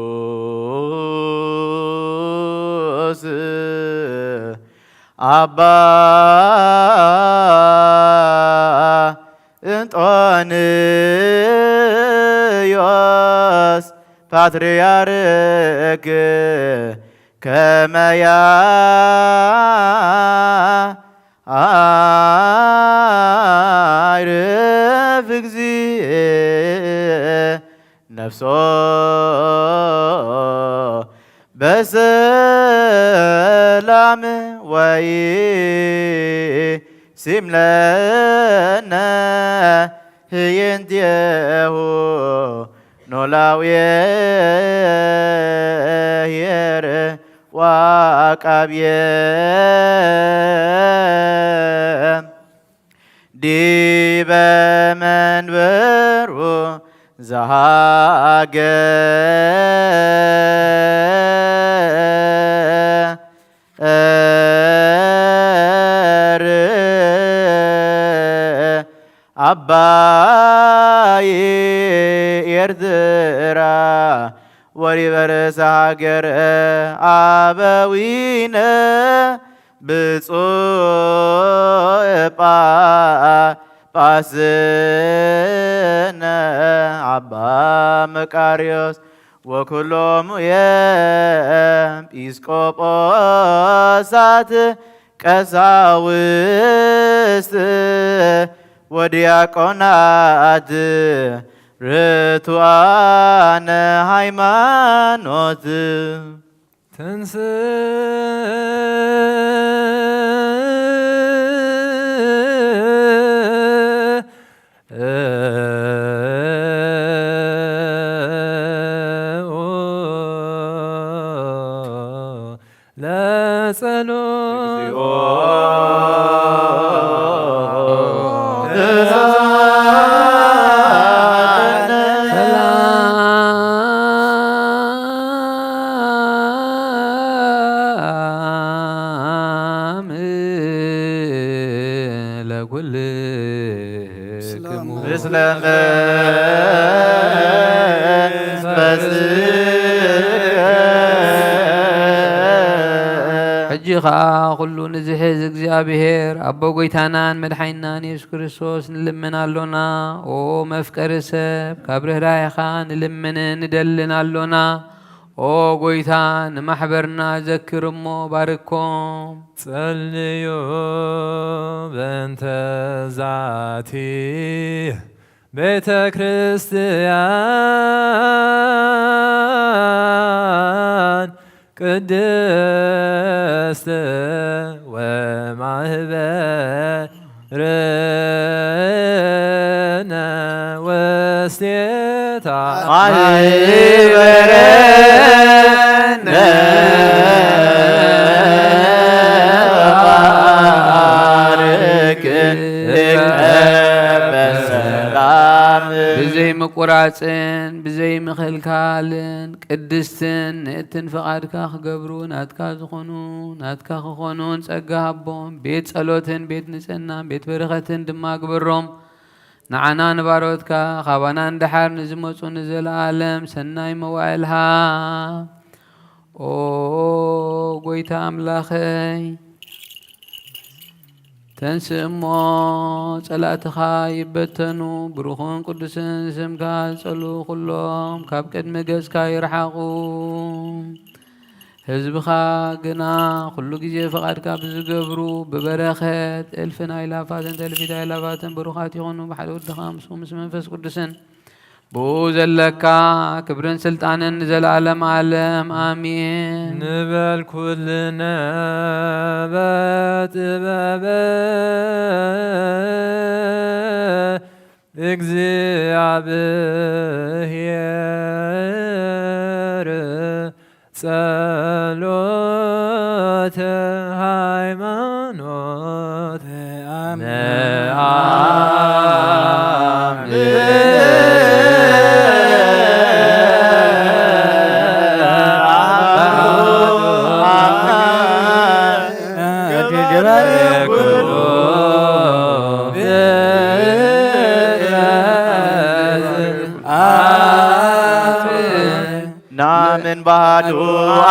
Speaker 8: አባ እንጦንዮስ ፓትርያርክ ከመ ያዕርፍ እግዚእ ነፍሶ በሰላም ወይ ሲምለነ ህየንቲሁ ኖላውየ የር ዋቃብየ ዲበ መንበሩ ዘሃገር አባይ ኤርትራ ወሪበርሰ ሃገር አበዊነ ብፁዕ ጳጳስነ አባ መቃርዮስ ወኩሎሙ ኤጲስቆጶሳት ቀሳውስት ወዲያቆናት ርቱዓነ ሃይማኖት
Speaker 3: ሕጂኻ ኩሉ ንዝሕዝ እግዚኣብሔር ኣቦ ጎይታናን መድሓይናን ኢየሱስ ክርስቶስ ንልምን ኣሎና። ኦ መፍቀሪ ሰብ ካብ ርህራይኻ ንልምንን ንደልን ኣሎና። ኦ ጎይታ ንማሕበርና ዘክር እሞ ባርኮም።
Speaker 6: ጸልዩ በእንተ ዛቲ ቤተ ክርስቲያን ቅድስት ወማህበርነ ወስቴታ ማህበረነ ብዘይ ምቁራፅን ብዘይ ምኽልካልን ቅድስትን ንእትን ፍቓድካ ክገብሩ ናትካ ዝኾኑ ናትካ ክኾኑን ጸጋ ሃቦም። ቤት ጸሎትን ቤት ንጽህናን ቤት በረኸትን ድማ ግበሮም። ንዓና ንባሮትካ ኻባና እንድሓር ንዝመፁ ንዘለዓለም ሰናይ መዋዕልሃ። ኦ ጎይታ ኣምላኸይ ተንስእ እሞ ጸላእትኻ ይበተኑ ብሩኹን ቅዱስን ስምካ ዝጸሉ ኩሎም ካብ ቅድሚ ገጽካ ይረሓቑ። ህዝብኻ ግና ኩሉ ግዜ ፍቓድካ ብዝገብሩ ብበረኸት እልፍን ኣእላፋትን ተልፊት ኣእላፋትን ብሩኻት ይኾኑ ብሓደ ወድኻ ምስ መንፈስ ቅዱስን ብኡ ዘለካ ክብርን ስልጣንን ንዘለዓለም ዓለም ኣሚን ንበል ኩልነ በጥበበ እግዚአብሔር ጸሎተ ሃይማኖት
Speaker 8: ናምን ባህዱ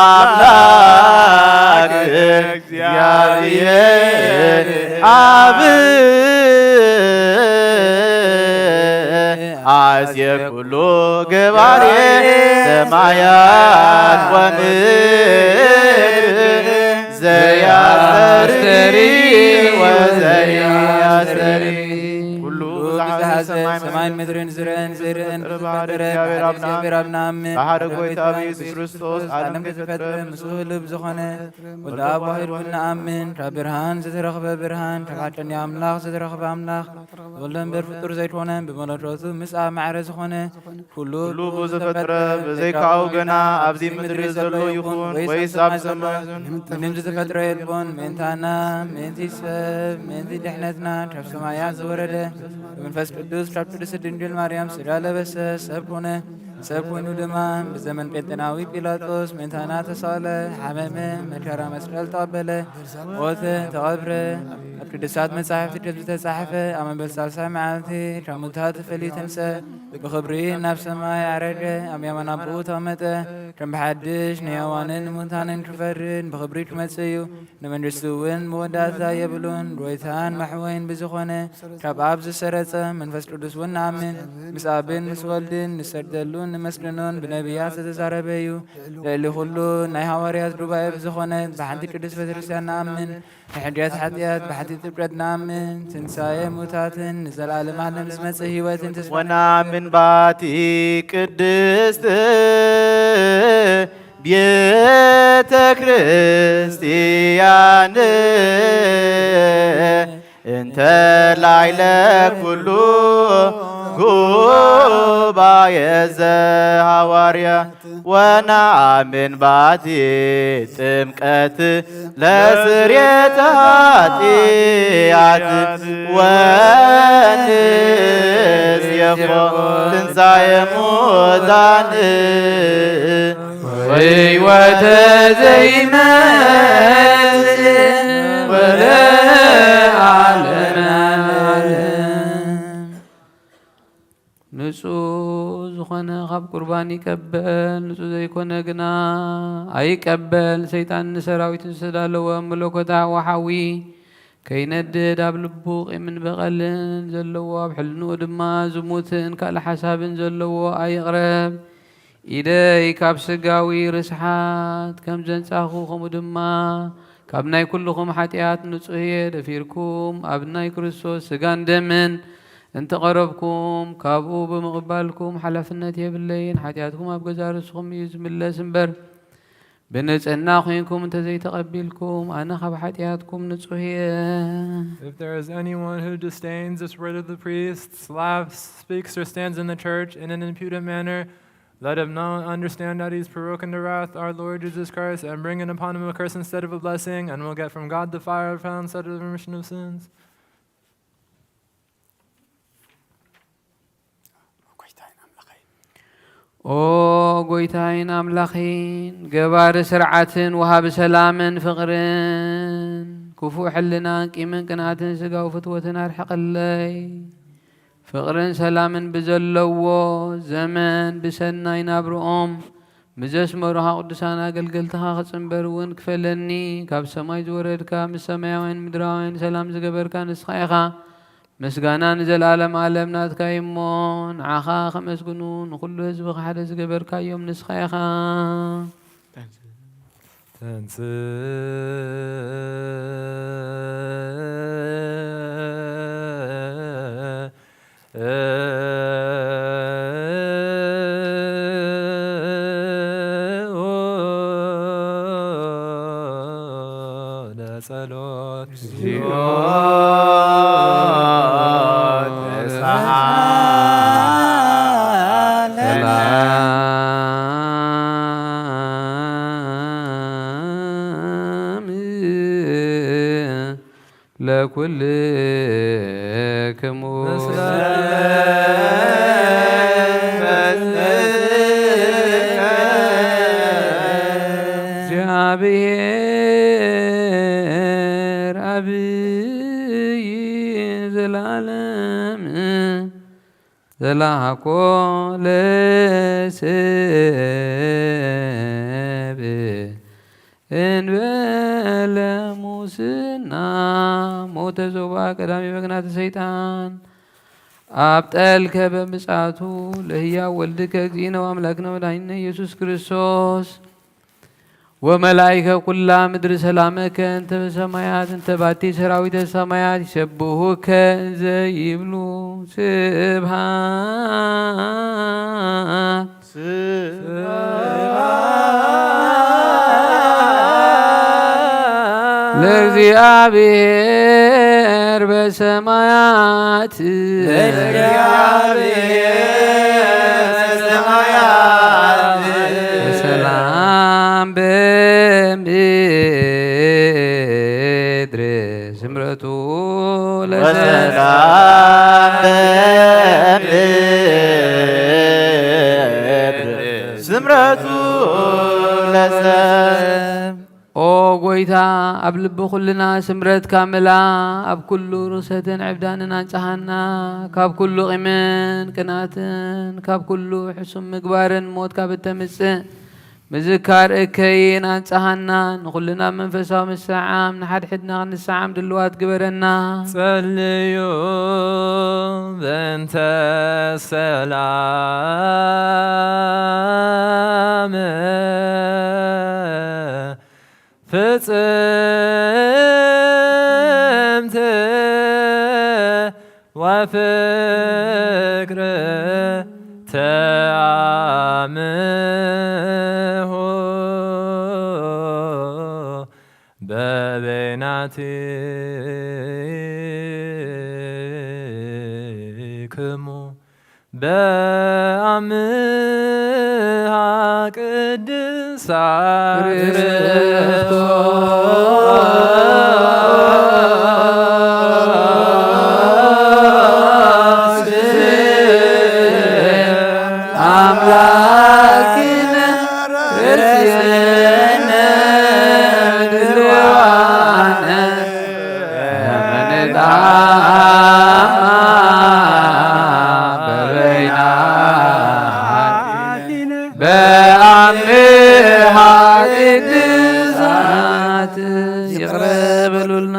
Speaker 8: አምላክ እግዚአብሔር አብ አስየ ኩሉ ገባሬ ሰማያት ወምድር ዘያስተሪ ወዘያስተሪ ኩሉ ሰማይ ምድርን ዝረን ዝርን ዝፈጠረ እግዚአብሔር አብና አምን
Speaker 2: ባሕረ ጎይታ ኢየሱስ ክርስቶስ
Speaker 8: ዓለም ዝፈጥረ ምስኡ ልብ ዝኾነ ወደ አብ ዋሕድ ብንኣምን ካብ ብርሃን ዝተረኽበ ብርሃን ካብ ሓቀኛ ኣምላኽ ዝተረኽበ ኣምላኽ ወልደ እምበር ፍጡር ዘይኮነን ብመለኮቱ ምስ ኣብ ማዕረ ዝኾነ ኩሉ
Speaker 2: ብዝፈጥረ ብዘይከኣው ገና ኣብዚ ምድሪ ዘሎ ይኹን ወይስ ኣብ ሰማይ
Speaker 8: ምንም ዝተፈጥረ የልቦን ምእንታና ምእንቲ ሰብ ምእንቲ ድሕነትና ካብ ሰማያት ዝወረደ ብመንፈስ ቅዱስ ካብ ቅድስቲ ድንግል ማርያም ስጋ ለበሰ ሰብ ኮነ ሰብ ኮይኑ ድማ ብዘመን ጴንጤናዊ ጲላጦስ ምእንታና ተሰቕለ ሓመመ መከራ መስቀል ተቐበለ ሞተ ተቐብረ ኣብ ቅዱሳት መጻሕፍቲ ከም ዝተጻሕፈ ኣብ መበል ሳልሳይ መዓልቲ ካብ ሙታት ተፈልዩ ተንሥአ ብኽብሪ ናብ ሰማይ ዓረገ ኣብ የማን ኣቦኡ ተቐመጠ ከም ብሓድሽ ንሕያዋንን ንሙታንን ክፈርድ ብኽብሪ ክመጽእ እዩ ንመንግስቱ እውን መወዳእታ የብሉን ጎይታን ማሕወይን ብዝኾነ ካብ ኣብ ዝሰረጸ መንፈስ ቅዱስ እውን ንኣምን ምስ ኣብን ምስ ወልድን ንሰግደሉን ንመስግኖን ብነቢያት ዝተዛረበ እዩ ልዕሊ ኩሉ ናይ ሃዋርያት ጉባኤ ብዝኾነት ብሓንቲ ቅዱስ ቤተክርስትያን ንኣምን ንሕድያት ሓጢአት ብሓንቲ ጥምቀት ንኣምን ትንሣኤ ሙታትን ንዘለኣለም ዓለም ዝመጽእ ህይወትን ተስፋ
Speaker 2: ወናምን ባቲ ቅድስት ቤተ ክርስቲያን እንተ ላዕለ ኩሉ ጉባኤ ዘሐዋርያ ወነአምን ባቲ ጥምቀት ለስርየተ ኃጢአት ወንሴፎ ትንሣኤ ሙታን
Speaker 3: ወሕይወተ ዘይመጽእ ወለዓለመ ንጹህ ዝኾነ ካብ ቁርባን ይቀበል ንጹህ ዘይኮነ ግና ኣይቀበል ሰይጣን ንሰራዊትን ዝተዳለወ መለኮታዊ ወሓዊ ከይነድድ ኣብ ልቡ ቂምን በቐልን ዘለዎ ኣብ ሕልንኡ ድማ ዝሙትን ካልእ ሓሳብን ዘለዎ ኣይቕረብ ኢደይ ካብ ስጋዊ ርስሓት ከም ዘንጻኹ ከምኡ ድማ ካብ ናይ ኩልኹም ሓጢአት ንጹህ እየ ደፊርኩም ኣብ ናይ ክርስቶስ ስጋን ደምን እንተቐረብኩም ካብኡ ብምቕባልኩም ሓላፍነት የብለይን ሓጢአትኩም ኣብ ገዛ ርስኹም እዩ ዝምለስ እምበር ብንጽህና ኮይንኩም እንተዘይተቐቢልኩም ኣነ ካብ ሓጢአትኩም ንጹህ እየ
Speaker 6: If there is anyone who disdains this word of the priests, laughs, speaks, or stands in the church in an impudent manner, let him not understand that he's provoking the wrath our Lord Jesus Christ and bringing upon him a curse instead of a blessing, and will get from God the fire of hell instead of the remission of sins.
Speaker 3: ኦ ጎይታይን ኣምላኺን ገባሪ ስርዓትን ወሃቢ ሰላምን ፍቕርን ክፉእ ሕልናን ቂምን ቅንኣትን ስጋዊ ፍትወትን ኣርሕቐለይ ፍቕርን ሰላምን ብዘለዎ ዘመን ብሰናይ ናብርኦም ብዘስመሩኻ ቅዱሳን ኣገልገልትኻ ክጽንበር እውን ክፈለኒ ካብ ሰማይ ዝወረድካ ምስ ሰማያውያን ምድራውያን ሰላም ዝገበርካ ንስኻ ኢኻ ምስጋና ንዘለዓለም ዓለም ናትካ እሞ ንዓኻ ከመስግኑ ንኩሉ ህዝቢ ሓደ ዝገበርካዮም ንስኻ ኢኻ
Speaker 6: ጸሎት
Speaker 3: ለኩልክሙ እግዚአብሔር አብይ ዘላለም ዘላኮ ለሰብ እንበለ ሙስና ሞተ ዞባ ቀዳሚ መግናተ ሰይጣን አብጠልከ በምጽአቱ ለሕያው ወልድከ እግዚእነ ወአምላክነ መድኃኒነ ኢየሱስ ክርስቶስ وملائكة كلها مدر سلامك أنت بسمايات أنت باتي سراويت السمايات يسبحوك زي يبلو سبحان لእግዚአብሔር በሰማያት በሰላም በምድር ስምረቱ
Speaker 8: በሰላም በምድር ስምረቱ ለሰብ
Speaker 3: ኦ ጎይታ ኣብ ልቢ ኩልና ስምረት ካምላ ኣብ ኩሉ ርእሰትን ዕብዳንን አንጻሃና ካብ ኩሉ ቂምን ቅናትን ካብ ኩሉ ሕሱም ምግባርን ሞት ካብ እተምጽእ ምዝካር እከይን አንጻሃና ንኩልና መንፈሳዊ ምስዓም ንሓድሕድና ክንሰዓም ድልዋት ግበረና
Speaker 6: ጸልዩ በእንተ ሰላም ፍጽምት ወፍቅር ተአምሆ በበይናቲክሙ በአምሃ ቅድሳት
Speaker 3: አምላክነ ርእስየነ ድልዋነ ለመንጣማ በበይናቲነ በአምሃ ቅድሳት ይቅር በሉልና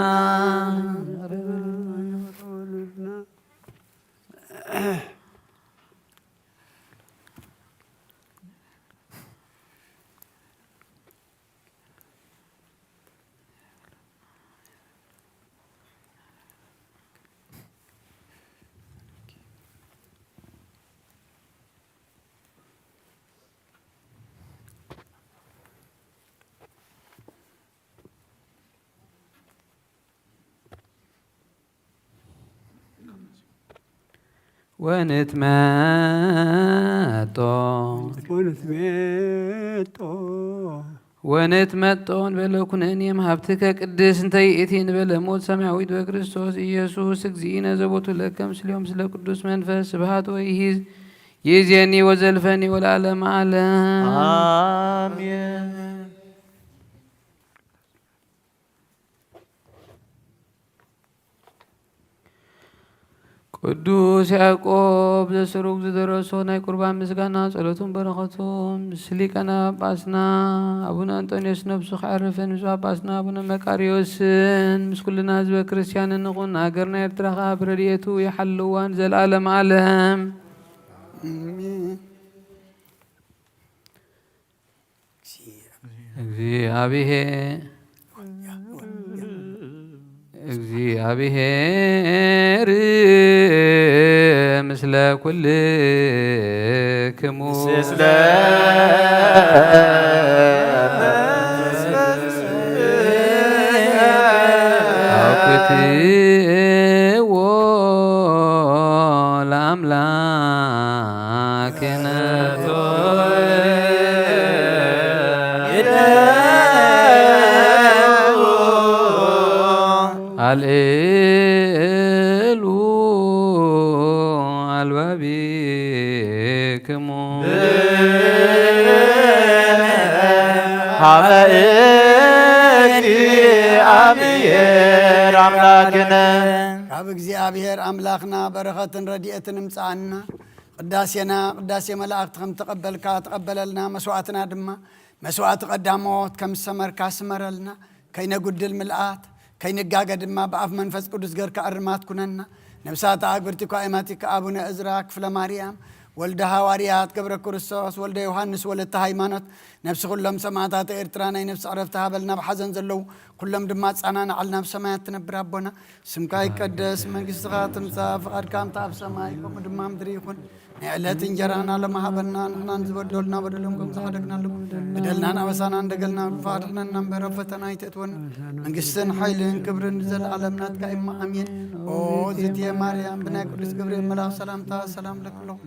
Speaker 3: ወንትመጦ እንበለ ኩነኔ እምሃብትከ ቅድስት እንተ ይእቲ እንበለ ሞት ሰማያዊት በክርስቶስ ኢየሱስ እግዚእነ ዘቦቱ ለከ ምስሌሆም ስለ ቅዱስ መንፈስ ስብሐት ወይሂዝ ይእዜኒ ወዘልፈኒ ወለዓለመ ዓለም
Speaker 8: አሜን።
Speaker 3: ቅዱስ ያዕቆብ ዘስሩግ ዝደረሶ ናይ ቁርባን ምስጋና ጸሎቱን በረኸቱን ምስ ሊቃነ ጳጳስና አቡነ አንጦንዮስ ነብሱ ክዓርፍን ምስ ጳጳስና አቡነ መቃርዮስን ምስ ኩልና ህዝበ ክርስቲያንን ንኹን ሃገርና ኤርትራ ከዓ ብረድኤቱ ይሓልዋን ዘለዓለመ ዓለም እግዚአብሔር ምስለ ኩልክሙ
Speaker 8: ምስለ
Speaker 3: አውክትዎ ለአምላክነ አልዕሉ አልባቢክሙ
Speaker 8: ሀበ እግዚአብሔር አምላክነ
Speaker 2: ካብ እግዚአብሔር አምላክና በረኸትን ረድኤትን እምፃአና ቅዳሴና ቅዳሴ መላእክት ከም ተቀበልካ ተቀበለልና መስዋዕትና ድማ መስዋዕት ቀዳሞት ከም ሰመርካ ስመረልና ከይነጉድል ምልአት ከይንጋገ ድማ በአፍ መንፈስ ቅዱስ ገርካ እርማት ኩነና ነብሳት አግብርቲ ኳኢማቲካ አቡነ እዝራ ክፍለ ማርያም ولد هواريات قبر كرسوس ولد يوحنس ولد هيمانوت نفس كلهم سماعات إرترانا نفس عرفتها بلنا بحزن زلو كلهم دمات أنا علنا بسماعات تنبر ربنا سمكاي قدس مجلسات مصاف أركام تاب سماي كم دمام دريخون نعلت إنجرانا لما هبنا نحن بدلنا بدلهم صادقنا لهم بدلنا نوسانا دقلنا فارنا نمبر فتنا يتتون مجلسن حيلن كبر نزل عالمنا تكايم أمين أو زيتي مريم بنا قدس جبريل ملاك سلام تا سلام لك الله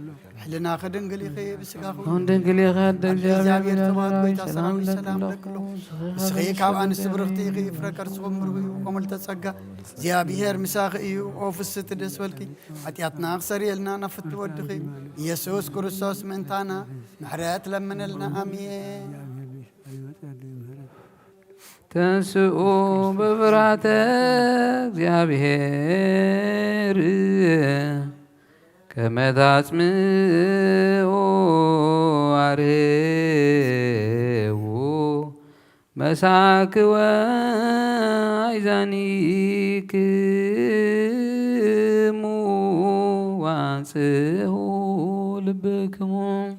Speaker 2: حلنا خدن قلي خيب سقاخو
Speaker 3: هندن قلي خد
Speaker 2: جابير تبارك ويتا سلام لك الله سخيك عن السبرختي خي فركر صوم مرغي وقمل تسقى زيابير مساخ إيو أو في الست دسولكي عتياتنا أخسري لنا نفت ودخي يسوس كريستوس منتانا محرات لمن لنا أمين
Speaker 3: تنسوا بفراتك زيابير كما تسمعوا عريو مساك وعيزانيك وانسه لبكم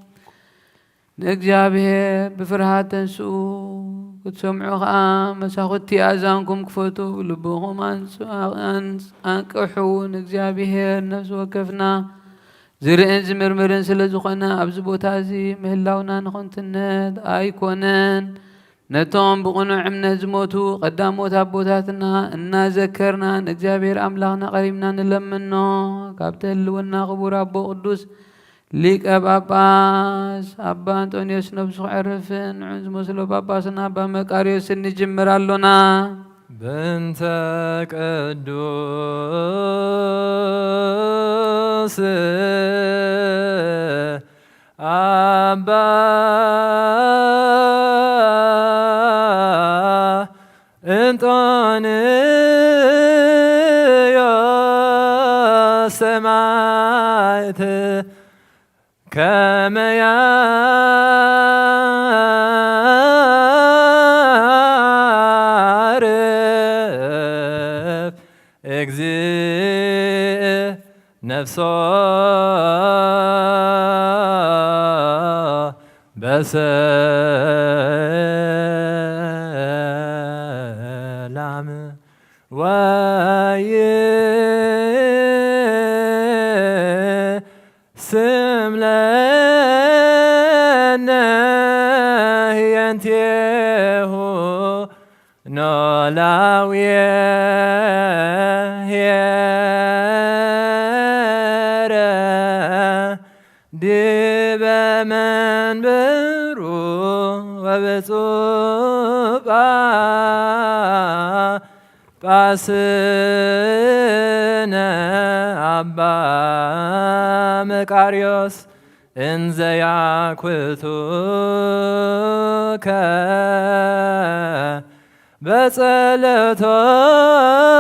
Speaker 3: نجابه بفرحات تنسوا كتسمعوا مساختي أذانكم كفتوا لبهم أنكحوا نجابه نفس وكفنا زرئن زمرمرن سلزقنا أبزبوت هذه مهلاونا نخنتند أيكونن نتوم بقنوع من زموتو قداموت أبوتاتنا إنا ذكرنا نجابير أملاغنا قريبنا نلمنو كابتل ونا قبور أبو قدوس ليك أباباس أبا أنطونيوس نبسو عرفن عنز مسلو باباسنا أبا مكاريوس نجمر اللونا
Speaker 6: بنت قدوس أبا أنطونيوس سمعت كما يعرف اجزئ نفسه بسلام ويسم لنا ينتيه نولاويه دب من برو وبصبا باسنا أبا مكاريوس إنز ياكوتوك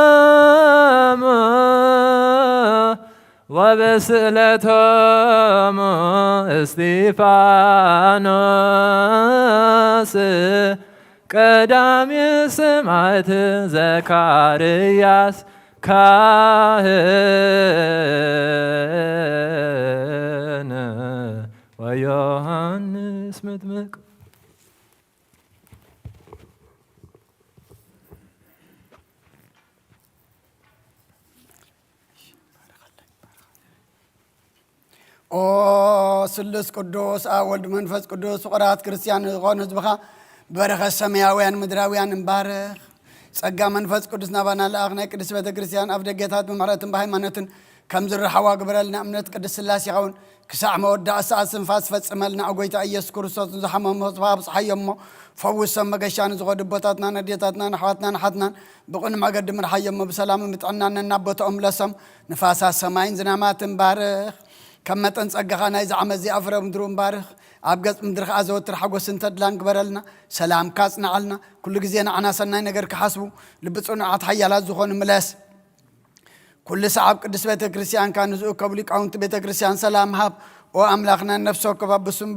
Speaker 6: بصلتهم وبسلتهم استيفانوس قدامي سمعت زكارياس كاهن ويوحنس مطمق
Speaker 2: ኦ ስሉስ ቅዱስ አወልድ መንፈስ ቅዱስ ፍቁራት ክርስቲያን ዝኾኑ ህዝብኻ በረኸ ሰማያውያን ምድራውያን እንባርኽ ጸጋ መንፈስ ቅዱስ ናባና ለኣኽ ናይ ቅዱስ ቤተ ክርስቲያን ኣብ ደገታት ብምሕረትን ብሃይማኖትን ከም ዝረሓዋ ግበረልና እምነት ቅዱስ ስላሴ ይኸውን ክሳዕ መወዳእ ሰዓት ስንፋስ ፈጽመልና ኣጎይታ ኢየሱስ ክርስቶስ ዝሓመሙ ህዝብኻ ብፅሓዮም እሞ ፈውሶም መገሻ ንዝኸዱ ቦታትና ነዴታትና ንኣሕዋትና ንሓትናን ብቕኑ መገዲ ምርሓዮም ብሰላምን ብጥዕናን ነናቦቶኦም ለሶም ንፋሳት ሰማይን ዝናማትን ባርኽ كم متن سجّخا نايز عمزي أفرم دروم بارخ أبجز مدرخ أزوتر حقو سنتد لانك برلنا سلام كاسنا علنا كل جزينا عنا سناي نجر كحسبو لبتصون عطحيا لا زخون ملاس كل ساعة قدس بيت كريستيان كان زوج قبلك أو أنت بيت كريستيان سلام هاب وأملاخنا نفسك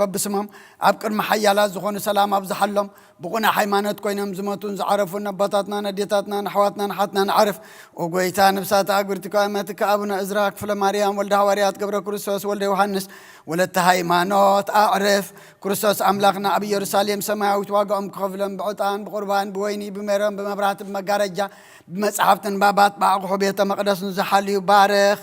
Speaker 2: ببسمهم أبكر محيالا زخون سلام أبزحلهم بقونا حيمانات كوينهم زمتون زعرفونا بطاتنا نديتاتنا نحواتنا نحاتنا نعرف وقويتا نفسات أقبرتك أماتك أبونا إزراك فلا مريم ولد هواريات قبر كريستوس ولد يوحنس ولد هيمانات أعرف كريستوس أملاخنا أبي يرساليم سماوي تواقعهم كفلهم بعطان بقربان بويني بميرم بمبرات بمقارجة بمصحفتن بابات باقحو بيت مقدس نزحالي وبارخ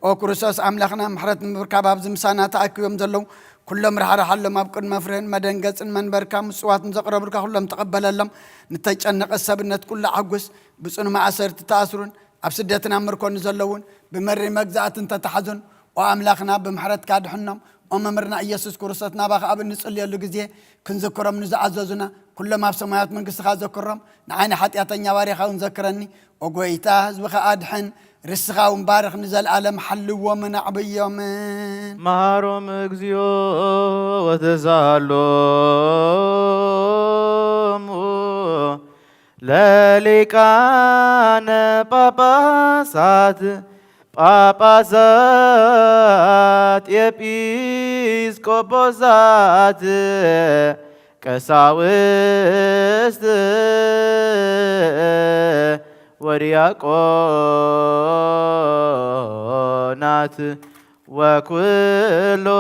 Speaker 2: وكريستوس أملاخنا محرت مركب أبز مسانا تأكيوم زلو كلهم رح حلهم أبكر مفرين مدنجس من بركة مصوات نزقر بركة كلهم تقبل لهم نتيجة أن السبنة كل عجوز بس إنه ما أسر تتأثرون أبسدتنا مركون زلون بمر مجزات أنت تحزن وأملاخنا بمحرت كاد حنم وممرنا يسوع كريستوس نبأ أب نسأل يلو جزية كنذكرهم نزعززنا كل ما في سماوات من قصة ذكرهم نعين حتى أتنيا واريخا ونذكرني وقويتا زبخ أدحن رسخا ومبارخ نزل عالم حل ومن عبي من
Speaker 8: مهارم اكزيو وتزالوم لليكان باباسات يبيسكوبوسات كساوست ورياقونات وكلهم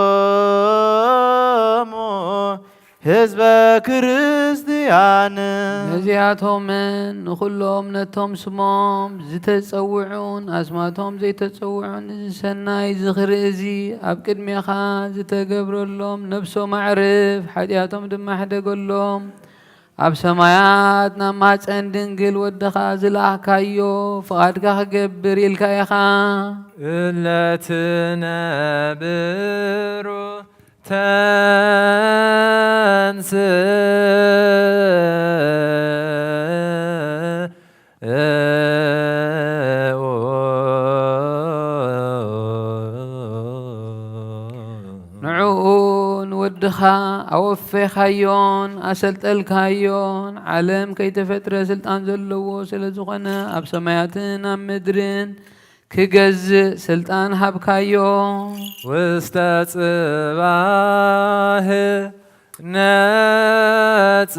Speaker 8: حزب كريستيان
Speaker 3: نزياتهم من كلهم نتهم سموم زتتصوعون أسماتهم زيتتصوعون سناي زخرزي أبكد ميخا زتقبر لهم نفسه معرف حدياتهم دم حدا قلهم أب سماياتنا ما تندنقل ودخا زلاح كايو فقادك خقبر يلكايخا
Speaker 6: إلا تنابرو تنسى
Speaker 3: نعون ودخا أوفي خيون أسلت الكايون علم كي تفتر سلطان زلو سلزغنا أب سماياتنا مدرين كجز سلطان هبكايو
Speaker 6: واستصباه نات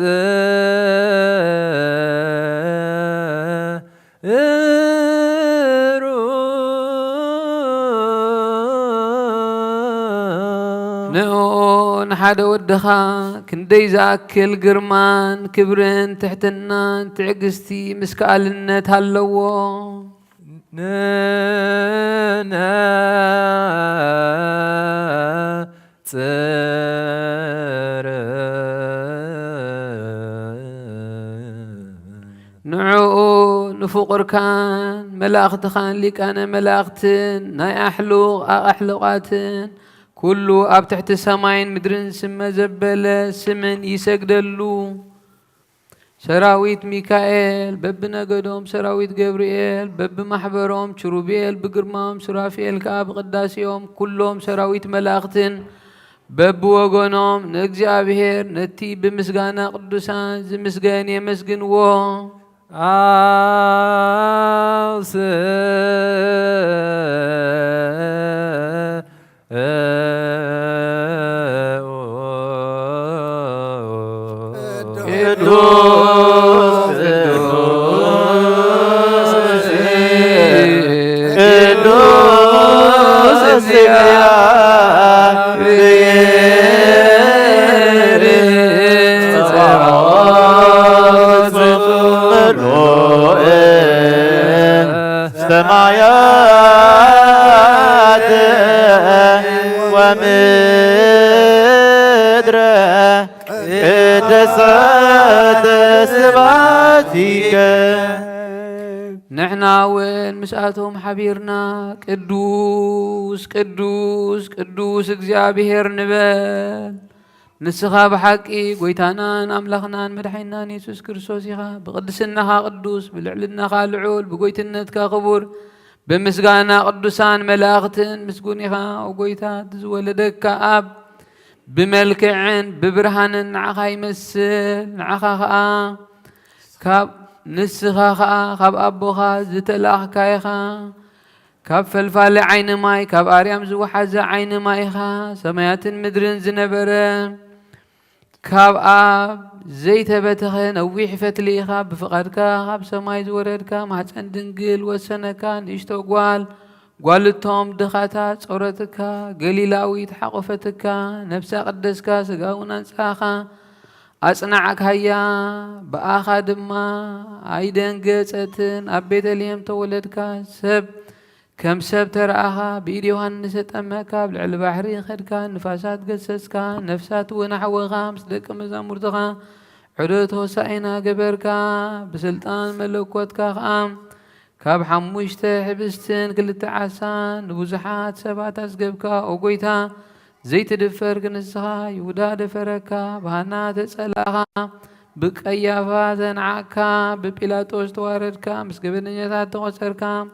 Speaker 3: نون حدا ودخا كندي زاكل قرمان كبرن تحتنا تعقستي مسكالنت هاللوو نعو نفقر كان ملاخت خان لي كان ملاختن ناي أحلقاتن كله أب تحت سماين مدرن سما زبلة سمن يسجدلو سراويت ميكائيل بب نقدوم سراويت جبريل بب محبروم شروبيل بقرمام سرافيل كاب قداسيوم كلهم سراويت ملاختن بب وغنوم نجزابهر نتي بمسغانا قدسان زمسغان يمسغن و
Speaker 8: سمايات ومدر قدسات سباتك
Speaker 3: نحنا وين مساتهم حبيرنا قدوس قدوس قدوس እግዚአብሔር نبل نسخا بحقي قويتانا أملاخنا مدحينا يسوس كريستوس يخا بقدسنها قدوس بلعلنها لعول بقويتنتك قبور بمسقانا قدسان ملاختن مسقونيها وقويتا تزولدك أب بملكعن ببرهان نعخا يمثل نعخا كاب نسخا خاب أبوخا زتلاخ كايخا كاب فلفال عين ماي كاب آريام زوحز عين مايخا سمايات مدرن زنبرة كاب آب زيت بتخن نويح فتليخا بفقدك كاب سماي زوردك ما تندنقل وسنكا نشتو قالتهم دخاتات صورتك قليلاوي تحقفتك نفسا قدسك سقاونا نساخا أصنعك هيا بآخا دما عيدن قصتن أبيت اليوم تولدك سب كم سب ترآها بإيدي يوهنس تأمكا بلعل بحري خدك نفاسات قصصك نفسات ونحوغا مصدق مزامرتك عدوت هوسائنا قبرك بسلطان ملكوتك خام كاب حموشته حبستن كل تعسان بوزحات سبات أسقبكا أوقويتا زيت دفر كنسها يودا دفركا بهانا تسألها بقيافا زنعكا ببيلاتوس تواردكا مسقبنيتات تغسركا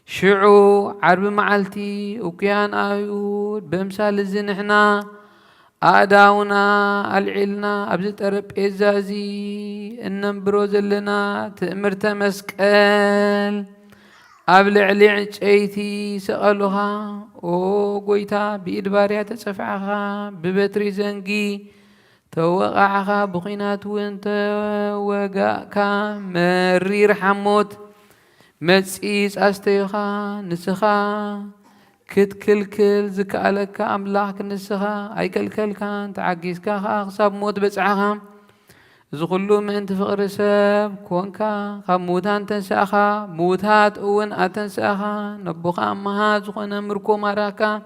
Speaker 3: شعو عرب معلتي وكيان آيود بمثال الزنحنا آداونا العلنا أبزت أرب إزازي إنم بروزلنا تأمرت مسكال أبلع لعجيتي سألوها أو قويتا بإدباريا تسفعها ببتري زنقي توقعها بقينات وانت وقاكا مرير حموت متسيس أستيخا نسخا كل زكالك أملاك نسخا أي كل كان تعجيزكا خاصاب موت بسعها زغلو من تفقر سب كونكا خموتان تنساخا موتات اون اتنساخا نبوخا امها زغنا مركو مراكا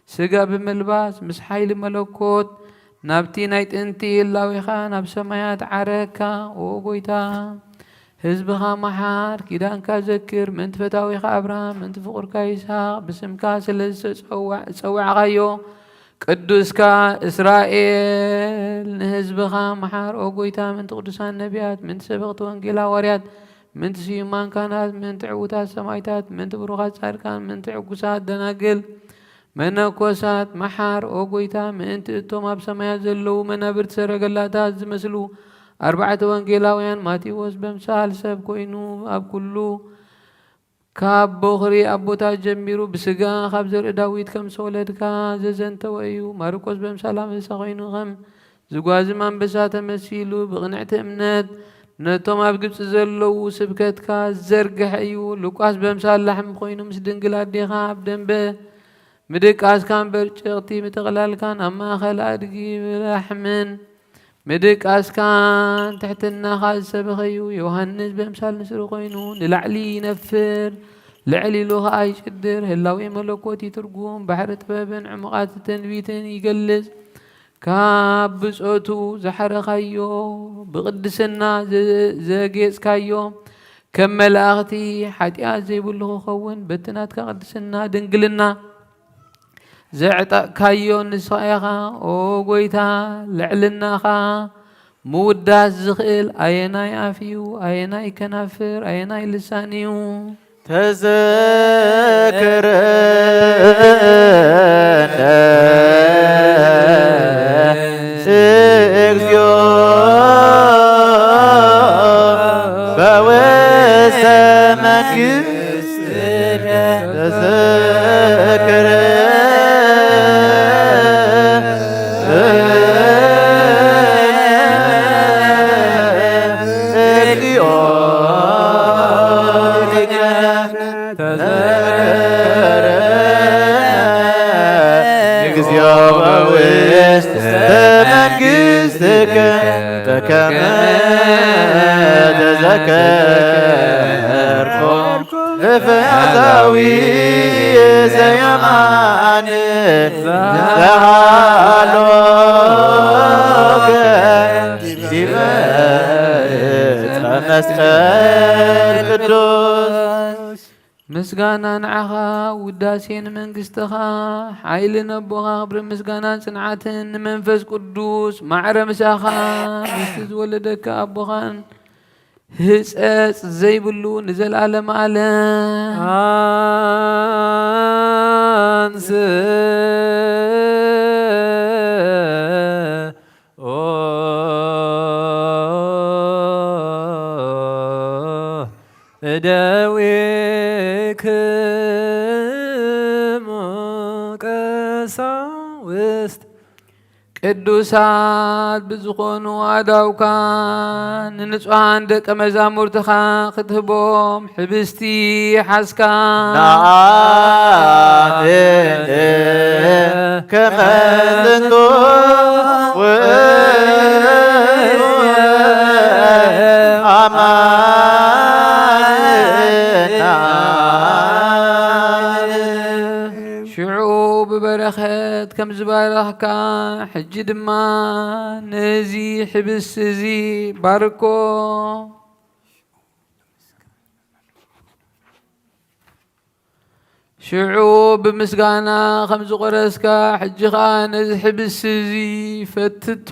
Speaker 3: سقا بملباس مسحايل ملكوت نابتي نايت انتي اللاويخا ناب سمايات عركا وقويتا حزبها محار كيدانكا ذكر من تفتاويخا ابراهام من تفقركا إسحاق بسمكا سلس سوع غيو قدوسكا إسرائيل نهزبخا محار أوغويتا من تقدسان نبيات من سبقت وانجيلا وريات من تسيمان كانت من تعوتات سمايتات من تبرغات ساركان من تعقوسات دناقل من أكوسات محار أوغويتا من تأتوما بسمايات زلو من أبرت سرقلاتات زمسلو 4 وانجيلاويان ماتيوس بمسال سب كوينو أب كلو كاب بخري أبوتا جميرو بسقا خبزر داويد كم سولدكا ززنت وأيو ماركوس بمسالام سقينو غم زقازمان بسات مسيلو بغنعت امنات نتوم أبقبس زلو سبكتكا زرقح أيو لوكاس بمسال لحم خوينو مسدنقلات ديخا بدنبه مدك أسكان برشغتي متغلال كان أما خلادقي بلحمن مدك أسكان تحت النخاز سبخيو يوهنس بمثال نسر خوينو نلعلي نفر لعلي لوها أي شدر هلاوي ملكوتي ترقوم بحر طبابن عمقات التنبيتن يقلز كاب بسعوتو زحر خيو بقدسنا زاقيس كايو كمل أختي حتيات زي بلغو خون بتنات كقدسنا دنقلنا زعتا كايو نسخيخا او قويتا لعلناخا موداس زخيل ايناي افيو ايناي كنافر ايناي لسانيو
Speaker 8: تذكر اكزيو بوسمك تذكر كما تذكركم فأذوي زيمان تعالوك دماء مسخر قدوس
Speaker 3: مسغانا نعخا وداسين منقستخا حيل نبوها خبر مسغانا صنعاتن منفس قدوس معر مساخا مستز ولدك أبوخان هسأس زي بلو نزل على معلم
Speaker 6: أنس داويك ቀሳውስት
Speaker 3: ቅዱሳት ብዝኾኑ ኣዳውካ ንንጹሓን ደቀ መዛሙርትኻ ክትህቦም ሕብስቲ ሓስካ
Speaker 8: ንኣምን ከመ ዝንቱ
Speaker 3: ሽዑ ብበረኸት ከም ዝባረኽካ ሕጂ ድማ ነዚ ሕብስ እዚ ባርኮ ሽዑ ብምስጋና ከም ዝቆረስካ ሕጂ ኸ ነዚ ሕብስ እዚ ፈትቶ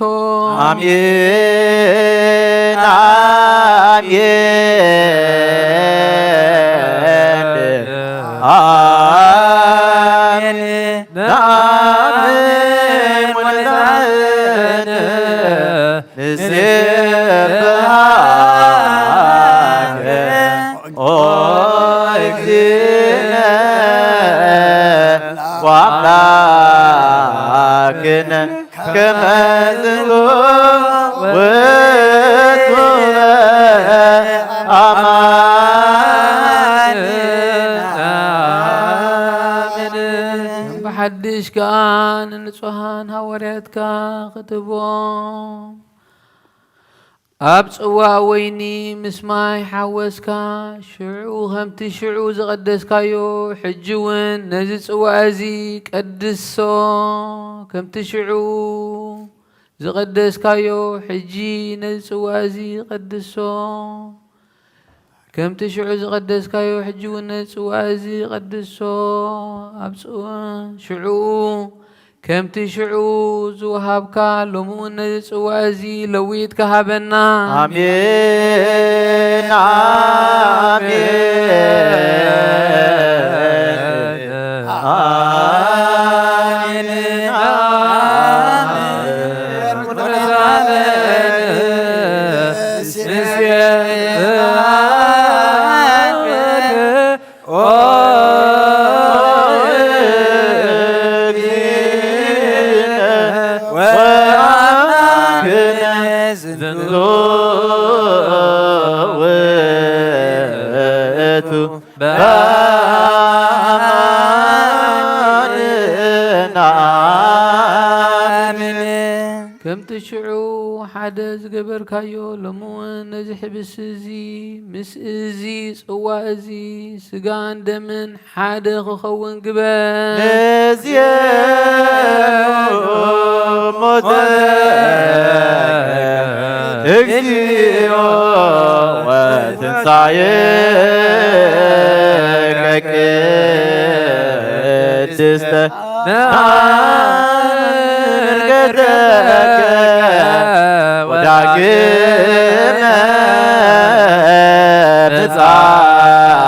Speaker 8: አሜን አሜን نعم ونزعن نسبحك اكزنا وعلاكنا كما زلو
Speaker 3: ሓድሽ ከኣን ንጹሓን ሃዋርያትካ ክትቦም ኣብ ጽዋእ ወይኒ ምስ ማይ ሓወስካ ሽዑ ከምቲ ሽዑ ዝቐደስካዮ ሕጂ እውን ነዚ ጽዋእ እዚ ቀድሶ ከምቲ ሽዑ ዝቐደስካዮ ሕጂ ነዚ ጽዋእ እዚ ቀድሶ ከምቲ ሽዑ ዝቐደስካዮ ሕጂ እውን ነዚ ጽዋእ እዚ ቀድሶ ኣብ ሽዑ ከምቲ ሽዑ ዝወሃብካ ሎሚ እውን ነዚ ጽዋእ እዚ ለዊትካ ሃበና
Speaker 8: አሜን
Speaker 3: ከምቲ ሽዑ ሓደ ዝገበርካዮ ሎሚ እውን ነዚ ሕብስ እዚ ምስ እዚ ጽዋእ እዚ ስጋን ደምን ሓደ ክኸውን ግበር
Speaker 8: ነዝየ ሞተ እግዚኦ ወትንሣኤከ ቅድስተ ወዳግመ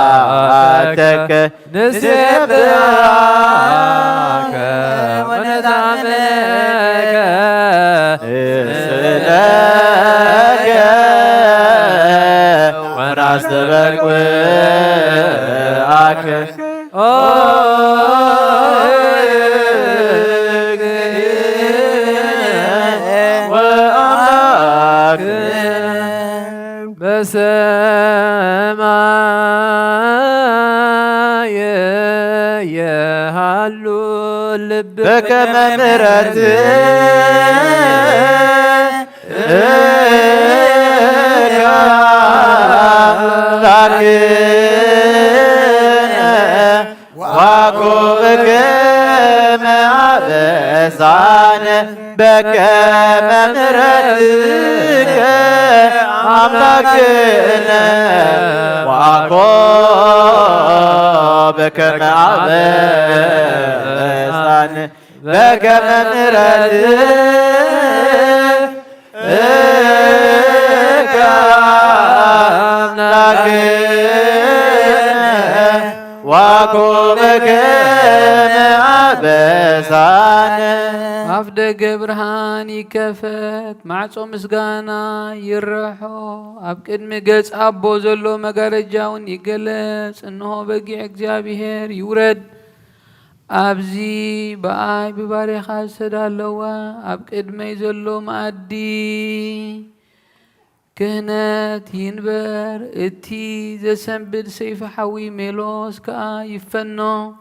Speaker 8: ምጽአተከ ንሴብሐከ ወነዛመከ ስለከ ወናስተበቅዓከ
Speaker 3: በሰማየ የሃሉ ልብ
Speaker 8: በከመ ምሕረትከ ዋኮበከመ አበሳነ በከመ ምሕረትከ አምላክነ ዋኮበከመ አበሳነ በከመ ምሕረትከ አምላክነ ዋኮበከመ አበሳነ
Speaker 3: አፍ ደገ ብርሃን ይከፈት ማዕጾ ምስጋና ይርሖ ኣብ ቅድሚ ገጽ ኣቦ ዘሎ መጋረጃውን ይገለጽ እንሆ በጊዕ እግዚአብሔር ይውረድ أبزي باي بباريخ سدالوا أبقدمي زلو معدي كهنات ينبر اتي زسنبد سيف حوي ميلوس كا يفنو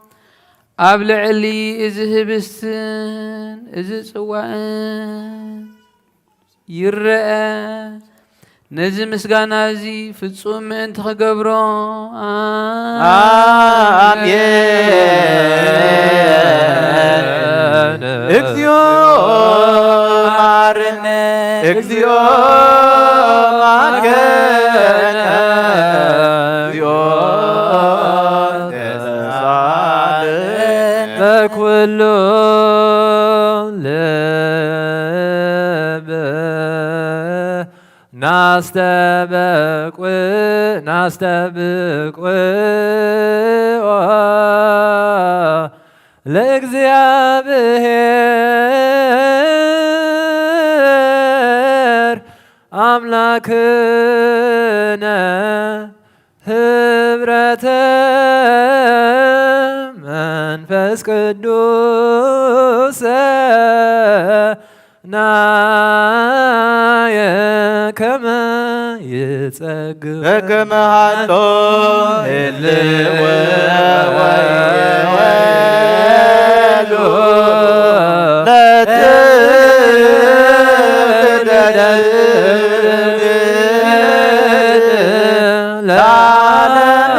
Speaker 3: أبلعلي إزهبستن إزسوان يرأى نزي مسغانا زي فتصوم انت خقبرو
Speaker 8: آمين اكزيو مارنا اكزيو مارنا اكزيو تسالن
Speaker 6: فكله ناستبق لእግዚአብሔር አምላክነ ህብረተ መንፈስ ቅዱስ ናየ ከመ يتسقف
Speaker 8: كما هاتو اللي ويلو لا تدل لا عالم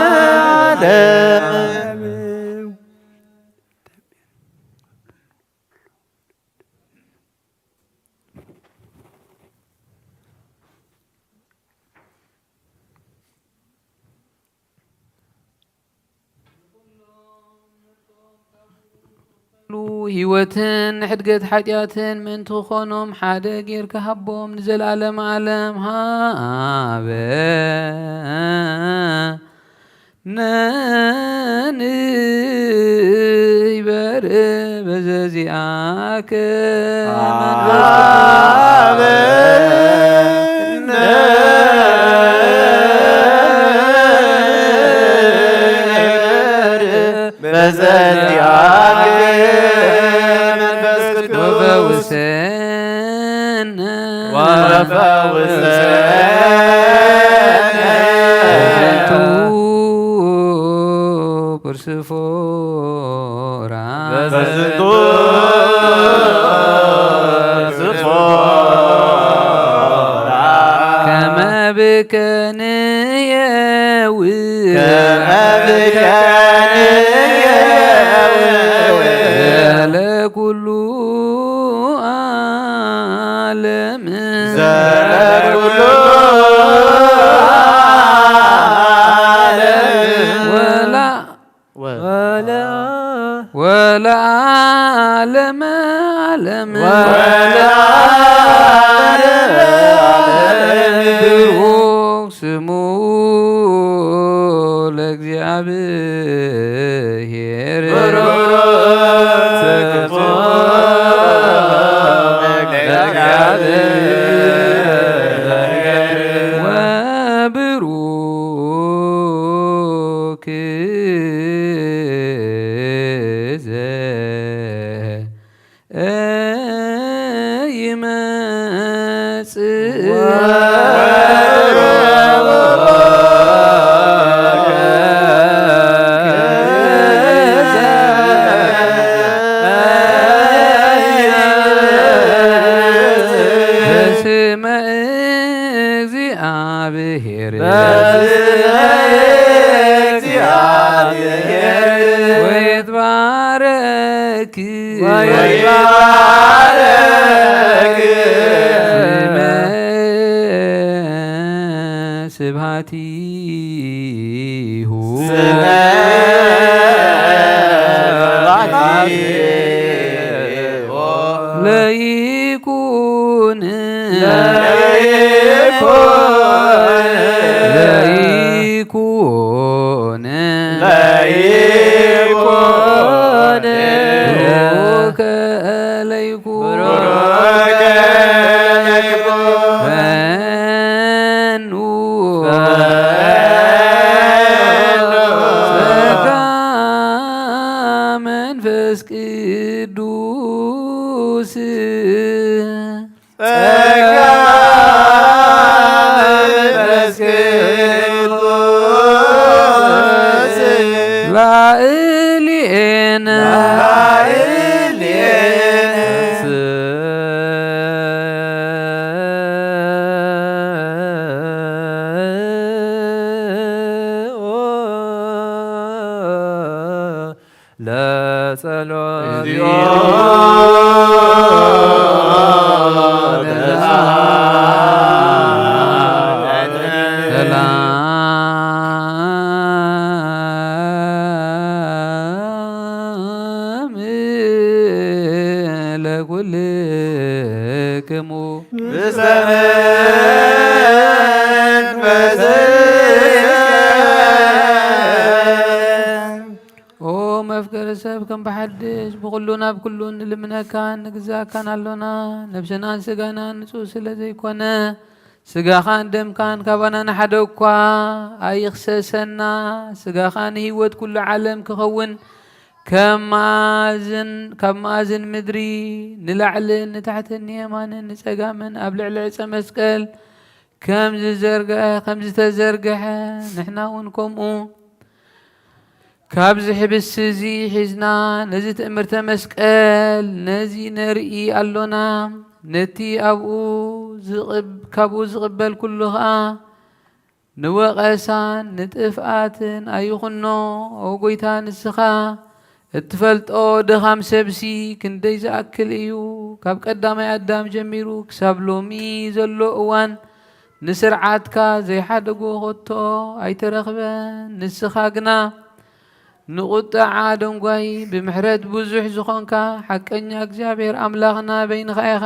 Speaker 3: هيوتن حدقت حاجاتن من تخونهم حدا غير كهبهم نزل عالم عالم هابا ناني بر بزازياك كما بك نياوي لكل عالم ولا عالم عالم ولا عالم سمو لእግዚአብሔር وبروክ በስመ እግዚአብሔር ወይትባረክ ስብሐቲሁ ለይኩን ብሩከ ለይኩን ፈኑ ጸጋ መንፈስ ፈውስ
Speaker 4: ጸጋ መንፈስ ቅዱስ
Speaker 3: ላዕሌነ ለጸሎት ሰላም ለኩልክሙ መፍቀረ ሰብ ከም በሓድሽ ብኩሉ ናብ ኩሉ ንልምነካን ንግዛእካን ኣሎና ነብስናን ስጋናን ንጹህ ስለ ዘይኮነ ስጋኻን ደምካን ካባና ንሓደ እኳ ኣይኽሰሰና ስጋኻ ንህይወት ኩሉ ዓለም ክኸውን ካብ ማእዝን ምድሪ ንላዕልን ንታሕትን ንየማንን ንጸጋምን ኣብ ልዕሊ ዕፀ መስቀል ከም ዝተዘርግሐ ንሕና እውን ከምኡ ካብዚ ሕብስ እዚ ሒዝና ነዚ ትእምርተ መስቀል ነዚ ነርኢ ኣሎና ነቲ ካብኡ ዝቕበል ኩሉ ኸዓ ንወቐሳን ንጥፍኣትን ኣይኹኖ ኦ ጐይታ ንስኻ እትፈልጦ ድኻም ሰብሲ ክንደይ ዝኣክል እዩ ካብ ቀዳማይ ኣዳም ጀሚሩ ክሳብ ሎሚ ዘሎ እዋን ንስርዓትካ ዘይሓደጎ ኸቶ ኣይተረኽበን ንስኻ ግና ንቁጣዓ ደንጓይ ብምሕረት ብዙሕ ዝኾንካ ሓቀኛ እግዚኣብሔር ኣምላኽና በይንኻ ኢኻ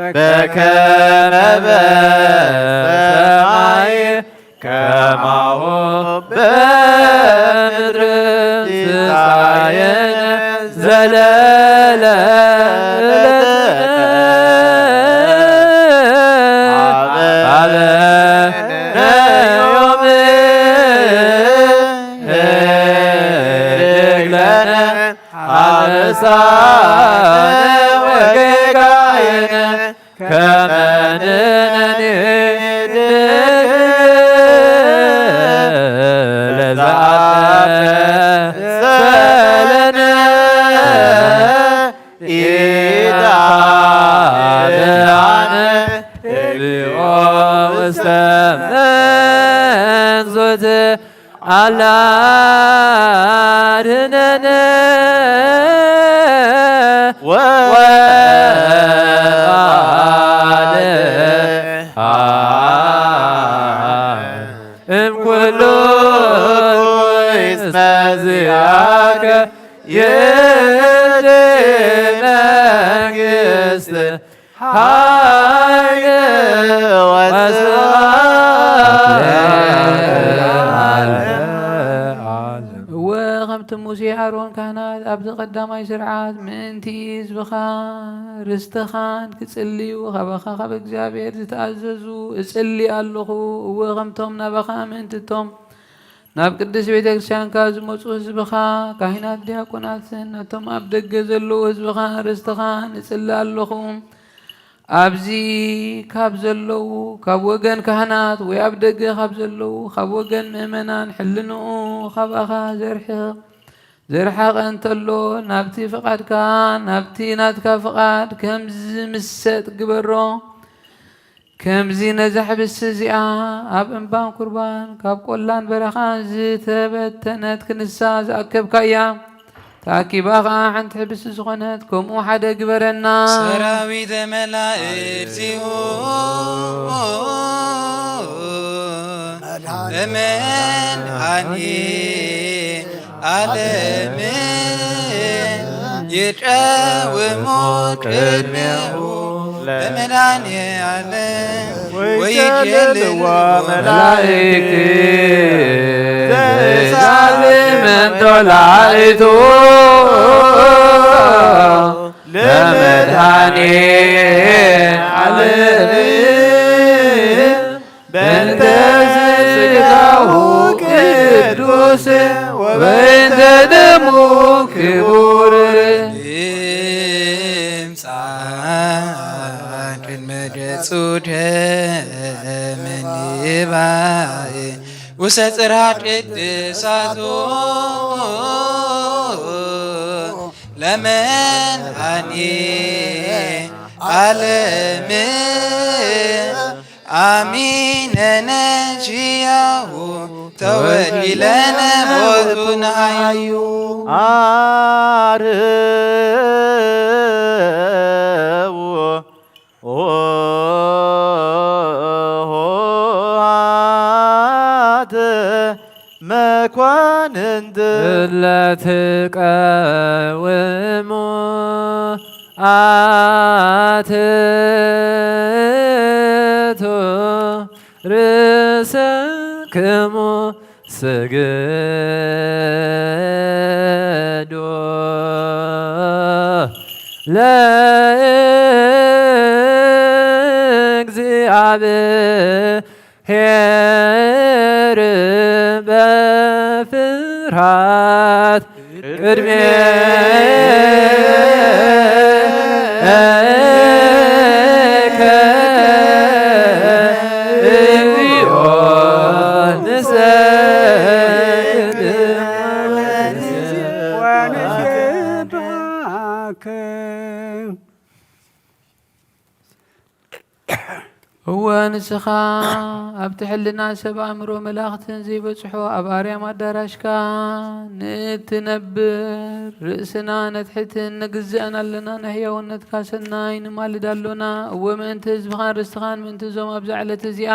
Speaker 4: በከመ በሰማይ ከማሁ በምድር ሲሳየነ ዘለለ ሀበነ ዮም ህድግ ለነ አበሳነ ወጌጋየነ ከመ ንሕነኒ ለዘአሰለነ ኢታብአነ እግዚኦ ውስተ መንዞት አላ አድኅነነ እምኩሉ እስመ ዚአከ ይእቲ መንግሥት ኃይል
Speaker 3: ከምቲ ሙሴ ኣሮን ካህናት ኣብቲ ቀዳማይ ስርዓት ምእንቲ ህዝብኻ ርስትኻን ክጽልዩ ካባኻ ካብ እግዚኣብሔር ዝተኣዘዙ እጽሊ ኣለኹ እወ ከምቶም ናባኻ ምእንትቶም ናብ ቅዱስ ቤተ ክርስቲያንካ ዝመፁ ህዝብኻ ካህናት ዲያቆናትን ነቶም ኣብ ደገ ዘለዉ ህዝብኻ ርስትኻን እጽሊ ኣለኹ ኣብዚ ካብ ዘለዉ ካብ ወገን ካህናት ወይ ኣብ ደገ ካብ ዘለዉ ካብ ወገን ምእመናን ሕልንኡ ካብኣኻ ዘርሓቐ እንተሎ ናብቲ ፍቓድካ ናብቲ ናትካ ፍቓድ ከምዚ ምሰጥ ግበሮ ከምዚ ነዛ ሕብስ እዚኣ ኣብ እምባን ቁርባን ካብ ቆላን በረኻን ዝተበተነት ክንሳ ዝኣከብካ እያ تأكيبا عن تحبس زغنات كم أحد جبرنا
Speaker 13: سراوي ذا ملائكتي لمن عني عالمين يتقاوموا كرمه لمن عني عالم ويجلوا
Speaker 3: ملائكتي من طلعته لمداني عليه بنت سجده قدوس وبنت دمه كبور امسعك المجسود من يباي وسترات قدساتو لمن عني عالم آمين نجيه تولي لنا موتنا عيو
Speaker 14: مكوان
Speaker 3: لا تقاوموا آتتو رسكم سجدوا لا እግዚአብሔር በፍርሃት ቅድሜከ እግዚኦ ንሰግድ
Speaker 9: ወንሴባከ
Speaker 3: ወንስኻ ኣብ ትሕልና ሰብ ኣእምሮ መላእኽትን ዘይበፅሖ ኣብ ኣርያም ኣዳራሽካ ንትነብር ርእስና ነትሕትን ነግዝአን ኣለና ንሕያውነትካ ሰናይ ንማልድ ኣሎና እወ ምእንቲ ህዝብኻን ርስትኻን ምእንቲ እዞም ኣብ ዛዕለት እዚኣ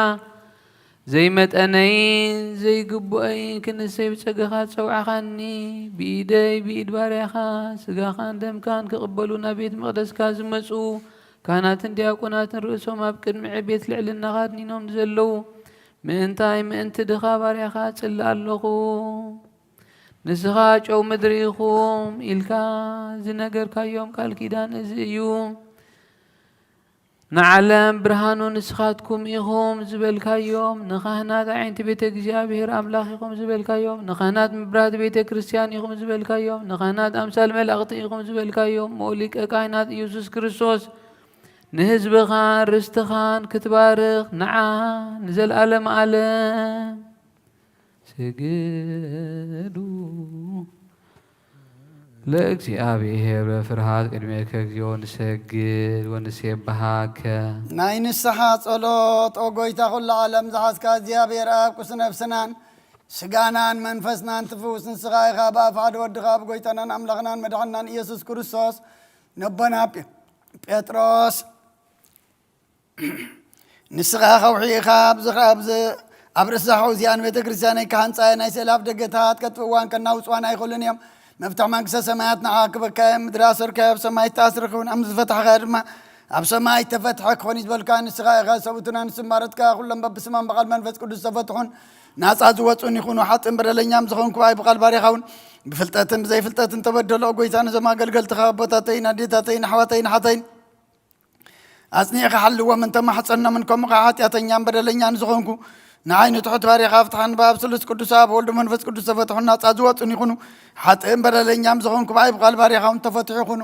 Speaker 3: ዘይመጠነይን ዘይግቡአይን ክንሰይ ብፀገኻ ፀውዓኻኒ ብኢደይ ብኢድ ባርያኻ ስጋኻን ደምካን ክቕበሉ ናብ ቤት መቕደስካ ዝመፁ ካህናትን ዲያቆናትን ርእሶም ኣብ ቅድሚ ቤት ልዕልናኻ ድኒኖም ዘለዉ ምእንታይ ምእንቲ ድኻ ባርያኻ ጽሊ ኣለኹ ንስኻ ጨው ምድሪ ኢኹም ኢልካ ዝነገርካዮም ቃል ኪዳን እዚ እዩ ንዓለም ብርሃኑ ንስኻትኩም ኢኹም ዝበልካዮም ንካህናት ዓይንቲ ቤተ እግዚኣብሔር ኣምላኽ ኢኹም ዝበልካዮም ንካህናት ምብራት ቤተ ክርስቲያን ኢኹም ዝበልካዮም ንካህናት ኣምሳል መላእኽቲ ኢኹም ዝበልካዮም መሊቀ ካህናት ኢየሱስ ክርስቶስ ንህዝብኻን ርስትኻን ክትባርኽ ንዓ ንዘለኣለም ዓለም ስግዱ ለእግዚአብሔር በፍርሃት ቅድሜከ እግዚኦ ንሰግድ ወንሴብሐከ
Speaker 2: ናይ ንስሓ ጸሎት ኦ ጎይታ ኩሉ ዓለም ዝሓዝካ እግዚኣብሔር ኣብ ቁስ ነፍስናን ስጋናን መንፈስናን ትፍውስ ንስኻ ኢኻ ብኣብ ሓደ ወድኻ ኣብ ጎይታናን ኣምላኽናን መድሓናን ኢየሱስ ክርስቶስ ነቦና ጴጥሮስ ንስኻ ኸውሒኻ ኣብ ርእሳ ሓውዚኣን ቤተ ክርስቲያነይ ካህንፃየ ናይ ስእላፍ ደገታት ከጥፍዋን ከናውፅዋን ኣይኽእሉን እዮም መፍትሕ መንግስተ ሰማያት ንዓ ክበካየ ምድሪ ኣሰርካዮ ኣብ ሰማይ ተኣስሪ ክውን ኣብ ዝፈትሐኸ ድማ ኣብ ሰማይ ተፈትሐ ክኾን እዩ ዝበልካ ንስኻ ኢኻ ሰብኡትና ንስማረትካ ኩሎም በብስማን በቓል መንፈስ ቅዱስ ተፈትሑን ናፃ ዝወፁን ይኹኑ ሓጥን በደለኛም ዝኾንኩ ኣይ ብቓል ባሪኻ እውን ብፍልጠትን ብዘይፍልጠትን ተበደሎ ጎይታ ነዞም ኣገልገልትኻ ኣቦታተይን ኣዴታተይን ኣሕዋተይን ሓተይን ኣጽኒዕኻ ሓልዎም እንተማሕፀኖምን ከምኡ ኸዓ ሓጢኣተኛን በደለኛን ዝኾንኩ ንዓይኑ ትሑት ባሪኻ ፍትሓን ብኣብ ስሉስ ቅዱስ ኣብ ወልዱ መንፈስ ቅዱስ ተፈትሑ ናፃ ዝወፁን ይኹኑ ሓጥን በደለኛም ዝኾንኩ ብኣይ ብቓል ባሪኻ እውን ተፈትሑ ይኹኑ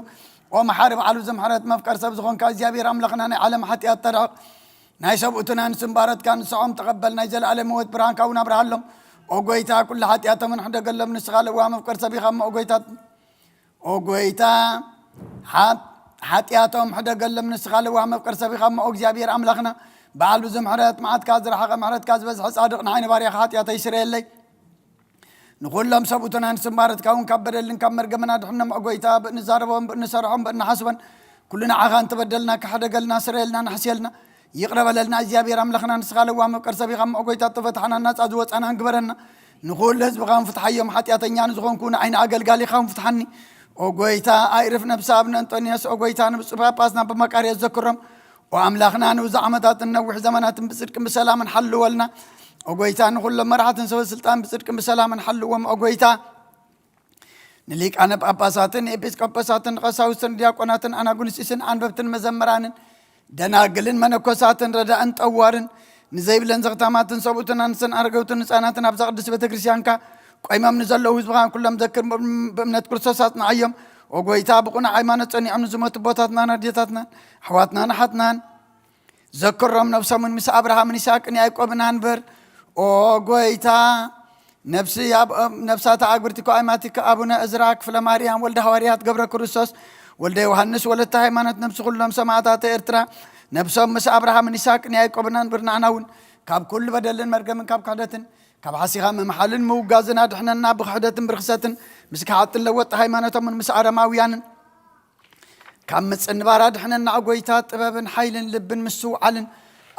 Speaker 2: ኦ መሓሪ በዓሉ ዘምሕረት መፍቀር ሰብ ዝኾንካ እግዚኣብሔር ኣምላኽና ናይ ዓለም ሓጢኣት ተደቕ ናይ ሰብኡትና ንስምባረትካ ንስዖም ተቐበል ናይ ዘለኣለም ህይወት ብርሃንካ እውን ኣብርሃሎም ኦ ጎይታ ኩሉ ሓጢኣቶም ንሕደገሎም ንስኻ ለዋ መፍቀር ሰብ ኢኻ ኦ ጎይታ ሓጢኣቶም ሕደገሎም ንስኻ ለዋ መፍቀር ሰብ ኢኻ ኦ እግዚኣብሔር ኣምላኽና በዓሉ ዘምሕረት መዓትካ ዝረሓቐ ምሕረትካ ዝበዝሐ ጻድቕ ንዓይኒ ባርያኻ ሓጢኣተይ ይስረየለይ نقولهم سبوتنا نسمارت كون كبدلن كمر جمنا دحنا مقويتا بنزاربهم بنسرعهم بنحسبن كلنا عغان تبدلنا كحدا قلنا سريلنا نحسيلنا يقرب لنا زيابير أملخنا نسخال وام كرسبي غم مقويتا تفتحنا الناس أدوات أنا نقبرنا نقول لازم غام فتحيهم حتى يتنيان زغون كون عين عقل قالي خام فتحني أقويتا أعرف نبسابنا أنطونيوس أقويتا نبس باباسنا بمكاري الذكرهم وأملاخنا وزعمتات النوح زمانات بصدق بسلام نحلوا لنا أقويتا نقول لما راحت نسوي السلطان بصدق بسلام نحلوا وم أقويتا نليك أنا باباساتن إبسكوباساتن قساوسن دياقوناتن أنا قنسيسن أنببتن مزمرانن دناقلن منكوساتن ردا أنت أوارن نزيب لن زغتاماتن صوبتن أنسن أرقوتن نساناتن أبزاق دسبة كريسيانكا قيمة من زلو وزبغان كلهم ذكر بمنت كرساساتنا عيام وقويتا بقونا عيمانة تاني عمنا زموت بوتاتنا نديتاتنا حواتنا نحتنا ذكرهم نفسهم من مسا أبراهام من إساق إن يعقوب نانبر وقويتا نفسي نفسات عقبرتك وأيماتك أبونا إزراك فلماريام ولد هواريات قبر كرسوس ولد يوحنس ولد تهيمانة نفس كلهم سماعتات إرترا نفسهم مسا أبراهام من إساق إن يعقوب نانبر نعناون كاب كل بدلن مرقم من كاب قادتن كاب حسيغا من محلن موقازنا دحنا بخدتن برخصتن مسك حاطن لوط هيمانتهم من مسا رماويان كم متصنبارا دحنا عقويتات طبابن حيلن لبن مسو علن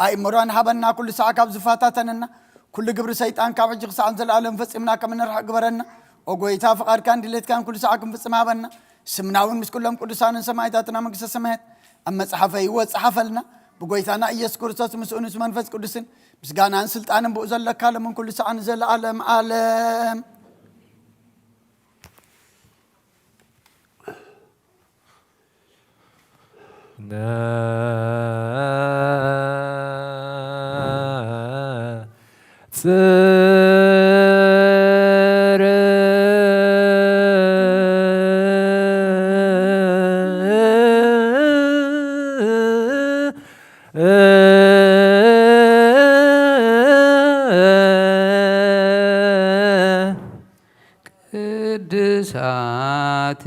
Speaker 2: أي مران هبنا كل ساعة كاب زفاتاتنا كل قبر سيطان كاب عجق ساعة انزل العالم فسمنا كمن نرح قبرنا وقويتا فقار كان دليت كان كل ساعة كم فسمها بنا سمناون مس كلهم قدسان سمايتاتنا مقس سمايت أما صحفي وصحف لنا بقويتانا يذكر ساس مسؤول منفس قدسن بس قانا عن سلطان بوزل لك من كل ساعة نزل العالم عالم
Speaker 3: ቅድሳት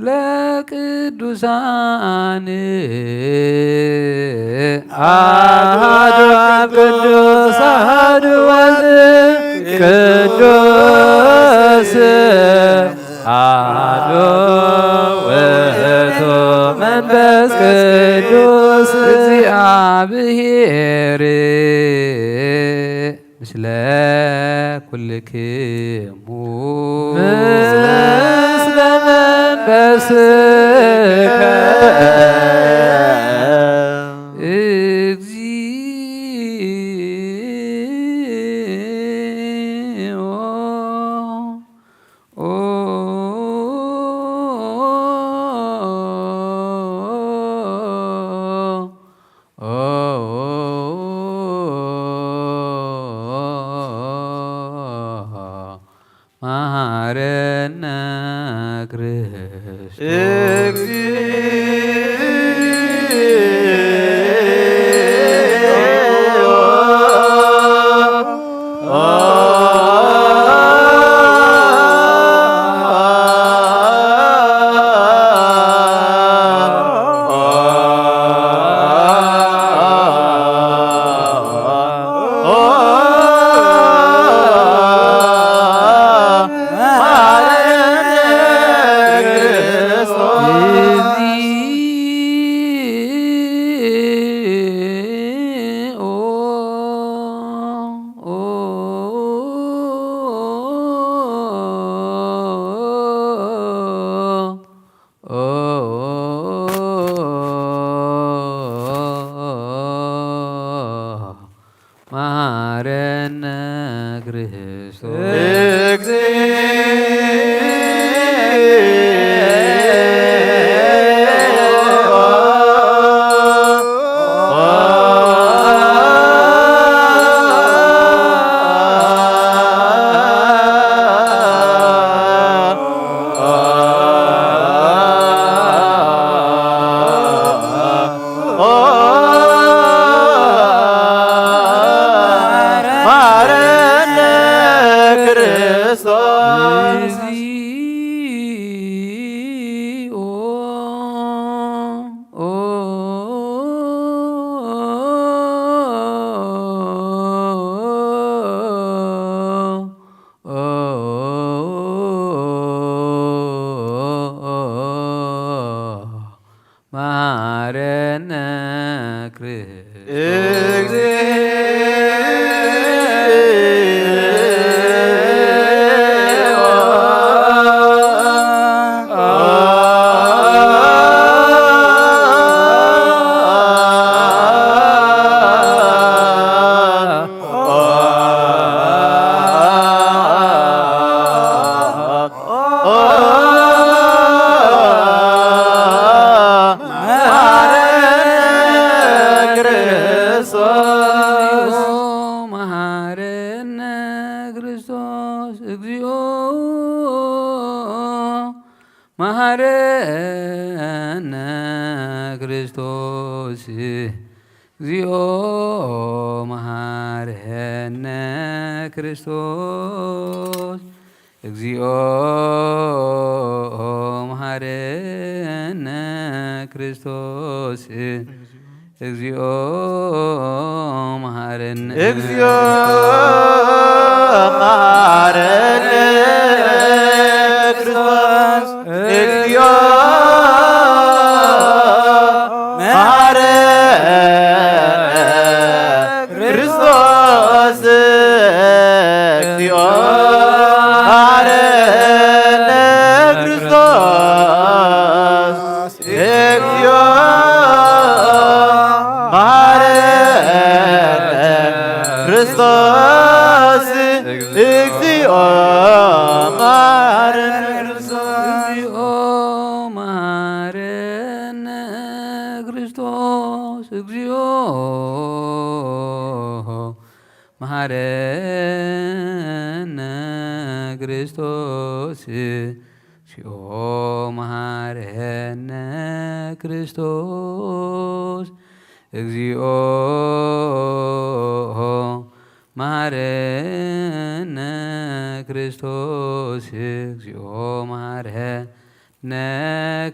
Speaker 3: ለቅዱሳን
Speaker 14: አሐዱ አብ ቅዱስ አሐዱ ወልድ ቅዱስ አሐዱ ውእቱ መንፈስ ቅዱስ
Speaker 3: እግዚአብሔር ምስለ ኩልክሙ
Speaker 14: ምስለ መንፈስከ
Speaker 3: እግዚኦ መሐረነ ክርስቶስ መሐረነ ክርስቶስ እግዚኦ መሐረነ ክርስቶስ እግዚኦ መሐረነ ክርስቶስ እግዚኦ መሐረነ
Speaker 14: እግዚኦ መሐረነ ክርስቶስ እግዚኦ
Speaker 3: መሐረነ ክርስቶስ እግዚኦ መሐረነ ክርስቶስ እግዚኦ መሐረነ ክርስቶስ እግዚኦ መሐረነ ክርስቶስ እግዚኦ እግዚኦ መሐረነ ክርስቶስ
Speaker 14: እግዚኦ መሐረነ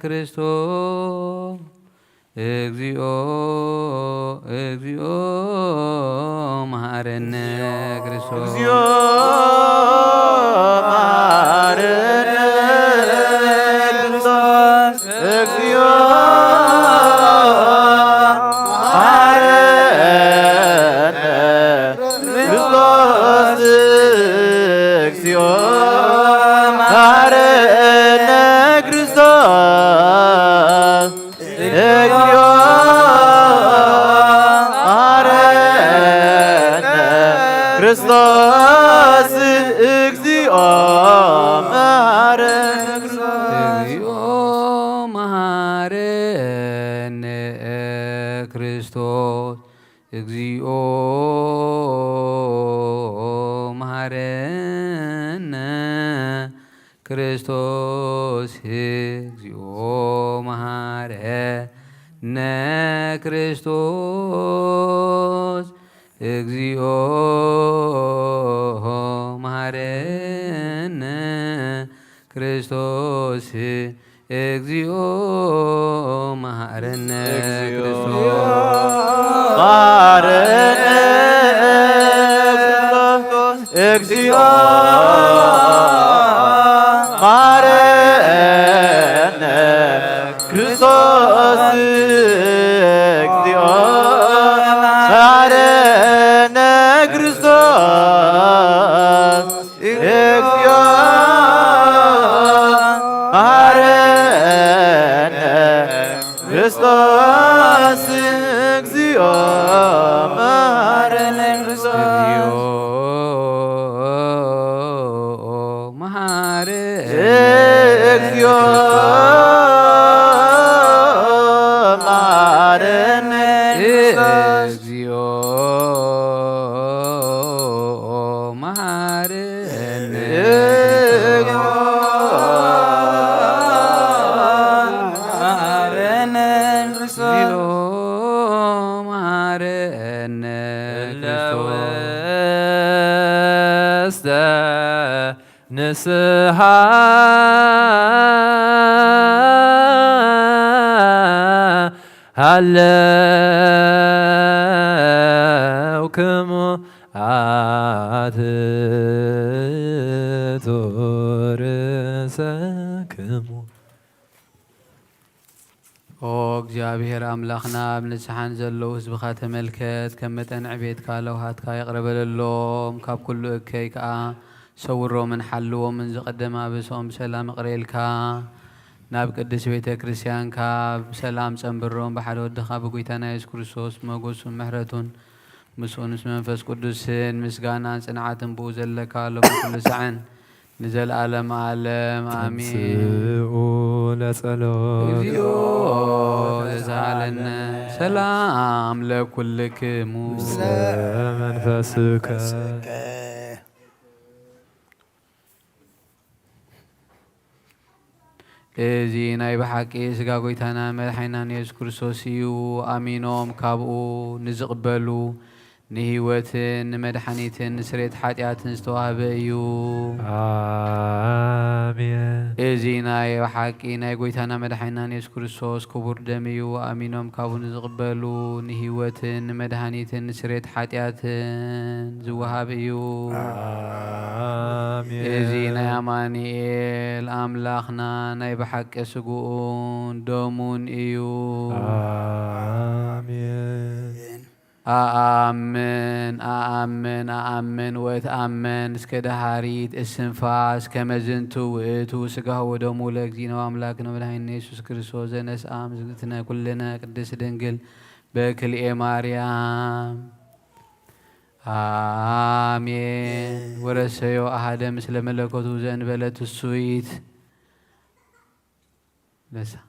Speaker 14: ክርስቶስ እግዚኦ መሐረነ ክርስቶስ እግዚኦ መሐረነ ክርስቶስ እግዚኦ ክርስቶስ እግዚኦ
Speaker 3: መሐረነ ክርስቶስ እግዚኦ መሐረነ ክርስቶስ እግዚኦ መሐረነ ክርስቶስ እግዚኦ መሐረነ ክርስቶስ እግዚኦ መሐረነ ክርስቶስ
Speaker 14: መሐረነ እግዚኦ መሐረነ ክርስቶስ እግዚኦ መሐረነ ክርስቶስ እግዚኦ መሐረነ ክርስቶስ እግዚኦ መሐረነ ክርስቶስ እግዚኦ መሐረነ
Speaker 3: እግዚኦ መሐረነ እግዚኦ መሐረነ
Speaker 14: ለውስተ ንስሐ ሃለውክሙ አትቱ ርእሰክሙ።
Speaker 3: ኦ እግዚአብሔር አምላኽና ኣብ ንስሓን ዘለዉ ህዝብኻ ተመልከት። ከም መጠን ዕቤትካ ለውሃትካ የቕረበለሎም ካብ ኩሉ እከይ ከዓ ሰውሮምን ሓልዎምን ዝቐደማ ብሶም ብሰላም ይቕረየልካ። ናብ ቅድስ ቤተ ክርስቲያንካ ብሰላም ጸንብሮም ብሓደ ወድኻ ብጎይታና ኢየሱስ ክርስቶስ መጎሱን ምሕረቱን ምስኡን ምስ መንፈስ ቅዱስን ምስጋናን ጽንዓትን ብኡ ዘለካ ሎም ኩሉ ሰዓን نزل عالم عالم آمين
Speaker 14: تنسئوا لصلوت
Speaker 3: እግዚኦ ዘዛለነ ሰላም ለኩልክሙ
Speaker 14: መንፈስከ
Speaker 3: እዚ ናይ ብሓቂ ስጋ ጎይታና መድሓኒና ኢየሱስ ክርስቶስ እዩ ኣሚኖም ካብኡ ንዝቕበሉ ንህይወትን ንመድሓኒትን ንስሬት ሓጢኣትን ዝተዋህበ እዩ
Speaker 14: አሜን።
Speaker 3: እዚ ናይ ብሓቂ ናይ ጎይታና መድሓኒና ኢየሱስ ክርስቶስ ክቡር ደም እዩ ኣሚኖም ካብኡ ንዝቕበሉ ንህይወትን ንመድሓኒትን ንስሬት ሓጢኣትን ዝወሃብ እዩ
Speaker 14: አሜን።
Speaker 3: እዚ ናይ ኣማኒኤል ኣምላኽና ናይ ብሓቂ ስጉኡን ደሙን እዩ
Speaker 14: አሜን።
Speaker 3: أأمن أأمن أأمن وأتأمن اسكدهاريت السنفاس كما زنتو وإتو سقاه ودمو لكزينا وأملاكنا ولهين يسوس كريستوس نس زغتنا كلنا قدس دنقل بكل مريم آمين ورسيو أحد مثل ملكوتو زين بلت السويت لسا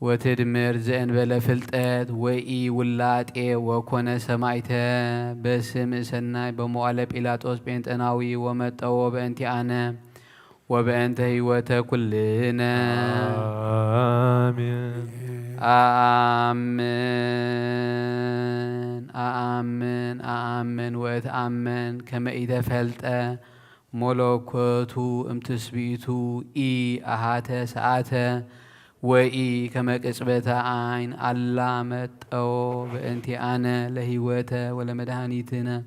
Speaker 3: وتدمر زين بلا فلتات وإي ولات وكون سمايته باسم سناي بمؤلب إلاتوس بنت أناوي ومتو بأنتي أنا وبأنت هيوة كلنا
Speaker 14: آمين.
Speaker 3: آمين آمين آمين وأتأمن كما إذا فلت ملكوتو امتسبيتو إي أهاته ساعته وإي كما كسبت عين علامت أو بأنتي أنا لهيوته ولا مدهانيتنا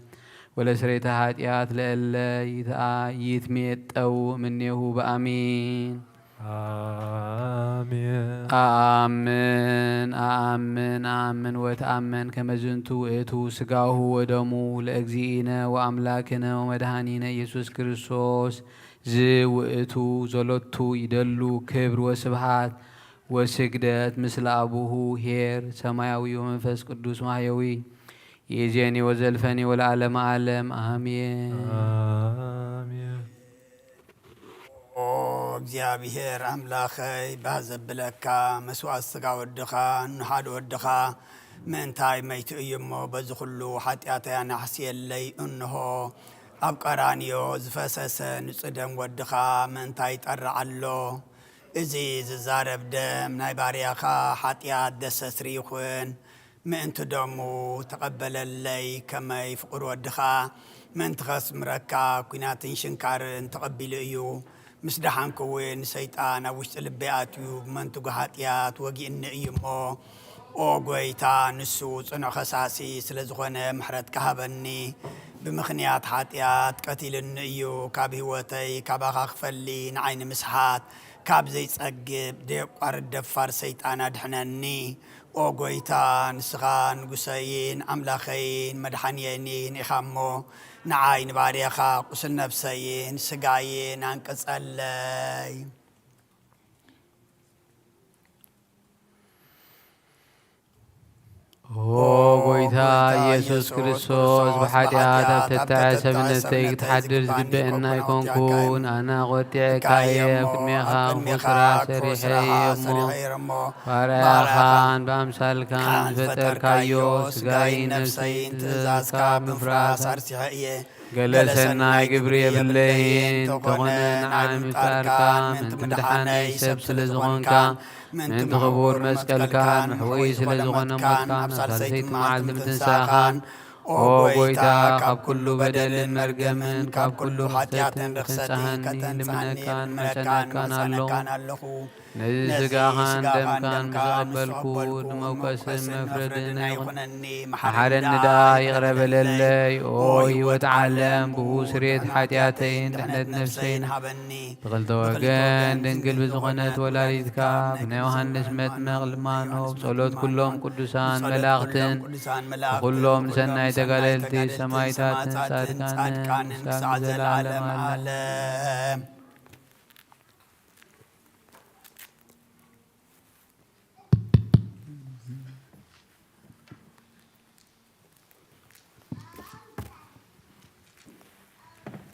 Speaker 3: ولا سريت هاتيات لألا يتميت أو منيه بأمين
Speaker 14: آمين.
Speaker 3: آمين آمين آمين وتأمن كما زنتو إتو سقاه ودمو لأجزينا وأملاكنا ومدهانينا يسوس كريستوس زي وإتو زلطو يدلو كبر وسبحات وسجدت مثل أبوه هير سماوي ومنفس قدوس محيوي يجيني وزلفني والعالم عالم آمين
Speaker 14: آمين.
Speaker 7: እግዚአብሔር አምላኸይ ባዘብለካ መስዋዕት ስጋ ወድኻ ንሓደ ወድኻ ምእንታይ መይቲ እዩ እሞ በዚ ኩሉ ሓጢኣተያ ናሕስየለይ እንሆ ኣብ ቀራንዮ ዝፈሰሰ ንጹህ ደም ወድኻ ምእንታይ ይጠርዕ ኣሎ እዚ ዝዛረብ ደም ናይ ባርያኻ ሓጢኣት ደሰስሪ ይኹን ምእንቲ ደሙ ተቐበለለይ ከመይ ፍቕሪ ወድኻ ምእንቲ ኸስምረካ ኩናትን ሽንካርን ተቐቢሉ እዩ ምስ ደሓንኩ እውን ሰይጣን ኣብ ውሽጢ ልበይ ኣትዩ ብመንትጉ ሓጢኣት ወጊእኒ እዩ እሞ ኦ ጎይታ ንሱ ጽኑዕ ኸሳሲ ስለ ዝኾነ ምሕረት ካሃበኒ ብምኽንያት ሓጢኣት ቀቲልኒ እዩ ካብ ህይወተይ ካባኻ ክፈሊ ንዓይኒ ምስሓት ካብ ዘይጸግብ ደቋር ደፋር ሰይጣን ኣድሕነኒ ኦ ጎይታ ንስኻ ንጉሰይን ኣምላኸይን መድሓንየኒን ኢኻ እሞ ንዓይ ንባርያኻ ቁስል ነፍሰይን ስጋይን አንቅጸለይ
Speaker 3: او goita ኢየሱስ ክርስቶስ بحديات تتعسبنتي تحدر زبئنا يكونكون انا قطعكاي كدميخا وفسرا سريحي يمو فاريخان بامثال كان فتر كايو سغاي نفسي تزاسكا مفراس ارسيحي قلسنا قبري باللين تغنن عن متاركا من مدحاني سبس لزغنكا من تغبور مسكال كان محوي سلزغن مكان سلسيت معلم تنساخان او قويتا كاب كل بدل مرقم كاب كل حتيات رخصتي كتنساني مكان اللخو نزقاهان دم كان مزقبلكون موكس مفردنا ححر النداء يغرب للي اوي وتعلم بهو سريد حتياتين تحنت نفسين بغلت وقان دنقل بزغنت ولا ريدكا بنيوهن نسمت مغلمانو بصولوت كلهم قدسان ملاغتن كلهم نسنا يتقللتي سمايتات صادقان سعد العالم عالم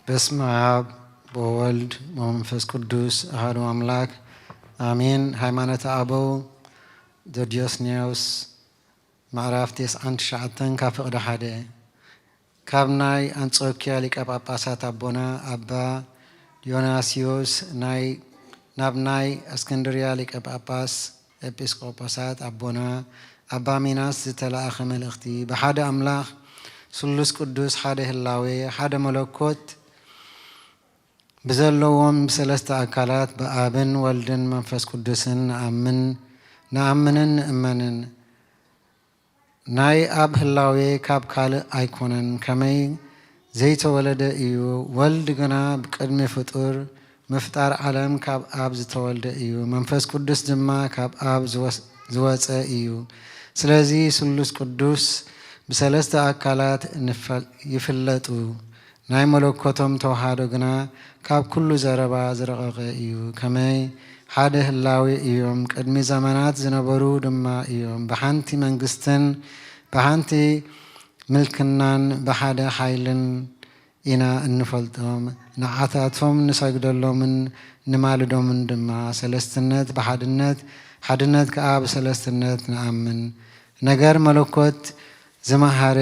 Speaker 15: بسم آب በወልድ በመንፈስ ቅዱስ አሐዱ አምላክ አሜን። ሃይማኖተ አበው ዘዲዮስኒዮስ ምዕራፍ 99 ካብ ፍቅዲ 1 ካብ ናይ አንጾኪያ ሊቀ ጳጳሳት አቦና አባ ዲዮናስዮስ ናብ ናይ እስክንድርያ ሊቀ ጳጳስ ኤጲስቆጶሳት አቦና አባ ሚናስ ዝተላእኸ መልእኽቲ ብሓደ አምላኽ ስሉስ ቅዱስ ሓደ ህላዌ ሓደ መለኮት ብዘለዎም ብሰለስተ አካላት በአብን ወልድን መንፈስ ቅዱስን ነአምንን ንእመንን ናይ አብ ህላዌ ካብ ካልእ አይኮነን ከመይ ዘይተወለደ እዩ። ወልድ ግና ብቅድሚ ፍጡር ምፍጣር ዓለም ካብ አብ ዝተወልደ እዩ። መንፈስ ቅዱስ ድማ ካብ አብ ዝወፀ እዩ። ስለዚ ስሉስ ቅዱስ ብሰለስተ አካላት ይፍለጡ። ናይ መለኮቶም ተዋሃዶ ግና ካብ ኩሉ ዘረባ ዝረቐቐ እዩ። ከመይ ሓደ ህላዌ እዮም። ቅድሚ ዘመናት ዝነበሩ ድማ እዮም። ብሓንቲ መንግስትን ብሓንቲ ምልክናን ብሓደ ሓይልን ኢና እንፈልጦም። ንዓታቶም ንሰግደሎምን ንማልዶምን ድማ ሰለስትነት ብሓድነት ሓድነት ከዓ ብሰለስትነት ንአምን። ነገር መለኮት ዝመሃረ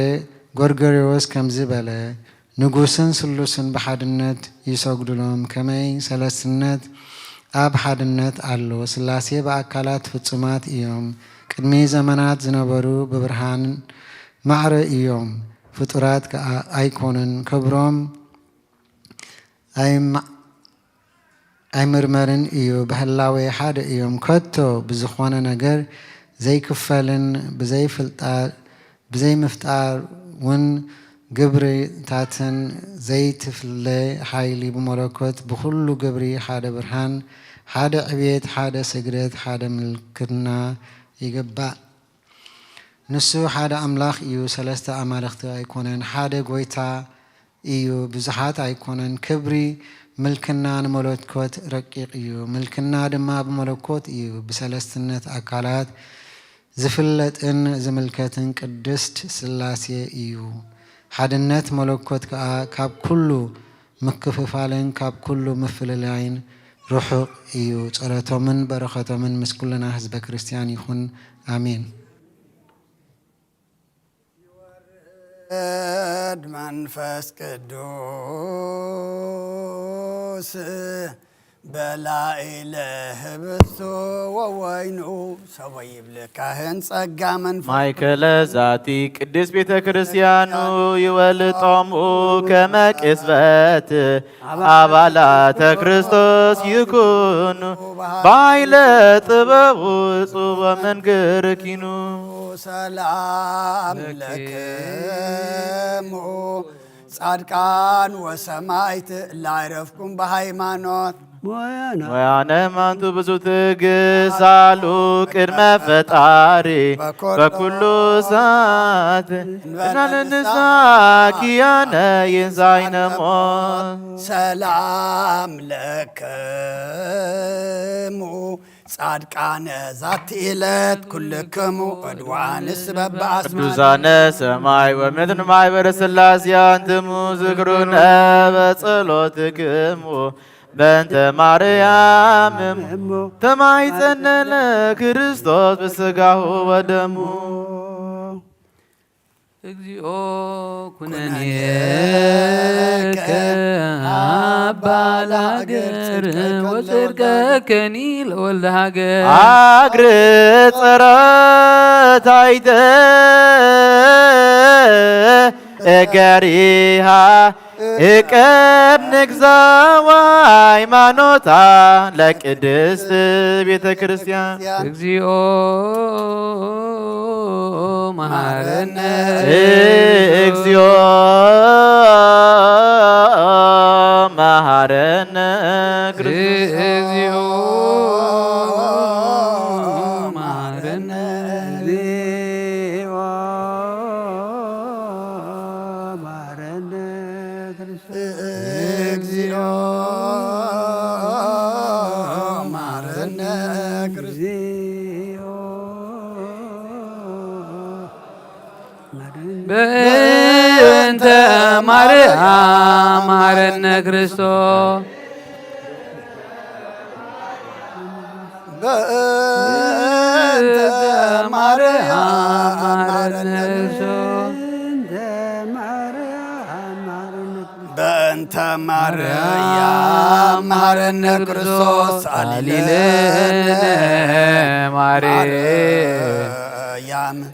Speaker 15: ጎርጎርዮስ ከምዚ በለ ንጉስን ስሉስን ብሓድነት ይሰግድሎም። ከመይ ሰለስትነት አብ ሓድነት ኣሎ። ስላሴ በአካላት ፍጹማት እዮም። ቅድሚ ዘመናት ዝነበሩ ብብርሃን ማዕረ እዮም። ፍጡራት ከዓ አይኮኑን። ክብሮም አይምርመርን እዩ። በህላዌ ሓደ እዮም። ከቶ ብዝኾነ ነገር ዘይክፈልን ብዘይምፍጣር ውን ግብሪታትን ዘይትፍለ ሓይሊ ብመለኮት ብኩሉ ግብሪ ሓደ ብርሃን ሓደ ዕብየት ሓደ ስግደት ሓደ ምልክትና ይግባእ። ንሱ ሓደ አምላኽ እዩ። ሰለስተ አማልኽቲ አይኮነን። ሓደ ጎይታ እዩ። ብዙሓት አይኮነን። ክብሪ ምልክና ንመለኮት ረቂቕ እዩ። ምልክና ድማ ብመለኮት እዩ። ብሰለስትነት አካላት ዝፍለጥን ዝምልከትን ቅድስት ስላሴ እዩ። ሓድነት መለኮት ከዓ ካብ ኩሉ ምክፍፋልን ካብ ኩሉ ምፍልላይን ርሑቕ እዩ። ጸረቶምን በረኸቶምን ምስ ኩልና ህዝበ ክርስቲያን ይኹን አሜን።
Speaker 2: መንፈስ ቅዱስ በላኢለ ህብስቱ ወወይኑ ሰበይ ይብልካህን ጸጋ መንፈስ
Speaker 8: ማእከለ ዛቲ ቅድስት ቤተ ክርስቲያኑ ይወልጦሙ ከመ ቅስበት አባላተ ክርስቶስ ይኩኑ ባይለ ጥበቡ እጹበ መንገር ኪኑ
Speaker 2: ሰላም ለክሙ ጻድቃን ወሰማይት ላይረፍኩም በሃይማኖት
Speaker 8: ሞያነ ማንቱ ብዙ ትዕግስት አሉ ቅድመ ፈጣሪ በኩሉ ሰዓት እናንንሳ ኪያነ ይንሳይነ ሞት
Speaker 2: ሰላም ለክሙ ጻድቃነ ዛቲ ዕለት ኩልክሙ ዕድዋንስ በበአስማ
Speaker 8: ቅዱሳነ ሰማይ ወምድር ማኅበረ ሥላሴ አንትሙ ዝክሩነ በጸሎትክሙ በእንተ ማርያም ተማይጸነነ ክርስቶስ በሥጋሁ ወደሙ
Speaker 3: እግዚኦ ኩነኔከ አባ ለሀገር ወጽድቀከኒ ለወልደ ሀገር
Speaker 8: አግር ጸረታይተ እገሪሃ እቀብ ንግዛዋ ሃይማኖታ ለቅድስት ቤተ ክርስቲያን
Speaker 3: እግዚኦ መሐረነ
Speaker 8: እግዚኦ መሐረነ
Speaker 3: እግዚኦ መሐረነ
Speaker 2: እግዚኦ መሐረነ
Speaker 3: በእንተ ማርያም መሐረነ ክርስቶስ
Speaker 1: በእንተ ማርያም ማረነ በእንተ ማርያም ማረነ ክርስቶስ አሊለነ ማርያም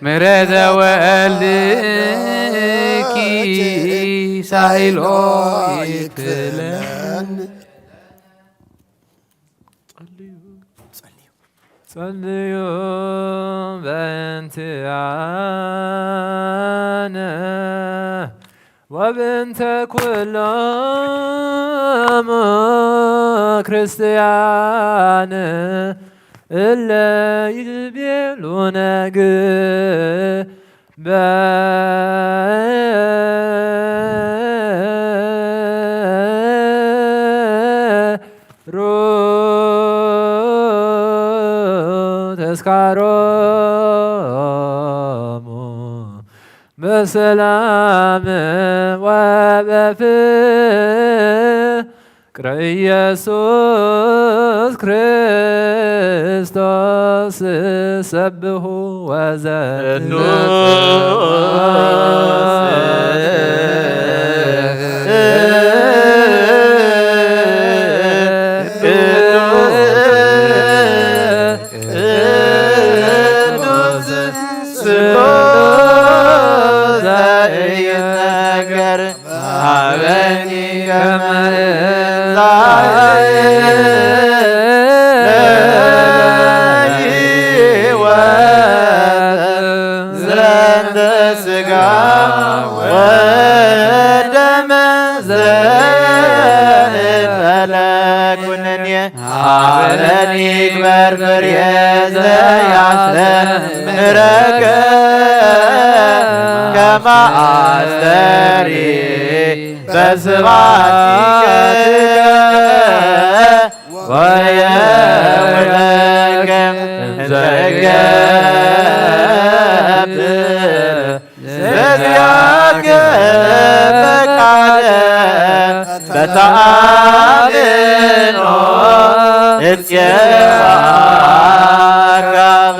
Speaker 1: ምሕረተ ወልድኪ ሳይሎ ይክለን
Speaker 6: ጸልዩ በእንቲአነ ወበእንተ ኩሎሙ ክርስቲያን እለ ይቤሉነ ተስካሮሙ በሰላም ወበፍቅር ኢየሱስ ክርስቶስ ሰብሑ ወዘኑ
Speaker 8: ማአስተሪ በስብሐቲከ ወየውለከ እንዘገብር በዚያከ ፈቃደ በተአምኖ እጽዋካበ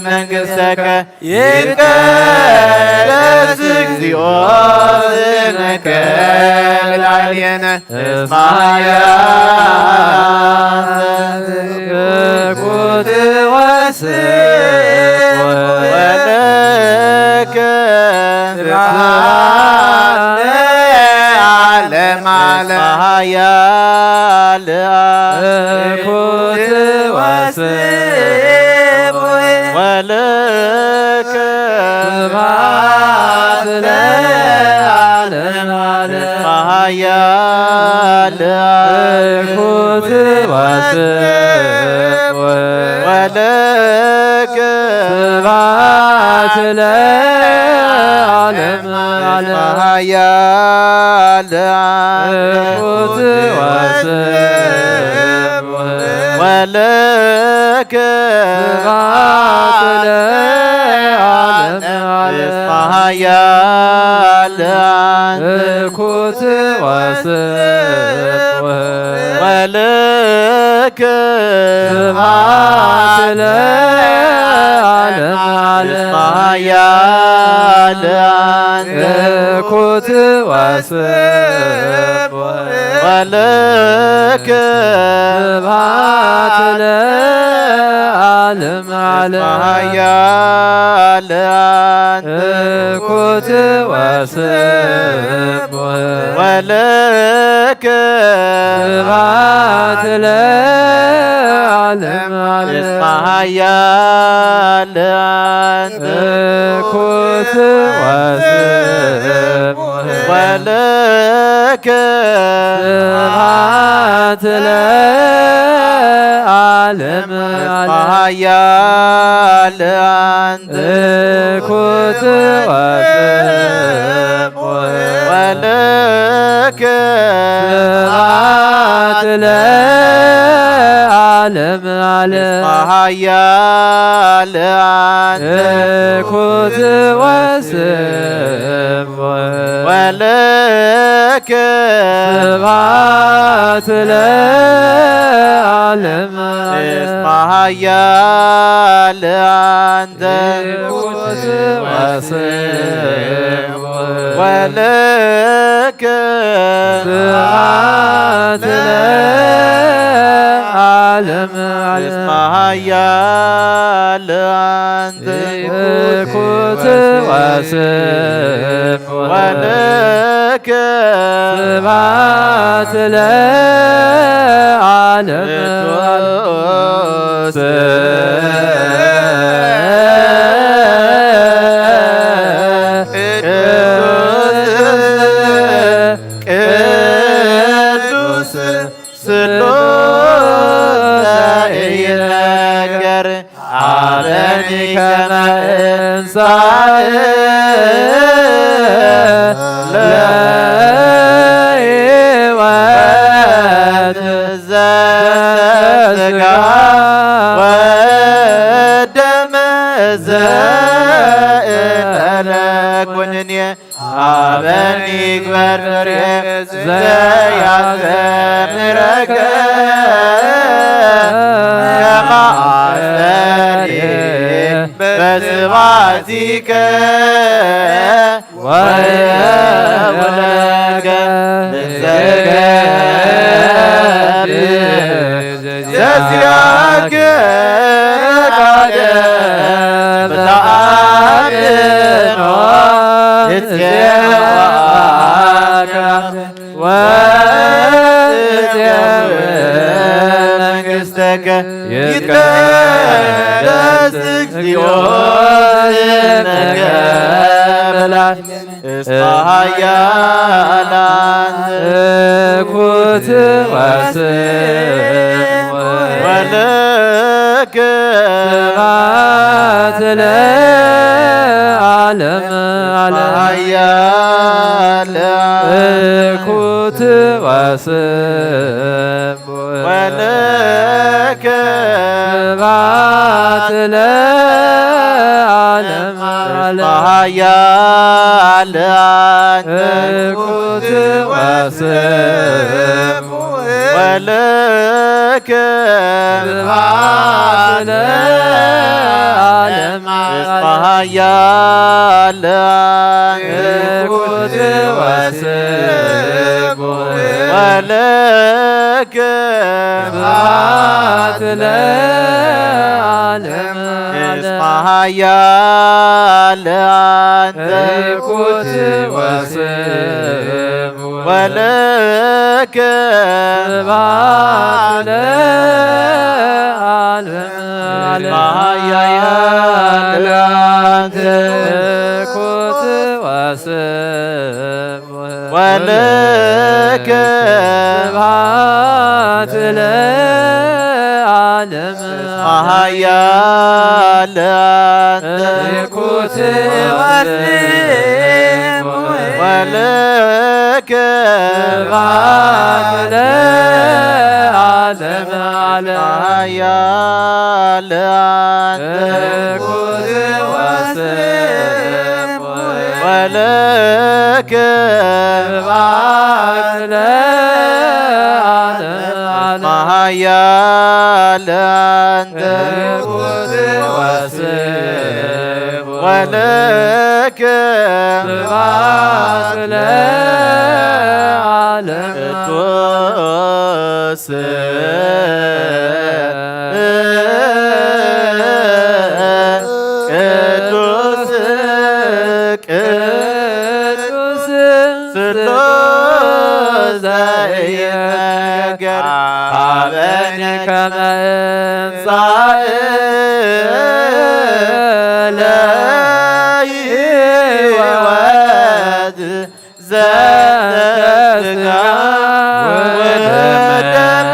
Speaker 8: መንግሥተከ ይትቀደስ እግዚኦ ስምከ ላዕሌነ እስማያኩት ወስብ ወለከ ዓለም ኩት ወስብ ወለከ ስብሐት ለዓለም ኃያል ኩት ወስብ ወለከ ስብሐት ለዓለም ኃያል ኩት ወስብ ወለከ ስብሐት ለዓለም ኃያል ኩት ወስብ ወለከ ስብሐት ለዓለም ኃያል ኩት ወስብ ወለከ ስብሐት ለዓለም ኃያል ኩት ወስብ ወለከ ስብሐት ለዓለም ኃያል ኩት ወስብ ወለከ ስብሐት ለዓለም ኃያል ኩት ወስብ ወለከ ስብሐት ለዓለም ኃያል ኩት ወስብ ወለከ ስብሐት
Speaker 14: ለዓለም
Speaker 8: እስማሃያ ለአንተ
Speaker 14: ቁት ወስም
Speaker 8: ወለከ
Speaker 14: ስብሐት ለዓለም
Speaker 8: እስማሃያ ለአንተ
Speaker 14: ቁት ወስም
Speaker 8: ወለከ
Speaker 14: ስብሐት ለዓለም
Speaker 8: ቅዱስ ስሉስ ይነገር አበኒ ከመ እንሣእ ለሕይወት ዘሥጋ ወደም ዘእንተለኩንኔ አበኒ ግበር ፍሬ ዘያስተምረከ ከመ አስተርየ በስብሐቲከ ወየውለከ ንዘገብር ዘዚአከ ቃለ በተአምኖ እፄዋከ መንግሥተከ ይትቀደስ እግዚኦ ነገበላል እስማሃያ
Speaker 14: ኩት ወስም
Speaker 8: ወለከ
Speaker 14: ስብሐት ለዓለም
Speaker 8: እስማሃያ
Speaker 14: ኩት ወስም
Speaker 8: ወለከ
Speaker 14: ስብሐት ለዓለም
Speaker 8: እስማሃያ
Speaker 14: ኩት ወስም
Speaker 8: ወለከ
Speaker 14: ስብሐት ለዓለም
Speaker 8: እስማሃያ
Speaker 14: ኩት ወስም
Speaker 8: ወለከ
Speaker 14: ስብሐት ለዓለም
Speaker 8: እስማሃያ
Speaker 14: ኩት ወስም
Speaker 8: ወለከ
Speaker 14: ስብሐት ለዓለም
Speaker 8: እስማሃያ
Speaker 14: ኩት ወስም
Speaker 8: ወለከ
Speaker 14: ስብሐት ለዓለም
Speaker 8: እስማሃያ
Speaker 14: ኩት ወስም
Speaker 8: ወለከ
Speaker 14: ስብሐት ለዓለም
Speaker 8: እስማሃያ
Speaker 14: ኩት ወስም
Speaker 8: ወለከ
Speaker 14: ስብሐት ለዓለም
Speaker 8: እስማሃያ
Speaker 14: ኩት ወስም
Speaker 8: ወለከ
Speaker 14: ስብሐት ለዓለም
Speaker 8: ቅዱስ ቅዱስ
Speaker 14: ቅዱስ
Speaker 8: ስሉስ ዘኢነገር አበኒ ከመ እንሣእ ለሕይወት ዘሥጋ ወደም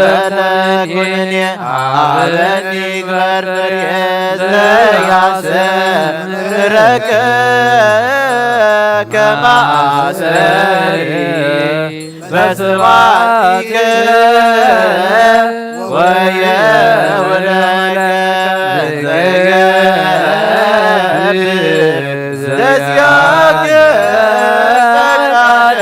Speaker 8: ዘእንተለኩንኔ አበኒ ግበር ፍሬ ዘያስተምረከ ከመ አስተርየ በስብሐቲከ ወየውለከ ዘገብር ዘዚአከ ቃለ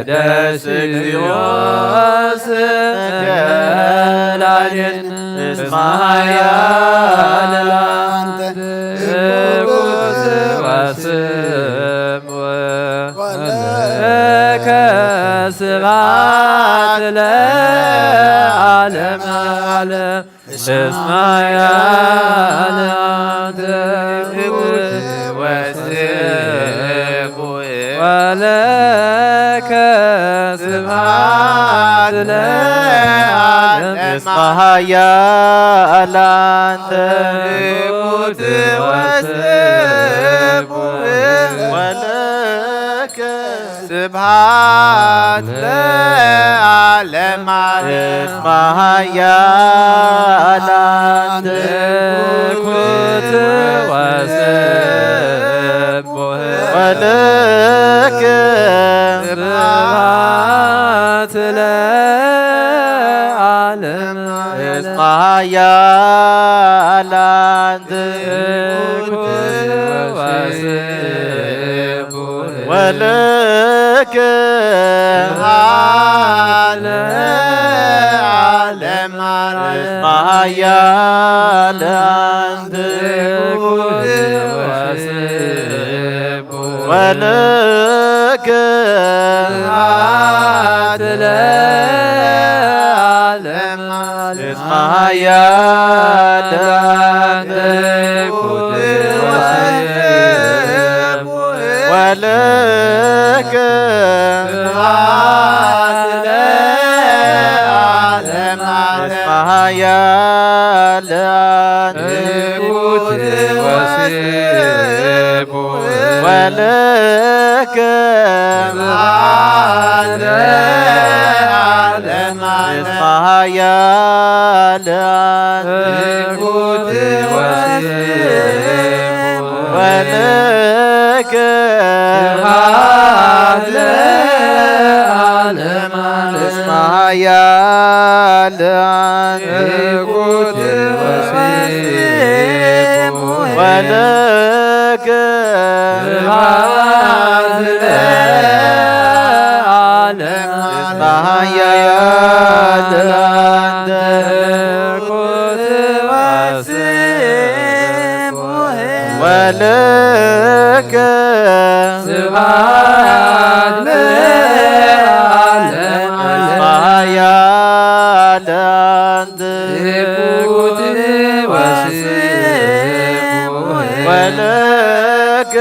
Speaker 14: ደስ እግዚኦስ ገላልን እስማያል ላንተ እኩት ወስም ወለከ ስብሐት ለዓለም ዓለም እስማያል ላንተ እኩት ወስም ወለከ ስብሐት ለዓለም
Speaker 8: እስማያል ላንተ እኩት ወስም ወለከ ስብሐት ለዓለም እስማያል ላንተ እኩት ወስም ወለከ ስብሐት ለዓለም እስማያል ላንተ እኩት ወስም ወለከ ስብሐት ለዓለም እስማያል ላንተ እኩት ወስም ወለከ ስብሐት ለዓለም እስማያል ላንተ እኩት ወስም ወለከ ስብሐት ለዓለም እስማያል ላንተ እኩት ወስም ወለከ ስብሐት ለዓለም እስማያል ላንተ እኩት ወስም ወለከ ስብሐት ለዓለም እስማያል ላንተ እኩት ወስም ወለከ ስብሐት ለዓለም እስማያል ላንተ እኩት ወስም ወለከ ስብሐት ለዓለም እስማያል ላንተ እኩት ወስም ወለከ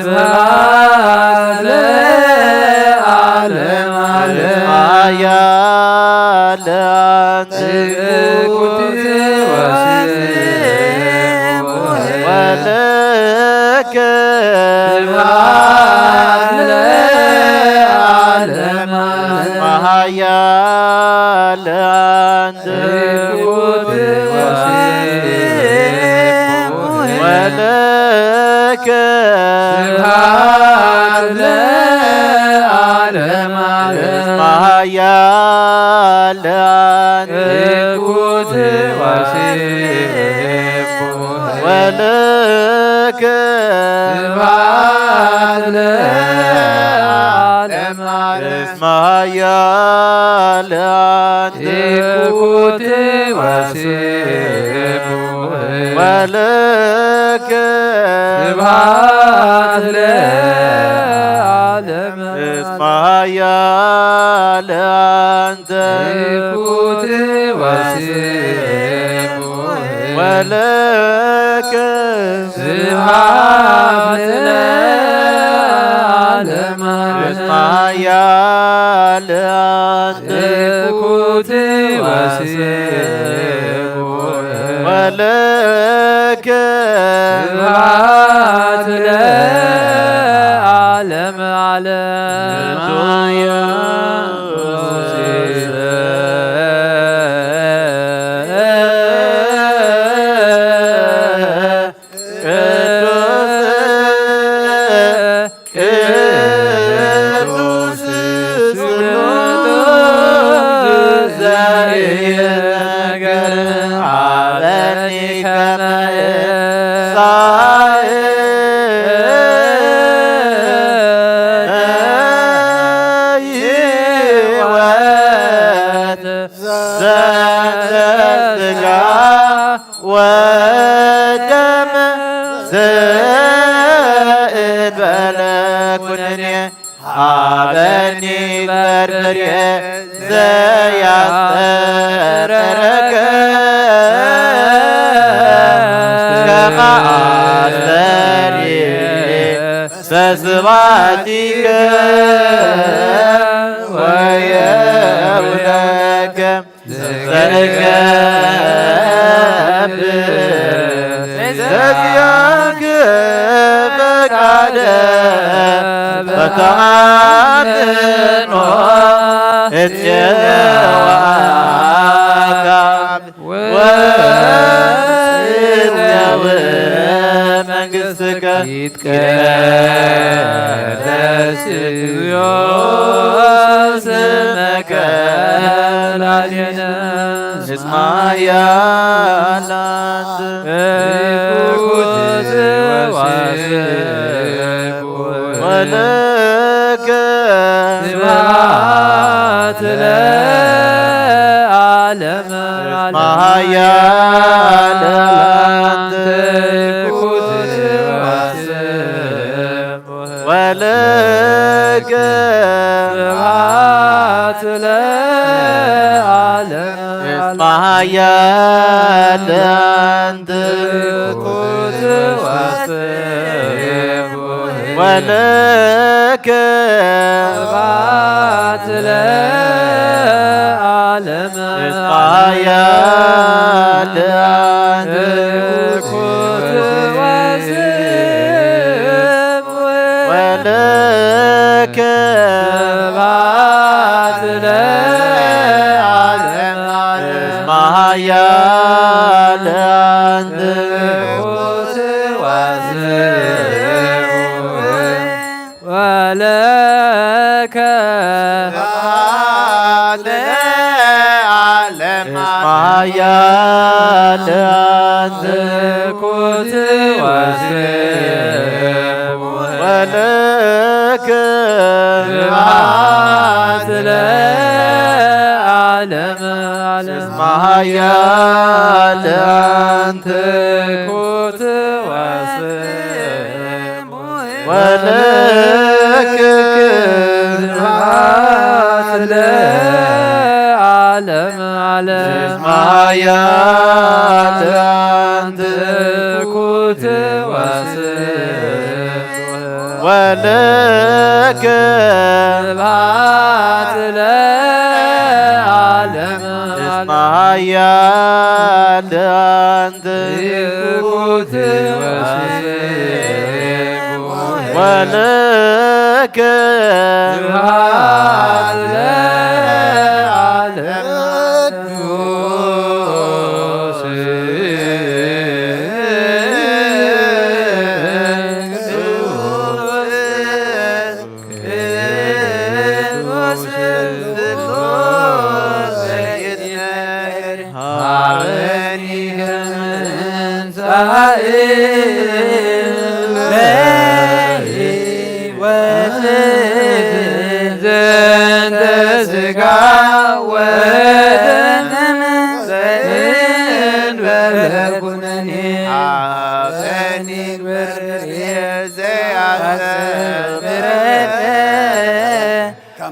Speaker 8: ስብሐት ለዓለም እስማያል ላንተ እኩት ወስም ወለከ ስብሐት ለዓለም እስማያል ላንተ እኩት ወስም ወለከ ስብሐት ለዓለም እስማያል ላንተ እኩት ወስም ወለከ ስብሐት ለዓለም እስማያል ላንተ እኩት ወስም ወለከ ስብሐት ለዓለም እስማያል ላንተ እኩት ወስም ወለከ ስብሐት ለዓለም እስማያል ላንተ እኩት ወስም ወለከ ስብሐት ለዓለም
Speaker 4: ሃበኒ በርበርየ ዘያስጠረከ ከማአስተሪ በስባቲከ ወየውለከ ዘንገብር ለዚያከ ፈቃደ በተአምኖ እትየዋካ ወእትየው መንግሥትከ ይትቀደስ እግዚኦ ስመከ ላዕሌነ ንስማያ ላንተ እኩት ወለከ ስብሐት ለዓለመ ማያ ላንተ እኩት ወለከ ስብሐት ለዓለመ ማያ ላንተ እኩት ወለከ ስብሐት ለዓለመ ማያ ላንተ እኩት ወለከ ስብሐት ለዓለመ ማያ ላንተ እኩት ወለከ ለዓለመ ማያ ላንተ እኩት ወለከ ስብሐት ለዓለመ ማያ ላንተ እኩት ወለከ ስብሐት ለዓለመ ማያ ላንተ እኩት ወለከ ስብሐት ለዓለመ ማያ ላንተ እኩት ወለከ ስብሐት ለዓለመ ዘንተ ሥጋ ወደም ዘእንበለ ኩነኔ አበኒ ዘያስተምረነ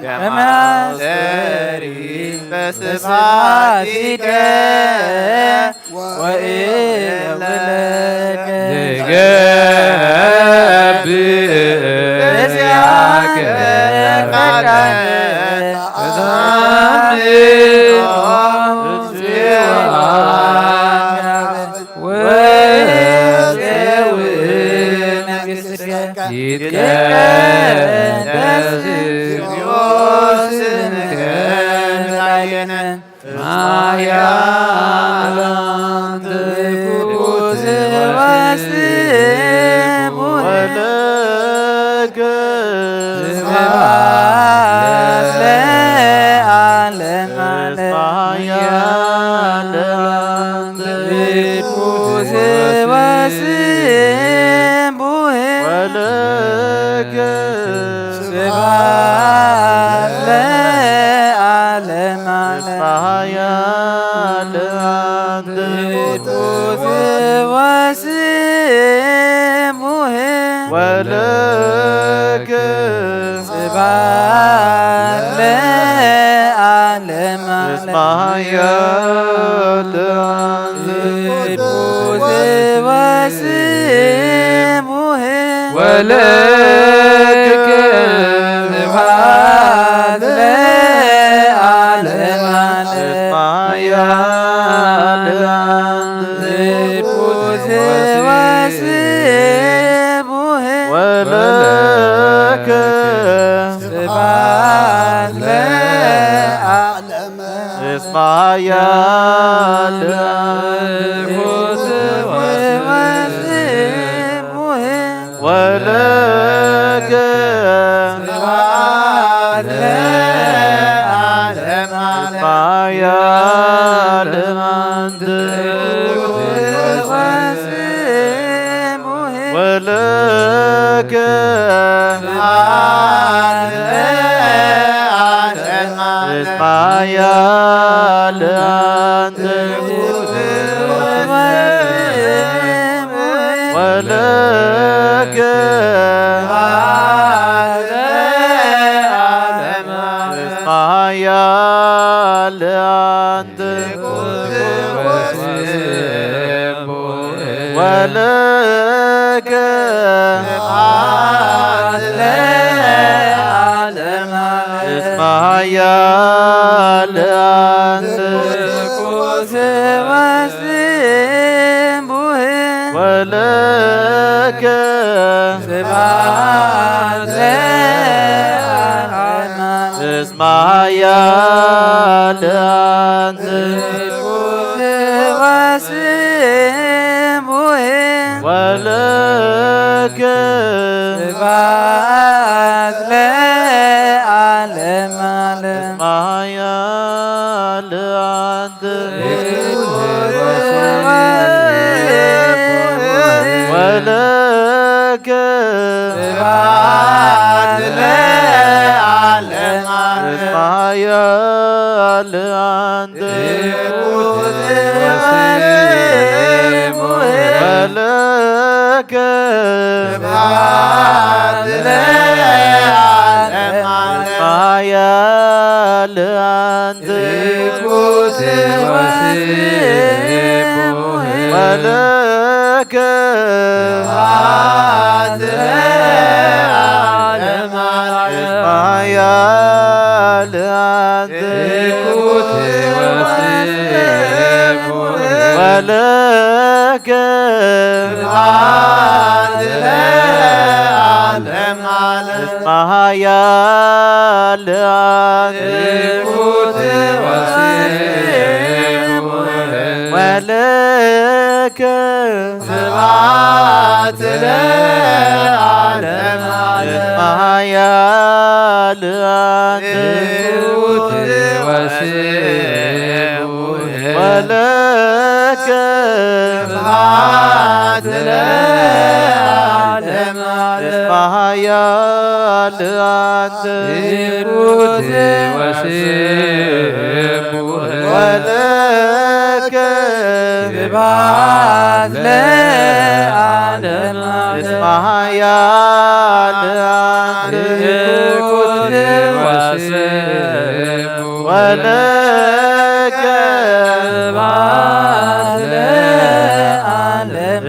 Speaker 4: ከመ አስተሪ በስብሐቲከ ወኢለወለከ በዚያከ ፈቃደ ይትቀደስ እግዚኦ ስምከ ላዕሌነ ማያ ላንተ እኩት ወለከ ስብሐት ለዓለመ ማያ ላንተ እኩት ወለከ ስብሐት ለዓለመ ማያ ላንተ እኩት ወለከ ስብሐት
Speaker 13: ለዓለም
Speaker 14: ስማያት
Speaker 13: ቅዱስ ወስቡህ
Speaker 14: ወለከ
Speaker 13: ስብሐት ለዓለም
Speaker 14: ስማያት
Speaker 13: ቅዱስ ወስቡህ
Speaker 14: ወለከ
Speaker 13: ስብሐት ለዓለም
Speaker 14: ስማያት
Speaker 13: ቅዱስ ወስቡህ
Speaker 14: ወለከ
Speaker 13: ስብሐት ለዓለም
Speaker 14: ስማያት
Speaker 13: ወስቡህ
Speaker 14: ወለከ
Speaker 13: ስብሐት ለዓለም
Speaker 14: ስማያት ወለከ ስማያት ወለከ ስማያት ወለከ
Speaker 13: ስብሐት ለዓለም
Speaker 14: ስማያት
Speaker 13: ወስቡህ
Speaker 14: ወለከ
Speaker 13: ስብሐት ለዓለም
Speaker 14: ስማያት ወለከ
Speaker 13: ስብሐት ለዓለም
Speaker 14: ስማያት ወለከ
Speaker 13: ስብሐት ለዓለም
Speaker 14: ስማያት
Speaker 13: ቅዱስ ወስቡህ
Speaker 14: ወለከ
Speaker 13: ስብሐት ለዓለም
Speaker 14: ስማያት
Speaker 13: ቅዱስ ወስቡህ
Speaker 14: ወለከ
Speaker 13: ስብሐት ለዓለም
Speaker 14: ስማያት
Speaker 13: ቅዱስ ወስቡህ
Speaker 14: ወለከ
Speaker 13: ስብሐት ለዓለም
Speaker 14: ስማያት
Speaker 13: ቅዱስ ወስቡህ
Speaker 14: ወለከ
Speaker 13: ስብሐት ለዓለም
Speaker 14: ስማያት
Speaker 13: ቅዱስ ወስቡህ
Speaker 14: ወለከ
Speaker 13: ስብሐት ለዓለም
Speaker 14: ስማያት
Speaker 13: ቅዱስ ወስቡህ
Speaker 14: ወለከ
Speaker 13: ስብሐት ለዓለም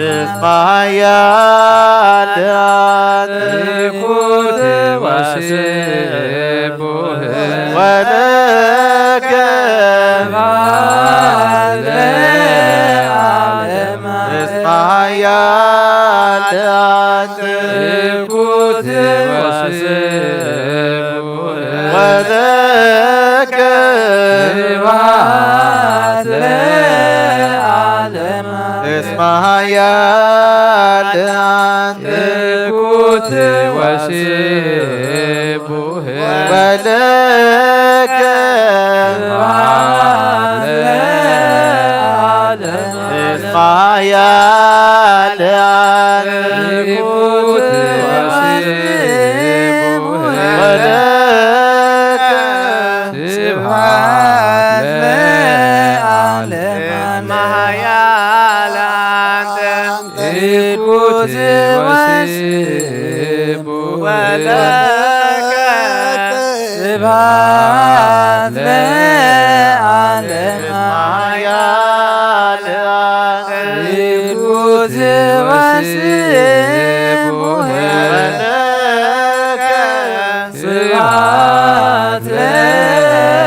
Speaker 14: ስማያት
Speaker 13: ቅዱስ ወስቡህ
Speaker 14: ወለከ
Speaker 13: ስብሐት ለዓለም
Speaker 14: ስማያት
Speaker 13: ቅዱስ ወስቡህ
Speaker 14: ወለከ
Speaker 13: ስብሐት ለዓለም
Speaker 14: ስማያት
Speaker 13: ቅዱስ ወስቡህ
Speaker 14: ወለከ
Speaker 13: ስብሐት ለዓለም
Speaker 14: ስማያት
Speaker 13: ቅዱስ ወስቡህ
Speaker 14: ወለከ
Speaker 13: ስብሐት ለዓለም ቅዱስ ወስቡህ
Speaker 14: ወለከ
Speaker 13: ስብሐት ለዓለም ይኩት ወስቡሕ ስብሐት ለዓለም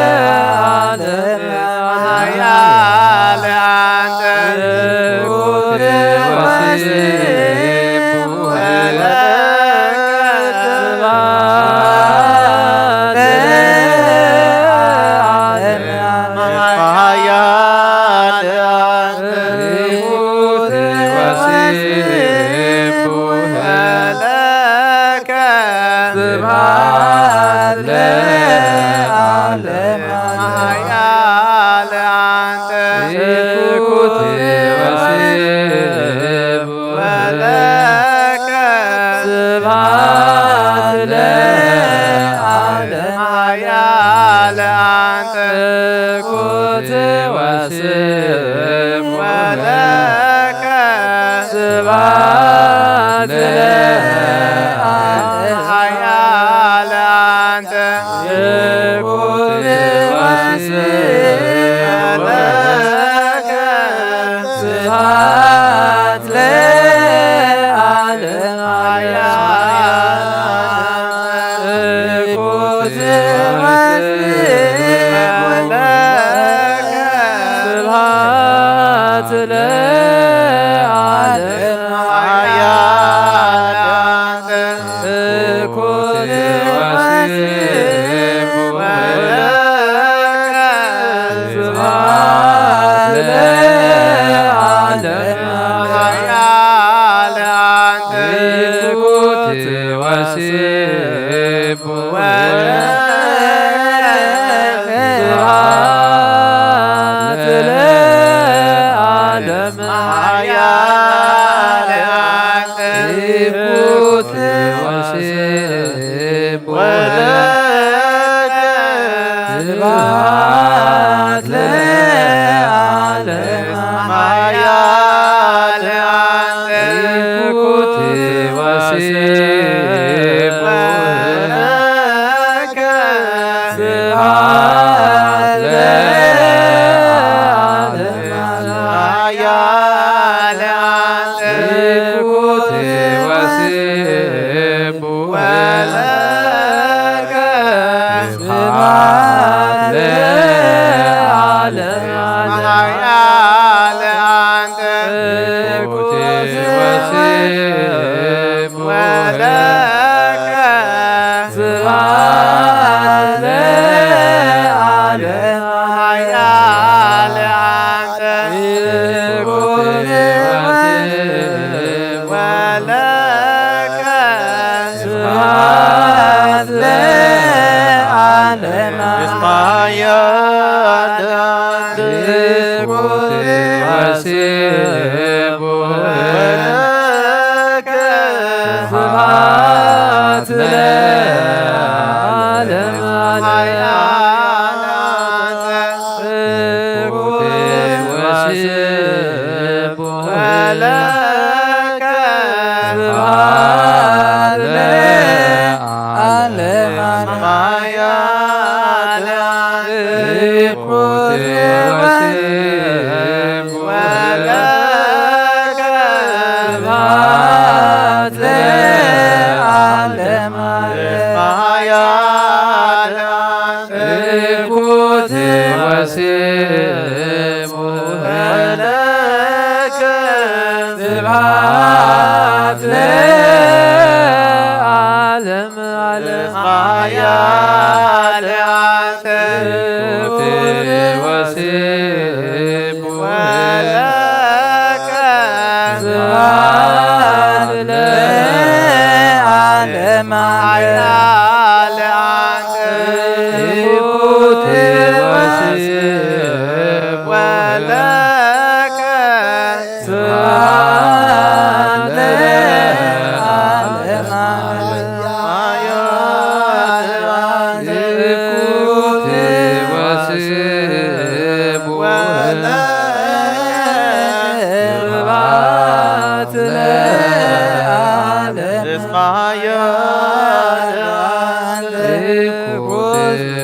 Speaker 13: ይኩት ወስቡሕ ስብሐት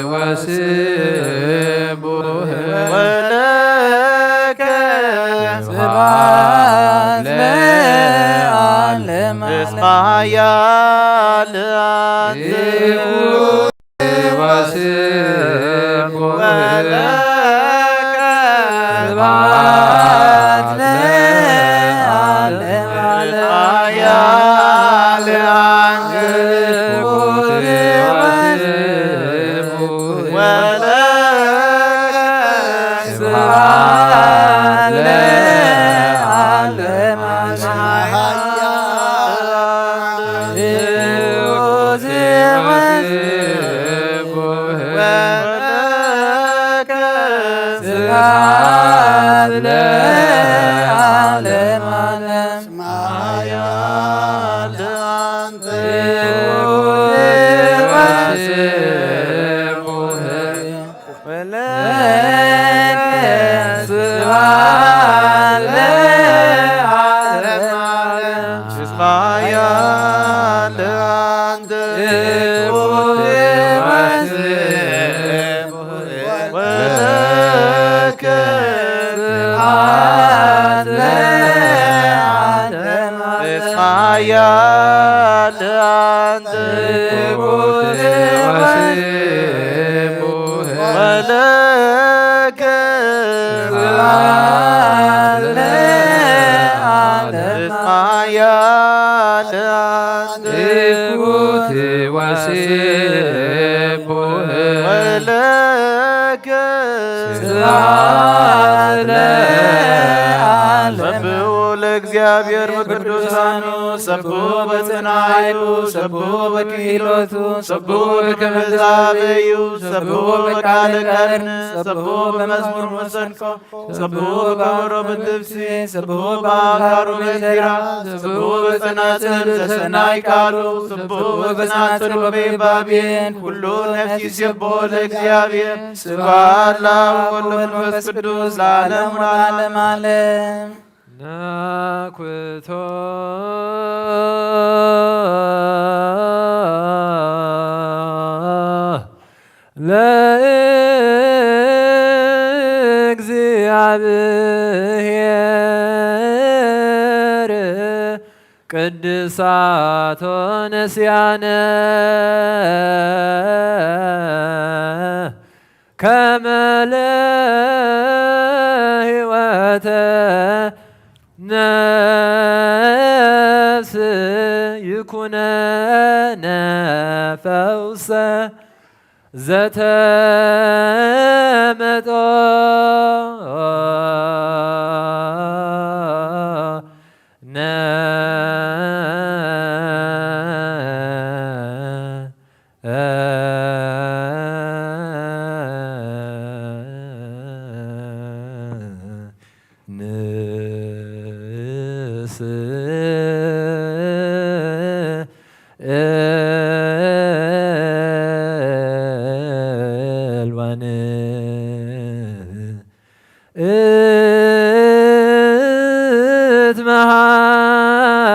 Speaker 3: وسبوه
Speaker 14: ولك
Speaker 13: سبحان لعالم
Speaker 14: اسمع يا لأنت
Speaker 3: وسبوه
Speaker 14: ولك
Speaker 13: سبحان لعالم
Speaker 14: اسمع يا لأنت ولك
Speaker 13: سبحان لعالم
Speaker 8: እግዚአብሔር በቅዱሳኑ ሰብሖ በጽናዕቱ ሰብሖ በክህሎቱ ሰብሖ በከመ ዘኀበዩ ሰብሖ በቃለ ቀርን ሰብሖ በመዝሙር መሰንቆ ሰብሖ በከበሮ በትፍሲ ሰብሖ በአካሩ መዝጊራ ሰብሖ በጸናጽል ዘሰናይ ቃሉ ሰብሖ በጸናጽል ወበይባቤን ኩሉ ነፍስ ይሴብሖ ለእግዚአብሔር ስብሐት ለአብ ወወልድ ወመንፈስ ቅዱስ ለዓለሙ ለዓለመ ዓለም።
Speaker 6: ናኩቶ ለእግዚአብሔር ቅድሳቶ ነስያነ ከመ ለሕይወተ ነፍስ ይኩነነ ፈውሰ ዘተመጦ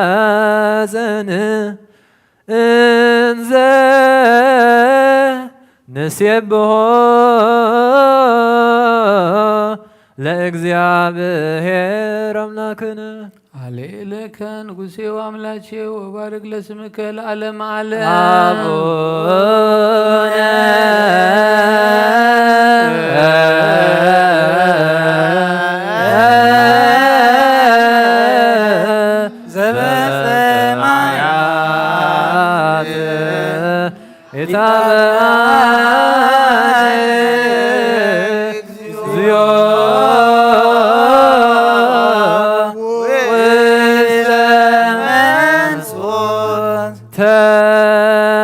Speaker 6: እትመሃዘን እንዘ ንሴብሖ ለእግዚአብሔር አምላክነ
Speaker 3: አሌለከ ንጉሴ ወአምላኬ ወባርክ ለስምከ ለዓለመ ዓለም
Speaker 13: አቡነ ዘበሰማያት ይትባረክ እግዚኦ ውስተ መንሱት ተመጦ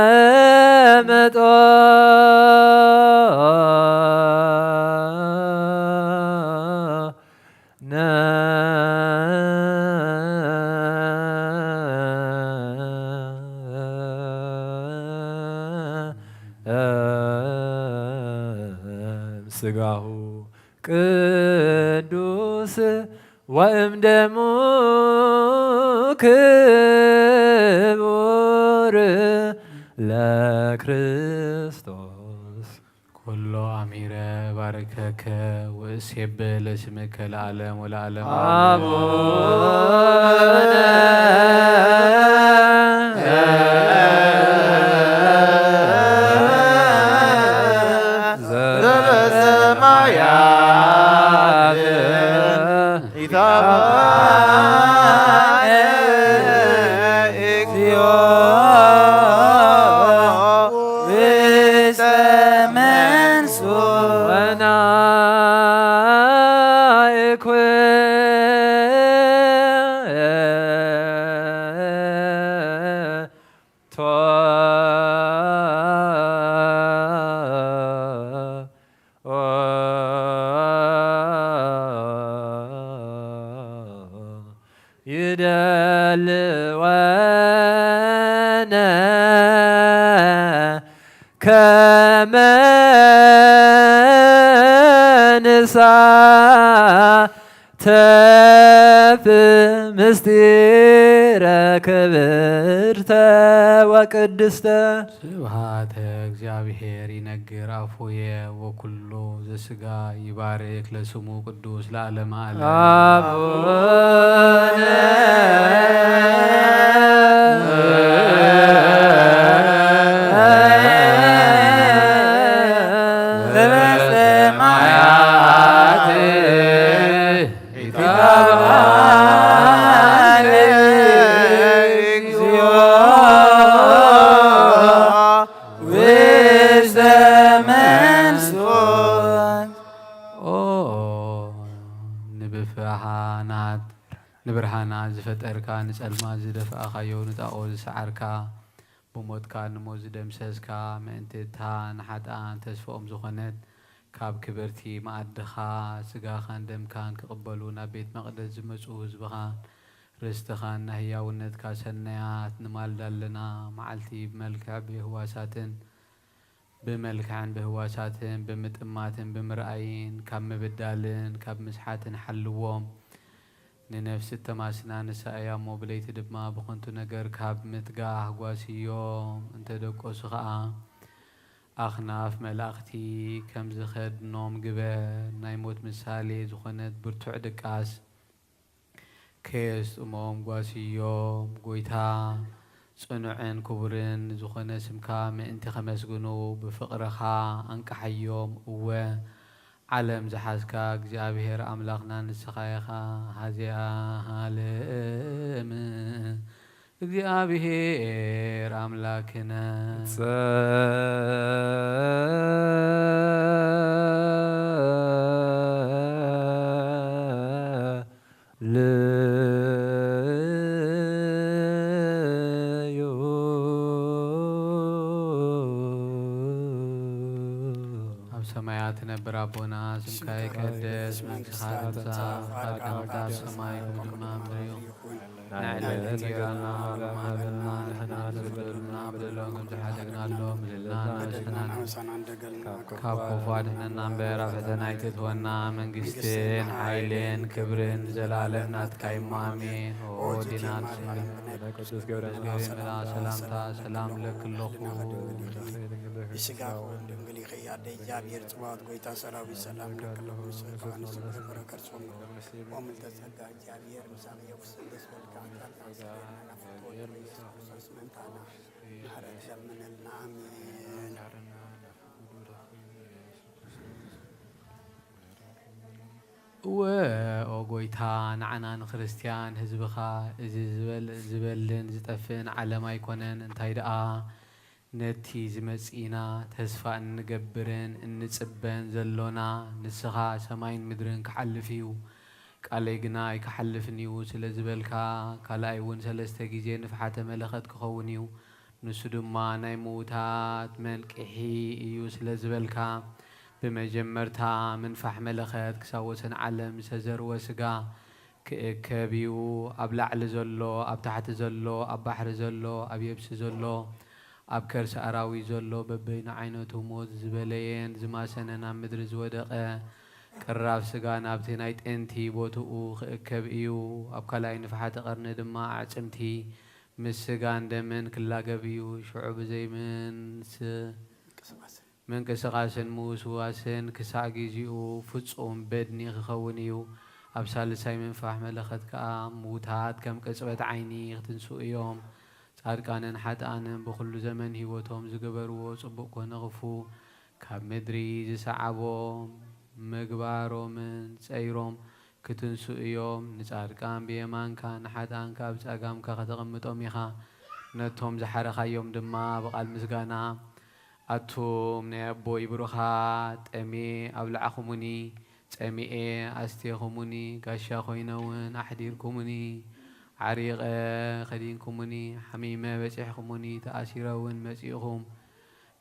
Speaker 13: ስጋሁ ቅዱስ ወእምደሙ ክቡር ለክርስቶስ
Speaker 6: ክርስቶስ
Speaker 3: كل أميرة باركك واسيب لاسمك العالم والعالم
Speaker 13: وقدست
Speaker 3: سبحات እግዚአብሔር ይነግር አፉየ ወኩሉ ዘስጋ ይባርክ ለስሙ ቅዱስ ለዓለም ዓለም
Speaker 13: አቡነ
Speaker 3: ንብርሃና ዝፈጠርካ ንጸልማ ዝደፍኣኻዮ ንጣኦ ዝሰዓርካ ብሞትካ ንሞት ዝደምሰስካ ምእንትታ ንሓጣን ተስፎኦም ዝኾነት ካብ ክብርቲ ማዕድኻ ስጋኻን ደምካን ክቕበሉ ናብ ቤት መቕደስ ዝመፁ ህዝብኻን ርስትኻን ናህያውነትካ ሰናያት ንማልዳ ኣለና መዓልቲ ብመልክዕን ብህዋሳትን ብምጥማትን ብምርኣይን ካብ ምብዳልን ካብ ምስሓትን ሓልዎም ንነፍሲ ተማስና ንሳእያ እሞ ብለይቲ ድማ ብኸንቱ ነገር ካብ ምትጋህ ጓስዮም እንተደቆሱ ከዓ ኣኽናፍ መላእኽቲ ከም ዝኸድኖም ግበር ናይ ሞት ምሳሌ ዝኾነት ብርቱዕ ድቃስ ከየስጥሞም ጓስዮም ጎይታ ጽኑዕን ክቡርን ዝኾነ ስምካ ምእንቲ ኸመስግኑ ብፍቕርኻ አንቃሓዮም እወ ዓለም ዝሓዝካ እግዚአብሔር አምላኽና ንስኻ ኢኻ ሃዚኣ ሃለም እግዚአብሔር አምላክነ ሰማያት ነበር አቦና ስምካ ይቀደስ መንግሥትካ ትምጻእ ፈቃድካ በከመ በሰማይ ከማሁ በምድር ንዕለትነ ሀበና ሀበና ንሕና ንበደሉና በደሎም ከም ዝሓደግናሎም ምልልና ካብ ክፉ አድኅነና እምበር ኣብ ፈተና ኣይተትወና መንግሥትን ሓይልን ክብርን ዘለዓለም ናትካ እዩ አሜን። ኦ ዲና ቅዱስ ገብርኤል ሰላምታ ሰላም ለክለኹ
Speaker 7: በስጋ ድንግል ይኸያደ እግዚአብሔር ጽባኦት ጎይታ ሰራዊት ሰላም ለክለኹ ሰፋንስ በረከት ጾም ወምልተ ጸጋ እግዚአብሔር ምሳሌ ውስጥ ደስ በልካ መንታና ምህረት ለምንልና አሜን።
Speaker 3: እወ ኦ ጎይታ ንዓና ንክርስቲያን ህዝብኻ እዚ ዝበልን ዝጠፍእን ዓለም ኣይኮነን እንታይ ደኣ ነቲ ዝመጺና ተስፋ እንገብርን እንጽበን ዘሎና ንስኻ ሰማይን ምድርን ክሓልፍ እዩ ቃለይ ግና ኣይክሓልፍን እዩ ስለ ዝበልካ ካልኣይ እውን 3 ጊዜ ንፍሓተ መለኸት ክኸውን እዩ ንሱ ድማ ናይ ምውታት መልቅሒ እዩ ስለ ዝበልካ ብመጀመርታ ምንፋሕ መለኸት ክሳብ ወሰን ዓለም ዝተዘርወ ስጋ ክእከብ እዩ ኣብ ላዕሊ ዘሎ ኣብ ታሕቲ ዘሎ ኣብ ባሕሪ ዘሎ ኣብ የብሲ ዘሎ ኣብ ከርሲ ኣራዊት ዘሎ በበይኑ ዓይነቱ ሞት ዝበለየን ዝማሰነ ናብ ምድሪ ዝወደቐ ቅራብ ስጋ ናብቲ ናይ ጥንቲ ቦትኡ ክእከብ እዩ ኣብ ካልኣይ ንፍሓተ ቐርኒ ድማ ኣዕጽምቲ ምስ ስጋን ደምን ክላገብ እዩ ሽዑ ብዘይምንስ منقسقاسن موسواسن كساع جيزيو فتصوم بدني خونيو أبسال ساي من فهم لخد كام موتات كم كسبت عيني تنسو يوم صار كان حتى أنا بكل زمن هيوتهم زجبروا صبوا ونغفوا كمدري زسعبهم مقبارهم من سيرهم كتنسو يوم نصار كان بيمان كان حتى أن كابس أقام كختقمتهم يخا نتهم زحرخ يوم دما بقال مسجانا أتوم نبوي بروخات أمي أبلع خموني أمي أستي خموني كاشا خوينون أحدير كموني عريق خدين كموني حميمة بتيح كموني تأثيرون مسيحهم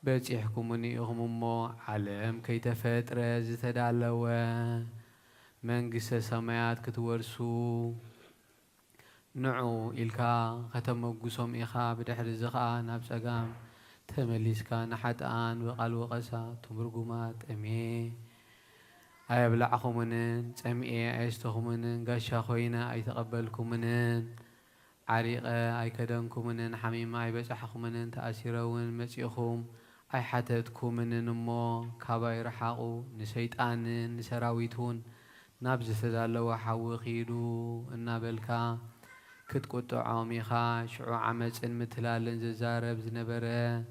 Speaker 3: بتيح كموني أمو علم كي تفترة زتدالوا من قصة سمايات كتورسو نعو إلكا ختم قسم إخا بدحر الزخاء نفس أقام تمليس كان حتى آن وقال وقسا تمرقمات أمي أي بلعكم منن أمي عيشتكم منن قاشا خوينا أي تقبلكم منن عريقة أي كدنكم منن حميمة أي بسحكم منن تأثيرون مسيخهم أي حتتكم منن مو كاباير حقو نسيت آنن نسراويتون نابز تدالوا حوخيدو النابلكا كتقطع عميخا شعو عمس المثلال ززارب زنبره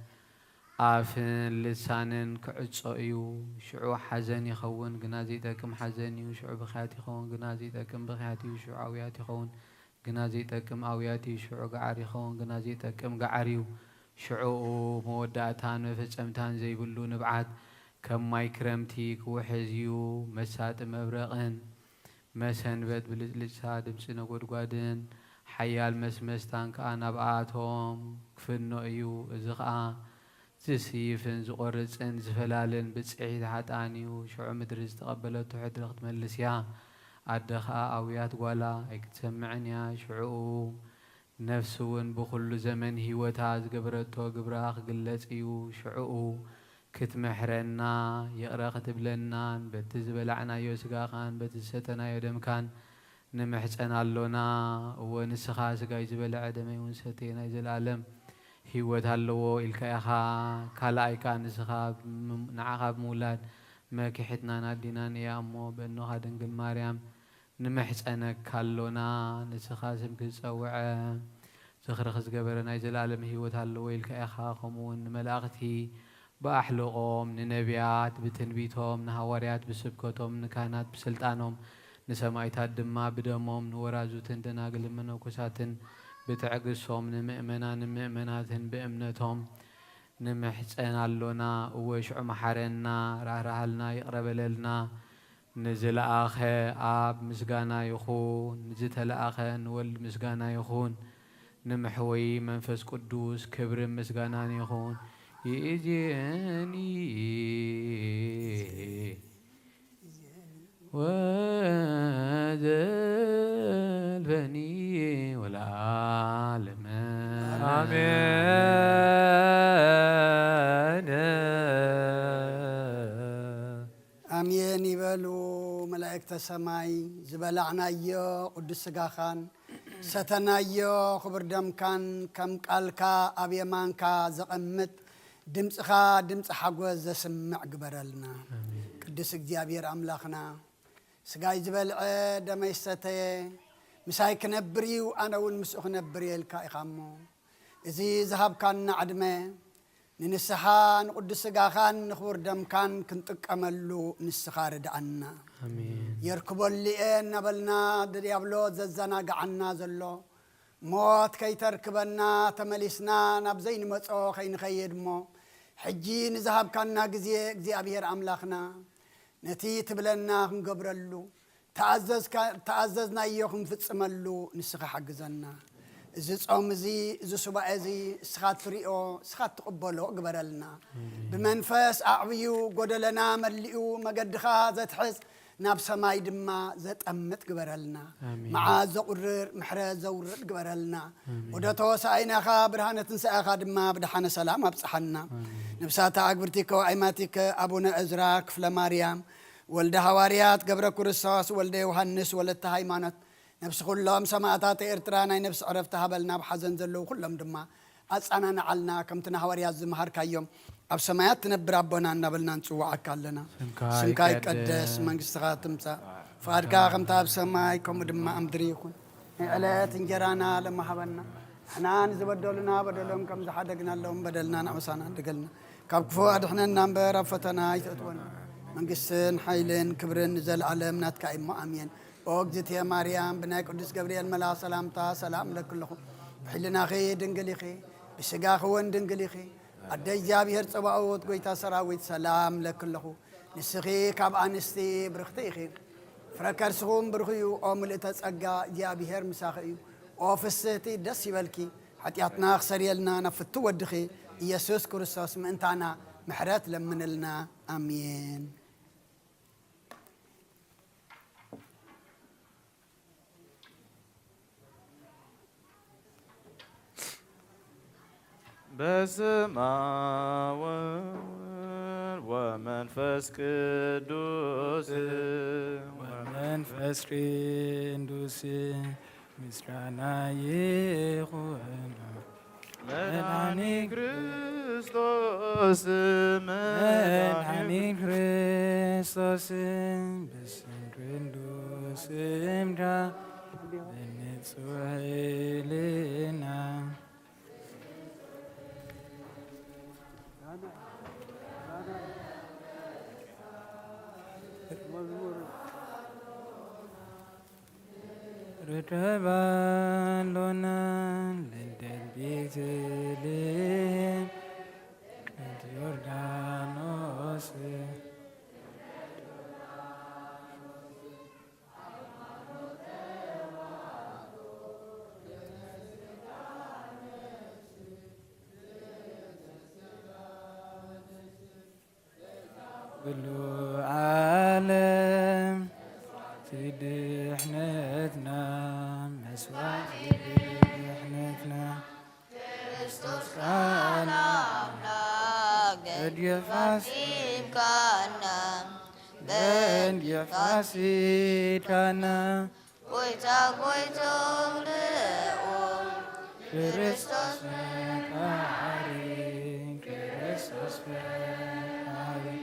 Speaker 3: آفن لسانن كعصايو شعو حزن يخون جنازيتكم حزني وشعو بخياتي يخون جنازيتكم بخياتي وشعو عوياتي يخون جنازيتكم عوياتي شعو قعري يخون جنازيتكم قعريو شعو موداتان وفصمتان زي بلو نبعات كم ماي كرمتي كوحزيو مسات مبرقن مسنبت بلسا دمسنا قدقادن حيال مسمستان كأنا بآتهم كفنو ايو ازقا زسيفن زقرصن زفلالن بصعيد حتانيو شعو مدرز تقبلتو حدرقت ملسيا أدخا أويات قوالا اكتسمعنيا شعو نفسون بكل زمن هيوتا زقبرتو قبراخ قلت ايو شعو كتمحرنا يقرأ كتبلنا بتزبلعنا يوسقاقان بتستنا يدمكان نمحسن اللونا ونسخا سقاي زبلع دمي ونستينا يزل العالم هيوت هلو الكايخا كالاي كان نسخا نعاقب مولاد ما كحتنا نادينا يا أمو بأنه هادنقل مريم نمحسنك هلونا نسخا سمك سوعة زخرخز قبرنا يزل العالم هيوت هلو الكايخا خمون ملاغتي بأحلقهم ننبيات بتنبيتهم نهواريات بسبكتهم نكانات بسلطانهم نسمايتات دما بدمهم نورازو تندناقل منو كساتن بتعقصهم نمؤمناتن بأمنتهم نمحسن اللونا وشعو محرنا رهرهلنا يقرب لنا نزل آخي آب مسقانا يخون نزت الآخي نول مسقانا يخون نمحوي منفس قدوس كبر مسقانا يخون يجيني وذل بني والعالم
Speaker 13: آمين
Speaker 7: آمين يبلو ملائكة السماء زبلعنا يو قدس سقاخان ستنا يو خبر دم كان كم قالكا أبي مانكا زقمت دمسخا دمس حقوز سمع قبرلنا قدس اجابير أملاخنا سقاي زبلع دميستي مساي كنبري وأنا والمسوخ نبري الكائخامو إذا ذهب كان عدمه ننسخان قدس سقاخان نخبر دم كان كنتك أملو نسخار دعنا يركبوا اللي نبلنا دريابلو ززنا قعنا زلو موت كي تركبنا تملسنا نبزين مصو خين خيد مو حجين ذهب كنا جزي أبير أملاخنا نتي تبلنا نقبرلو تعززنا يوم في تسملو نسخ حجزنا إذا صوم زي إذا سبع زي سخات فريقه سخات تقبله قبرلنا بمنفس أعويو قدلنا ملئو مقدخا ذات حس ناب سماي دما ذات أمت قبرلنا مع زقرر محرز زورر قبرلنا ودا توسعينا خابرهانة تنسى خادما بدحنا سلام أبصحنا نبساتا أكبرتك وعيماتك أبونا إزراك فلماريام ولد هواريات قبر كرساس ولد يوحنس ولد هايمانت نفس كلهم سماعات إرترانا نفس عرفتها بلنا بحزن زلو كلهم دما أصانا نعلنا كم تنهوريات زمهر كيوم أب سمايات تنبر أبونا نبلنا نسوعك لنا سمكاي قدس منقصتها تمسا فاركا خمتا أب سماي كم دم أمدريكم على تنجرانا لما حبنا احنا نزبدلنا بدلهم كم زحدقنا لهم بدلنا نعمسانا دقلنا كابكفو أدحنا نمبر فتنا يتطون منقصن حيلين كبرن زل علمنا تكايم مؤمن وقجت يا مريم بناي قدس جبريل ملا سلامتا سلام لكلكم بحلنا خي دنقلي خي بسقا خوان دنقلي خي أدي جابير صباوت قويتا سراويت سلام لكله نسخي كاب أنستي برختي خير فركر سخوم برخيو أملتس أجا جابير مساخيو أوفستي دسي بالكي حتى يعطنا خسريلنا نفتو ودخي يسوس كريستوس من أنتنا محرات لمن لنا آمين
Speaker 8: بسماوات ومنفس قدوس
Speaker 16: ومنفس قدوس مسرانا يخونا
Speaker 8: مدعني كريستوس
Speaker 16: مدعني كريستوس بسم قدوس امرا بنتسوهيلنا Rutabalona lendel bigzelen Jordanos بلو عالم سيدحنتنا مسوى سيدحنتنا كريستوس كان قد يفاسي كان يفاسي كان
Speaker 12: قويتا لأم
Speaker 16: كريستوس فكاري كريستوس فكاري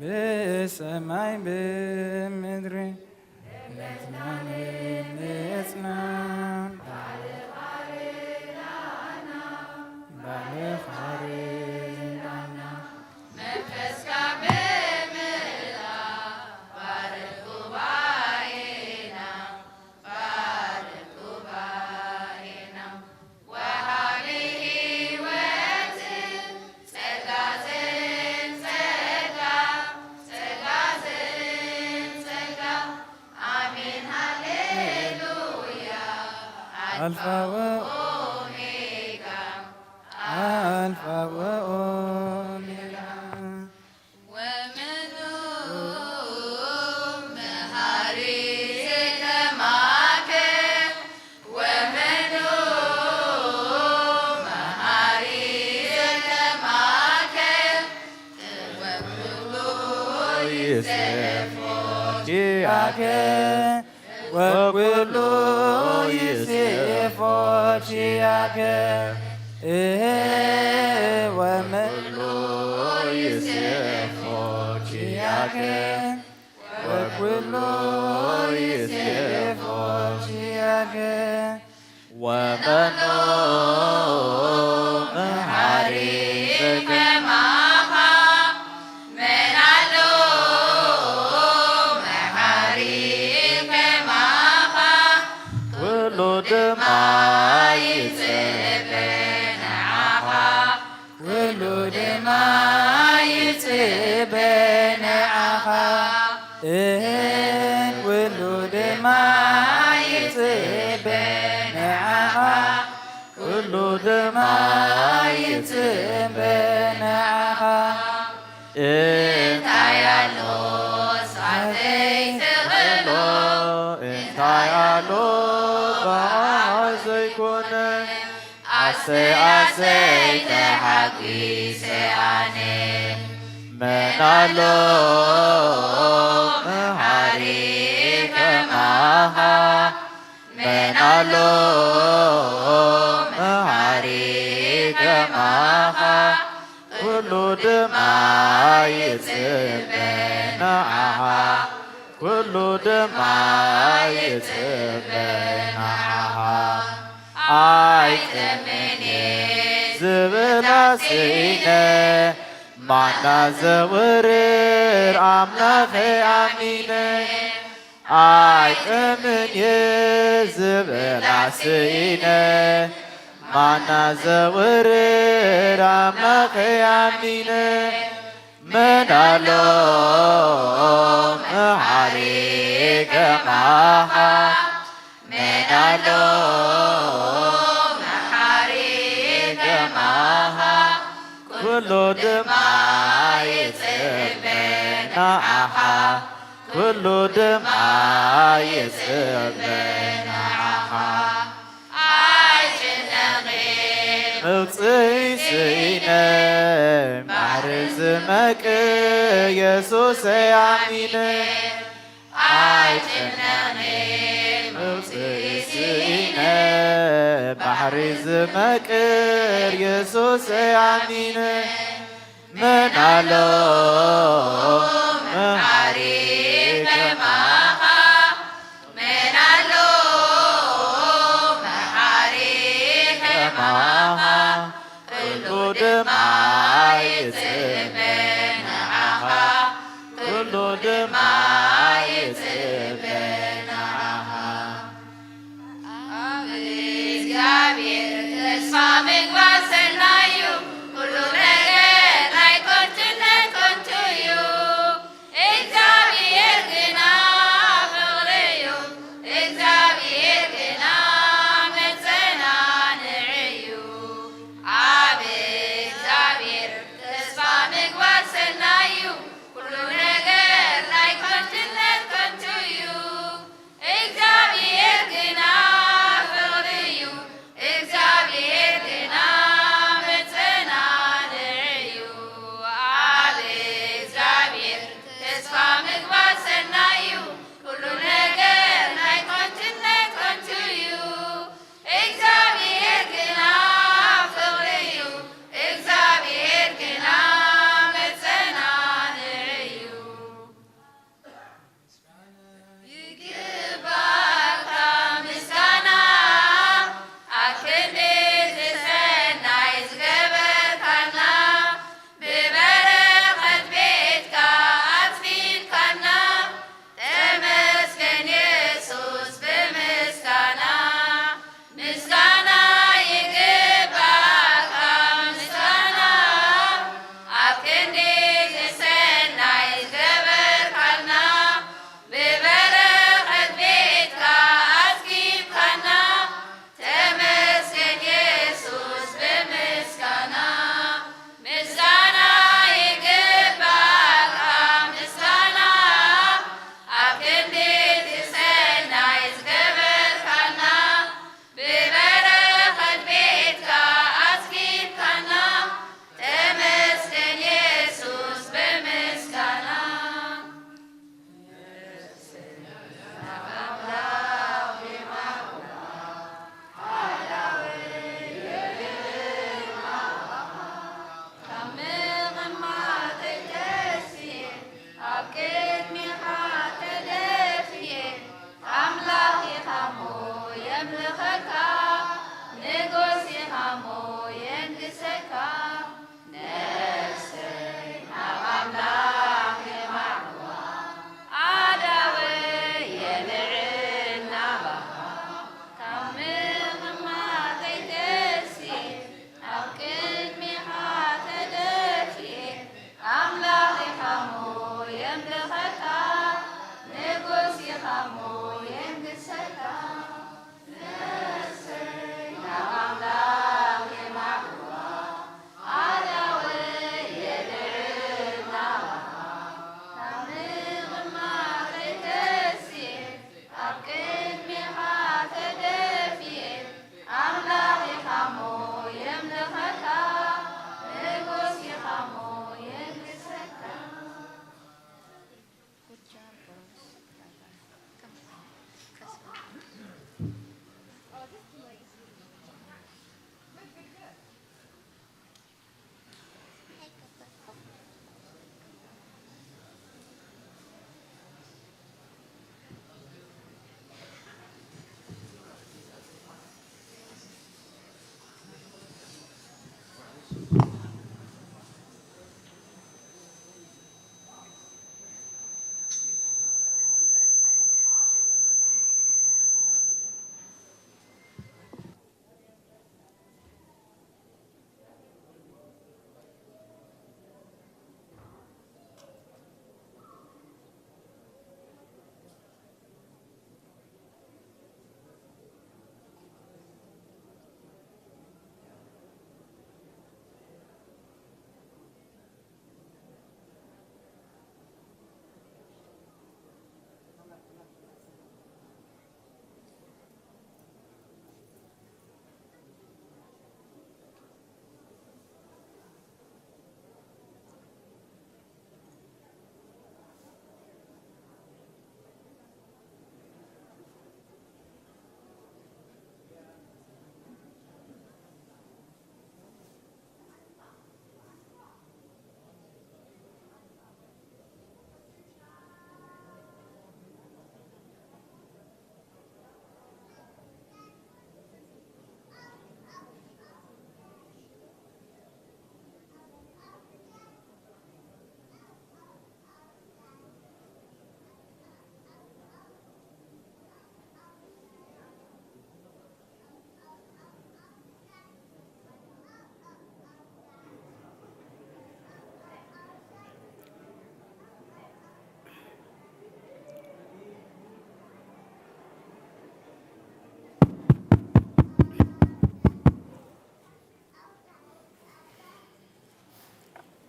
Speaker 16: بسماي بمدري نتنا بالغ خارجنا
Speaker 14: منفسك بملا بارك باينا بارك باينا وهذه وتن سلازن سلازن آمين هللويا
Speaker 16: ألفا
Speaker 14: وأوميغا
Speaker 16: ألفا وأوميغا
Speaker 14: ومنهم مهاريك معك ومنهم مهاريك معك وكل يسفك
Speaker 16: وكل يسفك ومن
Speaker 14: يسفك
Speaker 16: وكل يسفك
Speaker 8: ومنهم
Speaker 14: حريك معها من علوم حريك معها
Speaker 8: كل دماء
Speaker 14: يتبن عها
Speaker 16: كل دماء يتبن عها كل دماء يتبن عها كل دماء يتبن عها
Speaker 14: انت يا لوس عديت غلو
Speaker 8: انت يا لوس يكون
Speaker 14: عسي تحكي سياني
Speaker 8: من علوم
Speaker 14: حريك معها من
Speaker 16: منالو مهاري كماها كل دماء يتبناها كل دماء يتبناها አይተምኔ ዝብላ ስኢነ ማና ዘውርር አምላኸ አሚነ አይተምኔ ዝብላ ስኢነ ማና ዘውርር አምላኸ አሚነ መናሎ መሃሪ ገማሃ መናሎ كل دماء يتبناها كل دماء يتبناها مغصي سينا معرز مك يسوس يعمينا مغصي سينا معرز مك يسوس يعمينا منالو مهاري كماها منالو مهاري كماها كل دماء يتبناها كل دماء يتبناها እግዚአብሔር ተስፋ ምግባር ሰናዩ ሁሉ ነገር ላይ ኮንትነት ኮንቱዩ እግዚአብሔር ግና ፍቅርዩ እግዚአብሔር ግና መጸናንዕዩ አብ እግዚአብሔር ተስፋ ምግባር ሰናዩ ሁሉ ነገር ላይ ኮንትነት ኮንቱዩ እግዚአብሔር ግና ፍቅርዩ እግዚአብሔር ግና መጸናንዕዩ አብ እግዚአብሔር ተስፋ ምግባር ሰናዩ ሁሉ ነገር ናይ ኮንትነት ኮንቱዩ እግዚአብሔር ግና ፍቅርዩ እግዚአብሔር ግና መጸናንዕዩ ይግባእካ ምስጋና አክንድ ሰናይ ዝገበርካና ብበረኸት ቤትካ አጽፊልካና ተመስገን ኢየሱስ ብምስጋና ምስጋና ይግባእካ ምስጋና ኣብ ክንዲ ሰናይ ዝገበርካና ብበረኸት ቤትካ ኣጽጊብካና ተመስገን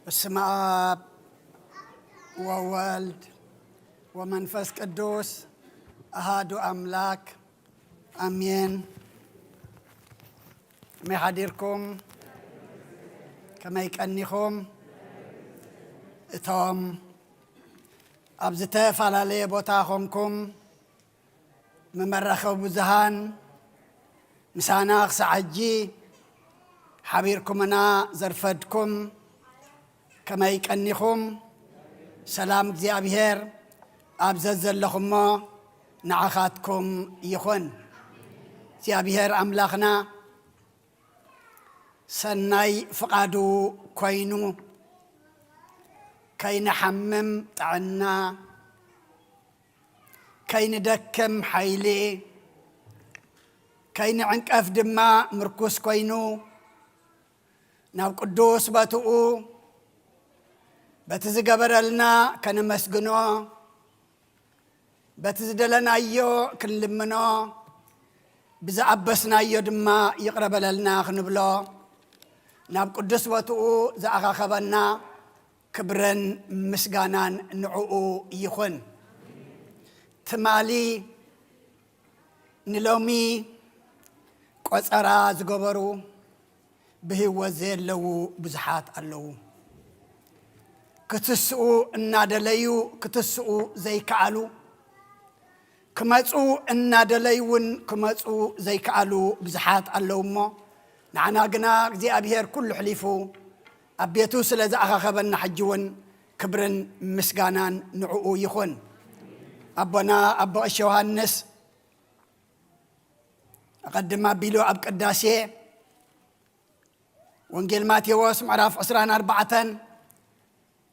Speaker 7: بسم آب وولد ومنفس قدوس أهادو أملاك أمين. ما يحضركم كما يكأنكم إتام أبزتاف على لي بوتاخمكم ممرخو بزهان مساناخ سعجي حبيركم أنا زرفدكم كما يكأنكم سلام እግዚአብሔር أبزز لكم نعخاتكم يخون እግዚአብሔር أملاخنا سناي فقادو كوينو كاين حمم طعنا كاين دكم حيلي كاين عنقف دما مركوس كوينو ناو قدوس باتو بتزقبرلنا كان مسجنو بتزدلنا ايو كنلمنو بزعبسنا ايو دما يقرب لنا خنبلو ناب قدوس باتو زاخا خبنا كبرن مسجانان نعو يخون تمالي نلومي قصرا زغبرو بهو زلو بزحات اللو كتسؤو النادليو كتسؤو زي كعلو كماتسؤو النادليون كماتسؤو زي كعلو بزحات اللومو نعنا قنا زي أبيهر كل حليفو أبيتو سلازا أخاخبنا حجون كبرن مسقانان نعو يخون أبنا أبو الشوهانس أقدم بيلو أب قداسي وانجيل ماتيوس معراف عسران 4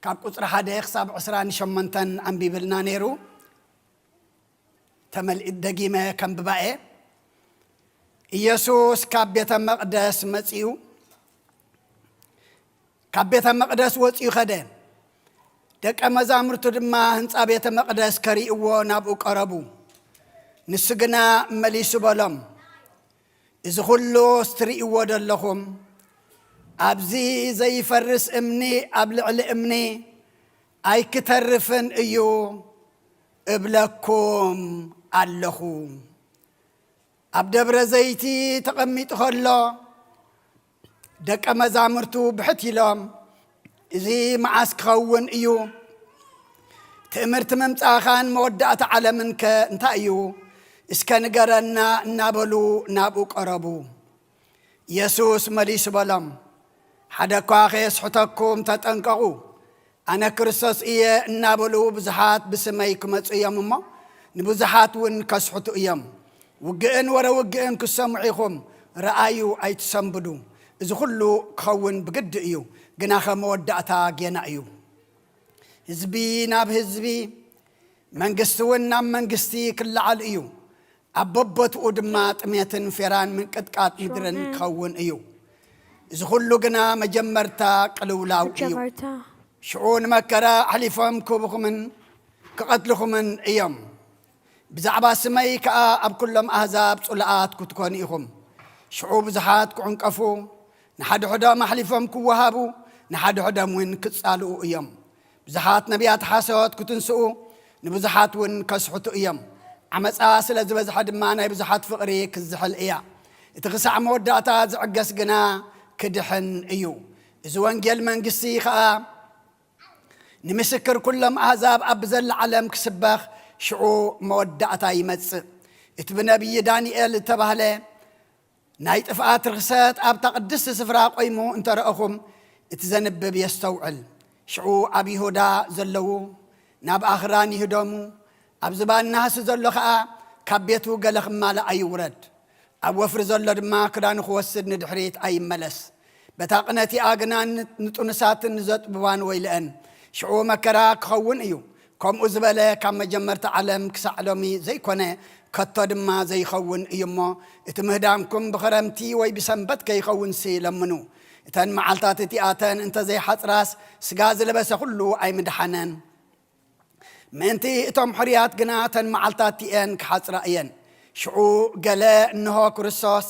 Speaker 7: كاب قصر حدا يخصاب عسران شمنتن عم بيبلنا نيرو تمل الدقيمة كم ببائي يسوس كاب بيت مقدس متسيو كاب بيت مقدس وتسيو خده دك أمازامر تدما هنس بيت مقدس كريئو نابو قربو نسقنا مليسو بلم إذا خلو استريئو دلهم أبزي زي فرس امني أبلعل امني أي كترفن ايو ابلكم اللخو أبدبر زيتي تقميت خلا دك مزامرتو بحتي لام زي معاسك خون ايو تأمرت ممتاخان مودعت على منك انت ايو اسكان قرنا نابلو نابو قربو يسوس مليس بلام حدا كواخيس حتاكم تتنقعو أنا كريستوس إيه نابلو بزحات بسميكم أيام نبزحات ون كسحتو أيام وجئن ورا وجئن كسمعيكم رأيو أي تسمبدو إذا كله خون بجد إيو جناخ مودعتا جنا إيو حزبي ناب حزبي منقستون نام منقستي كل على إيو أببت ودمات ميتن فيران من كتكات مدرن خون إيو إذا كله جنا مجمرتا قلولاو إيو شعون مكرا حليفهم كوبكمن كقتلكم من أيام بزعبا سمي كأب كلهم أهزاب صلعات كتكون إيهم شعوب زحات كعنكفو نحد حدا ما حليفهم كوهابو نحد حدا من كتسالو أيام بزحات نبيات حاسوات كتنسو نبزحات ون كسحتو أيام عمس آسل زبز حد معنا بزحات فقري كزحل إيا تغسع موداتا زعقس جنا كدحن إيو إذا جل من قصي خا نمسكر كلهم أحزاب أبزل العالم كسبخ شعو مودعتا يمس اتبنبي دانيال تبهله نايت افقات رخصات أب تقدس سفراء قيمو انت رأخم اتزنبب يستوعل شعو أبي هدا زلو ناب آخراني هدومو أب زبان ناس زلو خاء كبيتو قلق مالا أي ورد أب وفر زلو دما كران خوصد ندحريت أي ملس بتاقنتي آقنان نتونسات نزت بوان ويلأن شعو مكراك خون ايو كم أزبالة كم جمرت علم كسعلمي زي كونه كتر ما زي خون ايوما اتمهدامكم بخرمتي وي بسنبت كي خون سي لمنو اتن معلتات تياتن انت زي حطراس سقاز لبس كله اي مدحنن منتي اتم حريات قناتن معلتات تيان كحطر ايان شعو قلاء انه كرسوس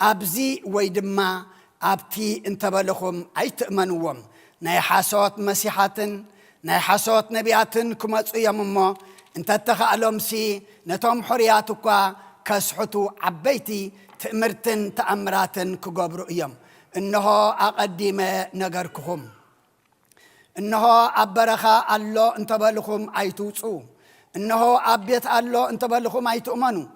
Speaker 7: أبزي ويدما أبتي انتبالخم أي تأمنوهم ناي حاسوت مسيحاتن ناي حاسوت نبياتن كمصو يممو انت تخالهم سي نتوم حرياتكوا كسحتو عبيتي تأمرتن تأمراتن كقبرو يم إنه أقدم نجركم إنه أبرخا الله انت بالكم أيتوسو إنه أبيت الله انت بالكم أيتؤمنوا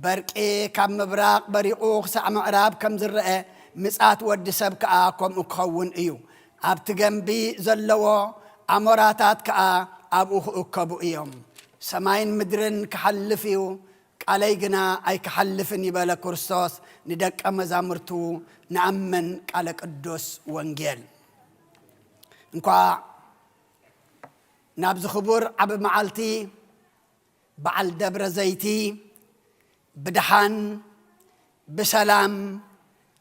Speaker 7: برك كم براق بريقوخ سعم عراب كم زرقة مسات ود سبك أكم أكون إيو أبت جنبي زلوا أمراتات كأ أبوه أكبو إيوم سماين مدرن كحلفيو علينا أي كحلفني بلا كرسوس ندك أمزامرتو نأمن على قدوس وانجيل نكوا نابز خبر عب معلتي بعل دبر زيتي بدحان بسلام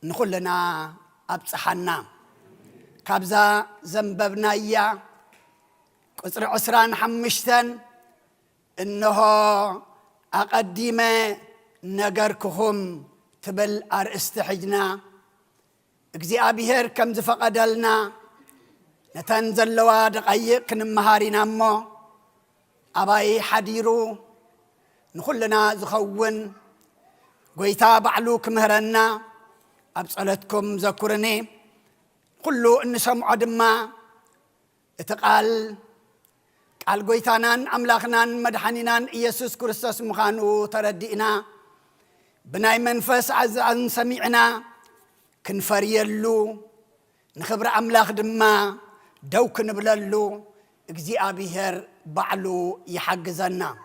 Speaker 7: نخلنا أبصحنا كابزا زنببنا إياه قصر عسران حمشتن إنه أقدم نجركهم تبل أرستحجنا اجزي أبيهر كم زفقدلنا نتنزل لوا دقيق نمهارنا مو أباي حديرو نخلنا زخون قويتا بعلوك مهرنا أبصلتكم ذكرني كله إن سمع دما اتقال قال قويتانان أملاخنان مدحنينان إيسوس كريستوس مخانو تردئنا بناي منفس عن سميعنا كنفريلو نخبر أملاخ دما دوك نبللو اجزي أبيهر بعلو يحجزنا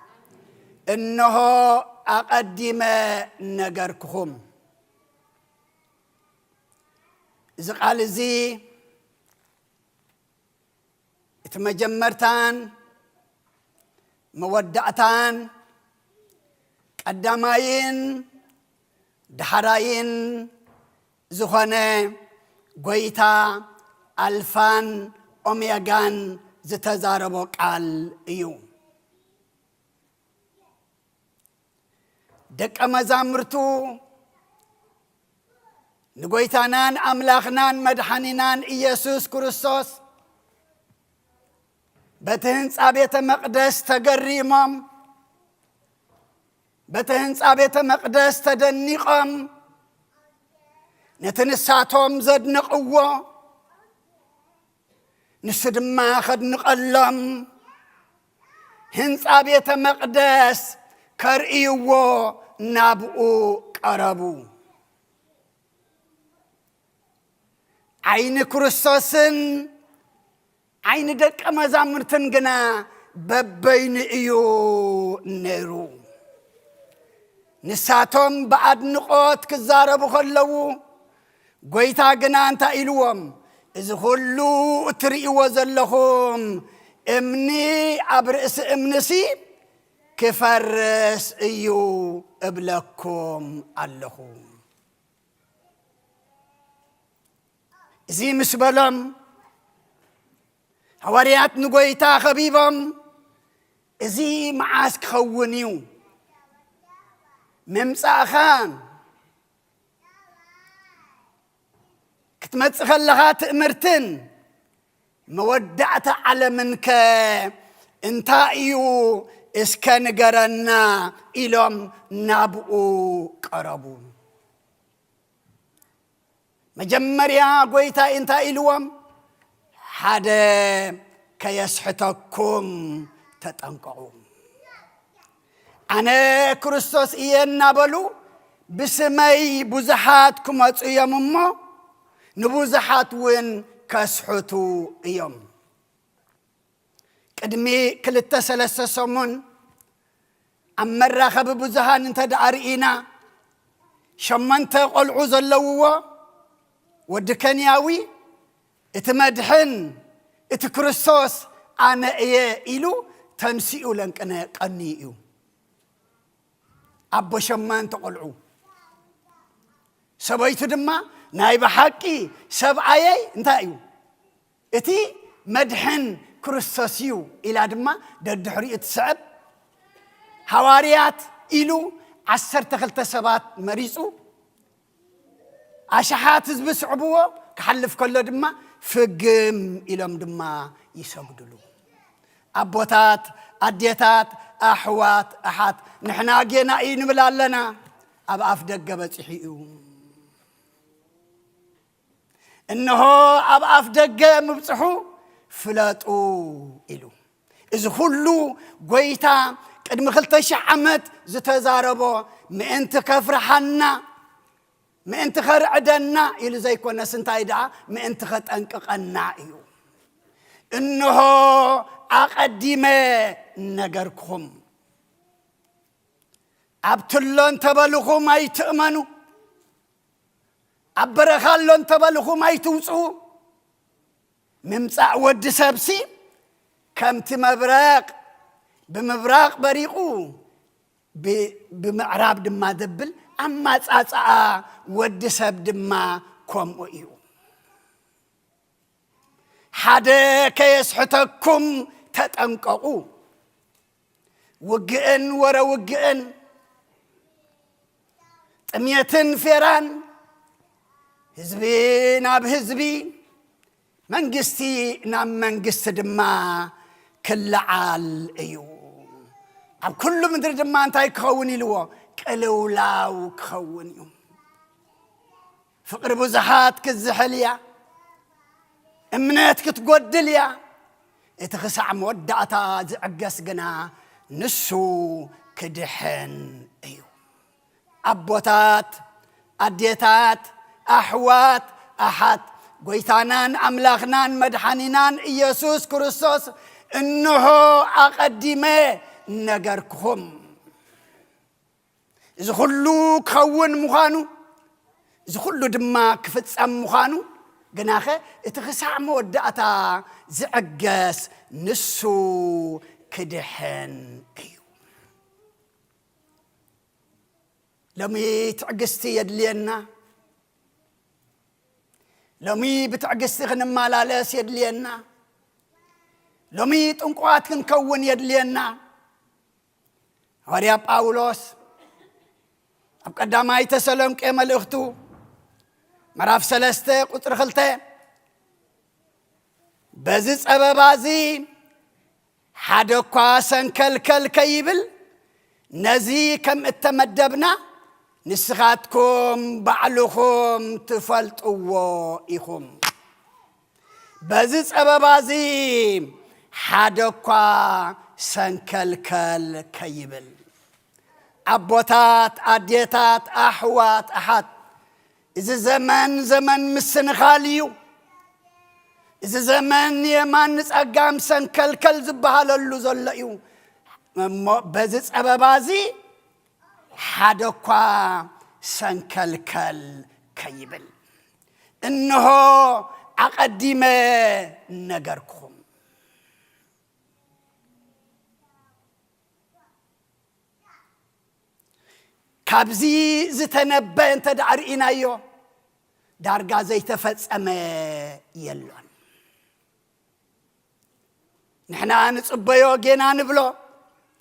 Speaker 7: إنه أقدم نجركم إذا قال زي اتمجمرتان مودعتان قداماين دحراين زخانة قويتا ألفان أوميغان زتزاربو قال إيو دك أمزامرتو نقويتانان أملاخنان مدحنينان إيسوس كريستوس بتهنس أبيت مقدس تقريمم بتهنس أبيت مقدس تدنيقم نتنساتهم زد نقوة نسد ما خد نقلم هنس أبيت مقدس كرئيوه نابؤو قربو عين كريستوسن عين دك مزامرتن جنا ببين إيو نيرو نساتهم بعد نقاط كزاربو خلو قويتا جنا انت إلوهم إذا خلو تريئو زلهم امني عبرئس امنسي كفرس إيو ابلكم اللهم زي مسبلم حواريات نقويتا خبيبم زي معاسك خونيو ممسا خان كتمت خلغات امرتن مودعت على منك انتايو اسكن قرنا إلهم نابؤو قربو مجمريا قويتا انتا إلوام حدا كيسحتكم تتنقعوا أنا كريستوس إينا بلو بسمي بزحاتكم أتيام أمو نبوزحات وين كسحتو إيام قدمي كل التسلسة سمون أما الرخب بزهان انت دعرئينا شمانت قلعو زلووا ودكنياوي اتمدحن اتكريستوس أنا إيه إلو تمسيئو لنك أنا قنيئو أبو شمان تقلعو سبايت دما نايب حقي سبعي انتايو اتي مدحن كريستوسيو إلى دما ددحري اتسعب حواريات إلو 10 سبات مريسو أشحات زبس عبوه كحلف كله دما ፍግም ኢሎም ድማ ይሰግድሉ አቦታት አዴታት አሕዋት አሓት ንሕና ጌና ይንብል ኣለና ኣብ ኣፍ ደገ በፂሑ እዩ እነሆ ኣብ ኣፍ ደገ ምብፅሑ ፍለጡ ኢሉ እዚ ሁሉ ጎይታ ቅድሚ 2000 ዓመት ዝተዛረቦ ምእንቲ ከፍርሓና ምእንቲ ኸርዕደና ኢሉ ዘይኮነስ እንታይ ደኣ ምእንቲ ኸጠንቅቐና እዩ እነሆ ኣቐዲመ ነገርክኹም ኣብትሎ እንተበልኹም ኣይትእመኑ ኣብ በረኻሎ እንተበልኹም ኣይትውፅኡ ምምፃእ ወዲ ሰብሲ ከምቲ መብረቕ ብምብራቕ በሪቑ ብምዕራብ ድማ ደብል ኣማፃፅኣ ወዲ ሰብ ድማ ከምኡ እዩ ሓደ ከየስሕተኩም ተጠንቀቁ ውግእን ወረ ውግእን ጥምየትን ፌራን ህዝቢ ናብ ህዝቢ መንግስቲ ናብ መንግስቲ ድማ ክለዓል እዩ ኣብ ኩሉ ምድሪ ድማ እንታይ ክኸውን ኢልዎ ቅልውላው ክኸውን እዩ ፍቅሪ ብዙሓት ክዝሕል እያ እምነት ክትጎድል እያ እቲ ክሳዕ መወዳእታ ዝዕገስ ግና ንሱ ክድሕን እዩ አቦታት አዴታት አሕዋት አሓት ጎይታናን አምላኽናን መድኃኒናን ኢየሱስ ክርስቶስ እነሆ አቀዲመ ነገርክኹም እዚ ሁሉ ክኸውን ምዃኑ እዚ ሁሉ ድማ ክፍጸም ምዃኑ ግናኸ እቲ ክሳዕ መወዳእታ ዝዕገስ ንሱ ክድሕን እዩ ሎሚ ትዕግስቲ የድልየና ሎሚ ብትዕግስቲ ክንመላለስ የድልየና ሎሚ ጥንቁቃት ክንከውን የድልየና ሐዋርያ ጳውሎስ ኣብ ቀዳማይ ተሰሎንቄ መልእኽቱ ምዕራፍ 3 ቁጥሪ 2 በዚ ጸበባዚ ሓደ እኳ ሰንከልከል ከይብል ነዚ ከም እተመደብና ንስኻትኩም ባዕልኹም ትፈልጥዎ ኢኹም በዚ ጸበባዚ ሓደ እኳ ሰንከልከል ከይብል አቦታት አዴታት አሕዋት አሓት እዚ ዘመን ምስንኻል እዩ እዚ ዘመን የማን ጸጋም ሰንከልከል ዝበሃለሉ ዘሎ እዩ በዚ ጸበባዚ ሓደ እኳ ሰንከልከል ከይብል እነሆ አቀዲመ ነገርክኹም ካብዚ ዝተነበየ እንተ ዳዕርኢናዮ ዳርጋ ዘይተፈጸመ የሎን ንሕና ንጽበዮ ጌና ንብሎ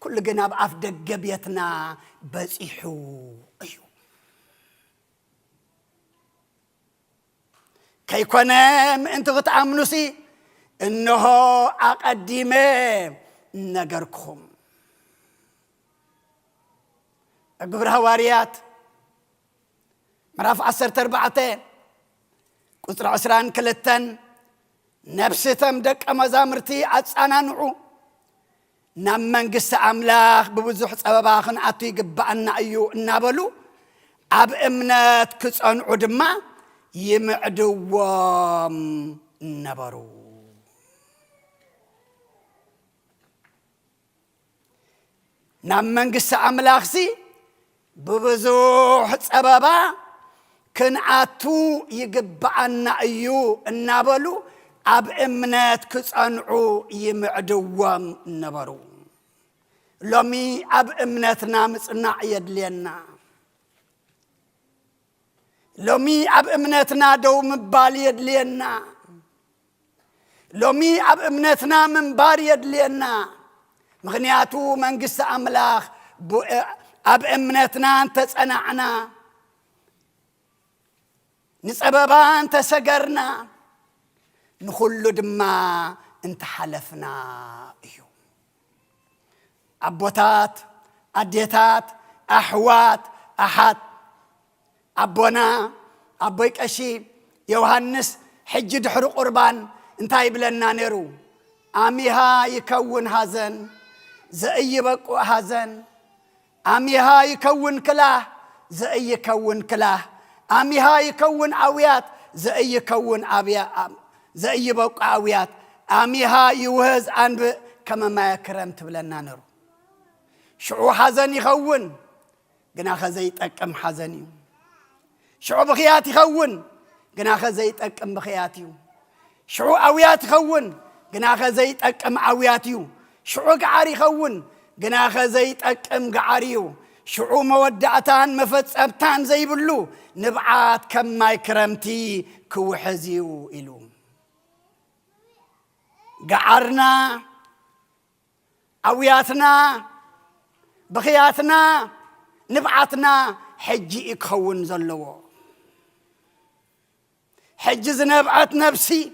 Speaker 7: ኩሉ ግን ኣብ ኣፍ ደገ ቤትና በፂሑ እዩ ከይኮነ ምእንቲ ክትኣምኑሲ እነሆ አቀዲመ ነገርክኹም ግብረ ሐዋርያት ምዕራፍ 14 ቁጥሪ 22 ነፍስቶም ደቀ መዛሙርቲ ኣጻናንዑ ናብ መንግስቲ ኣምላኽ ብብዙሕ ጸበባ ክንኣቱ ይግባአና እዩ እናበሉ ኣብ እምነት ክጸንዑ ድማ ይምዕድዎም ነበሩ ናብ መንግስቲ ኣምላኽሲ ብብዙሕ ጸበባ ክንኣቱ ይግባአና እዩ እናበሉ ኣብ እምነት ክጸንዑ ይምዕድዎም ነበሩ ሎሚ ኣብ እምነትና ምጽናዕ የድልየና ሎሚ ኣብ እምነትና ደው ምባል የድልየና ሎሚ ኣብ እምነትና ምንባር የድልየና ምክንያቱ መንግስቲ ኣምላኽ ኣብ እምነትና እንተጸናዕና ንጸበባ እንተሰገርና نخلو دما انت حلفنا ايو أبوتات أديتات أحوات أحد أبونا أبويك أشي يوهنس حج دحر قربان انتاي بلنا نيرو أميها يكون هازن زي بقو هازن أميها يكون كلاه زي يكون كلاه أميها يكون عويات زي يكون عويات زي بقو عويات أميها يوهز أنب كما ما يكرمت بلنا نيرو شعو حزن يخون قنا خزيت أكم حزني شعو بخيات يخون قنا خزيت أكم بخياتيو شعو أويات يخون قنا خزيت أكم أوياتيو شعو قعار يخون قنا خزيت أكم قعاريو شعو مودعتان مفتسبتان زي بلو نبعات كم ما يكرمتي كوحزيو إلو قعرنا أوياتنا بخياتنا نبعتنا حجي يكون زلو حجز نبعت نفسي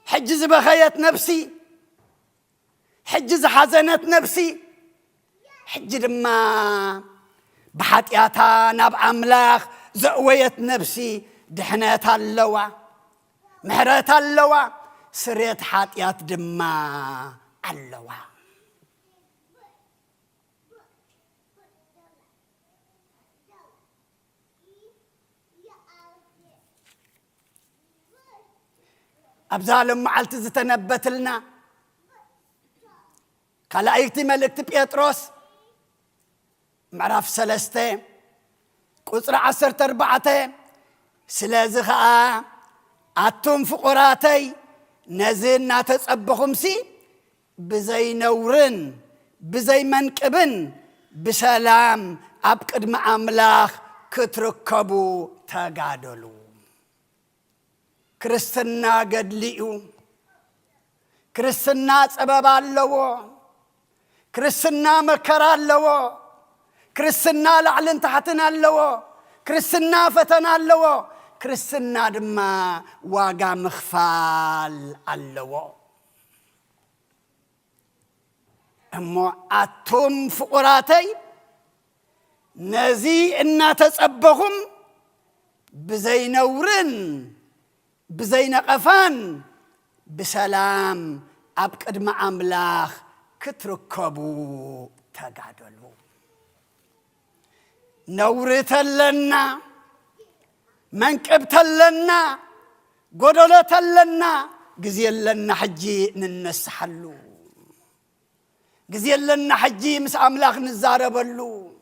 Speaker 7: حجز بخيات نفسي حجز حزنت نفسي حجز ما بحاتياتا نبع أملاخ زقويت نفسي دحنات اللوا محرات اللوا سريت حاتيات دما اللوا أبزالهم معلت زتنبت لنا قال أيتي ملكت بيتروس معرف سلسته قصر 14 سلازخاء أتم فقراتي نزلنا تتصبخم سي بزي نورن بزي منكبن بسلام أبقد مع أملاخ كتركبو تقادلو كريستنا قد ليو كريستنا سبب اللو كريستنا مكر اللو كريستنا لعلن تحتنا اللو كريستنا فتنا اللو كريستنا دما واقع مخفال اللو أمو أتم فقراتي نزي إنا تسبهم بزي نورن بزي نقفان بسلام أبقد مع أملاخ كتركبو تقعدلو نورت لنا منكبت لنا قدلت لنا قزيل لنا حجي ننسحلو قزيل لنا حجي مس أملاخ نزاربلو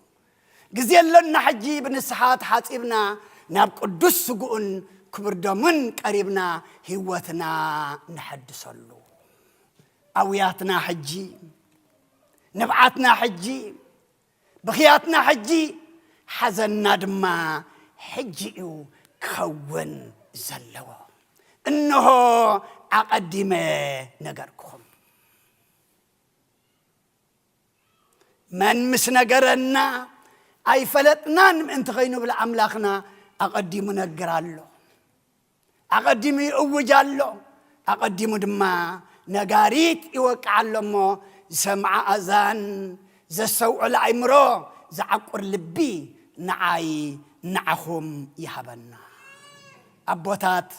Speaker 7: قزيل لنا حجي بنسحات حاتبنا ناب قدس قون كبر دمن قريبنا هوتنا نحدثلو أوياتنا حجي نبعاتنا حجي بخياتنا حجي حزننا دما حجيو كون زلوا إنه أقدمه نجركم من مس نجرنا أي فلتنا أنت خينو بالأملاخنا أقدم نجرالو أقدم يوجالو أقدم دما نجاريت يوقعلمو سمع أذان زسوع العمرو زعقر لبي نعاي نعهم يهبنا أبوتات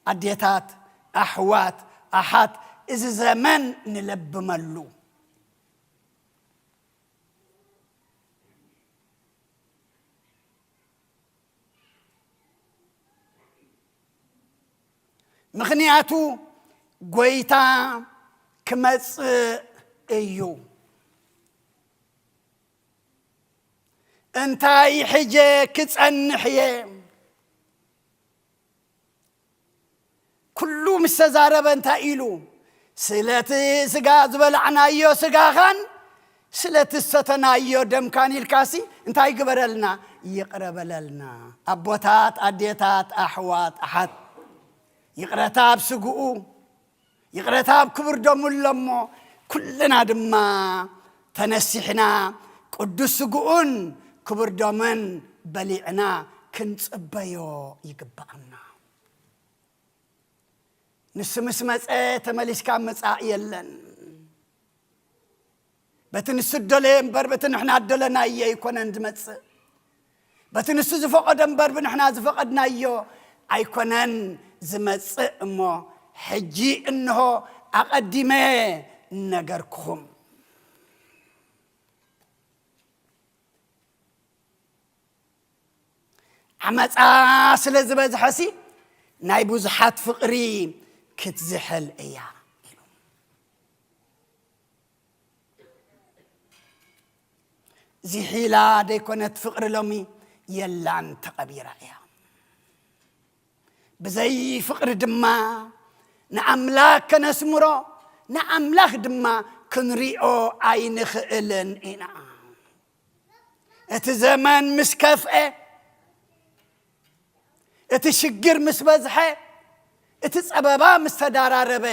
Speaker 7: أديتات أحوات أحات إذا زمان نلب ملو مخنياتو قويتا كمس ايو انتاي حجي كتصنحيه كلو مستزارب انتا إلو سلتي سقا زبلعنا ايو سقا خان سلتي ستنا ايو دم كان الكاسي انتاي قبرلنا يقرب لنا أبوتات أديتات أحوات أحد يقرتاب سقو يقرتاب كبر دم اللمو كلنا دما تنسحنا قدس سقون كبر دمن بليعنا ክንጽበዮ ይግባአና ንስምስ መጽ ተመሊስካ መጻእ የለን በትንስደለ እምበር በትንሕና ደለናየ ይኮነን ዝመጽእ በትንስ ዝፈቀደ እምበር ብንሕና ዝፈቀድናዮ ኣይኮነን ዝመጽእ እሞ ሕጂ እንሆ ኣቐዲመ ነገርክኹም ዓመፃ ስለ ዝበዝሐሲ ናይ ብዙሓት ፍቕሪ ክትዝሕል እያ ኢሉ ዝሒላ ደይኮነት ፍቕሪ ሎሚ የላን ተቐቢራ እያ ብዘይ ፍቕሪ ድማ ንኣምላኽ ከነስምሮ ንኣምላኽ ድማ ክንሪኦ ኣይንኽእልን ኢና እቲ ዘመን ምስ ከፍአ እቲ ሽግር ምስ በዝሐ እቲ ጸበባ ምስ ተዳራረበ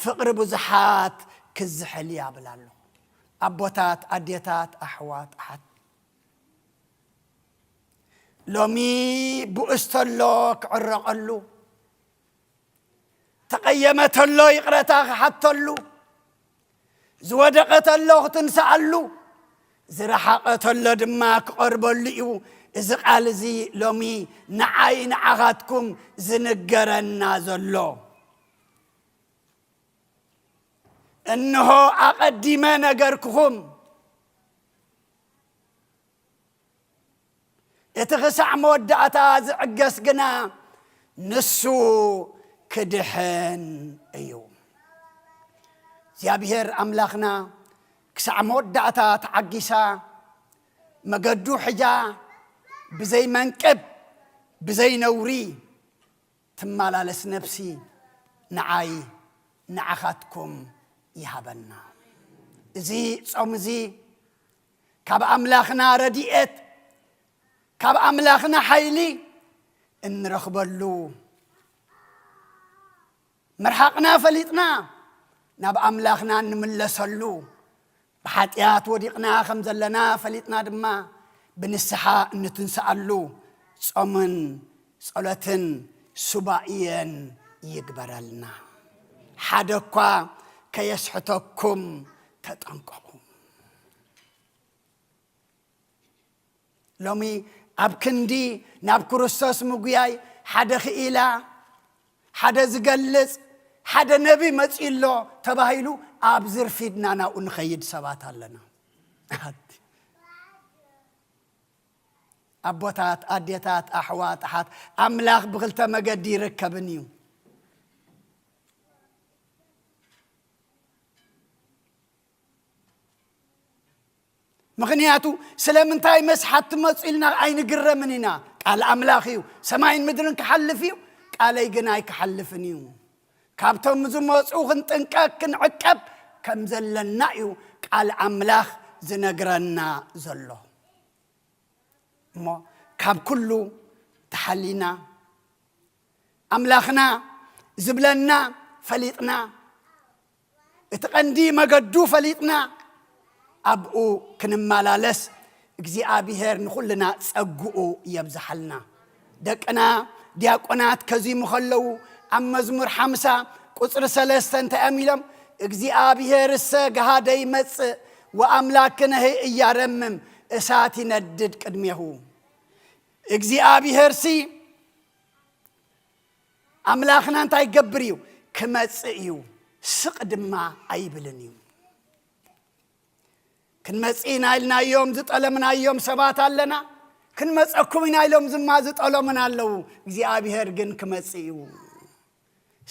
Speaker 7: ፍቕሪ ብዙሓት ክዝሕል ያብላሉ ኣቦታት ኣዴታት ኣሕዋት ኣሓት ሎሚ ብእስተሎ ክዕረቐሉ ተቐየመተሎ ይቕረታ ክሓተሉ ዝወደቐተሎ ክትንስኣሉ ዝረሓቐተሎ ድማ ክቐርበሉ እዩ እዚ ቃል እዚ ሎሚ ንዓይ ንዓኻትኩም ዝንገረና ዘሎ እንሆ ኣቐዲመ ነገርክኹም እቲ ክሳዕ መወዳእታ ዝዕገስ ግና ንሱ ክድሕን እዩ እግዚኣብሔር ኣምላኽና ክሳዕ መወዳእታ ተዓጊሳ መገዱ ሕጃ ብዘይ መንቅብ ብዘይ ነውሪ ትመላለስ ነፍሲ ንዓይ ንዓኻትኩም ይሃበና እዚ ጾም እዚ ካብ ኣምላኽና ረድኤት ካብ ኣምላኽና ሓይሊ እንረኽበሉ መርሓቕና ፈሊጥና ናብ ኣምላኽና እንምለሰሉ ብሓጢኣት ወዲቕና ከም ዘለና ፈሊጥና ድማ ብንስሓ እንትንስኣሉ ጾምን ጸሎትን ሱባኤን ይግበረልና ሓደ እኳ ከየስሕተኩም ተጠንቀቁ ሎሚ ኣብ ክንዲ ናብ ክርስቶስ ምጉያይ ሓደ ክኢላ ሓደ ዝገልጽ ሓደ ነቢ መጺሎ ተባሂሉ ኣብ ዝርፊድና ናብኡ ንኸይድ ሰባት ኣለና ኣቦታት ኣዴታት ኣሕዋት ኣሓት ኣምላኽ ብክልተ መገዲ ይርከብን እዩ ምክንያቱ ስለምንታይ መስሓት ትመጽኢልና ኣይንግረምን ኢና ቃል ኣምላኽ እዩ ሰማይን ምድርን ክሓልፍ እዩ ቃለይ ግን ኣይክሓልፍን እዩ ካብቶም ዝመፁ ክንጥንቀቅ ክንዕቀብ ከም ዘለና እዩ ቃል ኣምላኽ ዝነግረና ዘሎ እሞ ካብ ኩሉ ተሓሊና ኣምላኽና ዝብለና ፈሊጥና እቲ ቀንዲ መገዱ ፈሊጥና ኣብኡ ክንመላለስ እግዚኣብሔር ንኹልና ጸጉኡ የብዝሓልና ደቅና ዲያቆናት ከዚሙ ከለዉ ኣብ መዝሙር 50 ቁፅሪ 3 እንታይ ኢሎም እግዚኣብሔርሰ ገሃደ ይመጽእ ወኣምላክነ እያረምም እሳት ይነድድ ቅድሜሁ እግዚኣብሔርሲ ኣምላኽና እንታይ ይገብር እዩ ክመጽእ እዩ ስቕ ድማ ኣይብልን እዩ ክንመጽእ ኢና ኢልናዮም ዝጠለምናዮም ሰባት ኣለና ክንመጸኩም ኢና ኢሎም ዝማ ዝጠለሙና ኣለዉ እግዚኣብሔር ግን ክመጽእ እዩ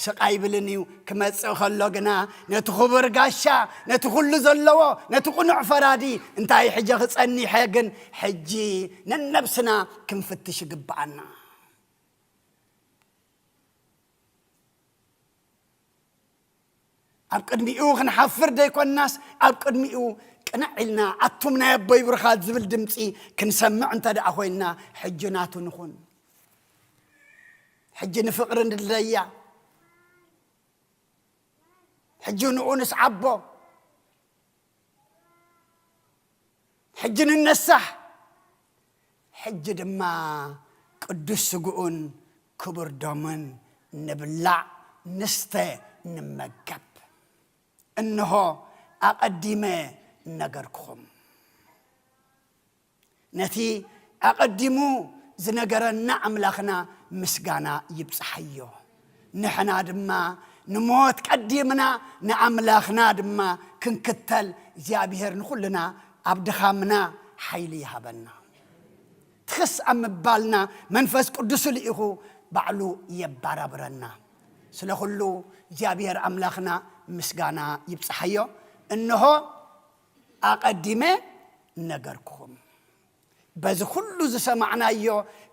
Speaker 7: ስቕ ኣይብልን እዩ ክመጽእ ከሎ ግና ነቲ ክቡር ጋሻ ነቲ ኩሉ ዘለዎ ነቲ ቁኑዕ ፈራዲ እንታይ ሕጂ ክጸኒሐ ግን ሕጂ ነነብስና ክንፍትሽ ይግባአና ኣብ ቅድሚኡ ክንሓፍር ደይኮናስ ኣብ ቅድሚኡ ቅንዕ ኢልና ኣቱም ናይ ኣቦይ ብርኻት ዝብል ድምፂ ክንሰምዕ እንተ ደኣ ኮይና ሕጂ ናቱ ንኹን ሕጂ ንፍቕሪ ንድለያ ሕጂ ንኡ ንስዓቦ ሕጂ ንነሳሕ ሕጂ ድማ ቅዱስ ስጉኡን ክቡር ደሙን ንብላዕ ንስተ ንመገብ እንሆ ኣቐዲመ ነገርክኹም ነቲ ኣቐዲሙ ዝነገረና ኣምላኽና ምስጋና ይብፅሐዮ ንሕና ድማ ንሞት ቀዲምና ንኣምላኽና ድማ ክንክተል እግዚኣብሔር ንኹልና ኣብ ድኻምና ሓይሊ ይሃበና ትኽስ ኣብ ምባልና መንፈስ ቅዱስ ልኢኹ ባዕሉ የባራብረና ስለ ኩሉ እግዚኣብሔር ኣምላኽና ምስጋና ይብፅሐዮ እንሆ ኣቐዲመ ነገርክኹም በዚ ኩሉ ዝሰማዕናዮ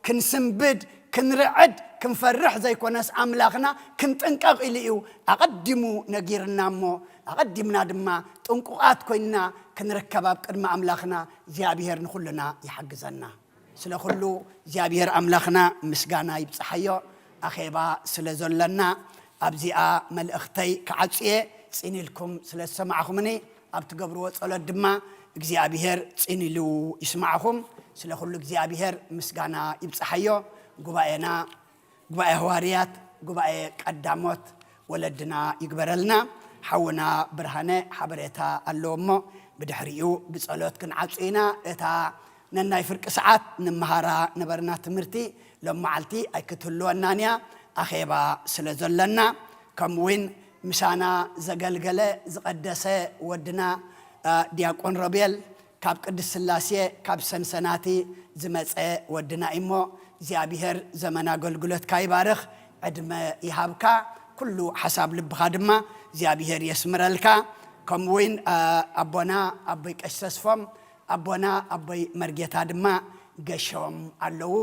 Speaker 7: ክንስንብድ ክንርዕድ ክንፈርሕ ዘይኮነስ ኣምላኽና ክንጥንቀቕ ኢሉ እዩ ኣቐዲሙ ነጊርና እሞ ኣቐዲምና ድማ ጥንቁቓት ኮይንና ክንርከብ ኣብ ቅድሚ ኣምላኽና እግዚኣብሔር ንኹልና ይሓግዘና ስለ ኩሉ እግዚኣብሔር ኣምላኽና ምስጋና ይብፅሐዮ ኣኼባ ስለ ዘለና ኣብዚኣ መልእኽተይ ክዓፅየ ፅኒልኩም ስለ ዝሰማዕኹምኒ ኣብ ትገብርዎ ጸሎት ድማ እግዚኣብሔር ፅኒሉ ይስማዕኹም ስለ ኩሉ እግዚኣብሔር ምስጋና ይብፅሐዮ ጉባኤና ጉባኤ ህዋርያት ጉባኤ ቀዳሞት ወለድና ይግበረልና ሓውና ብርሃነ ሓበሬታ ኣለዎ እሞ ብድሕሪኡ ብጸሎት ክንዓፅይና እታ ነናይ ፍርቂ ሰዓት ንምሃራ ነበርና ትምህርቲ ሎመዓልቲ ኣይክትህልወናን እያ ኣኼባ ስለ ዘለና ከምኡውን ምሳና ዘገልገለ ዝቐደሰ ወድና ዲያቆን ሮቤል ካብ ቅድስ ስላሴ ካብ ሰንሰናቲ ዝመፀ ወድና እሞ እግዚኣብሔር ዘመን ኣገልግሎትካ ይባርኽ ዕድመ ይሃብካ ኩሉ ሓሳብ ልብኻ ድማ እግዚኣብሔር የስምረልካ ከምኡውን ኣቦና ኣቦይ ቀሺ ተስፎም ኣቦና ኣቦይ መርጌታ ድማ ገሾም ኣለዉ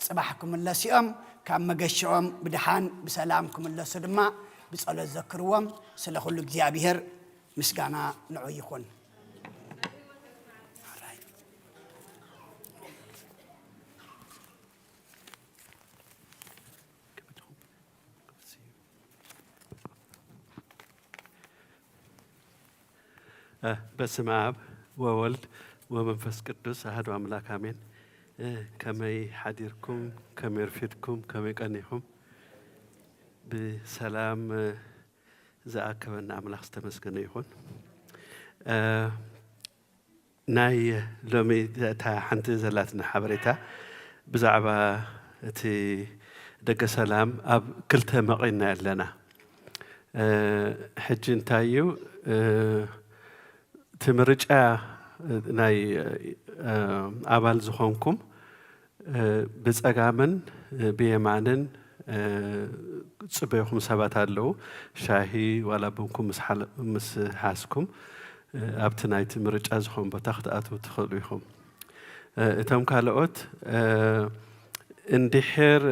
Speaker 7: ፅባሕ ክምለሱ እዮም ካብ መገሾኦም ብድሓን ብሰላም ክምለሱ ድማ ብጸሎት ዘክርዎም ስለ ኩሉ እግዚኣብሔር ምስጋና ንዑ ይኹን
Speaker 17: በስመ አብ ወወልድ ወመንፈስ ቅዱስ አሐዱ አምላክ አሜን። ከመይ ሓዲርኩም ከመይ ረፊድኩም ከመይ ቀኒኹም ብሰላም ዝኣከበና ኣምላኽ ዝተመስገነ ይኹን። ናይ ሎሚ እታ ሓንቲ ዘላትና ሓበሬታ ብዛዕባ እቲ ደገ ሰላም ኣብ ክልተ መቒና ኣለና ሕጂ እንታይ እዩ ትምርጫ ናይ ኣባል ዝኾንኩም ብፀጋምን ብየማንን ጽበይኹም ሰባት ኣለዉ ሻሂ ዋላ ብንኩም ምስ ሓስኩም ኣብቲ ናይቲ ምርጫ ዝኾን ቦታ ክትኣትዉ ትኽእሉ ኢኹም እቶም ካልኦት እንድሕር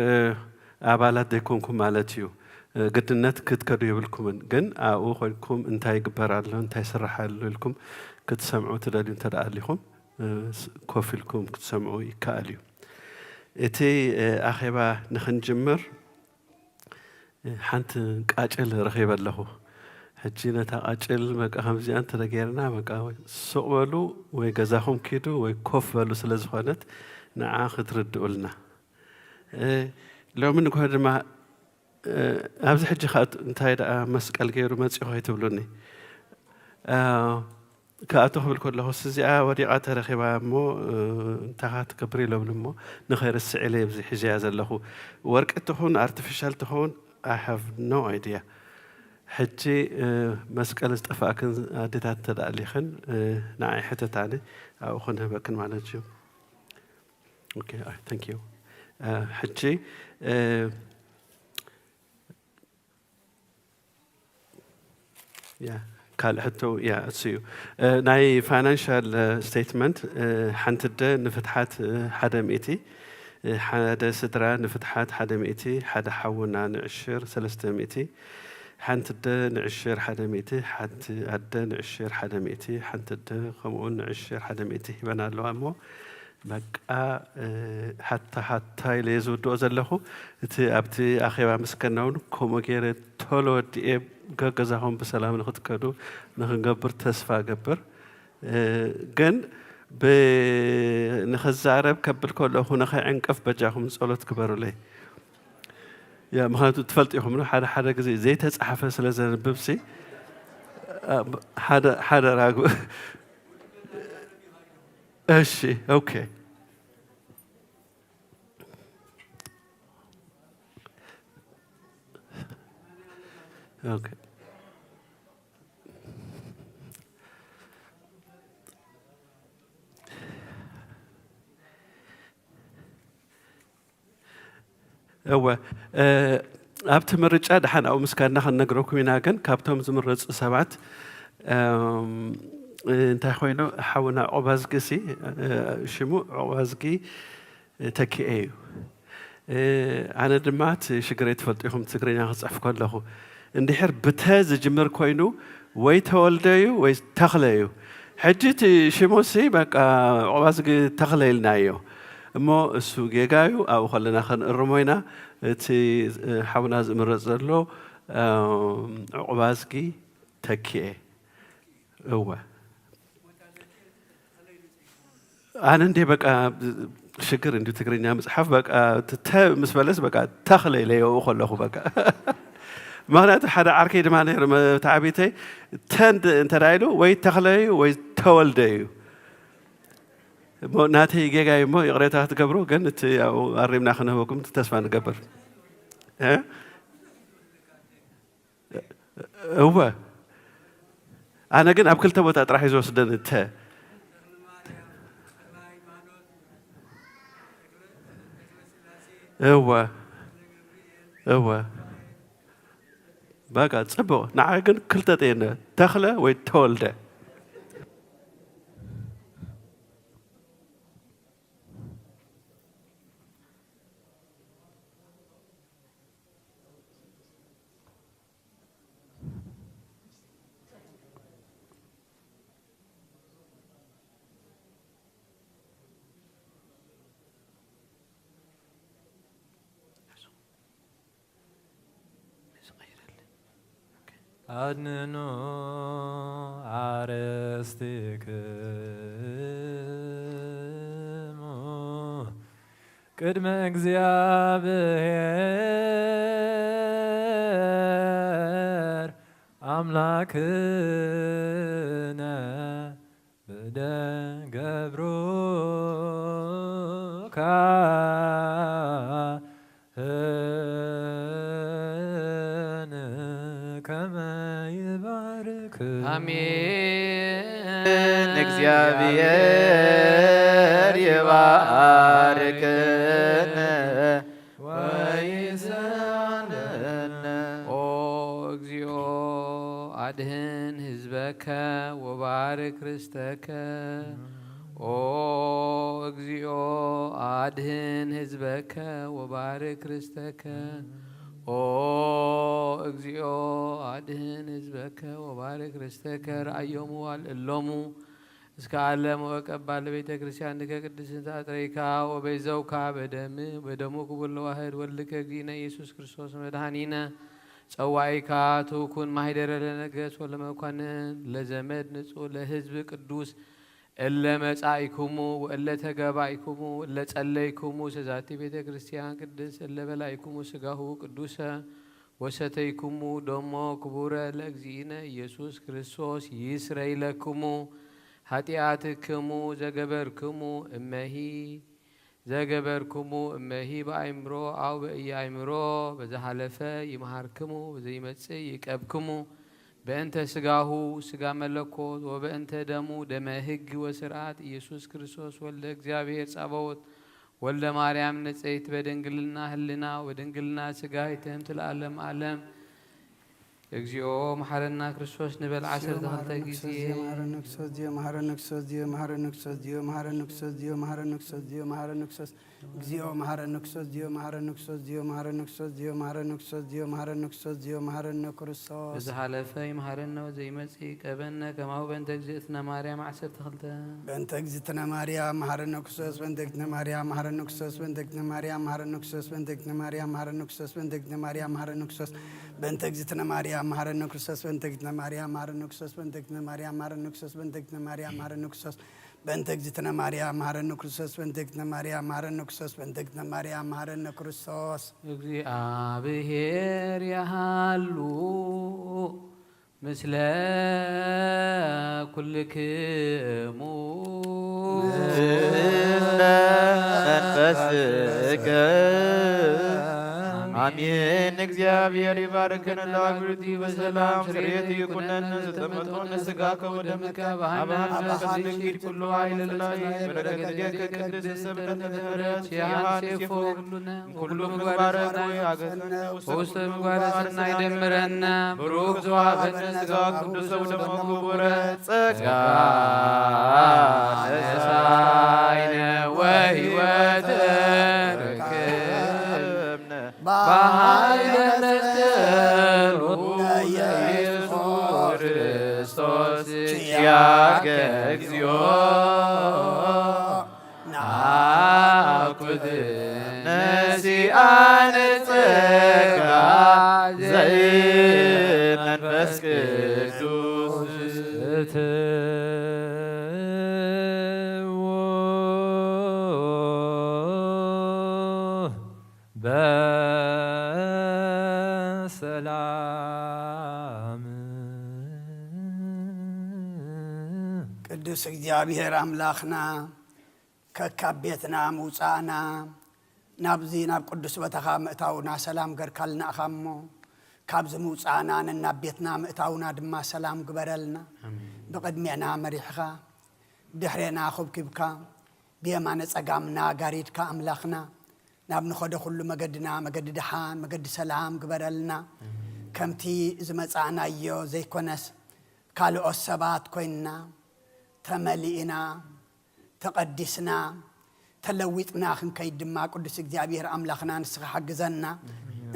Speaker 17: ኣባላት ዘይኮንኩም ማለት እዩ ግድነት ክትከዱ የብልኩምን ግን ኣብኡ ኮይንኩም እንታይ ይግበር ኣሎ እንታይ ይስራሕ ኣሎ ኢልኩም ክትሰምዑ ትደልዩ እንተደኣ ኣሊኹም ኮፍ ኢልኩም ክትሰምዑ ይከኣል እዩ እቲ ኣኼባ ንኽንጅምር ሓንቲ ቃጭል ረኺበ ኣለኹ ሕጂ ነታ ቃጭል በቃ ከምዚኣ እንተደጌርና በቃ ሱቕ በሉ ወይ ገዛኹም ኪዱ ወይ ኮፍ በሉ ስለ ዝኾነት ንዓ ክትርድኡልና ሎሚ ንጎ ድማ ኣብዚ ሕጂ እንታይ ደኣ መስቀል ገይሩ መፂኹ ይትብሉኒ كأتو خبل كله خصوصي وديعة ترخيبا مو انتهت كبري لون مو نخير السعيلة بزي حجاز له work تهون artificial تهون I have no idea حجي مسكال استفاكن ديتات تداليخن ناعي حتى تاني أو خنها بكن معنا جو okay thank you حجي yeah قال حتى يا أسيو ناي financial statement حنتد نفتحات حدا مئتي حدا سدرا نفتحات حدا مئتي حدا حونا نعشر 300 حنتد نعشر حدا مئتي حدا نعشر حدا مئتي حنتد خمون نعشر حدا مئتي بنا له أمو بقى حتى يلزو دوز له تي أبتي أخيرا مسكنون كم غير تولو دي جزاهم بسلام نخد كدو نخنجبر تسفى جبر جن نخزارب كبل كله هنا خي عنقف بجاهم صلوت كبروا لي يا مخاطو تفلت يهم حدا زي تصحفه سلازن ببسي حدا راغو اشي اوكي اوكي هو أبت مرجع دحين أو مسكنا خلنا نقرأكم هنا كن كابتن زمرد سبعة أنت خوينا حاولنا عبازقسي شمو عبازقي تكيئو أنا دمعت شجرة فلتهم تقرين خص أفكار له إندي حرب بتهز جمر كوينو ويتولديو ويتخليو حجتي شموسي بقى عبازقي تخليل نايو مو سوجيجايو أو خلنا خن الرمينا تي حاولنا زمرزلو عبازقي تكيه هو أنا عندي بقى شكر إنه تقريني مصحف بقى مسبلس بقى تخلي لي وخله بقى ما حدا عركي دماني تعبيتي تند انت رايلو وي تخلي وي تولديو مو ناتي جاي مو يقريتها تقبرو قنت او اريمنا خنا وكم تسفى نقبر ها هو انا قن ابكل تبوت راح يزوسدن انت هو بقى تصبو نعاقن كل تطينا تخلى ويتولده
Speaker 6: أدنو عرستك قدم እግዚአብሔር አምላክነ በደገብሮካ
Speaker 8: አሜን። እግዚአብሔር ይባርክን ወይሰንነ።
Speaker 3: ኦ እግዚኦ አድህን ህዝበከ ወባርክ ርስተከ። ኦ እግዚኦ አድህን ህዝበከ ወባርክ ርስተከ። ኦ እግዚኦ አድህን ህዝበከ ወባርክ ርስተከ። ረአዮሙ አልእሎሙ እስከ ዓለም ወቀባ ለቤተ ክርስቲያን ከቅድስት አጥሬካ ወበይዘውካ በደሙ ክቡር ለዋህድ ወልከ እግዚእነ ኢየሱስ ክርስቶስ መድኃኒነ ጸዋይካ ትኩን ማህደረ ለነገሥ ወለመኳንን ለዘመድ ንጹሕ ለህዝብ ቅዱስ እለ መጻኢኩሙ ወእለ ተገባኢኩሙ እለ ጸለይኩሙ ሰዛቲ ቤተ ክርስቲያን ቅድስ እለ በላይኩሙ ስጋሁ ቅዱሰ ወሰተይኩሙ ደሞ ክቡረ ለእግዚእነ ኢየሱስ ክርስቶስ ይስረይ ለክሙ ኃጢአትክሙ ዘገበርክሙ እመሂ በአእምሮ አው በኢአእምሮ በዘሃለፈ ይመሃርክሙ በዘይመጽእ ይቀብክሙ በእንተ ስጋሁ ስጋ መለኮት ወበእንተ ደሙ ደመ ሕግ ወስርዓት ኢየሱስ ክርስቶስ ወልደ እግዚአብሔር ጸባዖት ወልደ ማርያም ንጽሕት በድንግልና ህልና ወድንግልና ስጋ ይትህምት ለዓለም ዓለም። እግዚኦ መሐረና ክርስቶስ ንበል 12 ጊዜ
Speaker 2: መሐረነ ክርስቶስ ዲዮ መሐረነ ክርስቶስ ዲዮ መሐረነ ክርስቶስ ዲዮ መሐረነ ክርስቶስ ዲዮ መሐረነ ክርስቶስ ዲዮ መሐረነ ክርስቶስ እግዚኦ መሐረነ ክርስቶስ ዲዮ መሐረነ ክርስቶስ ዲዮ መሐረነ ክርስቶስ ዲዮ መሐረነ ክርስቶስ ዲዮ መሐረነ ክርስቶስ ዲዮ መሐረነ ክርስቶስ
Speaker 3: በዘሃለፈ ይመሐረነ ወዘይመጽእ ይቀበነ ከማሁ በእንተ እግዝእትነ ማርያም 12
Speaker 2: በእንተ እግዝእትነ ማርያም መሐረነ ክርስቶስ በእንተ እግዝእትነ ማርያም መሐረነ ክርስቶስ በእንተ እግዝእትነ ማርያም መሐረነ ክርስቶስ በእንተ እግዝእትነ ማርያም መሐረነ ክርስቶስ በእንተ እግዝእትነ ማርያም መሐረነ ክርስቶስ በእንተ እግዝእትነ ማርያም መሐረነ ክርስቶስ በእንተ እግዝእትነ ማርያም መሐረነ ክርስቶስ በእንተ እግዝእትነ ማርያም መሐረነ ክርስቶስ በእንተ እግዝእትነ ማርያም መሐረነ ክርስቶስ
Speaker 7: بنتك زتنا مريم مهرن كريستوس بنتك زتنا مريم مهرن كريستوس بنتك زتنا مريم مهرن كريستوس
Speaker 3: እግዚአብሔር ያሃሉ ምስለ ኩልክሙ
Speaker 8: መንፈስከ አሜን። እግዚአብሔር ይባርከን ለአግብርቲ በሰላም ስርየት ይኩነን ዘተመጥቶን ስጋ ከወደምከ በሃይማኖት ድንግል ኩሉ ኃይል ላይ በረከት ከቅድስ ሰብነት ምህረት ያሃሴፎ ኩሉ ምግባረ ሆይ አገነ ውስተ ምግባረ ሰናይ ደምረነ ብሩክ ዘዋህበነ ስጋ ቅዱስ ወደሙ ክቡረ ጸጋ ነሳይነ ወሕይወት በኃይለ መስቀሉ ኢየሱስ ክርስቶስ ኪያከ እግዚኦ ናኩት ነሲአነ ጸጋ ዘመንፈስ ቅዱስ
Speaker 7: ቅዱስ እግዚአብሔር አምላኽና ከካቤትና ሙፃና ናብዚ ናብ ቅዱስ በተኻ ምእታውና ሰላም ገርካልና እኻሞ ካብዚ ሙፃና ናብ ቤትና ምእታውና ድማ ሰላም ግበረልና ብቅድሜና መሪሕኻ ድሕሬና ኸብኪብካ ብየማነ ጸጋምና ጋሪድካ ኣምላኽና ናብ ንኸደ ኩሉ መገድና መገዲ ድሓን መገዲ ሰላም ግበረልና ከምቲ ዝመፃናዮ ዘይኮነስ ካልኦት ሰባት ኮይንና ተመሊእና ተቀዲስና ተለዊጥና ክንከይድ ድማ ቅዱስ እግዚአብሔር ኣምላኽና ንስኻ ሓግዘና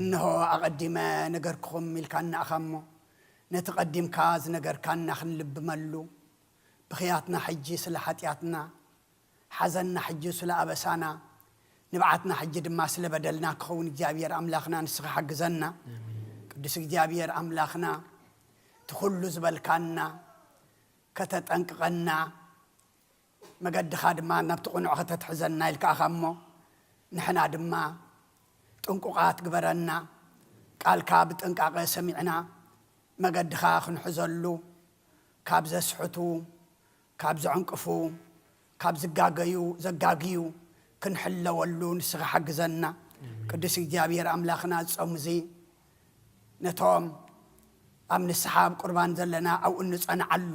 Speaker 7: እንሆ ኣቐዲመ ነገርክኹም ኢልካና እኻሞ ነቲ ቀዲምካ ዝነገርካና ክንልብመሉ ብኽያትና ሕጂ ስለ ሓጢኣትና ሓዘንና ሕጂ ስለ ኣበሳና ንብዓትና ሕጂ ድማ ስለ በደልና ክኸውን እግዚአብሔር ኣምላኽና ንስኻ ሓግዘና ቅዱስ እግዚአብሔር ኣምላኽና ትኹሉ ዝበልካና ከተጠንቅቐና መገድኻ ድማ ናብቲ ቁኑዕ ከተትሕዘና ኢልካ እኻሞ ንሕና ድማ ጥንቁቓት ግበረና ቃልካ ብጥንቃቐ ሰሚዕና መገድኻ ክንሕዘሉ ካብ ዘስሕቱ ካብ ዘዕንቅፉ ካብ ዘጋግዩ ክንሕለወሉ ንስኻ ሓግዘና ቅዱስ እግዚአብሔር ኣምላኽና ጾምዚ ነቶም ኣብ ንስሓብ ቁርባን ዘለና ኣብኡ እንጸንዓሉ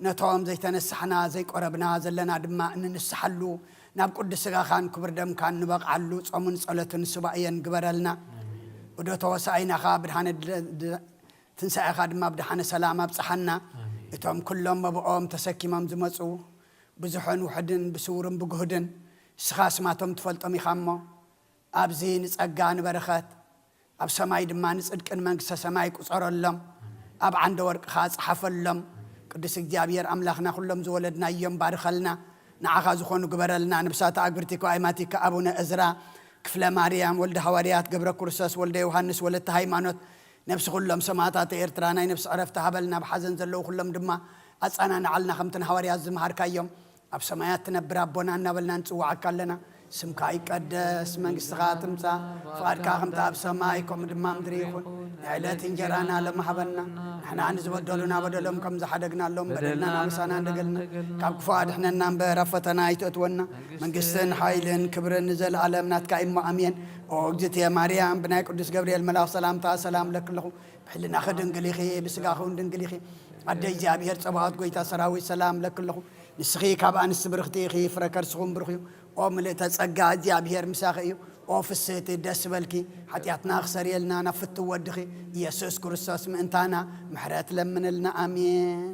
Speaker 7: ነቶም ዘይተነሳሕና ዘይቆረብና ዘለና ድማ እንንስሓሉ ናብ ቅዱስ ስጋኻን ክብር ደምካን ንበቕዓሉ ጾምን ጸሎትን ስባእየን ግበረልና ወደ ተወሳኢናኻ ብድሓነ ትንሣኤኻ ድማ ብድሓነ ሰላም ኣብፅሓና እቶም ኩሎም መብኦም ተሰኪሞም ዝመፁ ብዙሕን ውሕድን ብስውርን ብጉህድን ስኻ ስማቶም ትፈልጦም ኢኻ እሞ ኣብዚ ንጸጋ ንበረኸት ኣብ ሰማይ ድማ ንጽድቅን መንግሥተ ሰማይ ቁጸረሎም ኣብ ዓንደ ወርቅኻ ጽሓፈሎም ቅዱስ እግዚአብሔር ኣምላኽና ኩሎም ዝወለድና እዮም ባርኸልና ንዓኻ ዝኾኑ ግበረልና ንብሳተ ኣግብርቲኮ ኣይማቲከ ኣቡነ እዝራ ክፍለ ማርያም ወልደ ሐዋርያት ገብረ ክርስቶስ ወልደ ዮሐንስ ወለተ ሃይማኖት ነብሲ ኩሎም ሰማዕታት ኤርትራ ናይ ነብሲ ዕረፍቲ ሃበልና ብሓዘን ዘለዉ ኩሎም ድማ ኣጻናንዓልና ከምትን ሐዋርያት ዝመሃርካዮም ኣብ ሰማያት ትነብር ኣቦና እናበልና ንጽዋዓካ ኣለና ስምካ ይቀደስ መንግሥትኻ ትምጻእ ፍቓድካ ከምቲ ኣብ ሰማይ ከምኡ ድማ ምድሪ ይኹን ንዕለት እንጀራና ለመሃበና ንሕና ንዝበደሉና በደሎም ከም ዝሓደግናሎም በደልና ናበሳና እንደገልና ካብ ክፉ ኣድሕነና እምበር ኣብ ፈተና ኣይተእትወና መንግሥትን ሓይልን ክብርን ንዘለኣለም ናትካ እሞ ኣሜን ኦ እግዝእትየ ማርያም ብናይ ቅዱስ ገብርኤል መልኣኽ ሰላምታ ሰላም ለክለኹ ብሕልናኸ ድንግል ኢኺ ብስጋኽውን ድንግል ኢኺ ኣደ እግዚኣብሔር ፀባዖት ጎይታ ሰራዊት ሰላም ለክለኹ ንስኺ ካብ ኣንስቲ ብርኽቲ ኢኺ ፍረ ከርስኹም ብርኽ እዩ ኦ ምልእተ ጸጋ እግዚኣብሔር ምሳኺ እዩ ኦ ፍስሕቲ ደስ በልኪ ሓጢኣትና ክሰርየልና ናብ ፍትወድኺ ኢየሱስ ክርስቶስ ምእንታና ምሕረት ለምንልና ኣሜን